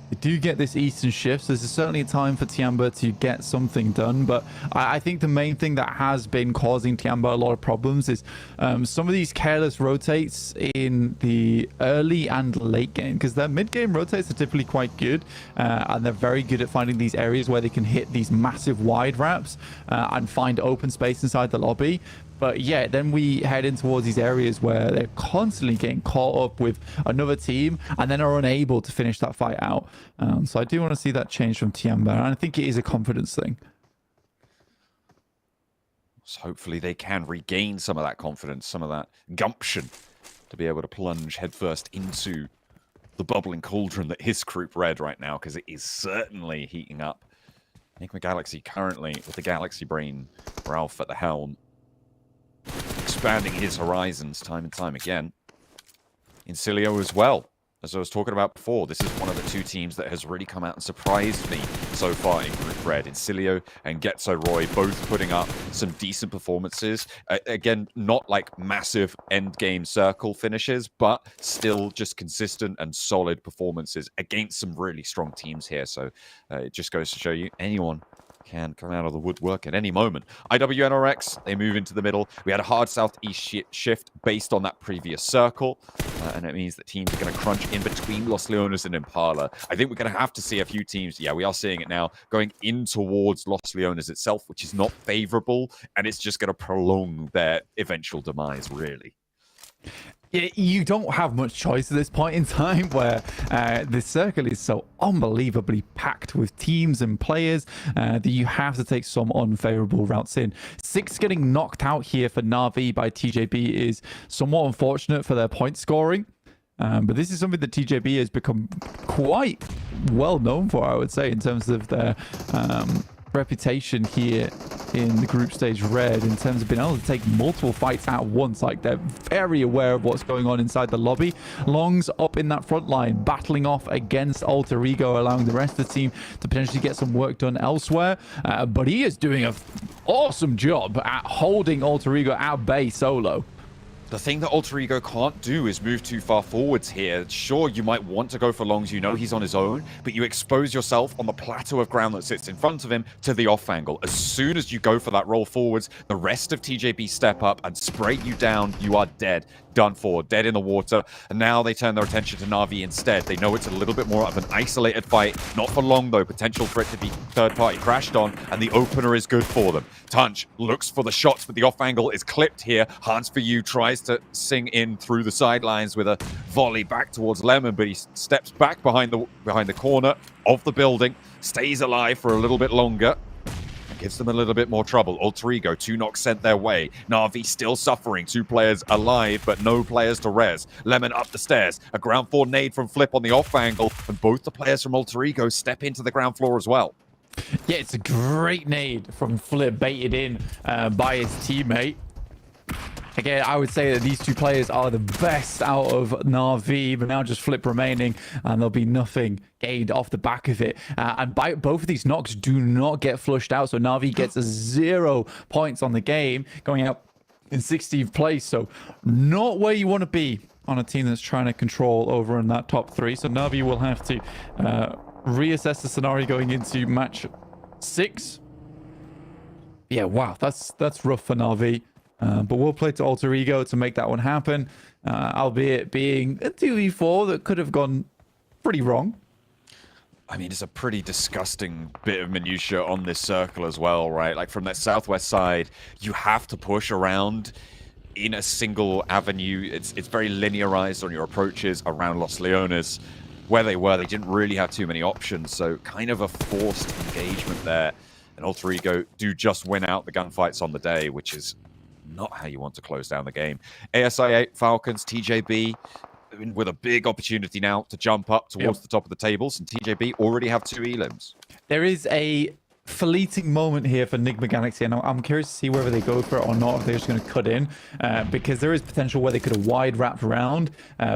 We do get this Eastern shift, so this is certainly a time for Tiamba to get something done, but I think the main thing that has been causing Tiamba a lot of problems is some of these careless rotates in the early and late game, because their mid-game rotates are typically quite good, and they're very good at finding these areas where they can hit these massive wide wraps and find open space inside the lobby. But yeah, then we head in towards these areas where they're constantly getting caught up with another team and then are unable to finish that fight out. So I do want to see that change from Tiamba, and I think it is a confidence thing. So hopefully they can regain some of that confidence, some of that gumption to be able to plunge headfirst into the bubbling cauldron that is Group Red right now, because it is certainly heating up. Enigma Galaxy currently with the Galaxy Brain, Ralph at the helm, expanding his horizons time and time again. Incilio as well. As I was talking about before, this is one of the 2 teams that has really come out and surprised me so far in Group Red. Incilio and Getso Roy both putting up some decent performances. Again, not like massive end-game circle finishes, but still just consistent and solid performances against some really strong teams here. So it just goes to show you anyone can come out of the woodwork at any moment. IWNRX, they move into the middle. We had a hard southeast shift based on that previous circle, and it means that teams are going to crunch in between Los Leones and Impala. I think we're going to have to see a few teams, yeah, we are seeing it now, going in towards Los Leones itself, which is not favorable, and it's just going to prolong their eventual demise, really. You don't have much choice at this point in time where the circle is so unbelievably packed with teams and players that you have to take some unfavorable routes in. 6 getting knocked out here for Na'Vi by TJB is somewhat unfortunate for their point scoring. But this is something that TJB has become quite well known for, I would say, in terms of their reputation here in the group stage Red, in terms of being able to take multiple fights at once. Like, they're very aware of what's going on inside the lobby. Long's up in that front line, battling off against Alter Ego, allowing the rest of the team to potentially get some work done elsewhere. But he is doing an awesome job at holding Alter Ego at bay solo. The thing that Alter Ego can't do is move too far forwards here. Sure, you might want to go for Longs, you know he's on his own, but you expose yourself on the plateau of ground that sits in front of him to the off angle. As soon as you go for that roll forwards, the rest of TJB step up and spray you down, you are dead. Done for, dead in the water. And now they turn their attention to Na'Vi instead. They know it's a little bit more of an isolated fight. Not for long though, potential for it to be third party crashed on, and the opener is good for them. Tunch looks for the shots, but the off angle is clipped here. Hans for You tries to sing in through the sidelines with a volley back towards Lemon, but he steps back behind the corner of the building, stays alive for a little bit longer. Gives them a little bit more trouble. Alter Ego, 2 knocks sent their way. Na'Vi still suffering. 2 players alive, but no players to res. Lemon up the stairs. A ground 4 nade from Flip on the off angle, and both the players from Alter Ego step into the ground floor as well. Yeah, it's a great nade from Flip, baited in by his teammate. Again, I would say that these 2 players are the best out of Na'Vi, but now just Flip remaining, and there'll be nothing gained off the back of it. And both of these knocks do not get flushed out, so Na'Vi gets 0 points on the game, going out in 16th place. So not where you want to be on a team that's trying to control over in that top 3. So Na'Vi will have to reassess the scenario going into match 6. Yeah, wow, that's rough for Na'Vi. But we'll play to Alter Ego to make that one happen, albeit being a 2v4 that could have gone pretty wrong. I mean, it's a pretty disgusting bit of minutia on this circle as well, right? Like from that southwest side, you have to push around in a single avenue. It's very linearized on your approaches around Los Leones. Where they were, they didn't really have too many options, so kind of a forced engagement there. And Alter Ego do just win out the gunfights on the day, which is not how you want to close down the game. ASI8, Falcons, TJB, with a big opportunity now to jump up towards the top of the tables, and TJB already have 2 elims. There is a fleeting moment here for Enigma Galaxy, and I'm curious to see whether they go for it or not, if they're just going to cut in, because there is potential where they could have wide wrapped around,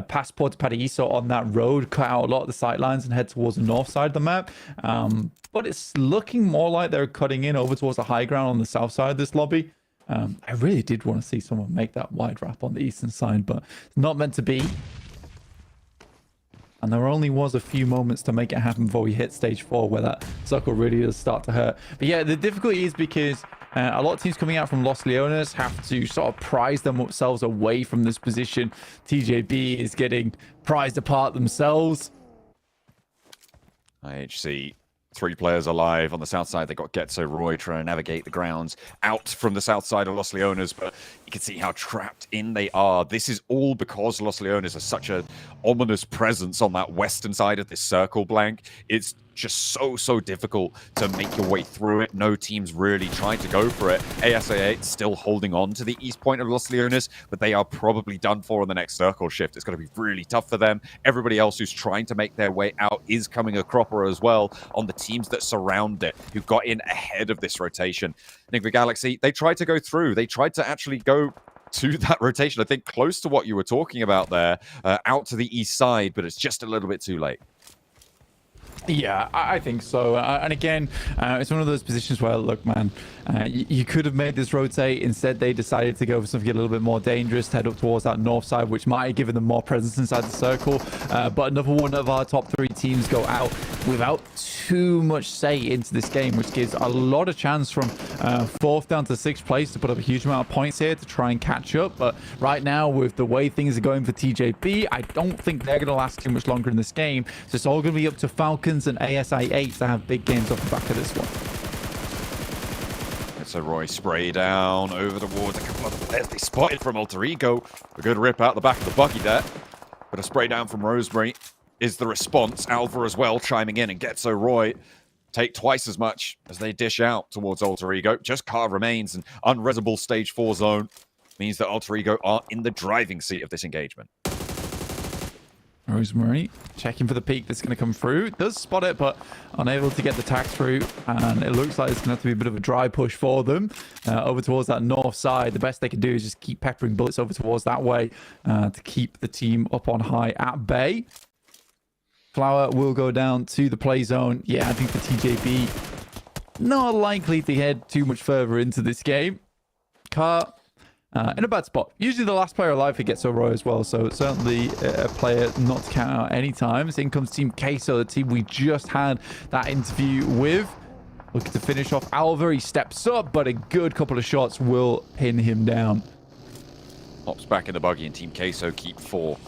past Port Paraíso on that road, cut out a lot of the sight lines and head towards the north side of the map. But it's looking more like they're cutting in over towards the high ground on the south side of this lobby. I really did want to see someone make that wide wrap on the eastern side, but it's not meant to be. And there only was a few moments to make it happen before we hit stage 4, where that circle really does start to hurt. But yeah, the difficulty is because a lot of teams coming out from Los Leones have to sort of prize themselves away from this position. TJB is getting prized apart themselves. IHC, 3 players alive on the south side. They got Getzo Roy trying to navigate the grounds out from the south side of Los Leones, but you can see how trapped in they are. This is all because Los Leones are such an ominous presence on that western side of this circle, Blank. It's just so difficult to make your way through it. No team's really trying to go for it. ASA8 still holding on to the east point of Los Leones, but they are probably done for in the next circle shift. It's going to be really tough for them. Everybody else who's trying to make their way out is coming a cropper as well on the teams that surround it, who got in ahead of this rotation. Enigma Galaxy, they tried to go through. They tried to actually go to that rotation, I think close to what you were talking about there, out to the east side, but it's just a little bit too late. Yeah, I think so. And again, it's one of those positions where, look, man, you could have made this rotate. Instead, they decided to go for something a little bit more dangerous, head up towards that north side, which might have given them more presence inside the circle. But another one of our top 3 teams go out without too much say into this game, which gives a lot of chance from 4th down to 6th place to put up a huge amount of points here to try and catch up. But right now, with the way things are going for TJB, I don't think they're going to last too much longer in this game. So it's all going to be up to Falcons and ASI8 to have big games off the back of this one. So Roy spray down over towards a couple of the players they spotted from Alter Ego. A good rip out the back of the buggy there. But a spray down from Rosemary is the response. Alva as well chiming in, and Getzo Roy take twice as much as they dish out towards Alter Ego. Just car remains, an unresable stage 4 zone means that Alter Ego are in the driving seat of this engagement. Rosemary checking for the peak that's going to come through. Does spot it, but unable to get the tack through. And it looks like it's going to have to be a bit of a dry push for them over towards that north side. The best they can do is just keep peppering bullets over towards that way to keep the team up on high at bay. Flower will go down to the play zone. Yeah, I think for TJB, not likely to head too much further into this game. Car in a bad spot. Usually the last player alive who gets so Roy as well, so certainly a player not to count out any times. In comes Team Queso, the team we just had that interview with. Looking to finish off Alva. He steps up, but a good couple of shots will pin him down. Hops back in the buggy, and Team Queso keep 4.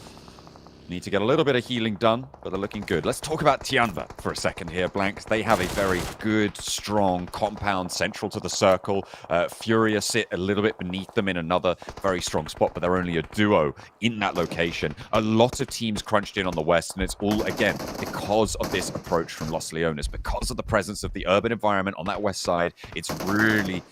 Need to get a little bit of healing done, but they're looking good. Let's talk about Tianva for a second here, Blank. They have a very good, strong compound central to the circle. Furia sit a little bit beneath them in another very strong spot, but they're only a duo in that location. A lot of teams crunched in on the west, and it's all, again, because of this approach from Los Leones, because of the presence of the urban environment on that west side. It's really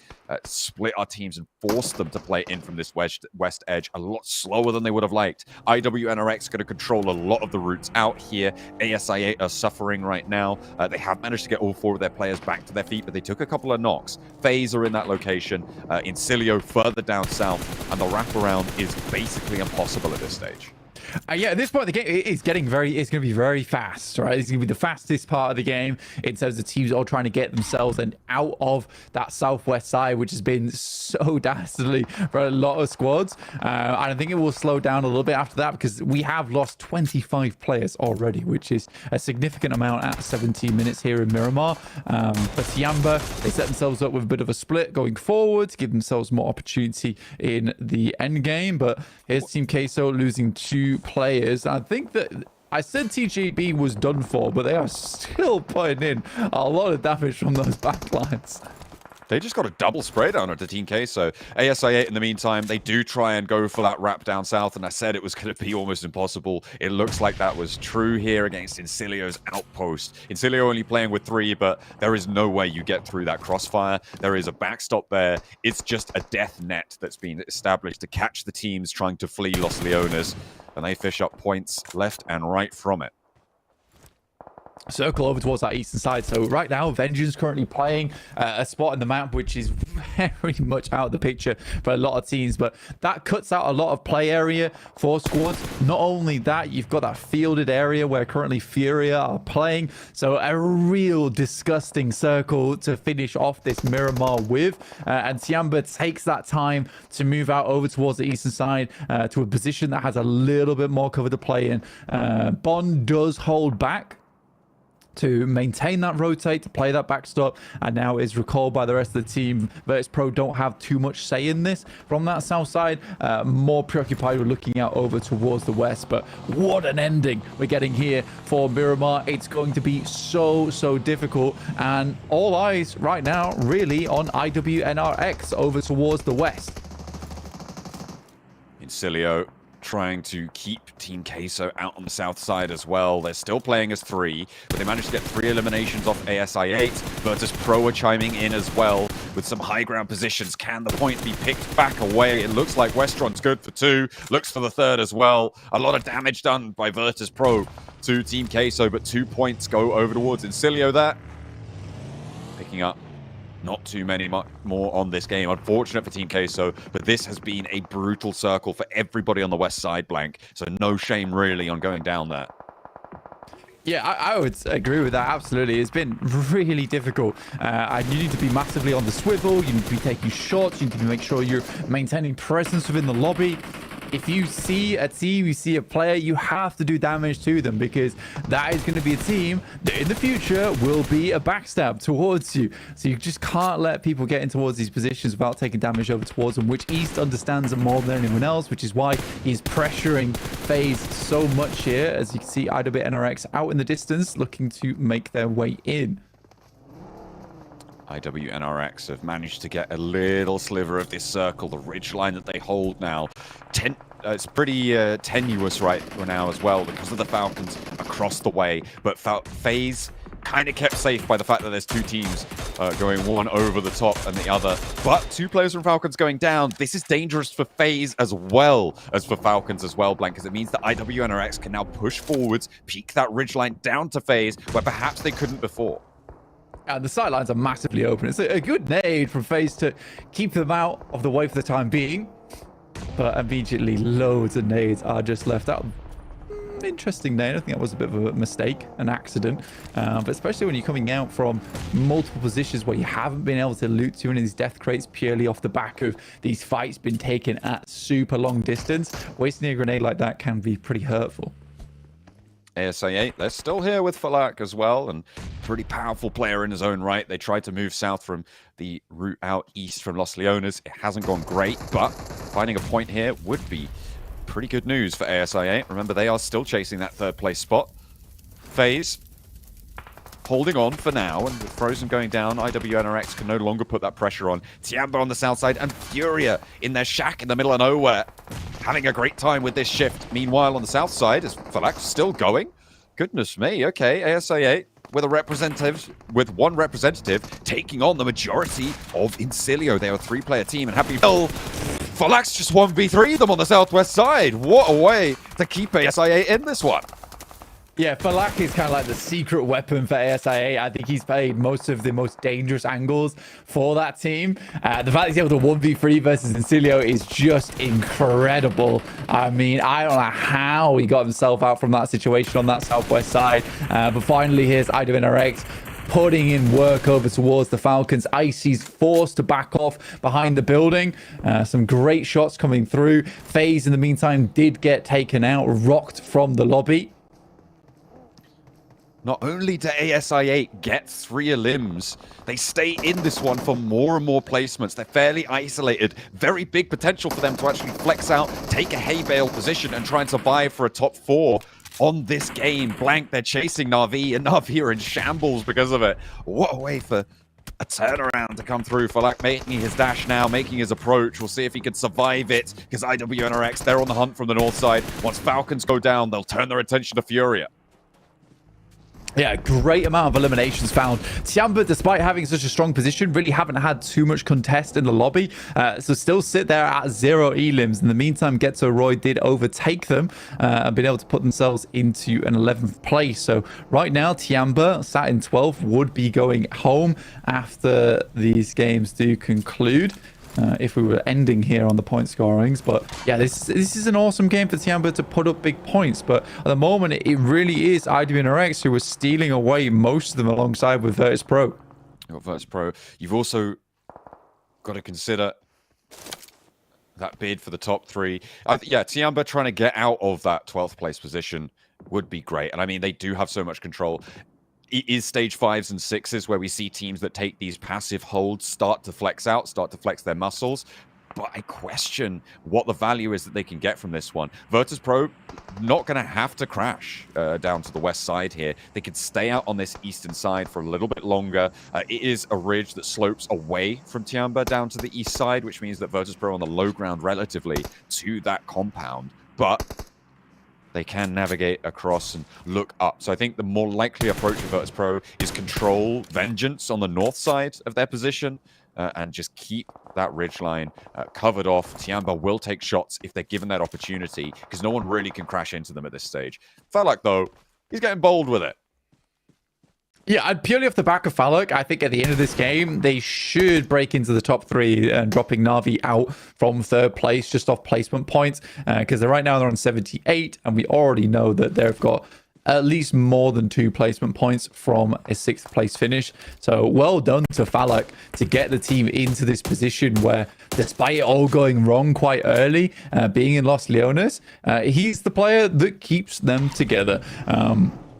split our teams and forced them to play in from this west edge a lot slower than they would have liked. IWNRX going to control a lot of the routes out here. ASI8 are suffering right now. They have managed to get all 4 of their players back to their feet, but they took a couple of knocks. FaZe are in that location. Incilio further down south, and the wraparound is basically impossible at this stage. Yeah, at this point, the game is getting it's going to be very fast, right? It's going to be the fastest part of the game in terms of teams all trying to get themselves and out of that southwest side, which has been so dastardly for a lot of squads. I think it will slow down a little bit after that because we have lost 25 players already, which is a significant amount at 17 minutes here in Miramar. But Tiamba, they set themselves up with a bit of a split going forward to give themselves more opportunity in the end game. But here's Team Queso losing 2 players. I think that I said TGB was done for, but they are still putting in a lot of damage from those backlines. They just got a double spray down onto Team Queso. ASI8, in the meantime, they do try and go for that wrap down south, and I said it was going to be almost impossible. It looks like that was true here against Incilio's outpost. Incilio only playing with 3, but there is no way you get through that crossfire. There is a backstop there. It's just a death net that's been established to catch the teams trying to flee Los Leones, and they fish up points left and right from it. Circle over towards that eastern side. So right now, Vengeance currently playing a spot in the map which is very much out of the picture for a lot of teams, but that cuts out a lot of play area for squads. Not only that, you've got that fielded area where currently Furia are playing, so a real disgusting circle to finish off this Miramar with. And Tiamba takes that time to move out over towards the eastern side to a position that has a little bit more cover to play in. Bond does hold back to maintain that rotate, to play that backstop, and now is recalled by the rest of the team. Virtus Pro don't have too much say in this from that south side, more preoccupied with looking out over towards the west. But what an ending we're getting here for Miramar. It's going to be so difficult, and all eyes right now really on IWNRX over towards the west. Incilio trying to keep Team Queso out on the south side as well. They're still playing as 3, but they managed to get 3 eliminations off ASI8. Virtus Pro are chiming in as well with some high ground positions. Can the point be picked back away? It looks like Westron's good for 2. Looks for the 3rd as well. A lot of damage done by Virtus Pro to Team Queso, but 2 points go over towards Incilio there. Picking up not too many more on this game. Unfortunate for Team Queso, but this has been a brutal circle for everybody on the west side, Blank. So no shame really on going down there. Yeah, I would agree with that, absolutely. It's been really difficult. And you need to be massively on the swivel, you need to be taking shots, you need to make sure you're maintaining presence within the lobby. If you see a team, you see a player, you have to do damage to them, because that is going to be a team that in the future will be a backstab towards you. So you just can't let people get in towards these positions without taking damage over towards them, which East understands them more than anyone else, which is why he's pressuring FaZe so much here. As you can see, IWNRX out in the distance looking to make their way in. IWNRX have managed to get a little sliver of this circle, the ridgeline that they hold now. It's pretty tenuous right now as well because of the Falcons across the way, but FaZe kind of kept safe by the fact that there's 2 teams going one over the top and the other. But 2 players from Falcons going down. This is dangerous for FaZe as well as for Falcons as well, Blank, because it means that IWNRX can now push forwards, peak that ridgeline down to FaZe where perhaps they couldn't before. And the sidelines are massively open. It's a good nade from FaZe to keep them out of the way for the time being. But immediately, loads of nades are just left out. Interesting nade. I think that was a bit of a mistake, an accident. But especially when you're coming out from multiple positions where you haven't been able to loot too many of these death crates purely off the back of these fights being taken at super long distance. Wasting a grenade like that can be pretty hurtful. ASI8, they're still here with Falak as well, and pretty powerful player in his own right. They tried to move south from the route out east from Los Leones. It hasn't gone great, but finding a point here would be pretty good news for ASI8. Remember, they are still chasing that 3rd place spot. FaZe holding on for now, and with Frozen going down, IWNRX can no longer put that pressure on. Tiamba on the south side, and Furia in their shack in the middle of nowhere, having a great time with this shift. Meanwhile, on the south side, is Falak still going? Goodness me, okay, ASI8 with one representative taking on the majority of Incilio. They are a 3-player team, and happy Falak's just 1v3 them on the southwest side. What a way to keep ASI8 in this one. Yeah, Falak is kind of like the secret weapon for ASIA. I think he's played most of the most dangerous angles for that team. The fact he's able to 1v3 versus Incilio is just incredible. I mean, I don't know how he got himself out from that situation on that southwest side. But finally, here's IWNRX putting in work over towards the Falcons. Icy's forced to back off behind the building. Some great shots coming through. FaZe, in the meantime, did get taken out, rocked from the lobby. Not only do ASIA get 3 elims, they stay in this one for more and more placements. They're fairly isolated. Very big potential for them to actually flex out, take a hay bale position, and try and survive for a top 4 on this game. Blank, they're chasing Na'Vi, and Na'Vi are in shambles because of it. What a way for a turnaround to come through. Falak making his dash now, making his approach. We'll see if he can survive it, because IWNRX, they're on the hunt from the north side. Once Falcons go down, they'll turn their attention to Furia. Yeah, great amount of eliminations found. Tiamba, despite having such a strong position, really haven't had too much contest in the lobby. So still sit there at 0 elims. In the meantime, Getzo Roy did overtake them and been able to put themselves into an 11th place. So right now, Tiamba, sat in 12th, would be going home after these games do conclude. If we were ending here on the point scorings. But yeah, this is an awesome game for Tiamba to put up big points. But at the moment, it really is IWNRX who was stealing away most of them alongside with Virtus Pro. You've got Virtus Pro. You've also got to consider that bid for the top 3. Yeah, Tiamba trying to get out of that 12th place position would be great. And I mean, they do have so much control. It is stage 5s and 6s where we see teams that take these passive holds start to flex out, start to flex their muscles. But I question what the value is that they can get from this one. Virtus Pro not going to have to crash down to the west side here. They can stay out on this eastern side for a little bit longer. It is a ridge that slopes away from Tiamba down to the east side, which means that Virtus Pro on the low ground relatively to that compound. But they can navigate across and look up. So I think the more likely approach of Virtus Pro is control Vengeance on the north side of their position and just keep that ridgeline covered off. Tiamba will take shots if they're given that opportunity, because no one really can crash into them at this stage. Falak, though, he's getting bold with it. Yeah, purely off the back of Falak, I think at the end of this game, they should break into the top 3 and dropping Na'Vi out from 3rd place just off placement points, because right now they're on 78, and we already know that they've got at least more than 2 placement points from a 6th place finish. So well done to Falak to get the team into this position where, despite it all going wrong quite early, being in Los Leones, he's the player that keeps them together.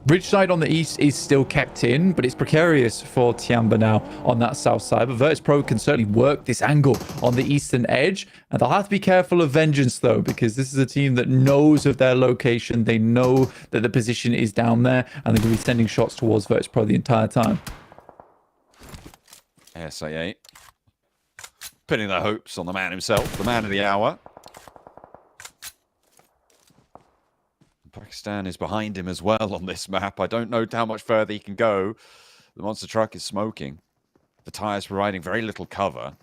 Ridgeside on the east is still kept in, but it's precarious for Tiamba now on that south side. But Virtus Pro can certainly work this angle on the eastern edge. And they'll have to be careful of Vengeance, though, because this is a team that knows of their location. They know that the position is down there, and they're going to be sending shots towards Virtus Pro the entire time. ASIA putting their hopes on the man himself, the man of the hour. Pakistan is behind him as well on this map. I don't know how much further he can go. The monster truck is smoking. The tires providing very little cover.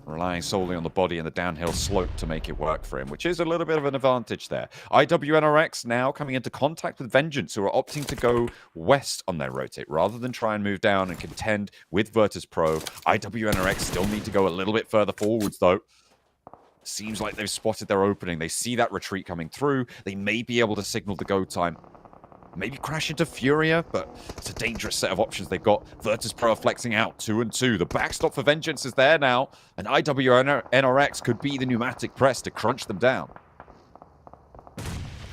Relying solely on the body and the downhill slope to make it work for him, which is a little bit of an advantage there. IWNRX now coming into contact with Vengeance, who are opting to go west on their rotate rather than try and move down and contend with Virtus Pro. IWNRX still need to go a little bit further forwards, though. Seems like they've spotted their opening. They see that retreat coming through. They may be able to signal the go time. Maybe crash into Furia, but it's a dangerous set of options they've got. Virtus Pro are flexing out 2 and 2. The backstop for Vengeance is there now, and IWNRX could be the pneumatic press to crunch them down.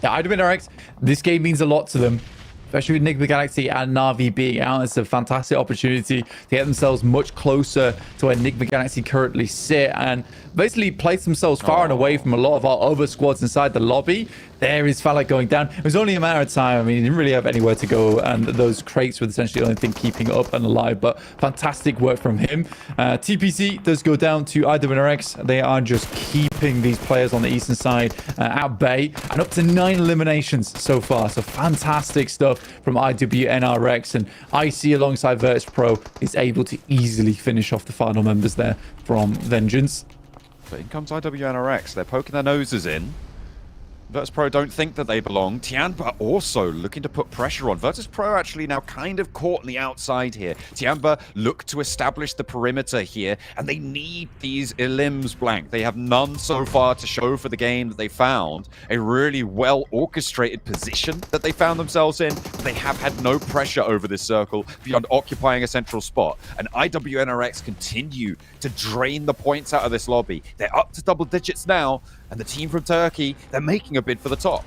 Yeah, IWNRX, this game means a lot to them. Especially with Enigma Galaxy and Na'Vi being out, it's a fantastic opportunity to get themselves much closer to where Enigma Galaxy currently sit and basically place themselves far and away from a lot of our other squads inside the lobby. There is Falak going down. It was only a matter of time. I mean, he didn't really have anywhere to go, and those crates were essentially the only thing keeping up and alive, but fantastic work from him. TPC does go down to IWNRX. They are just keeping these players on the eastern side at bay, and up to 9 eliminations so far. So fantastic stuff from IWNRX, and IC alongside Virtus Pro is able to easily finish off the final members there from Vengeance. But in comes IWNRX. They're poking their noses in. Virtus.pro don't think that they belong. Tianba also looking to put pressure on. Virtus.pro actually now kind of caught on the outside here. Tianba look to establish the perimeter here, and they need these elims blank. They have none so far to show for the game that they found. A really well-orchestrated position that they found themselves in. They have had no pressure over this circle beyond occupying a central spot. And IWNRX continue to drain the points out of this lobby. They're up to double digits now, and the team from Turkey, they're making a bid for the top.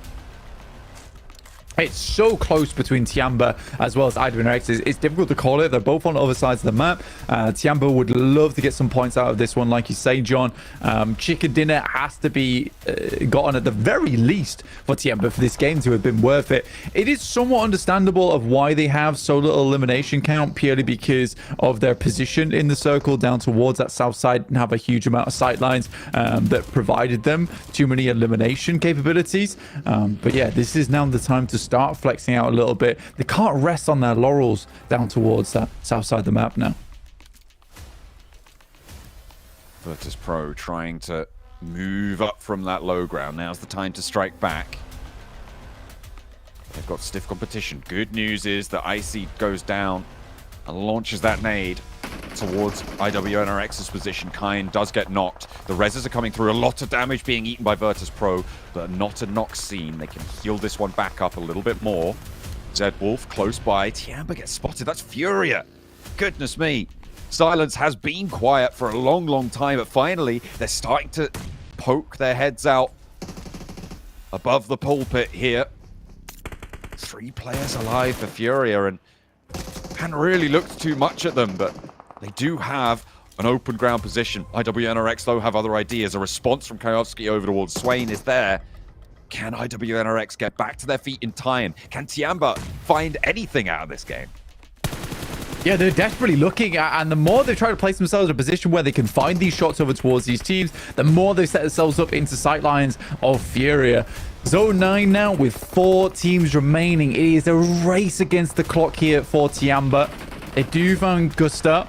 It's so close between Tianba as well as IWNRX. It's difficult to call it. They're both on other sides of the map. Tianba would love to get some points out of this one, like you say, John. Chicken dinner has to be gotten at the very least for Tianba for this game to have been worth it. It is somewhat understandable of why they have so little elimination count, purely because of their position in the circle down towards that south side and have a huge amount of sightlines that provided them too many elimination capabilities. But yeah, this is now the time to start flexing out a little bit. They can't rest on their laurels down towards that south side of the map now. Virtus.pro trying to move up from that low ground. Now's the time to strike back. They've got stiff competition. Good news is that Icy goes down and launches that nade towards IWNRX's position. Kine does get knocked. The reses are coming through. A lot of damage being eaten by Virtus.pro, but not a knock seen. They can heal this one back up a little bit more. Zed Wolf close by. Tianba gets spotted. That's Furia. Goodness me. Silence has been quiet for a long, long time, but finally they're starting to poke their heads out above the pulpit here. 3 players alive for Furia, and hadn't really looked too much at them, but they do have an open ground position. IWNRX, though, have other ideas. A response from Kayovsky over towards Swain is there. Can IWNRX get back to their feet in time? Can Tianba find anything out of this game? Yeah, they're desperately looking at, and the more they try to place themselves in a position where they can find these shots over towards these teams, the more they set themselves up into sightlines of Furia. Zone 9 now with 4 teams remaining. It is a race against the clock here for Tianba. They do find Gusta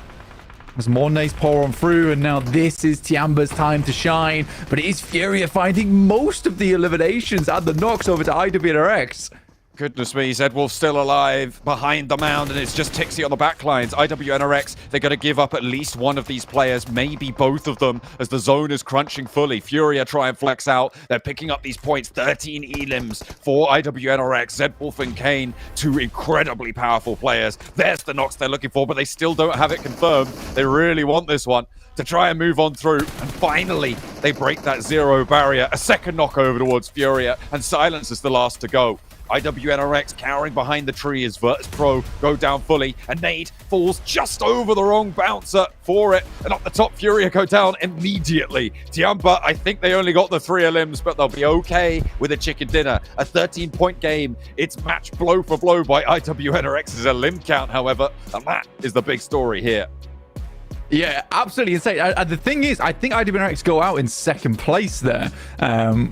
as more nades pour on through, and now this is Tianba's time to shine. But it is Furia finding most of the eliminations and the knocks over to IWNRX. Goodness me, Zedwolf still alive behind the mound, and it's just Tixie on the back lines. IWNRX, they're going to give up at least one of these players, maybe both of them, as the zone is crunching fully. Furia try and flex out. They're picking up these points. 13 elims for IWNRX. Zedwolf and Kane, 2 incredibly powerful players. There's the knocks they're looking for, but they still don't have it confirmed. They really want this one to try and move on through, and finally they break that 0 barrier. A second knock over towards Furia, and Silence is the last to go. IWNRX cowering behind the tree as Virtus.pro go down fully, and nade falls just over the wrong bouncer for it, and up the top Furia go down immediately. Tianba, I think they only got the 3 elims, but they'll be okay with a chicken dinner. A 13-point game. It's matched blow for blow by IWNRX's elim count, however, and that is the big story here. Yeah, absolutely insane. And the thing is, I think IWNRX go out in second place there,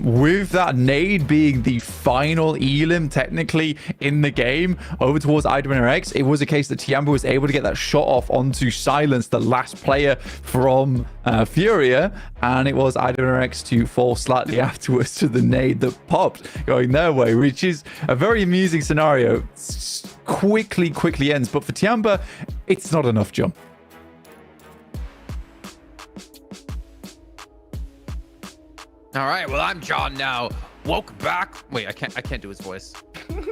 with that nade being the final elim technically in the game over towards IWNRX. It was a case that Tianba was able to get that shot off onto Silence, the last player from Furia, and it was IWNRX to fall slightly afterwards to the nade that popped going their way, which is a very amusing scenario. Quickly ends, but for Tianba, it's not enough, John. All right, well, I'm John now. Welcome back. Wait, I can't do his voice.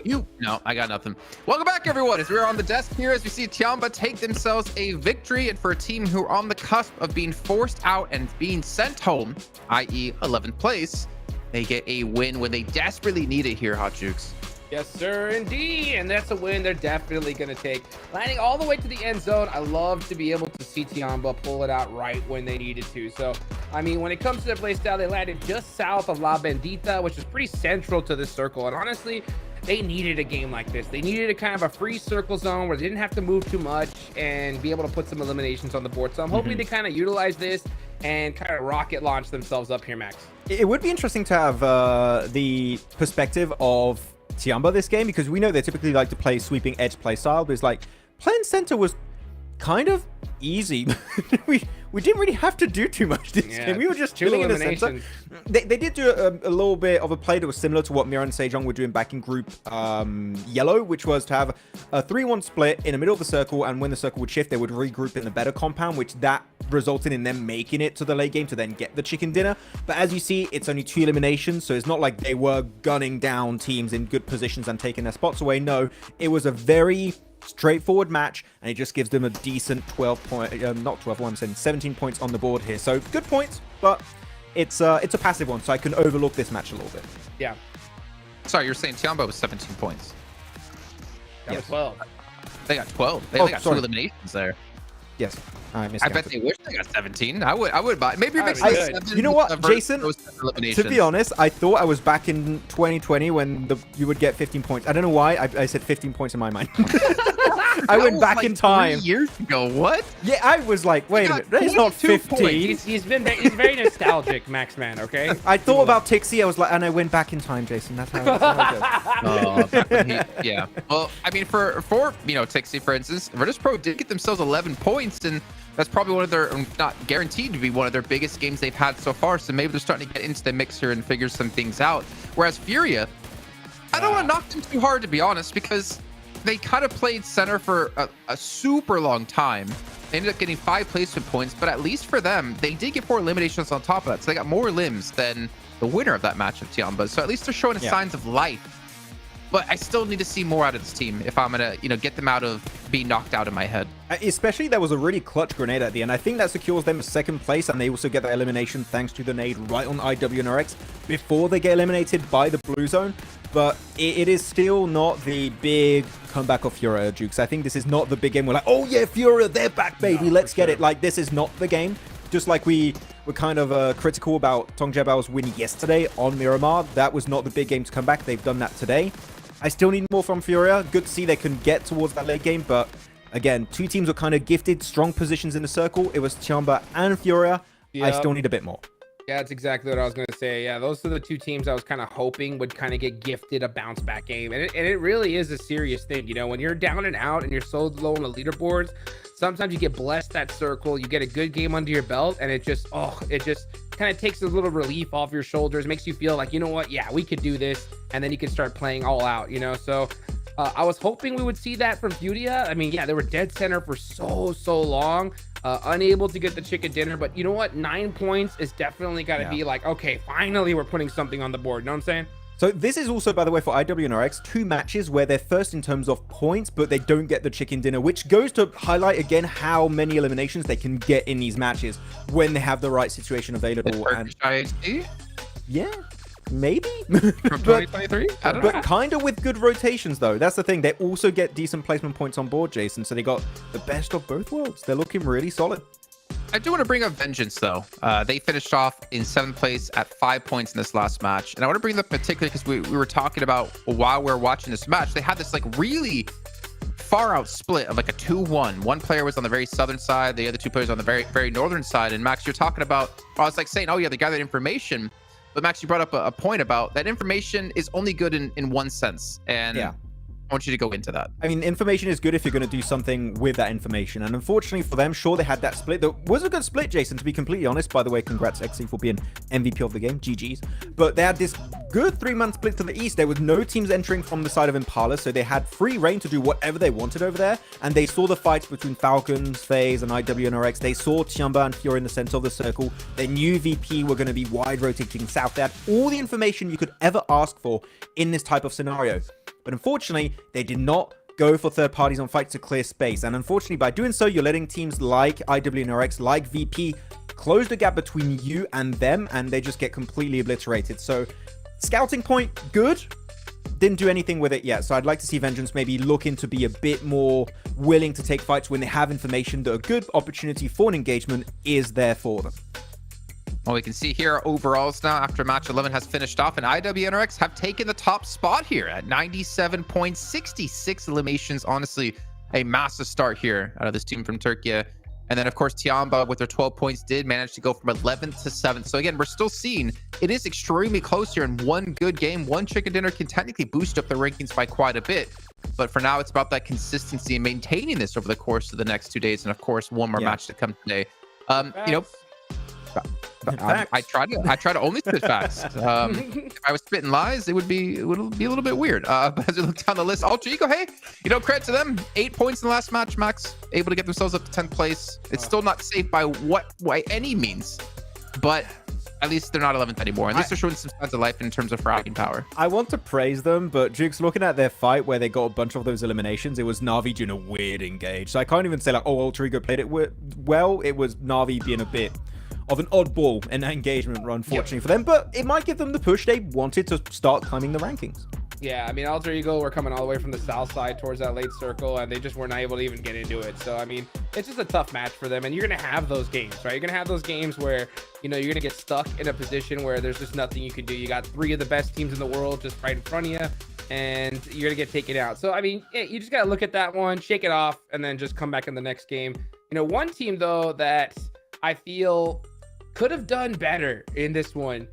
No, I got nothing. Welcome back, everyone. As we're on the desk here, as we see Tianba take themselves a victory, and for a team who are on the cusp of being forced out and being sent home, i.e. 11th place, they get a win when they desperately need it here, Hot Jukes. Yes, sir, indeed. And that's a win they're definitely going to take. Landing all the way to the end zone. I love to be able to see Tianba pull it out right when they needed to. So, I mean, when it comes to their play style, they landed just south of La Bendita, which is pretty central to this circle. And honestly, they needed a game like this. They needed a kind of a free circle zone where they didn't have to move too much and be able to put some eliminations on the board. So I'm hoping they kind of utilize this and kind of rocket launch themselves up here, Max. It would be interesting to have the perspective of Tianba this game, because we know they typically like to play sweeping edge play style, but it's like playing center was kind of easy. we we didn't really have to do too much this game. We were just chilling in the center. They did do a little bit of a play that was similar to what Mira and Sejong were doing back in Group Yellow, which was to have a 3-1 split in the middle of the circle, and when the circle would shift, they would regroup in the better compound, which that resulted in them making it to the late game to then get the chicken dinner. But as you see, it's only 2 eliminations, so it's not like they were gunning down teams in good positions and taking their spots away. No, it was a very straightforward match, and it just gives them a decent 17 points on the board here. So good points, but it's a passive one, so I can overlook this match a little bit. Yeah. Sorry, you're saying Tiamba was 17 points. That was 12. They got 12. They only got 2 eliminations there. Yes. I bet they wish they got 17. I would buy. Maybe it makes sense. You know what, Jason? To be honest, I thought I was back in 2020 when you would get 15 points. I don't know why I said 15 points in my mind. I went back in time. 3 years ago. What? Yeah, I was like, wait a minute. It's not 15. He's very nostalgic, Maxman. Okay. I thought about Tixie. I was like, and I went back in time, Jason. That's how it goes. Yeah. Well, I mean, for Tixie, for instance, Virtus Pro did get themselves 11 points, and that's probably one of their, not guaranteed to be one of their biggest games they've had so far. So maybe they're starting to get into the mix here and figure some things out. Whereas Furia, I don't want to knock them too hard, to be honest, because they kind of played center for a super long time. They ended up getting 5 placement points, but at least for them, they did get 4 eliminations on top of that. So they got more limbs than the winner of that match of Tiamba. So at least they're showing signs of life. But I still need to see more out of this team if I'm going to, get them out of being knocked out in my head. Especially, there was a really clutch grenade at the end. I think that secures them 2nd place, and they also get the elimination thanks to the nade right on IWNRX before they get eliminated by the blue zone. But it is still not the big comeback of Furia, Jukes. I think this is not the big game. We're like, oh yeah, Furia, they're back, baby. Let's get it. Like, this is not the game. Just like we were kind of critical about Tong Jabao's win yesterday on Miramar. That was not the big game to come back. They've done that today. I still need more from Furia. Good to see they can get towards that late game, but again, 2 teams were kind of gifted strong positions in the circle. It was Tiamba and Furia. I still need a bit more. Yeah, that's exactly what I was going to say. Yeah, those are the 2 teams I was kind of hoping would kind of get gifted a bounce back game. And it really is a serious thing. When you're down and out and you're so low on the leaderboards, sometimes you get blessed that circle, you get a good game under your belt, and it just kind of takes a little relief off your shoulders, makes you feel like, you know what, yeah, we could do this, and then you can start playing all out, So I was hoping we would see that from Furia. I mean, yeah, they were dead center for so long, unable to get the chicken dinner, but you know what, 9 points is definitely got to be like, okay, finally we're putting something on the board, you know what I'm saying? So this is also, by the way, for IWNRX, 2 matches where they're first in terms of points, but they don't get the chicken dinner, which goes to highlight again how many eliminations they can get in these matches when they have the right situation available. And yeah, maybe from 2023. But kind of with good rotations, though. That's the thing. They also get decent placement points on board, Jason. So they got the best of both worlds. They're looking really solid. I do want to bring up Vengeance, though. They finished off in 7th place at 5 points in this last match. And I want to bring them up particularly because we were talking about while we were watching this match, they had this really far out split of a 2-1. One player was on the very southern side, the other 2 players on the very northern side. And Max, you're talking about, I was saying, oh yeah, they gathered information. But Max, you brought up a point about that information is only good in one sense. And yeah. I want you to go into that. I mean, information is good if you're going to do something with that information. And unfortunately for them, sure, they had that split. That was a good split, Jason, to be completely honest. By the way, congrats, XC, for being MVP of the game. GG's. But they had this good 3-man split to the east. There was no teams entering from the side of Impala, so they had free reign to do whatever they wanted over there. And they saw the fights between Falcons, FaZe, and IWNRX. They saw Tiamba and Fury in the center of the circle. They knew VP were going to be wide rotating south. They had all the information you could ever ask for in this type of scenario. But unfortunately, they did not go for third parties on fights to clear space. And unfortunately, by doing so, you're letting teams like IWNRX, like VP, close the gap between you and them, and they just get completely obliterated. So, scouting point, good. Didn't do anything with it yet. So I'd like to see Vengeance maybe looking to be a bit more willing to take fights when they have information that a good opportunity for an engagement is there for them. Well, we can see here overalls now after match 11 has finished off, and IWNRX have taken the top spot here at 97 points, 66 eliminations. Honestly, a massive start here out of this team from Turkey. And then, of course, Tiamba with their 12 points did manage to go from 11th to 7th. So again, we're still seeing it is extremely close here, and one good game, one chicken dinner can technically boost up the rankings by quite a bit. But for now, it's about that consistency and maintaining this over the course of the next 2 days. And of course, one more match to come today. You know, I try to only spit facts. If I was spitting lies, it would be a little bit weird. But as we look down the list, Alter Ego, hey, you know, credit to them. 8 points in the last match, Max, able to get themselves up to 10th place. It's still not safe by any means, but at least they're not 11th anymore. At least they're showing some signs of life in terms of fragging power. I want to praise them, but Jukes, looking at their fight where they got a bunch of those eliminations, it was Na'Vi doing a weird engage. So I can't even say like, oh, Alter Ego played it well. It was Na'Vi being a bit of an oddball in that engagement, unfortunately for them. But it might give them the push they wanted to start climbing the rankings. Yeah, I mean, Alter Ego were coming all the way from the south side towards that late circle, and they just weren't able to even get into it. So, I mean, it's just a tough match for them, and you're going to have those games, right? You're going to have those games where, you know, you're going to get stuck in a position where there's just nothing you can do. You got 3 of the best teams in the world just right in front of you, and you're going to get taken out. So, I mean, you just got to look at that one, shake it off, and then just come back in the next game. You know, one team, though, that I feel could have done better in this one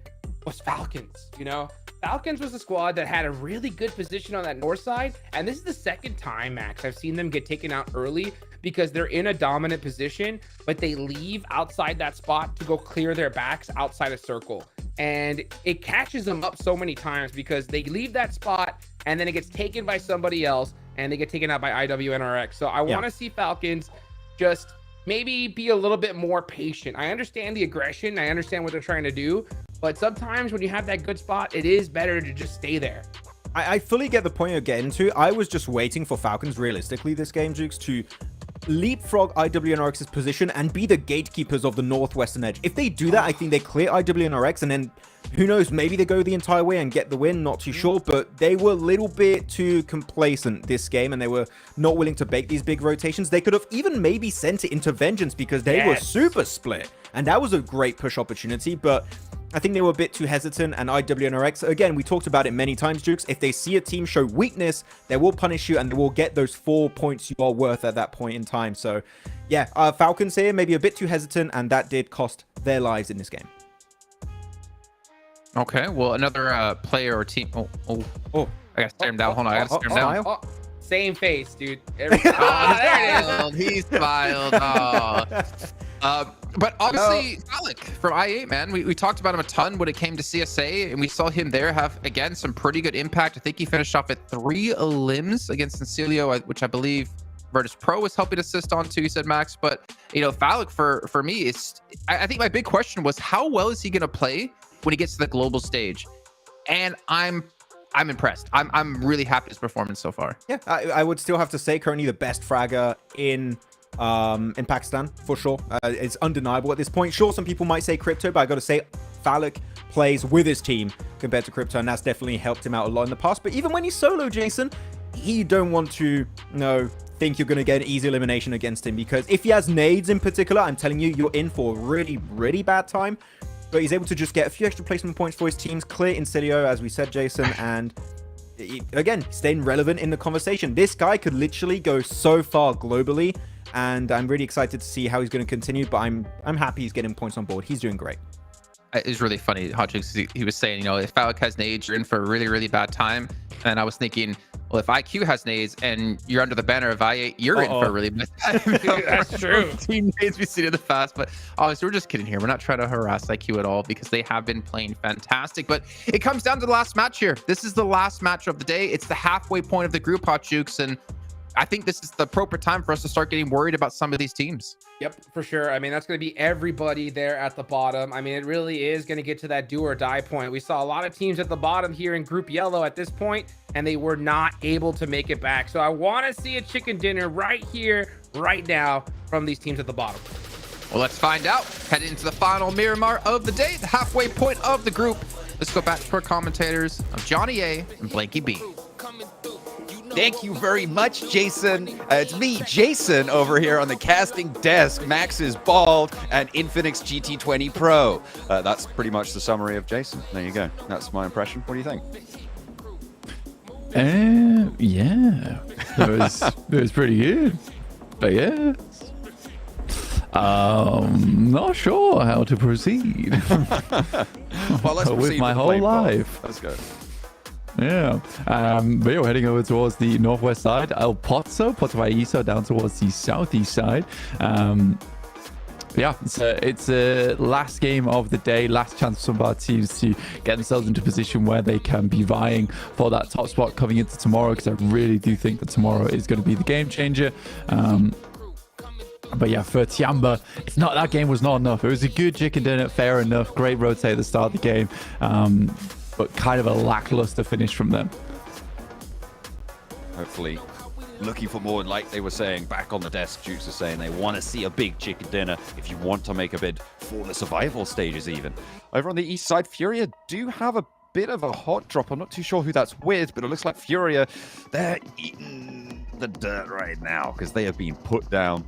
was Falcons. You know, Falcons was a squad that had a really good position on that north side, and this is the second time, Max, I've seen them get taken out early because they're in a dominant position, but they leave outside that spot to go clear their backs outside a circle, and it catches them up so many times because they leave that spot and then it gets taken by somebody else and they get taken out by IWNRX. So I want to see Falcons just maybe be a little bit more patient. I understand the aggression. I understand what they're trying to do. But sometimes when you have that good spot, it is better to just stay there. I fully get the point you're getting to. I was just waiting for Falcons, realistically, this game, Jukes, to leapfrog IWNRX's position and be the gatekeepers of the northwestern edge. If they do that, I think they clear IWNRX, and then who knows, maybe they go the entire way and get the win, not too sure. But they were a little bit too complacent this game, and they were not willing to bake these big rotations. They could have even maybe sent it into Vengeance because they were super split, and that was a great push opportunity. But I think they were a bit too hesitant, and IWNRX, again, we talked about it many times, Jukes, if they see a team show weakness, they will punish you and they will get those 4 points you are worth at that point in time. So yeah, Falcons here, maybe a bit too hesitant, and that did cost their lives in this game. Okay, well, another player or team. Oh, I gotta stare him down. Hold on, I gotta stare him down. Oh, same face, dude. There it is. He smiled. But obviously, Alec from I8, man, we talked about him a ton when it came to CSA, and we saw him there have, again, some pretty good impact. I think he finished off at 3 limbs against Cecilio, which I believe Virtus Pro was helping assist on too, he said, Max. But, you know, Fallic, for me, is I think my big question was, how well is he going to play when he gets to the global stage? And I'm impressed. I'm really happy with his performance so far. Yeah, I would still have to say currently the best fragger in Pakistan, for sure. It's undeniable at this point. Sure, some people might say Crypto, but I got to say Fallic plays with his team compared to Crypto, and that's definitely helped him out a lot in the past. But even when he's solo, Jason, you don't want to think you're going to get an easy elimination against him, because if he has nades in particular, I'm telling you, you're in for a really, really bad time. But he's able to just get a few extra placement points for his teams, clear Insidio, as we said, Jason, and again, staying relevant in the conversation. This guy could literally go so far globally, and I'm really excited to see how he's going to continue, but I'm happy he's getting points on board. He's doing great. It's really funny, Hotchix, he was saying, you know, if Fallic has nades, you're in for a really, really bad time. And I was thinking, well, if IQ has nades and you're under the banner of I8, you're in for a really bad time. That's true. Team nades we see in the fast, but obviously we're just kidding here. We're not trying to harass IQ at all, because they have been playing fantastic. But it comes down to the last match here. This is the last match of the day. It's the halfway point of the group, Hotchukes, and I think this is the appropriate time for us to start getting worried about some of these teams. Yep, for sure. I mean, that's going to be everybody there at the bottom. I mean, it really is going to get to that do or die point. We saw a lot of teams at the bottom here in Group Yellow at this point, and they were not able to make it back. So I want to see a chicken dinner right here, right now, from these teams at the bottom. Well, let's find out. Head into the final Miramar of the day, the halfway point of the group. Let's go back to our commentators of Johnny A and Blanky B. Thank you very much, Jason. It's me, Jason, over here on the casting desk. Max is bald and Infinix GT20 Pro. That's pretty much the summary of Jason. There you go. That's my impression. What do you think? Yeah, it was pretty good. But yeah, not sure how to proceed. Well, let's with proceed my with whole life. Let's go. Yeah, but yeah, we're heading over towards the northwest side. El Pozo Paraíso down towards the southeast side. Yeah, it's a last game of the day, last chance for some of our teams to get themselves into a position where they can be vying for that top spot coming into tomorrow, because I really do think that tomorrow is going to be the game changer. But yeah, for Tiamba, it's not, that game was not enough. It was a good chicken dinner, fair enough, great rotate at the start of the game, but kind of a lackluster finish from them. Hopefully looking for more, like they were saying back on the desk. Jukes is saying they want to see a big chicken dinner if you want to make a bid for the survival stages. Even over on the east side, Furia do have a bit of a hot drop. I'm not too sure who that's with, but it looks like Furia, they're eating the dirt right now because they have been put down.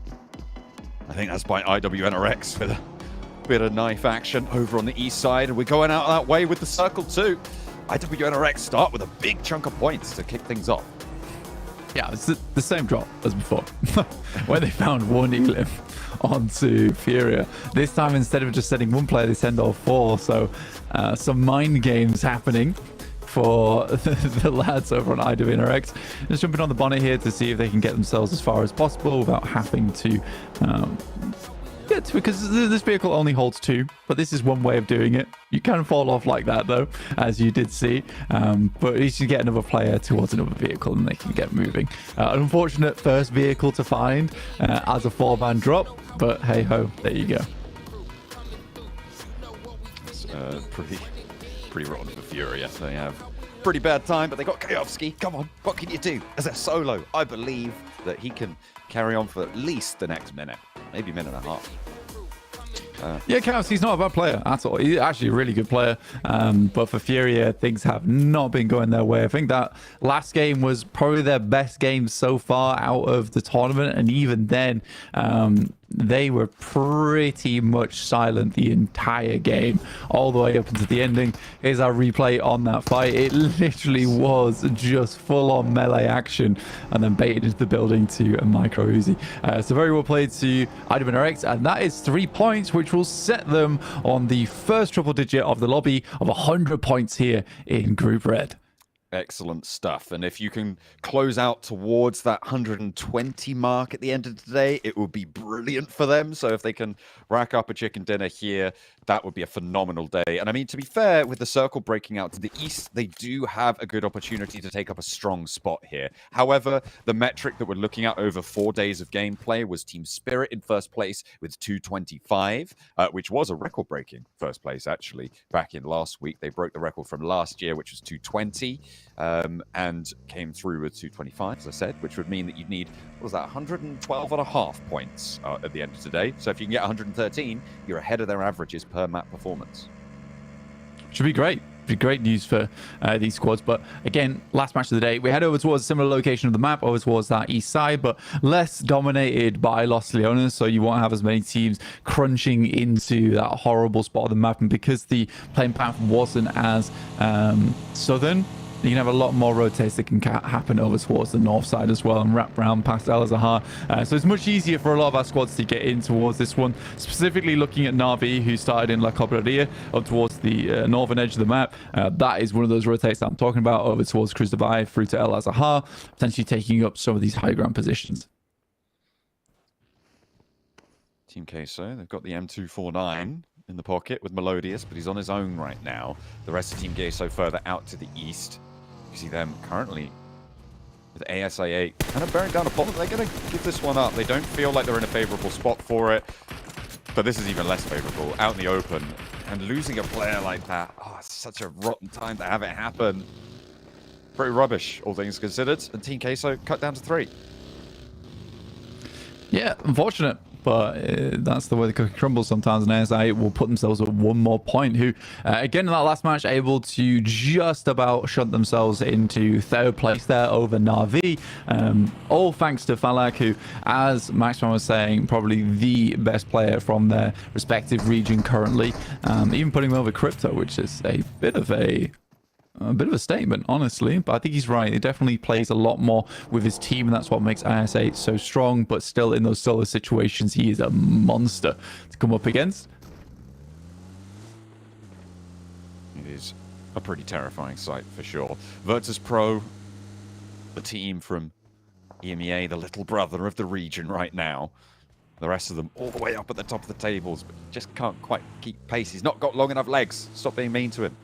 I think that's by IWNRX with a bit of knife action over on the east side. We're going out that way with the circle too. IWNRX start with a big chunk of points to kick things off. Yeah, it's the same drop as before, where they found one Elim onto Furia. This time, instead of just sending one player, they send all four. So some mind games happening for the lads over on IWNRX. Just jumping on the bonnet here to see if they can get themselves as far as possible without having to get to, because this vehicle only holds two, but this is one way of doing it. You can fall off like that though, as you did see, but at least you get another player towards another vehicle and they can get moving. An unfortunate first vehicle to find as a 4-man drop, but hey ho, there you go. It's pretty rotten for Furia. They have pretty bad time, but they got Kayovski. Come on, what can you do as a solo? I believe that he can carry on for at least the next minute, maybe minute and a half. Yeah, Kowski's not a bad player at all. He's actually a really good player. But for Furia, things have not been going their way. I think that last game was probably their best game so far out of the tournament. And even then, they were pretty much silent the entire game, all the way up into the ending. Here's our replay on that fight. It literally was just full-on melee action and then baited into the building to a micro Uzi. So very well played to IWNRX, and that is 3 points, which will set them on the first triple digit of the lobby of 100 points here in Group Red. Excellent stuff. And if you can close out towards that 120 mark at the end of the day, it will be brilliant for them. So if they can rack up a chicken dinner here, that would be a phenomenal day. And I mean, to be fair, with the circle breaking out to the east, they do have a good opportunity to take up a strong spot here. However, the metric that we're looking at over 4 days of gameplay was Team Spirit in first place with 225, which was a record-breaking first place, actually. Back in last week, they broke the record from last year, which was 220. And came through with 225, as I said, which would mean that you'd need, what was that, 112 and a half points at the end of today. So if you can get 113, you're ahead of their averages per map performance. Should be great. Be great news for these squads. But again, last match of the day, we head over towards a similar location of the map, over towards that east side, but less dominated by Los Leones, so you won't have as many teams crunching into that horrible spot of the map. And because the playing path wasn't as southern, you can have a lot more rotates that can happen over towards the north side as well and wrap around past El Azahar. So it's much easier for a lot of our squads to get in towards this one. Specifically looking at Navi, who started in La Cobreria up towards the northern edge of the map. That is one of those rotates that I'm talking about, over towards Cruz Dubai through to El Azahar, potentially taking up some of these high ground positions. Team Queso, they've got the M249 in the pocket with Melodious, but he's on his own right now. The rest of Team Queso further out to the east. You see them currently with ASIA kind of bearing down upon them. They're going to give this one up. They don't feel like they're in a favorable spot for it, but this is even less favorable. Out in the open, and losing a player like that, oh, it's such a rotten time to have it happen. Pretty rubbish, all things considered. And Team Queso cut down to 3. Yeah, unfortunate. But that's the way the cookie crumbles sometimes, and ASI will put themselves at 1 more point, who, again, in that last match, able to just about shunt themselves into 3rd place there over Na'Vi. All thanks to Falak, who, as Maxman was saying, probably the best player from their respective region currently. Even putting them over Crypto, which is a bit of a statement, honestly, but I think he's right. He definitely plays a lot more with his team, and that's what makes IS8 so strong. But still, in those solo situations, he is a monster to come up against. It is a pretty terrifying sight for sure. Virtus Pro, the team from EMEA, the little brother of the region right now, The rest of them all the way up at the top of the tables, but just can't quite keep pace. He's not got long enough legs. Stop being mean to him.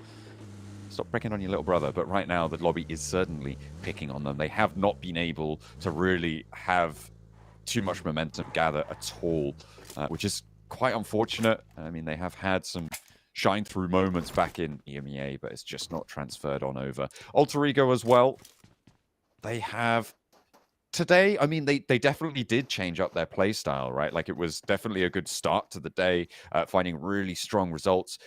Stop picking on your little brother. But right now, the lobby is certainly picking on them. They have not been able to really have too much momentum gather at all, which is quite unfortunate. I mean, they have had some shine through moments back in EMEA, but it's just not transferred on over. Alter Ego as well. They have today, I mean, they definitely did change up their play style, right? Like, it was definitely a good start to the day, finding really strong results.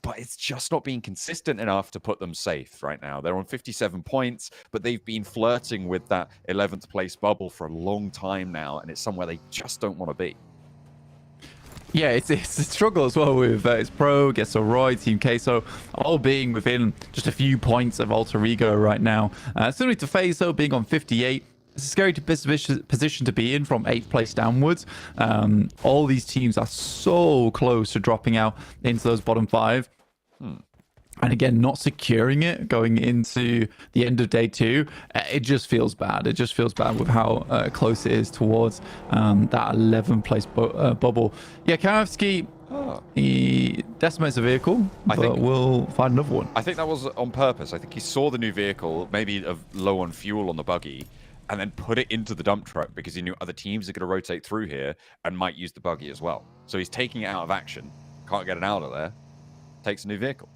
But it's just not being consistent enough to put them safe right now. They're on 57 points, but they've been flirting with that 11th place bubble for a long time now, and it's somewhere they just don't want to be. Yeah, it's a struggle as well with it's Pro, Gesso Roy, Team Queso, all being within just a few points of Alter Ego right now. Similarly to FaZe, though, being on 58. It's a scary position to be in from 8th place downwards. All these teams are so close to dropping out into those bottom 5. And again, not securing it going into the end of day 2, it just feels bad. It just feels bad with how close it is towards that 11th place bubble. Yeah, Karovsky, he decimates a vehicle, but we'll find another one. I think that was on purpose. I think he saw the new vehicle, maybe low on fuel on the buggy, and then put it into the dump truck because he knew other teams are going to rotate through here and might use the buggy as well. So he's taking it out of action, can't get it out of there, takes a new vehicle.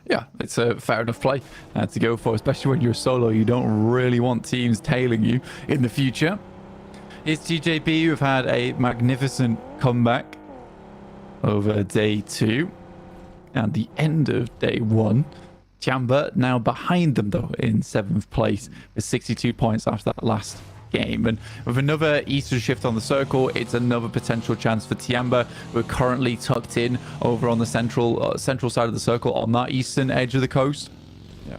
Yeah, it's a fair enough play to go for, especially when you're solo. You don't really want teams tailing you in the future. It's TJP who've had a magnificent comeback over day 2 and the end of day 1. Chamber now behind them, though, in 7th place with 62 points after that last game. And with another Eastern shift on the circle, it's another potential chance for Tiamba. We're currently tucked in over on the central side of the circle on that eastern edge of the coast. Yeah.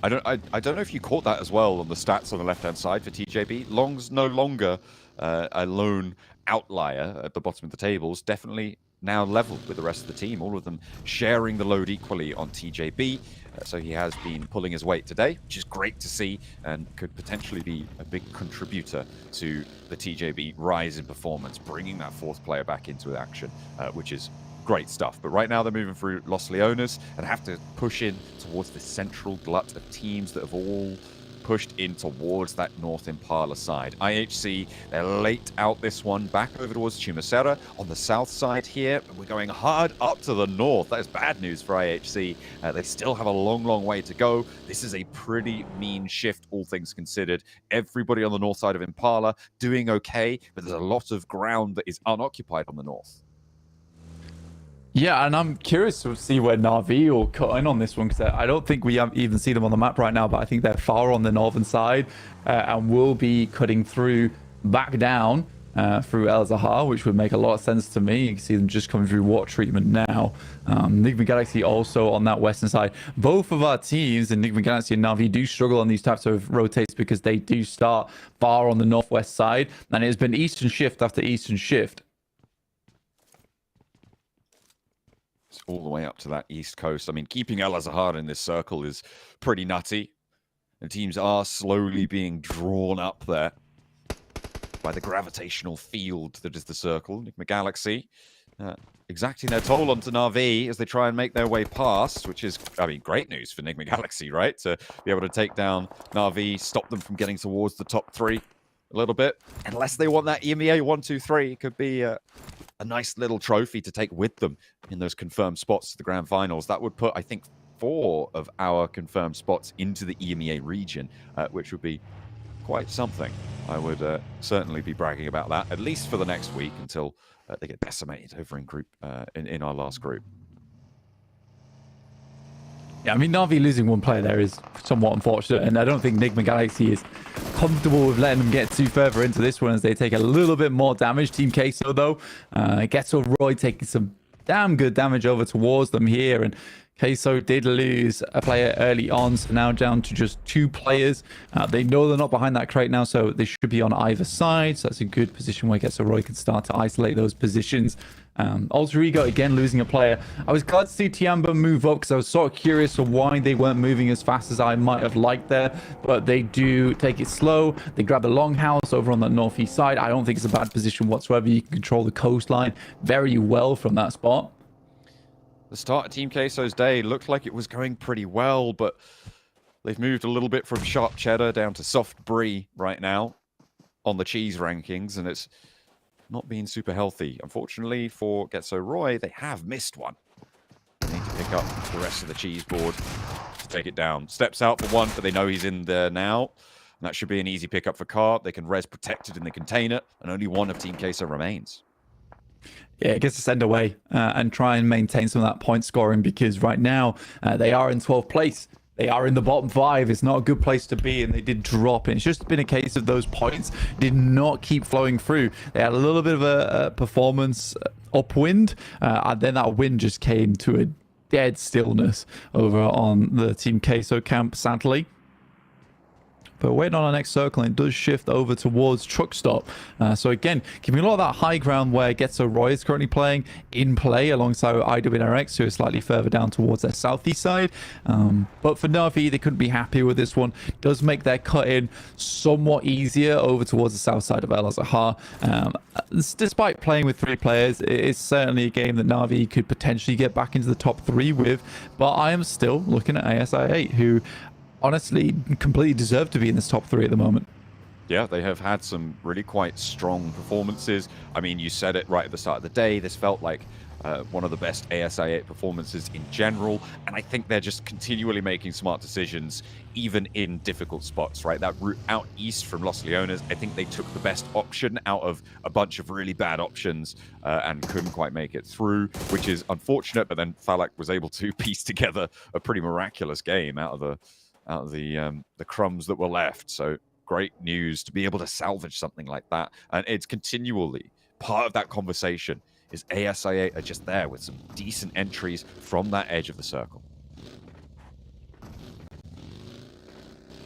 I don't know if you caught that as well on the stats on the left-hand side for TJB. Long's no longer a lone outlier at the bottom of the tables. Definitely now leveled with the rest of the team, all of them sharing the load equally on TJB. So he has been pulling his weight today, which is great to see and could potentially be a big contributor to the TJB rise in performance, bringing that 4th player back into action, which is great stuff. But right now they're moving through Los Leones and have to push in towards the central glut of teams that have all pushed in towards that North Impala side. IHC, they're late out this one, back over towards Chumacera on the south side here. We're going hard up to the north. That is bad news for IHC. They still have a long way to go. This is a pretty mean shift, all things considered. Everybody on the north side of Impala doing okay, but there's a lot of ground that is unoccupied on the north. Yeah, and I'm curious to see where Na'Vi will cut in on this one, because I don't think we even see them on the map right now, but I think they're far on the northern side and will be cutting through back down through El Zahar, which would make a lot of sense to me. You can see them just coming through water treatment now. Enigma Galaxy also on that western side. Both of our teams, Enigma Galaxy and Na'Vi, do struggle on these types of rotates because they do start far on the northwest side, and it has been Eastern shift after Eastern shift. All the way up to that east coast. I mean, keeping El Azahar in this circle is pretty nutty. The teams are slowly being drawn up there by the gravitational field that is the circle. Enigma Galaxy exacting their toll onto Na'Vi as they try and make their way past, which is, I mean, great news for Enigma Galaxy, right? To be able to take down Na'Vi, stop them from getting towards the top 3 a little bit. Unless they want that EMEA 1-2-3, it could be a nice little trophy to take with them in those confirmed spots to the Grand Finals. That would put, I think, 4 of our confirmed spots into the EMEA region, which would be quite something. I would certainly be bragging about that, at least for the next week until they get decimated over in our last group. Yeah, I mean, Na'Vi losing one player there is somewhat unfortunate, and I don't think Enigma Galaxy is comfortable with letting them get too further into this one as they take a little bit more damage. Team Queso, though, Gesso Roy taking some damn good damage over towards them here, and Queso did lose a player early on, so now down to just 2 players. They know they're not behind that crate now, so they should be on either side. So that's a good position where Roy can start to isolate those positions. Alter Ego again losing a player. I was glad to see Tiamba move up because I was sort of curious of why they weren't moving as fast as I might have liked there, but they do take it slow. They grab the longhouse over on the northeast side. I don't think it's a bad position whatsoever. You can control the coastline very well from that spot. The start of Team Queso's day looked like it was going pretty well, but they've moved a little bit from sharp cheddar down to soft brie right now on the cheese rankings, and it's not being super healthy. Unfortunately for Getso Roy, they have missed one. They need to pick up the rest of the cheese board to take it down. Steps out for one, but they know he's in there now. And that should be an easy pickup for Carp. They can res protected in the container, and only one of Team Queso remains. Yeah, it gets to send away and try and maintain some of that point scoring, because right now they are in 12th place. They are in the bottom 5. It's not a good place to be, and they did drop. And it's just been a case of those points did not keep flowing through. They had a little bit of a performance upwind, and then that wind just came to a dead stillness over on the Team Queso camp, sadly. But waiting on our next circle, and it does shift over towards Truck Stop. So again, giving a lot of that high ground where Getso Roy is currently playing in play alongside IWNRX, who is slightly further down towards their southeast side. But for Na'Vi, they couldn't be happy with this one. It does make their cut in somewhat easier over towards the south side of El Azhar. Despite playing with 3 players, it is certainly a game that Na'Vi could potentially get back into the top 3 with. But I am still looking at ASI8, who honestly completely deserve to be in this top 3 at the moment. Yeah, they have had some really quite strong performances. I mean, you said it right at the start of the day. This felt like one of the best ASI8 performances in general. And I think they're just continually making smart decisions, even in difficult spots, right? That route out east from Los Leones, I think they took the best option out of a bunch of really bad options and couldn't quite make it through, which is unfortunate. But then Falak was able to piece together a pretty miraculous game out of the crumbs that were left. So great news to be able to salvage something like that. And it's continually part of that conversation is ASI8 are just there with some decent entries from that edge of the circle.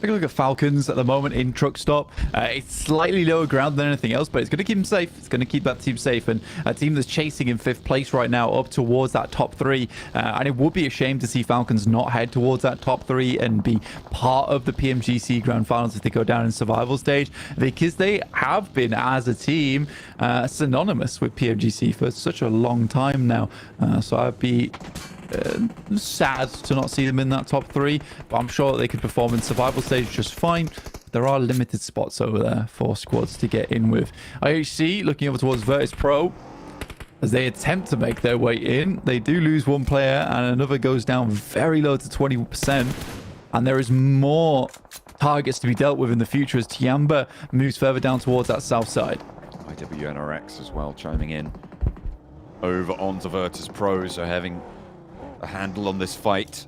Take a look at Falcons at the moment in Truck Stop. It's slightly lower ground than anything else, but it's going to keep them safe. It's going to keep that team safe. And a team that's chasing in 5th place right now up towards that top 3. And it would be a shame to see Falcons not head towards that top 3 and be part of the PMGC Grand Finals if they go down in survival stage, because they have been, as a team, synonymous with PMGC for such a long time now. So I'd be sad to not see them in that top 3, but I'm sure they could perform in survival stage just fine. There are limited spots over there for squads to get in with. IHC looking over towards Virtus Pro as they attempt to make their way in. They do lose one player, and another goes down very low to 20%, and there is more targets to be dealt with in the future as Tiamba moves further down towards that south side. IWNRX as well chiming in over onto Virtus Pro, so having a handle on this fight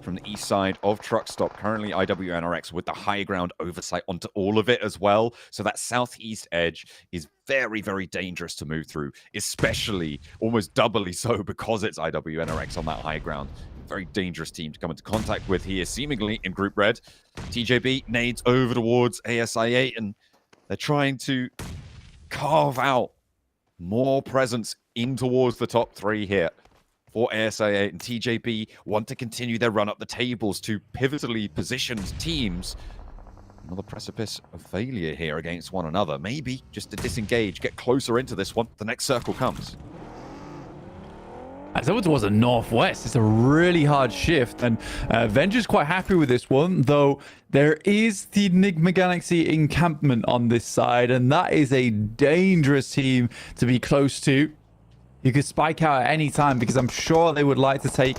from the east side of Truck Stop. Currently IWNRX with the high ground oversight onto all of it as well. So that southeast edge is very, very dangerous to move through, especially almost doubly so because it's IWNRX on that high ground. Very dangerous team to come into contact with here, seemingly in Group Red. TJB nades over towards ASI8, and they're trying to carve out more presence in towards the top 3 here for ASI8, and TJB want to continue their run up the tables to pivotally positioned teams. Another precipice of failure here against one another. Maybe just to disengage, get closer into this one. The next circle comes. As over towards the northwest, it's a really hard shift, and Venge's quite happy with this one, though there is the Enigma Galaxy encampment on this side, and that is a dangerous team to be close to. You could spike out at any time, because I'm sure they would like to take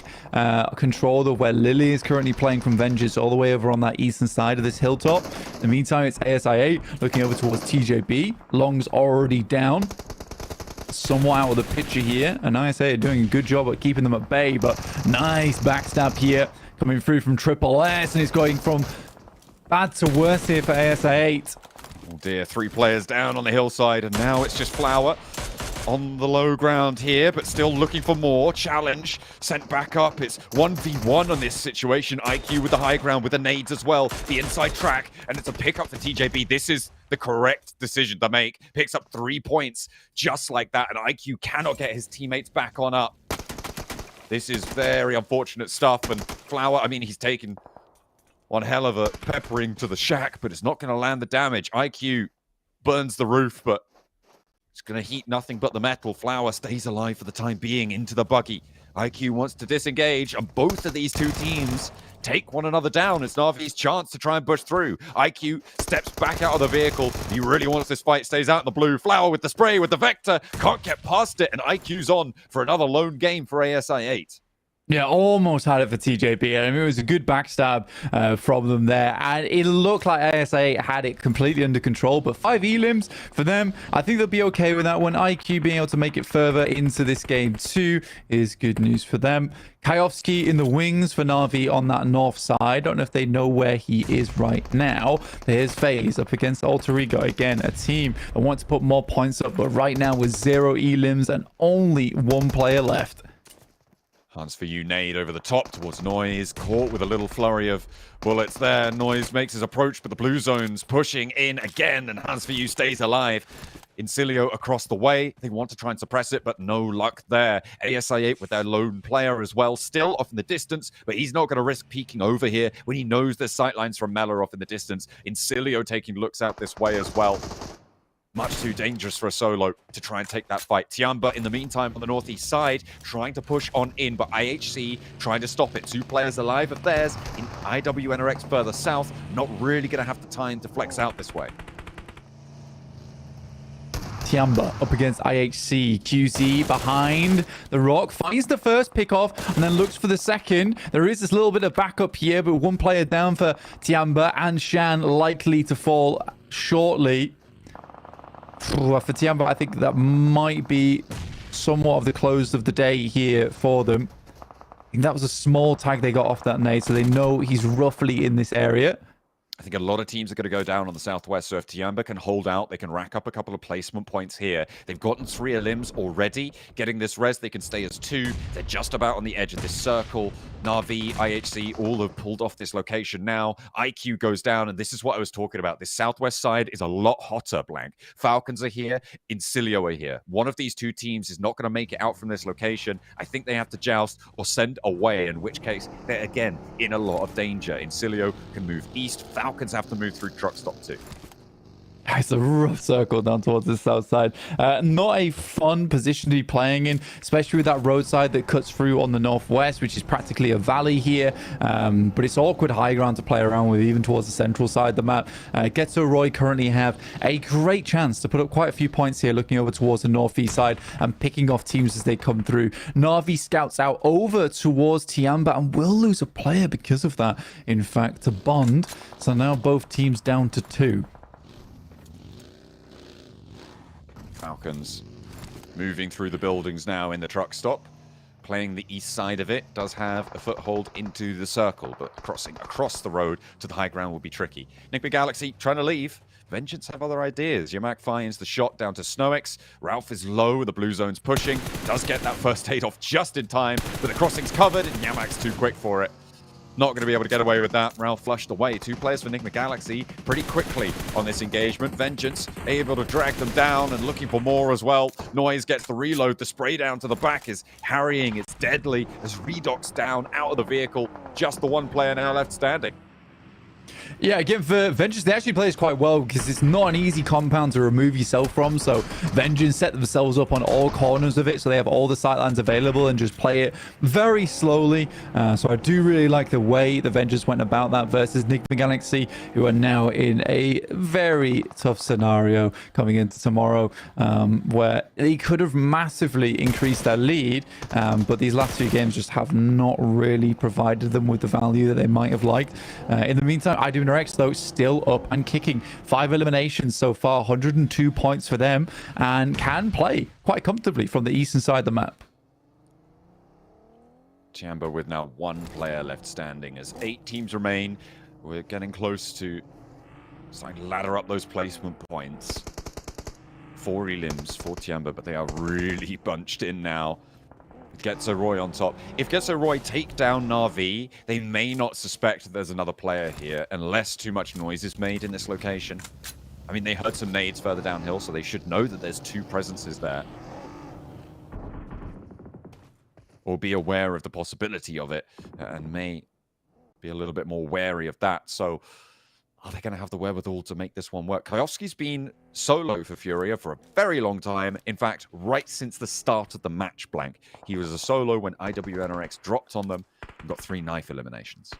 control of where Lily is currently playing from Vengeance all the way over on that eastern side of this hilltop. In the meantime, it's ASI8 looking over towards TJB. Long's already down, somewhat out of the picture here, and ISA are doing a good job at keeping them at bay, but nice backstab here coming through from Triple S, and it's going from bad to worse here for ASI8. Oh dear, 3 players down on the hillside, and now it's just Flower. on the low ground here, but still looking for more. Challenge sent back up. It's 1v1 on this situation. IQ with the high ground with the nades as well. The inside track, and it's a pickup for TJB. This is the correct decision to make. Picks up 3 points just like that, and IQ cannot get his teammates back on up. This is very unfortunate stuff, and Flower, I mean, he's taken one hell of a peppering to the shack, but it's not going to land the damage. IQ burns the roof, but it's going to heat nothing but the metal. Flower stays alive for the time being into the buggy. IQ wants to disengage, and both of these two teams take one another down. It's Na'Vi's chance to try and push through. IQ steps back out of the vehicle. He really wants this fight, stays out in the blue. Flower with the spray, with the Vector, can't get past it, and IQ's on for another lone game for ASI8. Yeah, almost had it for TJB. I mean, it was a good backstab from them there. And it looked like ASA had it completely under control. But 5 elims for them, I think they'll be okay with that one. IQ being able to make it further into this game too is good news for them. Kayovsky in the wings for Na'Vi on that north side. Don't know if they know where he is right now. There's FaZe up against Alter Ego. Again, a team that wants to put more points up. But right now with 0 elims and only 1 player left. Hans for you, nade over the top towards Noise, caught with a little flurry of bullets there. Noise makes his approach, but the blue zone's pushing in again, and Hans for you stays alive. Incilio across the way. They want to try and suppress it, but no luck there. ASI8 with their lone player as well, still off in the distance, but he's not going to risk peeking over here when he knows there's sightlines from Mela off in the distance. Incilio taking looks out this way as well. Much too dangerous for a solo to try and take that fight. Tiamba, in the meantime, on the northeast side, trying to push on in, but IHC trying to stop it. 2 players alive of theirs in IWNRX further south, not really going to have the time to flex out this way. Tiamba up against IHC. QZ behind the rock, finds the first pick off and then looks for the second. There is this little bit of backup here, but 1 player down for Tiamba, and Shan likely to fall shortly. For Tiamba, I think that might be somewhat of the close of the day here for them. I think that was a small tag they got off that nade, so they know he's roughly in this area. I think a lot of teams are going to go down on the southwest, so if Tiamba can hold out, they can rack up a couple of placement points here. They've gotten 3 elims already. Getting this res, they can stay as 2. They're just about on the edge of this circle. Na'Vi, IHC, all have pulled off this location now. IQ goes down, and this is what I was talking about. This southwest side is a lot hotter, Blank. Falcons are here, Incilio are here. One of these 2 teams is not going to make it out from this location. I think they have to joust or send away, in which case they're, again, in a lot of danger. Incilio can move east. Falcons have to move through truck stop too. It's a rough circle down towards the south side. Not a fun position to be playing in, especially with that roadside that cuts through on the northwest, which is practically a valley here. But it's awkward high ground to play around with, even towards the central side of the map. Getso Roy currently have a great chance to put up quite a few points here, looking over towards the northeast side and picking off teams as they come through. Na'Vi scouts out over towards Tiamba and will lose a player because of that, in fact, to Bond. So now both teams down to 2. Falcons moving through the buildings now in the truck stop. Playing the east side of it, does have a foothold into the circle, but crossing across the road to the high ground will be tricky. Nickby Galaxy trying to leave. Vengeance have other ideas. Yamak finds the shot down to Snowix. Ralph is low, the blue zone's pushing. Does get that first aid off just in time, but the crossing's covered and Yamak's too quick for it. Not going to be able to get away with that. Ralph flushed away. 2 players for Nick Galaxy pretty quickly on this engagement. Vengeance able to drag them down and looking for more as well. Noise gets the reload. The spray down to the back is harrying. It's deadly as Redox down out of the vehicle. Just the 1 player now left standing. Yeah, again, for Vengeance, they actually play this quite well because it's not an easy compound to remove yourself from. So Vengeance set themselves up on all corners of it, so they have all the sightlines available and just play it very slowly. So I do really like the way the Vengeance went about that versus Nick Galaxy, who are now in a very tough scenario coming into tomorrow, where they could have massively increased their lead, but these last 2 games just have not really provided them with the value that they might have liked. In the meantime, IWNRX, though, still up and kicking. 5 eliminations so far, 102 points for them, and can play quite comfortably from the eastern side of the map. Chamber with now 1 player left standing as 8 teams remain. We're getting close to starting to ladder up those placement points. 4 elims for Tiamba, but they are really bunched in now. Getzo Roy on top. If Getzo Roy take down Na'Vi, they may not suspect that there's another player here unless too much noise is made in this location. I mean, they heard some nades further downhill, so they should know that there's 2 presences there. Or be aware of the possibility of it, and may be a little bit more wary of that. So, are they going to have the wherewithal to make this one work? Kayovski's been solo for Furia for a very long time. In fact, right since the start of the match blank. He was a solo when IWNRX dropped on them and got 3 knife eliminations.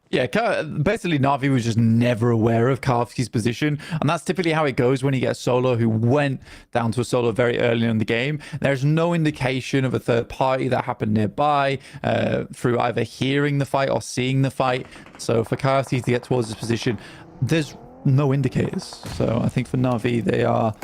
Yeah, basically Na'Vi was just never aware of Kayovski's position, and that's typically how it goes when you get a solo who went down to a solo very early in the game. There's no indication of a third party that happened nearby through either hearing the fight or seeing the fight. So for Kayovski to get towards this position, there's no indicators. So I think for Na'Vi, they are...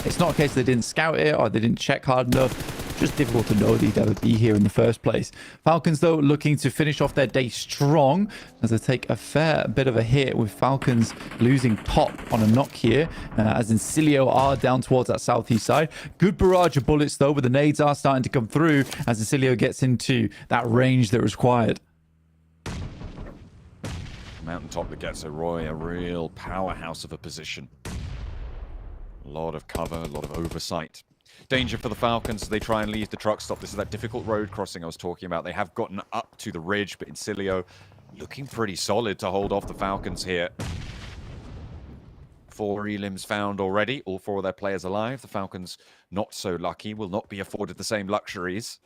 it's not a case they didn't scout it or they didn't check hard enough. Just difficult to know they'd ever be here in the first place. Falcons, though, looking to finish off their day strong as they take a fair bit of a hit, with Falcons losing top on a knock here, as Incilio are down towards that southeast side. Good barrage of bullets, though, but the nades are starting to come through as Incilio gets into that range that was required. Mountaintop that gets a Roy, a real powerhouse of a position. A lot of cover, a lot of oversight. Danger for the Falcons as they try and leave the truck stop. This is that difficult road crossing I was talking about. They have gotten up to the ridge, but Incilio looking pretty solid to hold off the Falcons here. 4 elims found already. All 4 of their players alive. The Falcons, not so lucky, will not be afforded the same luxuries.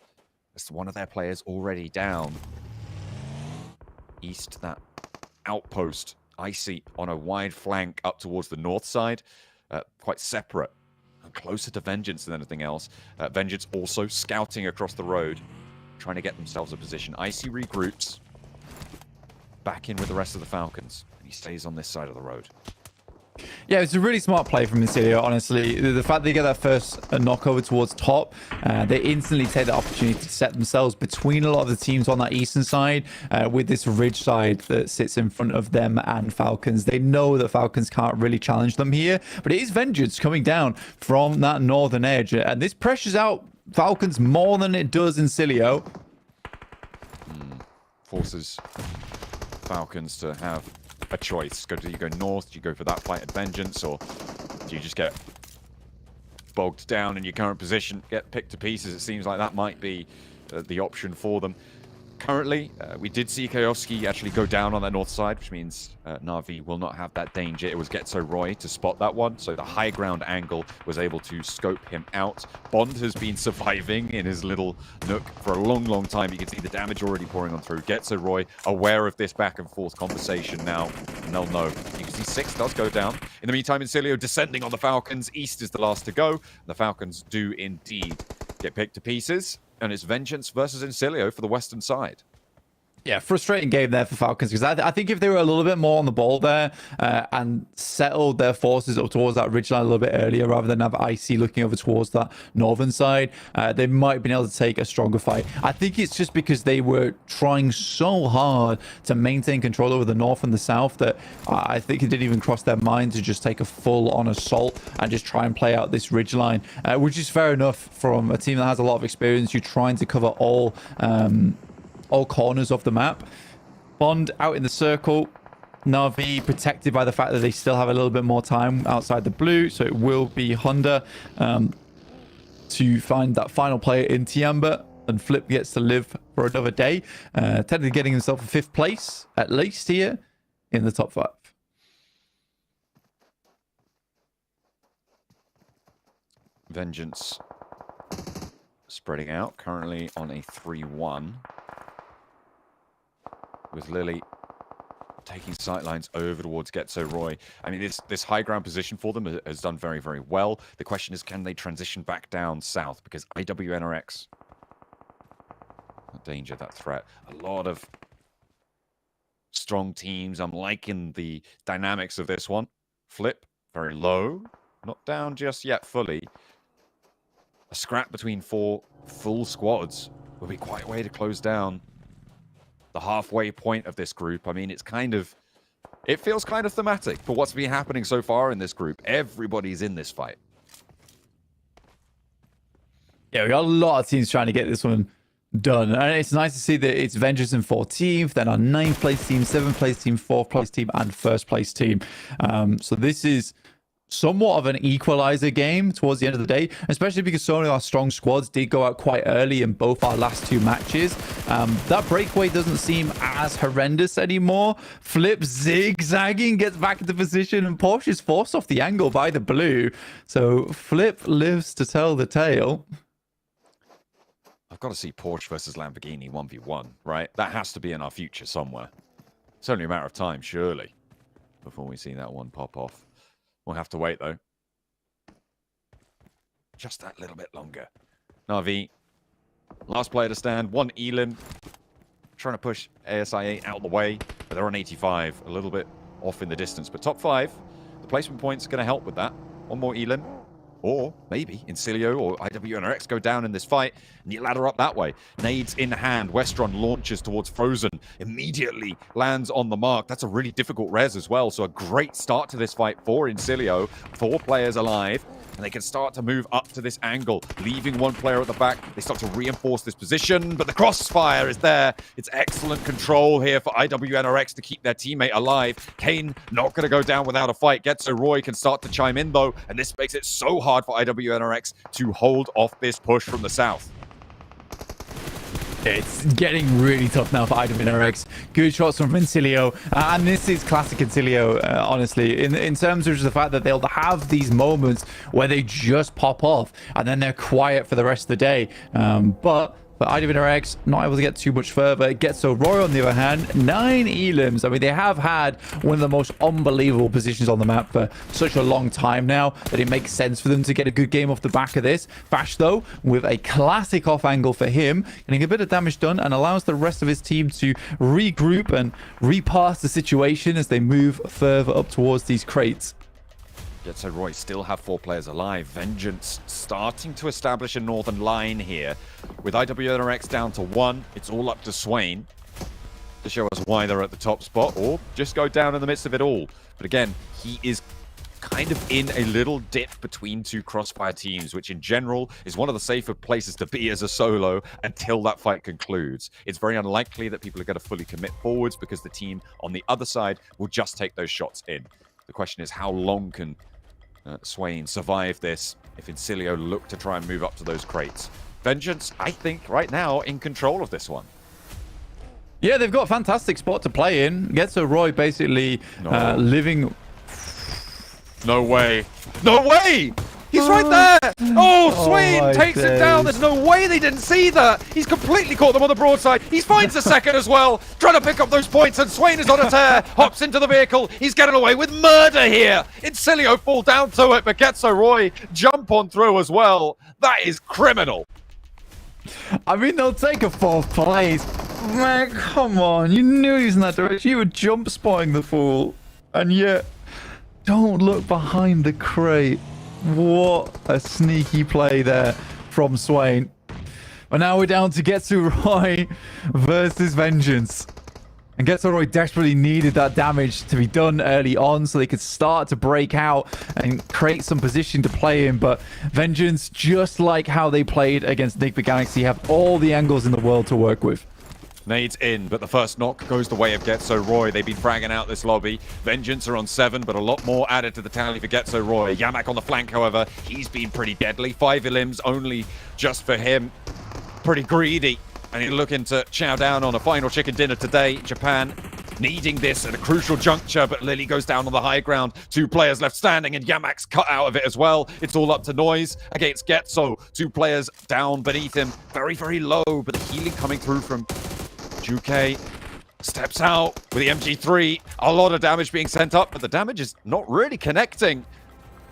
As one of their players already down. East, that outpost, Icy on a wide flank up towards the north side. Quite separate. Closer to Vengeance than anything else. Vengeance also scouting across the road, trying to get themselves a position. Icy regroups, back in with the rest of the Falcons, and he stays on this side of the road. Yeah, it's a really smart play from Incilio, honestly. The fact they get that first knockover towards top, they instantly take the opportunity to set themselves between a lot of the teams on that eastern side with this ridge side that sits in front of them and Falcons. They know that Falcons can't really challenge them here, but it is Vengeance coming down from that northern edge, and this pressures out Falcons more than it does Incilio. Forces Falcons to have a choice. Do you go north? Do you go for that fight at Vengeance? Or do you just get bogged down in your current position, get picked to pieces? It seems like that might be the option for them. Currently, we did see Kayovski actually go down on that north side, which means Na'Vi will not have that danger. It was Getzo Roy to spot that one, so the high ground angle was able to scope him out. Bond has been surviving in his little nook for a long, long time. You can see the damage already pouring on through. Getzo Roy aware of this back and forth conversation now, and they'll know. You can see 6 does go down. In the meantime, Incilio descending on the Falcons. East is the last to go. The Falcons do indeed get picked to pieces. And it's Vengeance versus Incilio for the western side. Yeah, frustrating game there for Falcons, because I think if they were a little bit more on the ball there and settled their forces up towards that ridgeline a little bit earlier, rather than have Icy looking over towards that northern side, they might have been able to take a stronger fight. I think it's just because they were trying so hard to maintain control over the north and the south that I think it didn't even cross their mind to just take a full-on assault and just try and play out this ridgeline, which is fair enough from a team that has a lot of experience. You're trying to cover all corners of the map. Bond out in the circle. Na'Vi protected by the fact that they still have a little bit more time outside the blue, so it will be Honda to find that final player in Tiamba, and Flip gets to live for another day, technically getting himself a 5th place at least here in the top 5. Vengeance spreading out, currently on a 3-1. With Lily taking sightlines over towards Getzo Roy. I mean, this high ground position for them has done very, very well. The question is, can they transition back down south? Because IWNRX, that danger, that threat, a lot of strong teams. I'm liking the dynamics of this one. Flip, very low, not down just yet fully. A scrap between 4 full squads will be quite a way to close down the halfway point of this group. I mean, it's kind of It feels kind of thematic for what's been happening so far in this group. Everybody's in this fight. Yeah, we got a lot of teams trying to get this one done. And it's nice to see that it's Vengeance in 14th, then our 9th place team, 7th place team, 4th place team, and 1st place team. So this is somewhat of an equalizer game towards the end of the day, especially because so many of our strong squads did go out quite early in both our last 2 matches. That breakaway doesn't seem as horrendous anymore. Flip zigzagging, gets back into position, and Porsche is forced off the angle by the blue. So Flip lives to tell the tale. I've got to see Porsche versus Lamborghini 1v1, right? That has to be in our future somewhere. It's only a matter of time, surely, before we see that one pop off. We'll have to wait, though. Just that little bit longer. Na'Vi, last player to stand. 1 Elim. Trying to push ASI8 out of the way, but they're on 85. A little bit off in the distance. But top 5, the placement points are going to help with that. 1 more Elim. Or maybe Incilio or IWNRX go down in this fight and you ladder up that way. Nades in hand. Westron launches towards Frozen. Immediately lands on the mark. That's a really difficult res as well. So a great start to this fight for Incilio. 4 players alive. And they can start to move up to this angle, leaving 1 player at the back. They start to reinforce this position, but the crossfire is there. It's excellent control here for IWNRX to keep their teammate alive. Kane not going to go down without a fight. Getso Roy can start to chime in, though, and this makes it so hard for IWNRX to hold off this push from the south. It's getting really tough now for IWNRX. Good shots from Incilio. And this is classic Incilio, honestly, in terms of just the fact that they'll have these moments where they just pop off and then they're quiet for the rest of the day. But IWNRX not able to get too much further. Getso Roy, on the other hand, 9 Elims. I mean, they have had one of the most unbelievable positions on the map for such a long time now that it makes sense for them to get a good game off the back of this. Fash, though, with a classic off angle for him, getting a bit of damage done and allows the rest of his team to regroup and repass the situation as they move further up towards these crates. Getso Roy still have 4 players alive. Vengeance starting to establish a northern line here. With IWNRX down to 1, it's all up to Swain to show us why they're at the top spot, or just go down in the midst of it all. But again, he is kind of in a little dip between 2 Crossfire teams, which in general is one of the safer places to be as a solo until that fight concludes. It's very unlikely that people are going to fully commit forwards because the team on the other side will just take those shots in. The question is, how long can Swain survive this if Incilio look to try and move up to those crates? Vengeance, I think, right now in control of this one. Yeah, they've got a fantastic spot to play in. Getso Roy basically living... No way. No way! He's right there! Oh, Swain takes it down. There's no way they didn't see that. He's completely caught them on the broadside. He finds a second as well, trying to pick up those points, and Swain is on a tear, hops into the vehicle. He's getting away with murder here. Incilio fall down to it, but Getso Roy jump on through as well. That is criminal. I mean, they'll take a 4th place. Man, come on. You knew he was in that direction. You were jump spotting the fool. And yet, don't look behind the crate. What a sneaky play there from Swain. But now we're down to Getso Roy versus Vengeance. And Getso Roy desperately needed that damage to be done early on so they could start to break out and create some position to play in. But Vengeance, just like how they played against Enigma Galaxy, have all the angles in the world to work with. Nades in, but the first knock goes the way of Getso Roy. They've been fragging out this lobby. Vengeance are on 7, but a lot more added to the tally for Getso Roy. Yamak on the flank, however, he's been pretty deadly. 5 Elims only just for him. Pretty greedy, and he's looking to chow down on a final chicken dinner today. Japan needing this at a crucial juncture, but Lily goes down on the high ground. 2 players left standing, and Yamak's cut out of it as well. It's all up to Noise against Getso. 2 players down beneath him. Very, very low, but the healing coming through from Juke. Steps out with the MG3. A lot of damage being sent up, but the damage is not really connecting.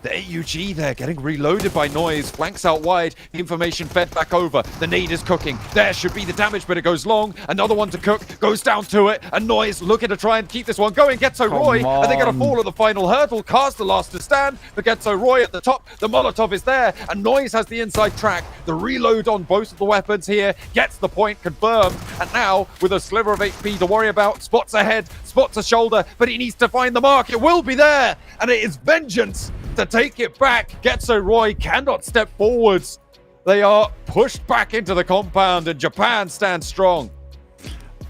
The AUG there getting reloaded by Noise. Flanks out wide. The information fed back over. The nade is cooking. There should be the damage, but it goes long. Another one to cook. Goes down to it. And Noise looking to try and keep this one going. Getso Roy. And they're going to fall at the final hurdle. Cars the last to stand. But Getso Roy at the top. The Molotov is there. And Noise has the inside track. The reload on both of the weapons here. Gets the point confirmed. And now, with a sliver of HP to worry about, spots a head, spots a shoulder. But he needs to find the mark. It will be there. And it is Vengeance to take it back. Getso Roy cannot step forwards. They are pushed back into the compound, and Japan stands strong.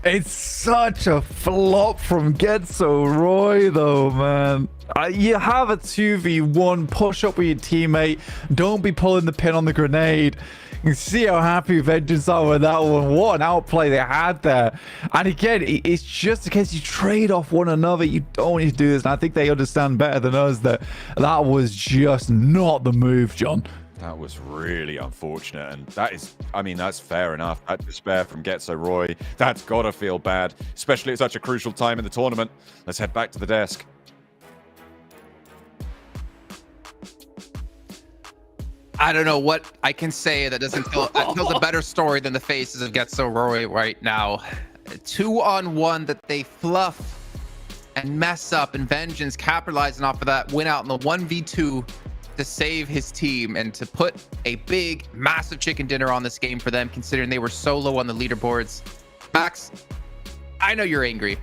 It's such a flop from Getso Roy, though, man. You have a 2v1, push up with your teammate. Don't be pulling the pin on the grenade. You can see how happy Vengeance are with that one. What an outplay they had there. And again, it's just in case you trade off one another. You don't need to do this. And I think they understand better than us that that was just not the move, John. That was really unfortunate, and that is, I mean, that's fair enough. That despair from Getso Roy, that's gotta feel bad, especially at such a crucial time in the tournament. Let's head back to the desk. I don't know what I can say that doesn't tell that tells a better story than the faces of Getso Roy right now. 2-on-1 that they fluff and mess up, and Vengeance capitalizing off of that, win out in the 1v2 to save his team and to put a big, massive chicken dinner on this game for them, considering they were so low on the leaderboards. Max, I know you're angry.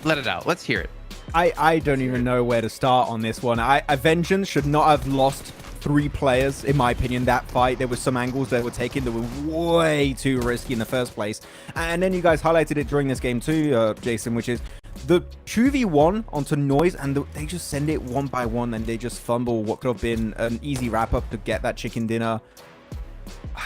Let it out. Let's hear it. I don't even know where to start on this one. Vengeance should not have lost 3 players, in my opinion, that fight. There were some angles that were taken that were way too risky in the first place. And then you guys highlighted it during this game too, Jason, which is the 2v1 onto Noise, and they just send it one by one, and they just fumble what could have been an easy wrap-up to get that chicken dinner.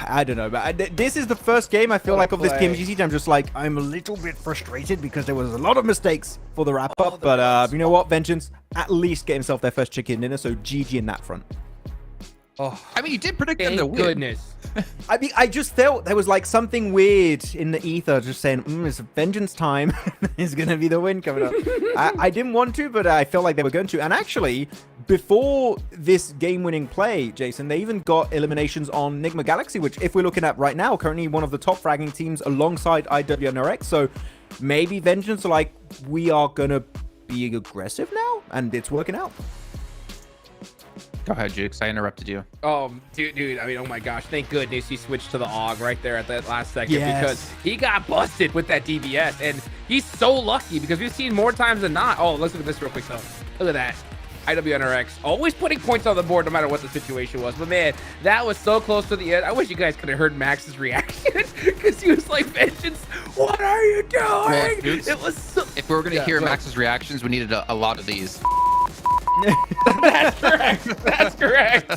I don't know, but this is the first game I feel like of this PMGC. I'm just like, I'm a little bit frustrated because there was a lot of mistakes for the wrap-up. But you know what, Vengeance at least get himself their first chicken dinner, so GG in that front. Oh, I mean, you did predict them to win. Goodness. I mean, I just felt there was like something weird in the ether, just saying, it's Vengeance time. It's going to be the win coming up. I didn't want to, but I felt like they were going to. And actually, before this game-winning play, Jason, they even got eliminations on Nigma Galaxy, which if we're looking at right now, currently one of the top fragging teams alongside IWNRX. So maybe Vengeance are like, we are going to be aggressive now, and it's working out. Go ahead, Jukes. I interrupted you. Oh, dude. I mean, oh my gosh. Thank goodness he switched to the AUG right there at that last second, because he got busted with that DBS, and he's so lucky because we've seen more times than not. Oh, let's look at this real quick. So look at that. IWNRX always putting points on the board no matter what the situation was. But man, that was so close to the end. I wish you guys could have heard Max's reaction because he was like, Vengeance, what are you doing? Well, Jukes, it was so... If we were going to hear Max's reactions, we needed a lot of these. That's correct. That's correct.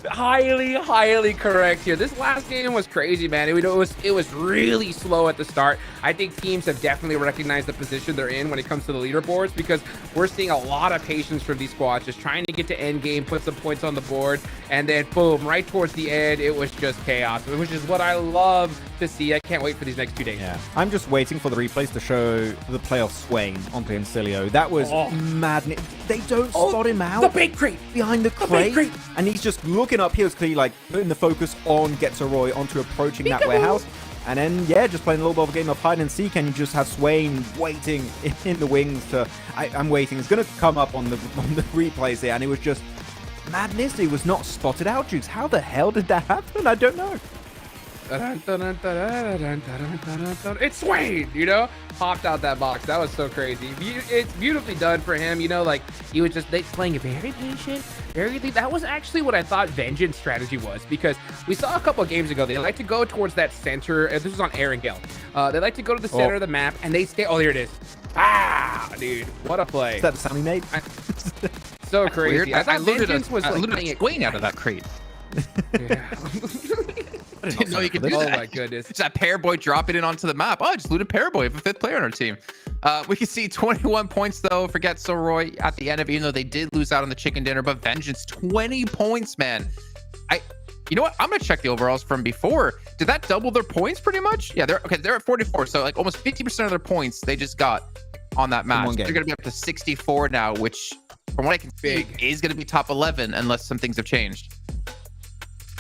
Highly correct here. This last game was crazy, man. It was really slow at the start. I think teams have definitely recognized the position they're in when it comes to the leaderboards, because we're seeing a lot of patience from these squads, just trying to get to end game, put some points on the board, and then boom, right towards the end, it was just chaos, which is what I love to see. I can't wait for these next 2 days. Yeah, I'm just waiting for the replays to show the play of Swain onto Encilio. That was madness. They don't spot him out. The big crate behind the crate, and he's just looking up here. It's clearly like putting the focus on Getso Roy onto approaching that warehouse, and then just playing a little bit of a game of hide and seek, and you just have Swain waiting in the wings to. I'm waiting. It's gonna come up on the replays here, and it was just madness. He was not spotted out, Jukes. How the hell did that happen? I don't know. It's Swain, you know, popped out that box. That was so crazy. It's beautifully done for him, you know, like he was just playing it very patient, that was actually what I thought Vengeance strategy was, because we saw a couple of games ago they like to go towards that center. This was on Aaron Gell. They like to go to the center of the map, and they stay. Oh, here it is. Ah, dude, what a play. Is that the sound he made? So crazy. Weird. I looted a Swain out of that crate. Yeah. I didn't know you could do that. Oh my goodness. It's that Paraboy dropping it onto the map. Oh, I just looted Paraboy, a 5th player on our team. We can see 21 points though for Getso Roy at the end of it, even though they did lose out on the chicken dinner. But Vengeance, 20 points, man. You know what? I'm gonna check the overalls from before. Did that double their points pretty much? Yeah, they're at 44. So like almost 50% of their points they just got on that match. They're gonna be up to 64 now, which from what I can see, is going to be top 11 unless some things have changed.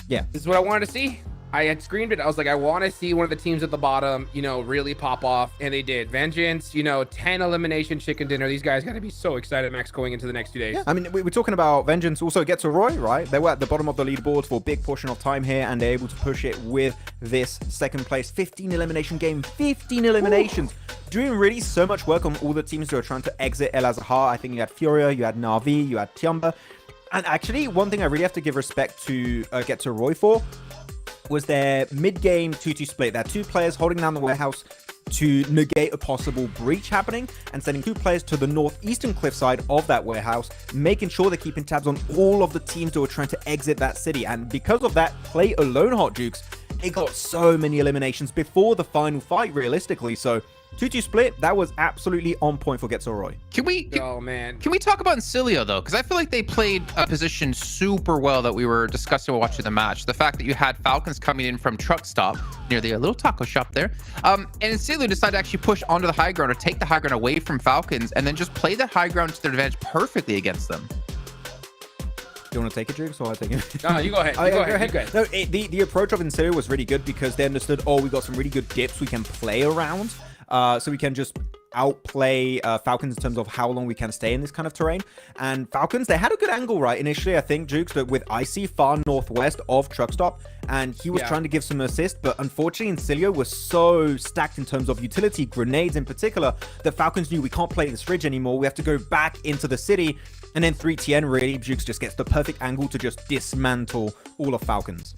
Yeah. This is what I wanted to see. I had screamed it. I was like, I want to see one of the teams at the bottom, you know, really pop off. And they did. Vengeance, you know, 10 elimination chicken dinner. These guys got to be so excited, Max, going into the next 2 days. Yeah. I mean, we're talking about Vengeance also gets a Roy, right? They were at the bottom of the leaderboard for a big portion of time here, and they're able to push it with this second place 15 elimination game. 15 eliminations. Ooh. Doing really so much work on all the teams who are trying to exit El Azhar. I think you had Furia, you had Na'Vi, you had Tiamba. And actually, one thing I really have to give respect to Get to Roy for was their mid-game 2-2 split. They had 2 players holding down the warehouse to negate a possible breach happening and sending 2 players to the northeastern cliffside of that warehouse, making sure they're keeping tabs on all of the teams that were trying to exit that city. And because of that play alone, Hot Jukes, it got so many eliminations before the final fight, realistically. So 2-2 split, that was absolutely on point for Getsoroy. Can we talk about Incilio though? Because I feel like they played a position super well that we were discussing while watching the match. The fact that you had Falcons coming in from truck stop near the little taco shop there, and Incilio decided to actually push onto the high ground or take the high ground away from Falcons and then just play that high ground to their advantage perfectly against them. Do you want to take it, Jukes, or I take it? No, you go ahead. Go ahead. No, the approach of Incilio was really good because they understood, oh, we got some really good dips we can play around. So we can just outplay Falcons in terms of how long we can stay in this kind of terrain. And Falcons, they had a good angle, right? Initially, I think, Jukes, that with Icy far northwest of Truck Stop, and he was trying to give some assist, but unfortunately, Incilio was so stacked in terms of utility, grenades in particular, that Falcons knew we can't play this ridge anymore. We have to go back into the city. And then 3TN, really, Jukes just gets the perfect angle to just dismantle all of Falcons.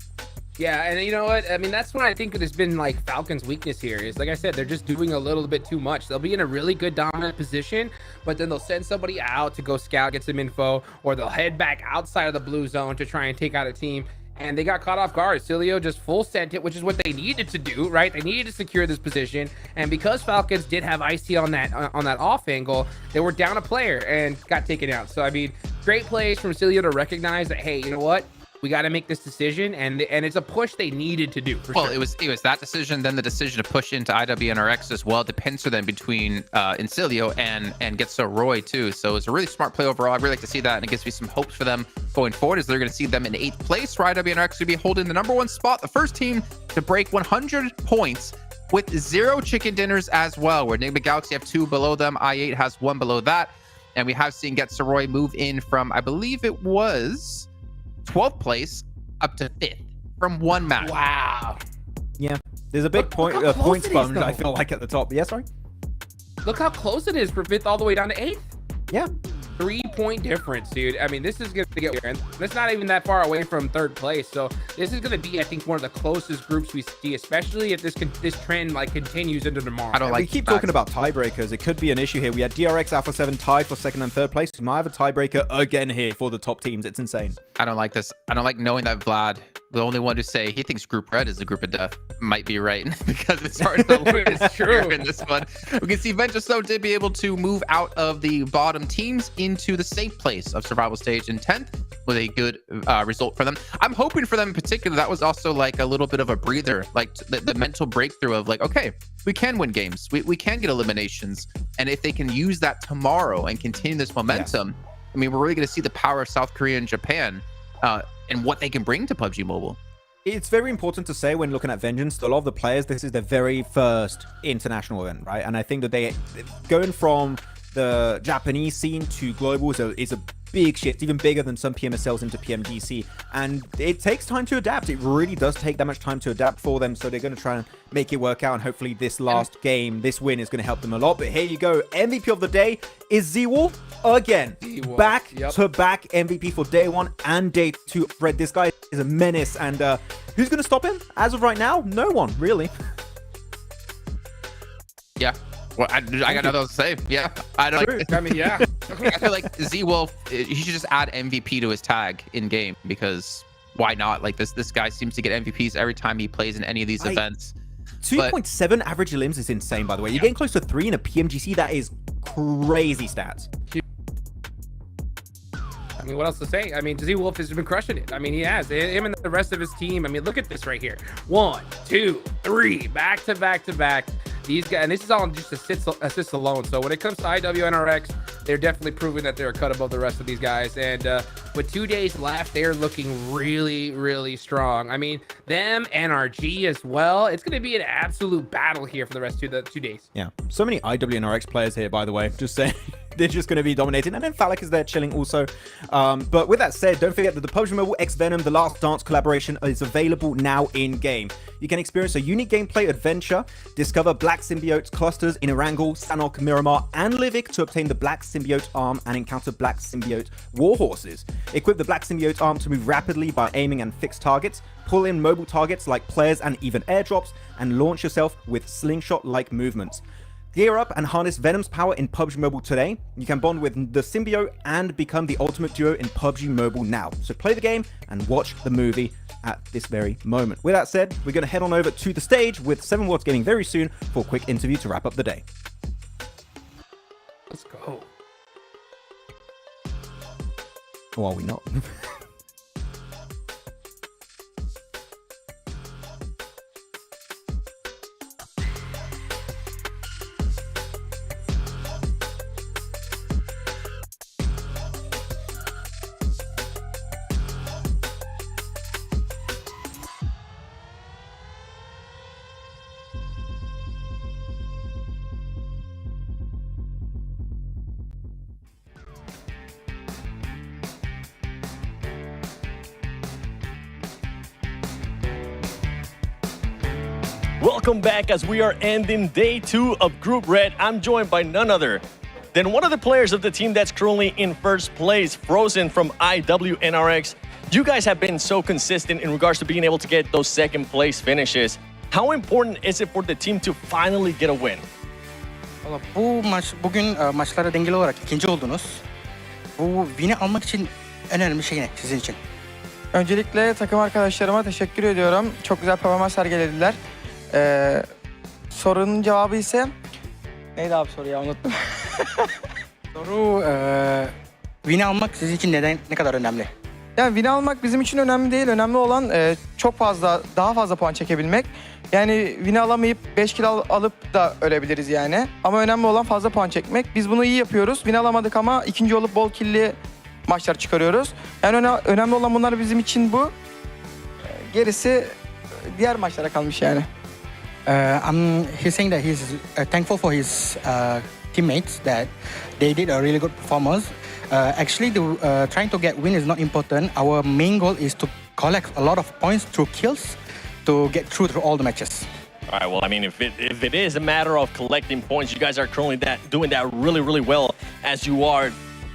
Yeah, and you know what? I mean, that's what I think has been like Falcons' weakness here is, like I said, they're just doing a little bit too much. They'll be in a really good dominant position, but then they'll send somebody out to go scout, get some info, or they'll head back outside of the blue zone to try and take out a team. And they got caught off guard. Cilio just full sent it, which is what they needed to do, right? They needed to secure this position. And because Falcons did have Icy on that off angle, they were down a player and got taken out. So, I mean, great plays from Cilio to recognize that, hey, you know what? We got to make this decision, and it's a push they needed to do. For sure. It was that decision, then the decision to push into IWNRX as well, to pincer them between Incilio and Getsoroy too. So it's a really smart play overall. I really like to see that, and it gives me some hopes for them going forward, as they're going to see them in 8th place, where IWNRX will be holding the #1 spot, the first team to break 100 points with 0 chicken dinners as well, where Enigma Galaxy have 2 below them, I8 has 1 below that, and we have seen Getsoroy move in from, I believe it was 12th place up to 5th from 1 match. Wow. Yeah, there's a big point sponge, I feel like, at the top. Yeah, sorry? Look how close it is for 5th all the way down to 8th. Yeah. 3-point difference, dude. I mean, this is going to get weird. And it's not even that far away from 3rd place. So this is going to be, I think, one of the closest groups we see, especially if this trend like continues into tomorrow. I don't like. We keep talking about tiebreakers. It could be an issue here. We had DRX Alpha 7 tied for 2nd and 3rd place. We might have a tiebreaker again here for the top teams. It's insane. I don't like this. I don't like knowing that Vlad, the only one to say he thinks Group Red is a group of death, might be right, because it's hard to lose. It's true in this one. We can see Ventus though did be able to move out of the bottom teams into the safe place of survival stage in 10th with a good result for them. I'm hoping for them in particular that was also like a little bit of a breather, like the mental breakthrough of like, okay, we can win games, we can get eliminations, and if they can use that tomorrow and continue this momentum, I mean, we're really going to see the power of South Korea and Japan and what they can bring to PUBG Mobile. It's very important to say when looking at Vengeance, a lot of the players, this is their very first international event, right? And I think that they going from the Japanese scene to global is a big shift, even bigger than some PMSLs into PMGC, and it takes time to adapt. It really does take that much time to adapt for them, so they're going to try and make it work out, and hopefully this last game, this win is going to help them a lot. But here you go, MVP of the day is ZWolf again. Back to back MVP for day 1 and day 2. Red, this guy is a menace, and who's going to stop him? As of right now, no one, really. Yeah. Well, I got nothing else to say. Yeah, I don't. I mean, yeah. I feel like ZWolf, he should just add MVP to his tag in game, because why not? Like this guy seems to get MVPs every time he plays in any of these events. 2.7 average limbs is insane, by the way. You're getting close to 3 in a PMGC. That is crazy stats. I mean, what else to say? I mean, ZWolf has been crushing it. I mean, he has. Him and the rest of his team. I mean, look at this right here. 1, 2, 3, back to back to back. these guys, and this is all just assists alone. So when it comes to IWNRX, they're definitely proving that they're a cut above the rest of these guys. And with 2 days left, they're looking really, really strong. I mean, them, NRG as well. It's going to be an absolute battle here for the rest of the 2 days. Yeah, so many IWNRX players here, by the way. Just saying. They're just going to be dominating. And then Phallic is there chilling also. But with that said, don't forget that the PUBG Mobile x Venom The Last Dance collaboration is available now in-game. You can experience a unique gameplay adventure, discover Black Symbiote clusters in Erangel, Sanok, Miramar, and Livik to obtain the Black Symbiote arm and encounter Black Symbiote warhorses. Equip the Black Symbiote arm to move rapidly by aiming and fixed targets, pull in mobile targets like players and even airdrops, and launch yourself with slingshot-like movements. Gear up and harness Venom's power in PUBG Mobile today. You can bond with the symbiote and become the ultimate duo in PUBG Mobile now. So play the game and watch the movie at this very moment. With that said, we're going to head on over to the stage with 7 Worlds Gaming very soon for a quick interview to wrap up the day. Let's go. Or are we not? Welcome back as we are ending day 2 of Group Red. I'm joined by none other than one of the players of the team that's currently in first place, Frozen from IWNRX. You guys have been so consistent in regards to being able to get those second place finishes. How important is it for the team to finally get a win? Valla bu maç bugün maçlara dengeli olarak ikinci oldunuz. Bu win'i almak için en önemli şey ne sizin için? Öncelikle takım arkadaşlarıma teşekkür ediyorum. Çok güzel performans sergilediler. Sorunun cevabı ise... Neydi abi soru ya, unuttum. Soru win'i almak sizin için ne kadar önemli? Yani win almak bizim için önemli değil. Önemli olan daha fazla puan çekebilmek. Yani win'i alamayıp 5 kill alıp da ölebiliriz yani. Ama önemli olan fazla puan çekmek. Biz bunu iyi yapıyoruz. Win alamadık ama ikinci olup bol kill'li maçlar çıkarıyoruz. Yani önemli olan bunlar bizim için bu. Gerisi diğer maçlara kalmış yani. He's saying that he's thankful for his teammates that they did a really good performance. Actually, trying to get win is not important. Our main goal is to collect a lot of points through kills to get through all the matches. All right, well, I mean, if it is a matter of collecting points, you guys are currently doing that really, really well, as you are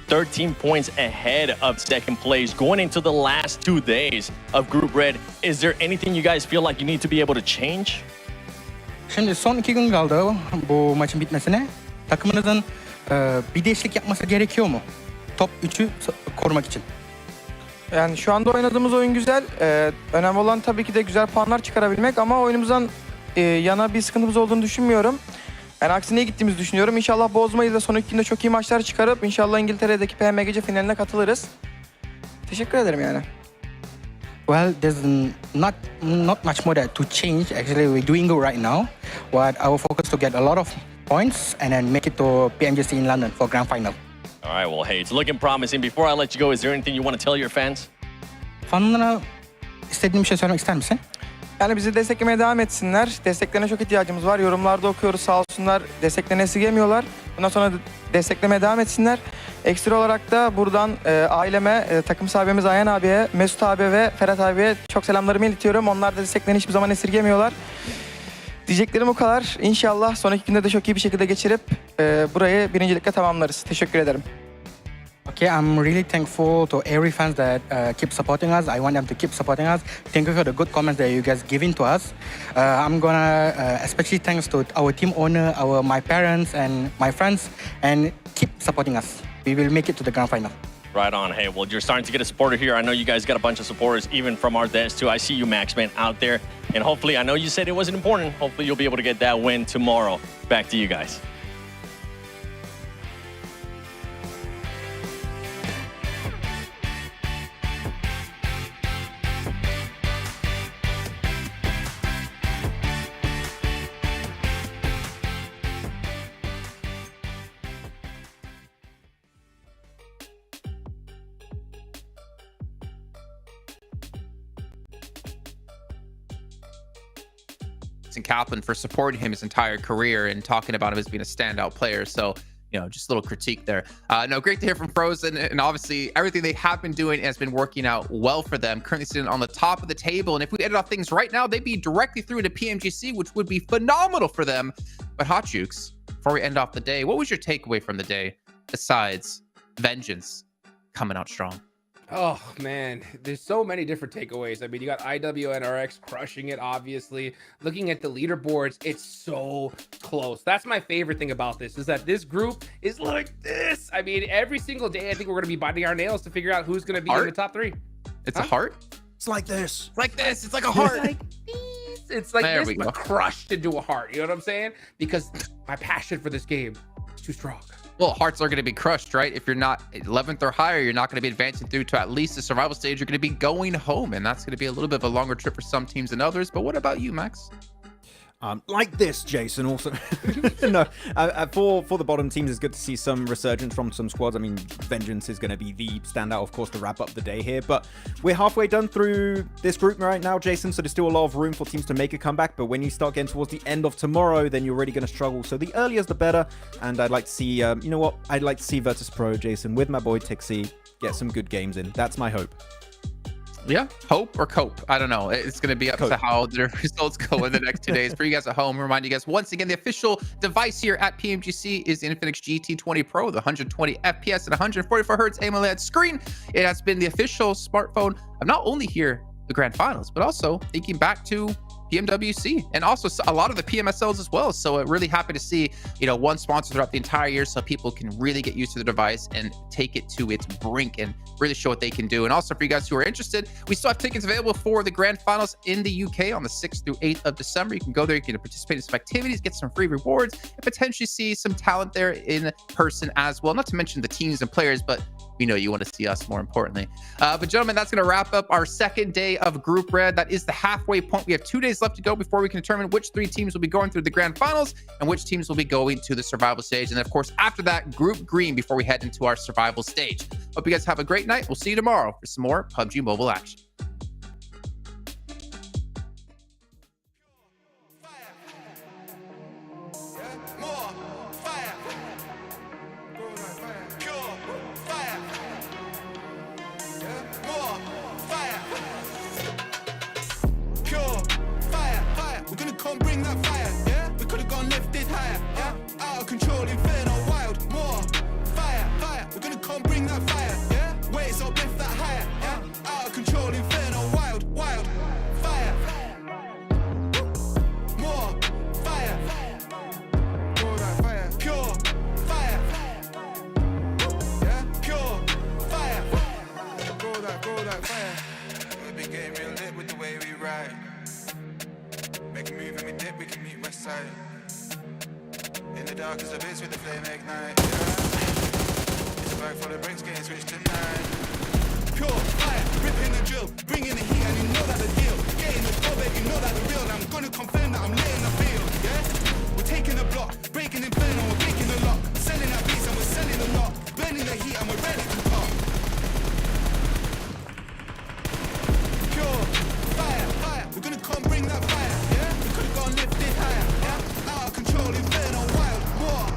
13 points ahead of second place going into the last 2 days of Group Red. Is there anything you guys feel like you need to be able to change? Şimdi son 2 gün kaldı bu maçın bitmesine. Takımınızın bir değişiklik yapması gerekiyor mu? Top 3'ü korumak için. Yani şu anda oynadığımız oyun güzel. Önemli olan tabii ki de güzel puanlar çıkarabilmek ama oyunumuzdan yana bir sıkıntımız olduğunu düşünmüyorum. Yani aksine gittiğimizi düşünüyorum. İnşallah bozmayız da son 2 günde çok iyi maçlar çıkarıp inşallah İngiltere'deki PMGC finaline katılırız. Teşekkür ederim yani. Well, there's not much more to change. Actually, we're doing good right now. But our focus to get a lot of points and then make it to PMGC in London for Grand Final. All right, well, hey, it's looking promising. Before I let you go, is there anything you want to tell your fans? Fanlara istediğin bir şey söylemek ister misin? Yani bizi desteklemeye devam etsinler. Desteklerine çok ihtiyacımız var. Yorumlarda okuyoruz, sağ olsunlar. Desteklerini esirgemiyorlar. Bundan sonra desteklemeye devam etsinler. Ekstra olarak da buradan aileme, takım sahibimiz Ayhan abiye, Mesut abi ve Ferhat abiye çok selamlarımı iletiyorum. Onlar da desteklerini hiçbir zaman esirgemiyorlar. Diyeceklerim o kadar. İnşallah sonraki günde de çok iyi bir şekilde geçirip burayı birincilikle tamamlarız. Teşekkür ederim. Okay, I'm really thankful to every fans that keep supporting us. I want them to keep supporting us. Thank you for the good comments that you guys giving to us. I'm gonna especially thanks to our team owner, my parents and my friends, and keep supporting us. We will make it to the grand final. Right on. Hey, well, you're starting to get a supporter here. I know you guys got a bunch of supporters, even from our desk too. I see you, Maxman, out there. And hopefully, I know you said it wasn't important. Hopefully, you'll be able to get that win tomorrow. Back to you guys. Vincent Kaplan for supporting him his entire career and talking about him as being a standout player. So, you know, just a little critique there. No, great to hear from Frozen, and obviously everything they have been doing has been working out well for them. Currently sitting on the top of the table, and if we ended off things right now, they'd be directly through to PMGC, which would be phenomenal for them. But Hot Jukes, before we end off the day, what was your takeaway from the day besides Vengeance coming out strong? Oh man, there's so many different takeaways. I mean, you got IWNRX crushing it, obviously. Looking at the leaderboards, it's so close. That's my favorite thing about this, is that this group is like this. I mean, every single day, I think we're gonna be biting our nails to figure out who's gonna be in the top 3. It's a heart? It's like this. Like this. It's like a heart. It's like There this, we go. but crushed into a heart. You know what I'm saying? Because my passion for this game is too strong. Well, hearts are going to be crushed, right? If you're not 11th or higher, you're not going to be advancing through to at least the survival stage. You're going to be going home, and that's going to be a little bit of a longer trip for some teams than others. But what about you, Max? Like this, Jason. Also, no. For the bottom teams, it's good to see some resurgence from some squads. I mean, Vengeance is going to be the standout, of course, to wrap up the day here. But we're halfway done through this group right now, Jason. So there's still a lot of room for teams to make a comeback. But when you start getting towards the end of tomorrow, then you're really going to struggle. So the earlier the better. And I'd like to see, you know what? I'd like to see Virtus Pro, Jason, with my boy Tixie, get some good games in. That's my hope. Yeah, hope or cope. I don't know. It's going to be up to how the results go in the next 2 days. For you guys at home, remind you guys once again, the official device here at PMGC is the Infinix GT20 Pro, the 120 FPS and 144 Hertz AMOLED screen. It has been the official smartphone of not only here the Grand Finals, but also thinking back to PMWC and also a lot of the PMSLs as well. So really happy to see, you know, one sponsor throughout the entire year so people can really get used to the device and take it to its brink and really show what they can do. And also for you guys who are interested, we still have tickets available for the Grand Finals in the UK on the 6th through 8th of December. You can go there, you can participate in some activities, get some free rewards, and potentially see some talent there in person as well. Not to mention the teams and players, but we know you want to see us more importantly. But gentlemen, that's going to wrap up our second day of Group Red. That is the halfway point. We have 2 days left to go before we can determine which 3 teams will be going through the Grand Finals and which teams will be going to the survival stage. And then, of course, after that, Group Green before we head into our survival stage. Hope you guys have a great night. We'll see you tomorrow for some more PUBG Mobile action. Come bring that fire, yeah? We could've gone lifted higher, yeah? Out of control, inferno, wild, more fire, fire. We're gonna come bring that fire, yeah? Waves up, lift that higher, yeah? Out of control, inferno, wild, wild, fire. More fire, grow that fire, pure fire, yeah? Pure fire, grow that fire. We been getting real lit with the way we ride. Make a move and we dip, we can meet west side. In the dark as a bitch with the flame ignite, yeah. It's a bag full of bricks getting switched tonight. Pure fire, ripping the drill, bringing the heat and you know that the deal. Getting the go, baby, you know that the real. I'm gonna confirm that I'm lit in the field, yeah. We're taking the block, breaking inferno, we're breaking the lock. Selling that beats and we're selling the lot. Burning the heat and we're ready to pop. Pure fire, fire, we're gonna come bring that fire. Lifted higher, yeah? Out of control, inferno, wild, more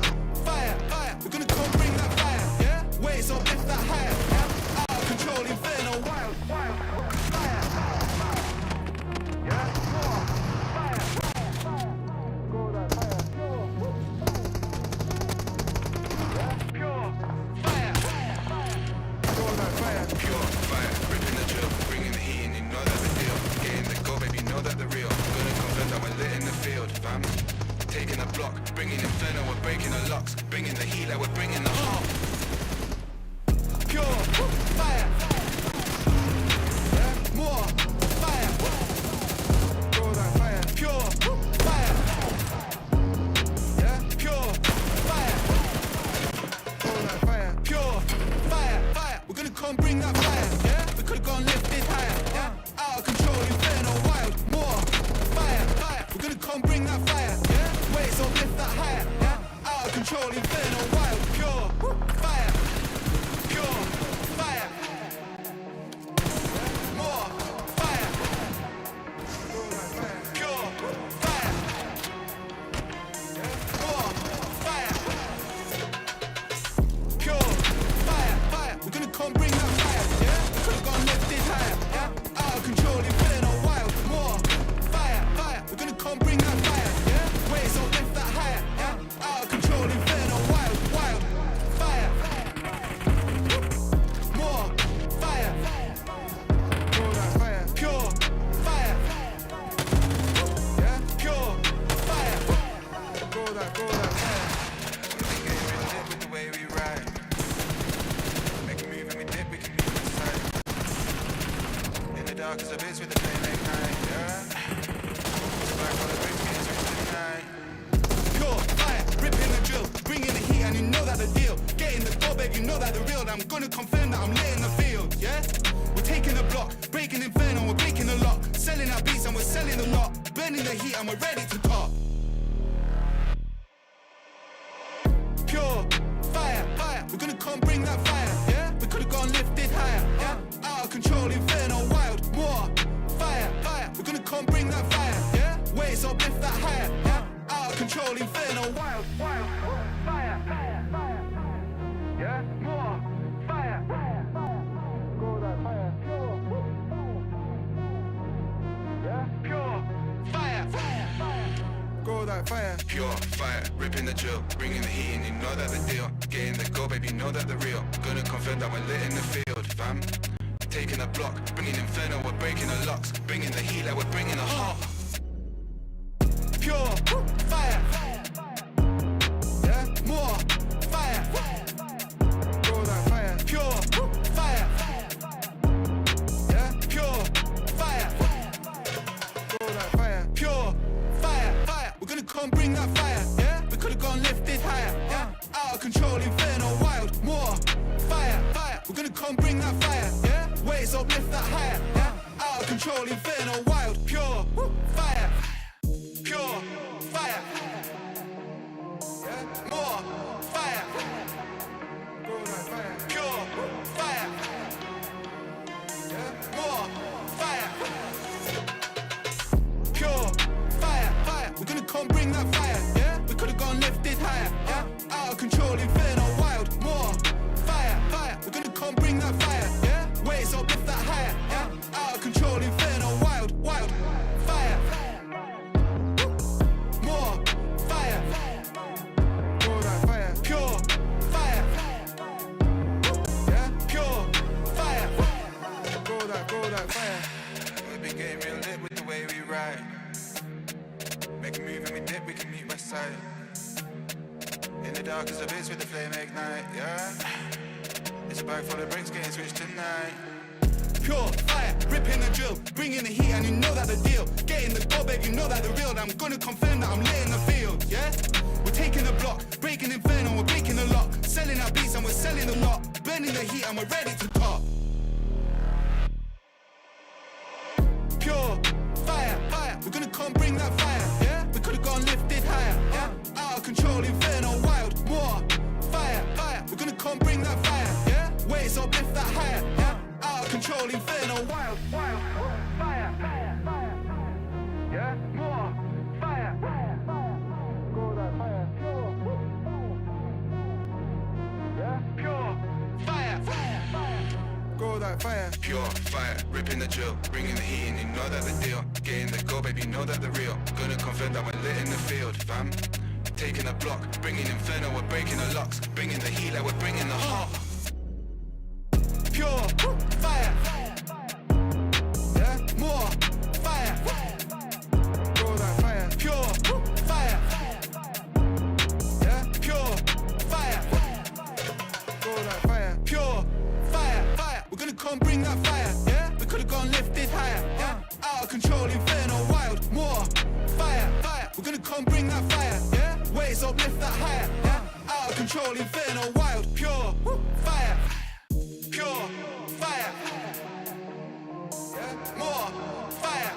fire, fire. We're gonna come bring that fire, yeah? Waves up, lift that higher, yeah? Out of control, inferno, wild, wild, fire, yeah? More fire, go that fire, pure fire, go that fire, pure fire. Ripping the drill, bringing the heat, and you know that's the deal. Getting the go, baby, know that the real. That we're lit in the field, fam. Taking the block, bringing inferno, we're breaking the locks. Bringing the heat like we're bringing the heart. Pure fire. Yeah, more fire. Grow that fire. Pure fire. Yeah, pure fire. Grow that fire. Pure fire. Fire. We're gonna come bring that fire. Yeah, we could've gone lifted higher. Yeah, out of control, inferno, wild, more. We're gonna come bring that fire, yeah? Waves up, lift that higher, yeah? Out of control, inferno, wild, pure fire, pure fire, more fire, pure fire. dark as abyss with the flame ignite, yeah. It's back for the bricks getting switched tonight. Pure fire, ripping the drill, bringing the heat, and you know that the deal. Getting the goal, babe, you know that the real. I'm gonna confirm that I'm lit in the field, yeah. We're taking the block, breaking inferno, we're breaking the lock. Selling our beats and we're selling them not. Burning the heat and we're ready to talk. Pure fire, fire, we're gonna come bring that fire, yeah. We could've gone lifted higher, yeah. Out of control, inferno, wild, more fire, fire, we're gonna come bring that fire, yeah. Waves up, lift that higher, yeah. Out of control, inferno, wild, wild, fire, fire, fire, yeah. More fire, fire, go that fire, pure fire, fire, fire, go that fire. Pure fire, ripping the drill, bringing the heat, and you know that the deal. Getting the go, baby, you know that the real. Gonna confirm that we're lit in the field, fam. Taking the block, bringing inferno, we're breaking the locks. Bringing the heat like we're bringing the heart. Pure fire, yeah, more fire, go that fire. Pure fire, yeah, pure fire, go that fire. Pure fire, fire, we're gonna come bring that fire, yeah. We could've gone lifted higher, yeah. Out of control, inferno, wild, more fire, fire, we're gonna come bring that fire, yeah. Waves up, lift that higher, yeah. Out of control, inferno, wild, pure fire, pure fire, yeah. More fire, go that fire. Pure fire, yeah. More fire, pure fire, fire, we're gonna come bring that fire, yeah. We could've gone lifted higher, yeah. Out of control, inferno, wild, more fire, fire, we're gonna come bring that fire, yeah. Waves up, lift that higher, yeah. Out of control, inferno, wild, wild, fire, more fire, go that fire. Pure fire, yeah. Pure fire, go that fire. We've been getting real lit with the way we ride. Make a move and we dip, we can meet my side. In the dark as abyss with the flame ignite, yeah. It's a bag full of bricks getting switched tonight. Pure fire, ripping the drill, bringing the heat, and you know that the deal. Getting the goal, babe, you know that the real. I'm gonna confirm that I'm lit in the field, yeah. We're taking the block, breaking inferno, we're breaking the lock. Selling our beats and we're selling them not. Burning the heat and we're ready to talk. Pure fire, fire, we're gonna come bring that fire, yeah. We could've gone lifted higher, yeah. Out of control, inferno, wild, more fire, fire, we're gonna come bring that fire, yeah. Waves up, lift that higher, yeah. Out of control, inferno, wild, wild, fire, fire, fire, yeah. More fire, fire, go that fire, yeah. Pure fire, fire, go that fire. Pure fire, ripping the drill, bringing the heat, and you know that the deal. Getting the go, baby, you know that the real. Gonna confirm that we're lit in the field, fam. Taking the block, bringing inferno, we're breaking the locks. Bringing the heat like we're bringing the heart. Pure fire, yeah. More fire, go that fire. Pure fire, yeah. Pure fire, go that fire. Pure fire, fire, we're gonna come bring that fire, yeah. We could've gone lifted higher, yeah. Out of control, inferno, wild, more fire, fire, we're gonna come bring that fire, yeah. Waves up, lift that higher, yeah. Out of control, inferno, wild, pure fire, pure fire, yeah. More fire,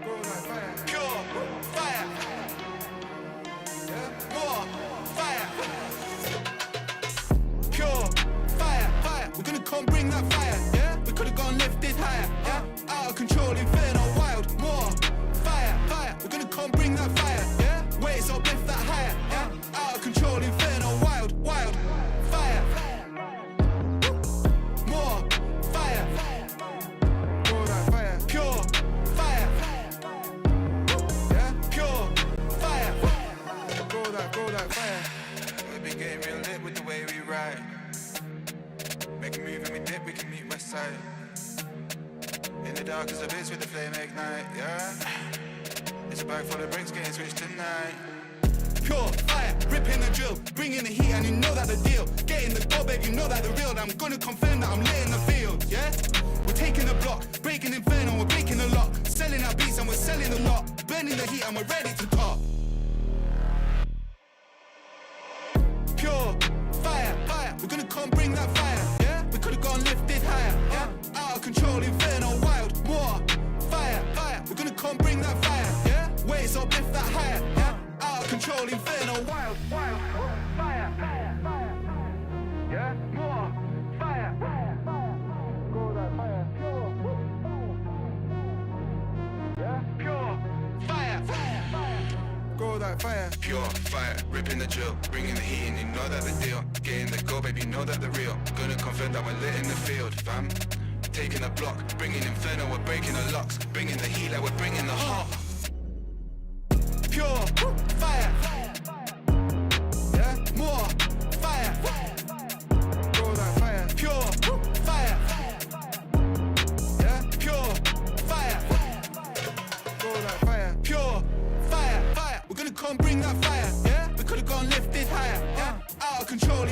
go that fire. Pure fire, yeah. More fire, pure fire, fire, we're gonna come bring that fire, yeah. We could've gone lifted higher, yeah. Out of control, inferno, wild, more fire, fire, we're gonna come bring that fire, yeah. Waves up, lift that higher, yeah. Out of control, inferno, wild, wild, fire, more fire, go that fire. Pure fire, yeah. Pure fire, go that fire. We've been getting real lit with the way we ride. Make a move and we dip, we can meet my side. In the dark as abyss with the flame ignite, yeah. It's a bag full of bricks getting switched tonight. Pure fire, ripping the drill, bringing the heat, and you know that the deal. Getting the goal, babe, you know that the real. I'm gonna confirm that I'm lit in the field, yeah. We're taking the block, breaking inferno, we're breaking the lock. Selling our beats and we're selling a lot. Burning the heat and we're ready to pop. Pure fire, fire, we're gonna come bring that fire, yeah? We could've gone lifted higher, yeah? Out of control, inferno, wild, more fire, fire, we're gonna come bring that fire, yeah? Waves up, lift that higher, yeah? Out of control, inferno, wild, wild, fire, fire, fire, yeah? More fire, fire, fire, go that fire, pure, yeah? Pure fire, fire, fire, go that fire, pure fire, ripping the drill, bringing the heat in, you know that the deal, getting the go, baby, you know that the real, gonna confirm that we're lit in the field, fam. Taking the block, bringing inferno, we're breaking the locks, bringing the heat like we're bringing the heart. Pure fire, yeah, more fire, go that fire, pure fire, yeah, pure fire, go that fire, pure fire, fire, we're gonna come bring that fire, yeah, we could've gone lifted higher, yeah, out of control,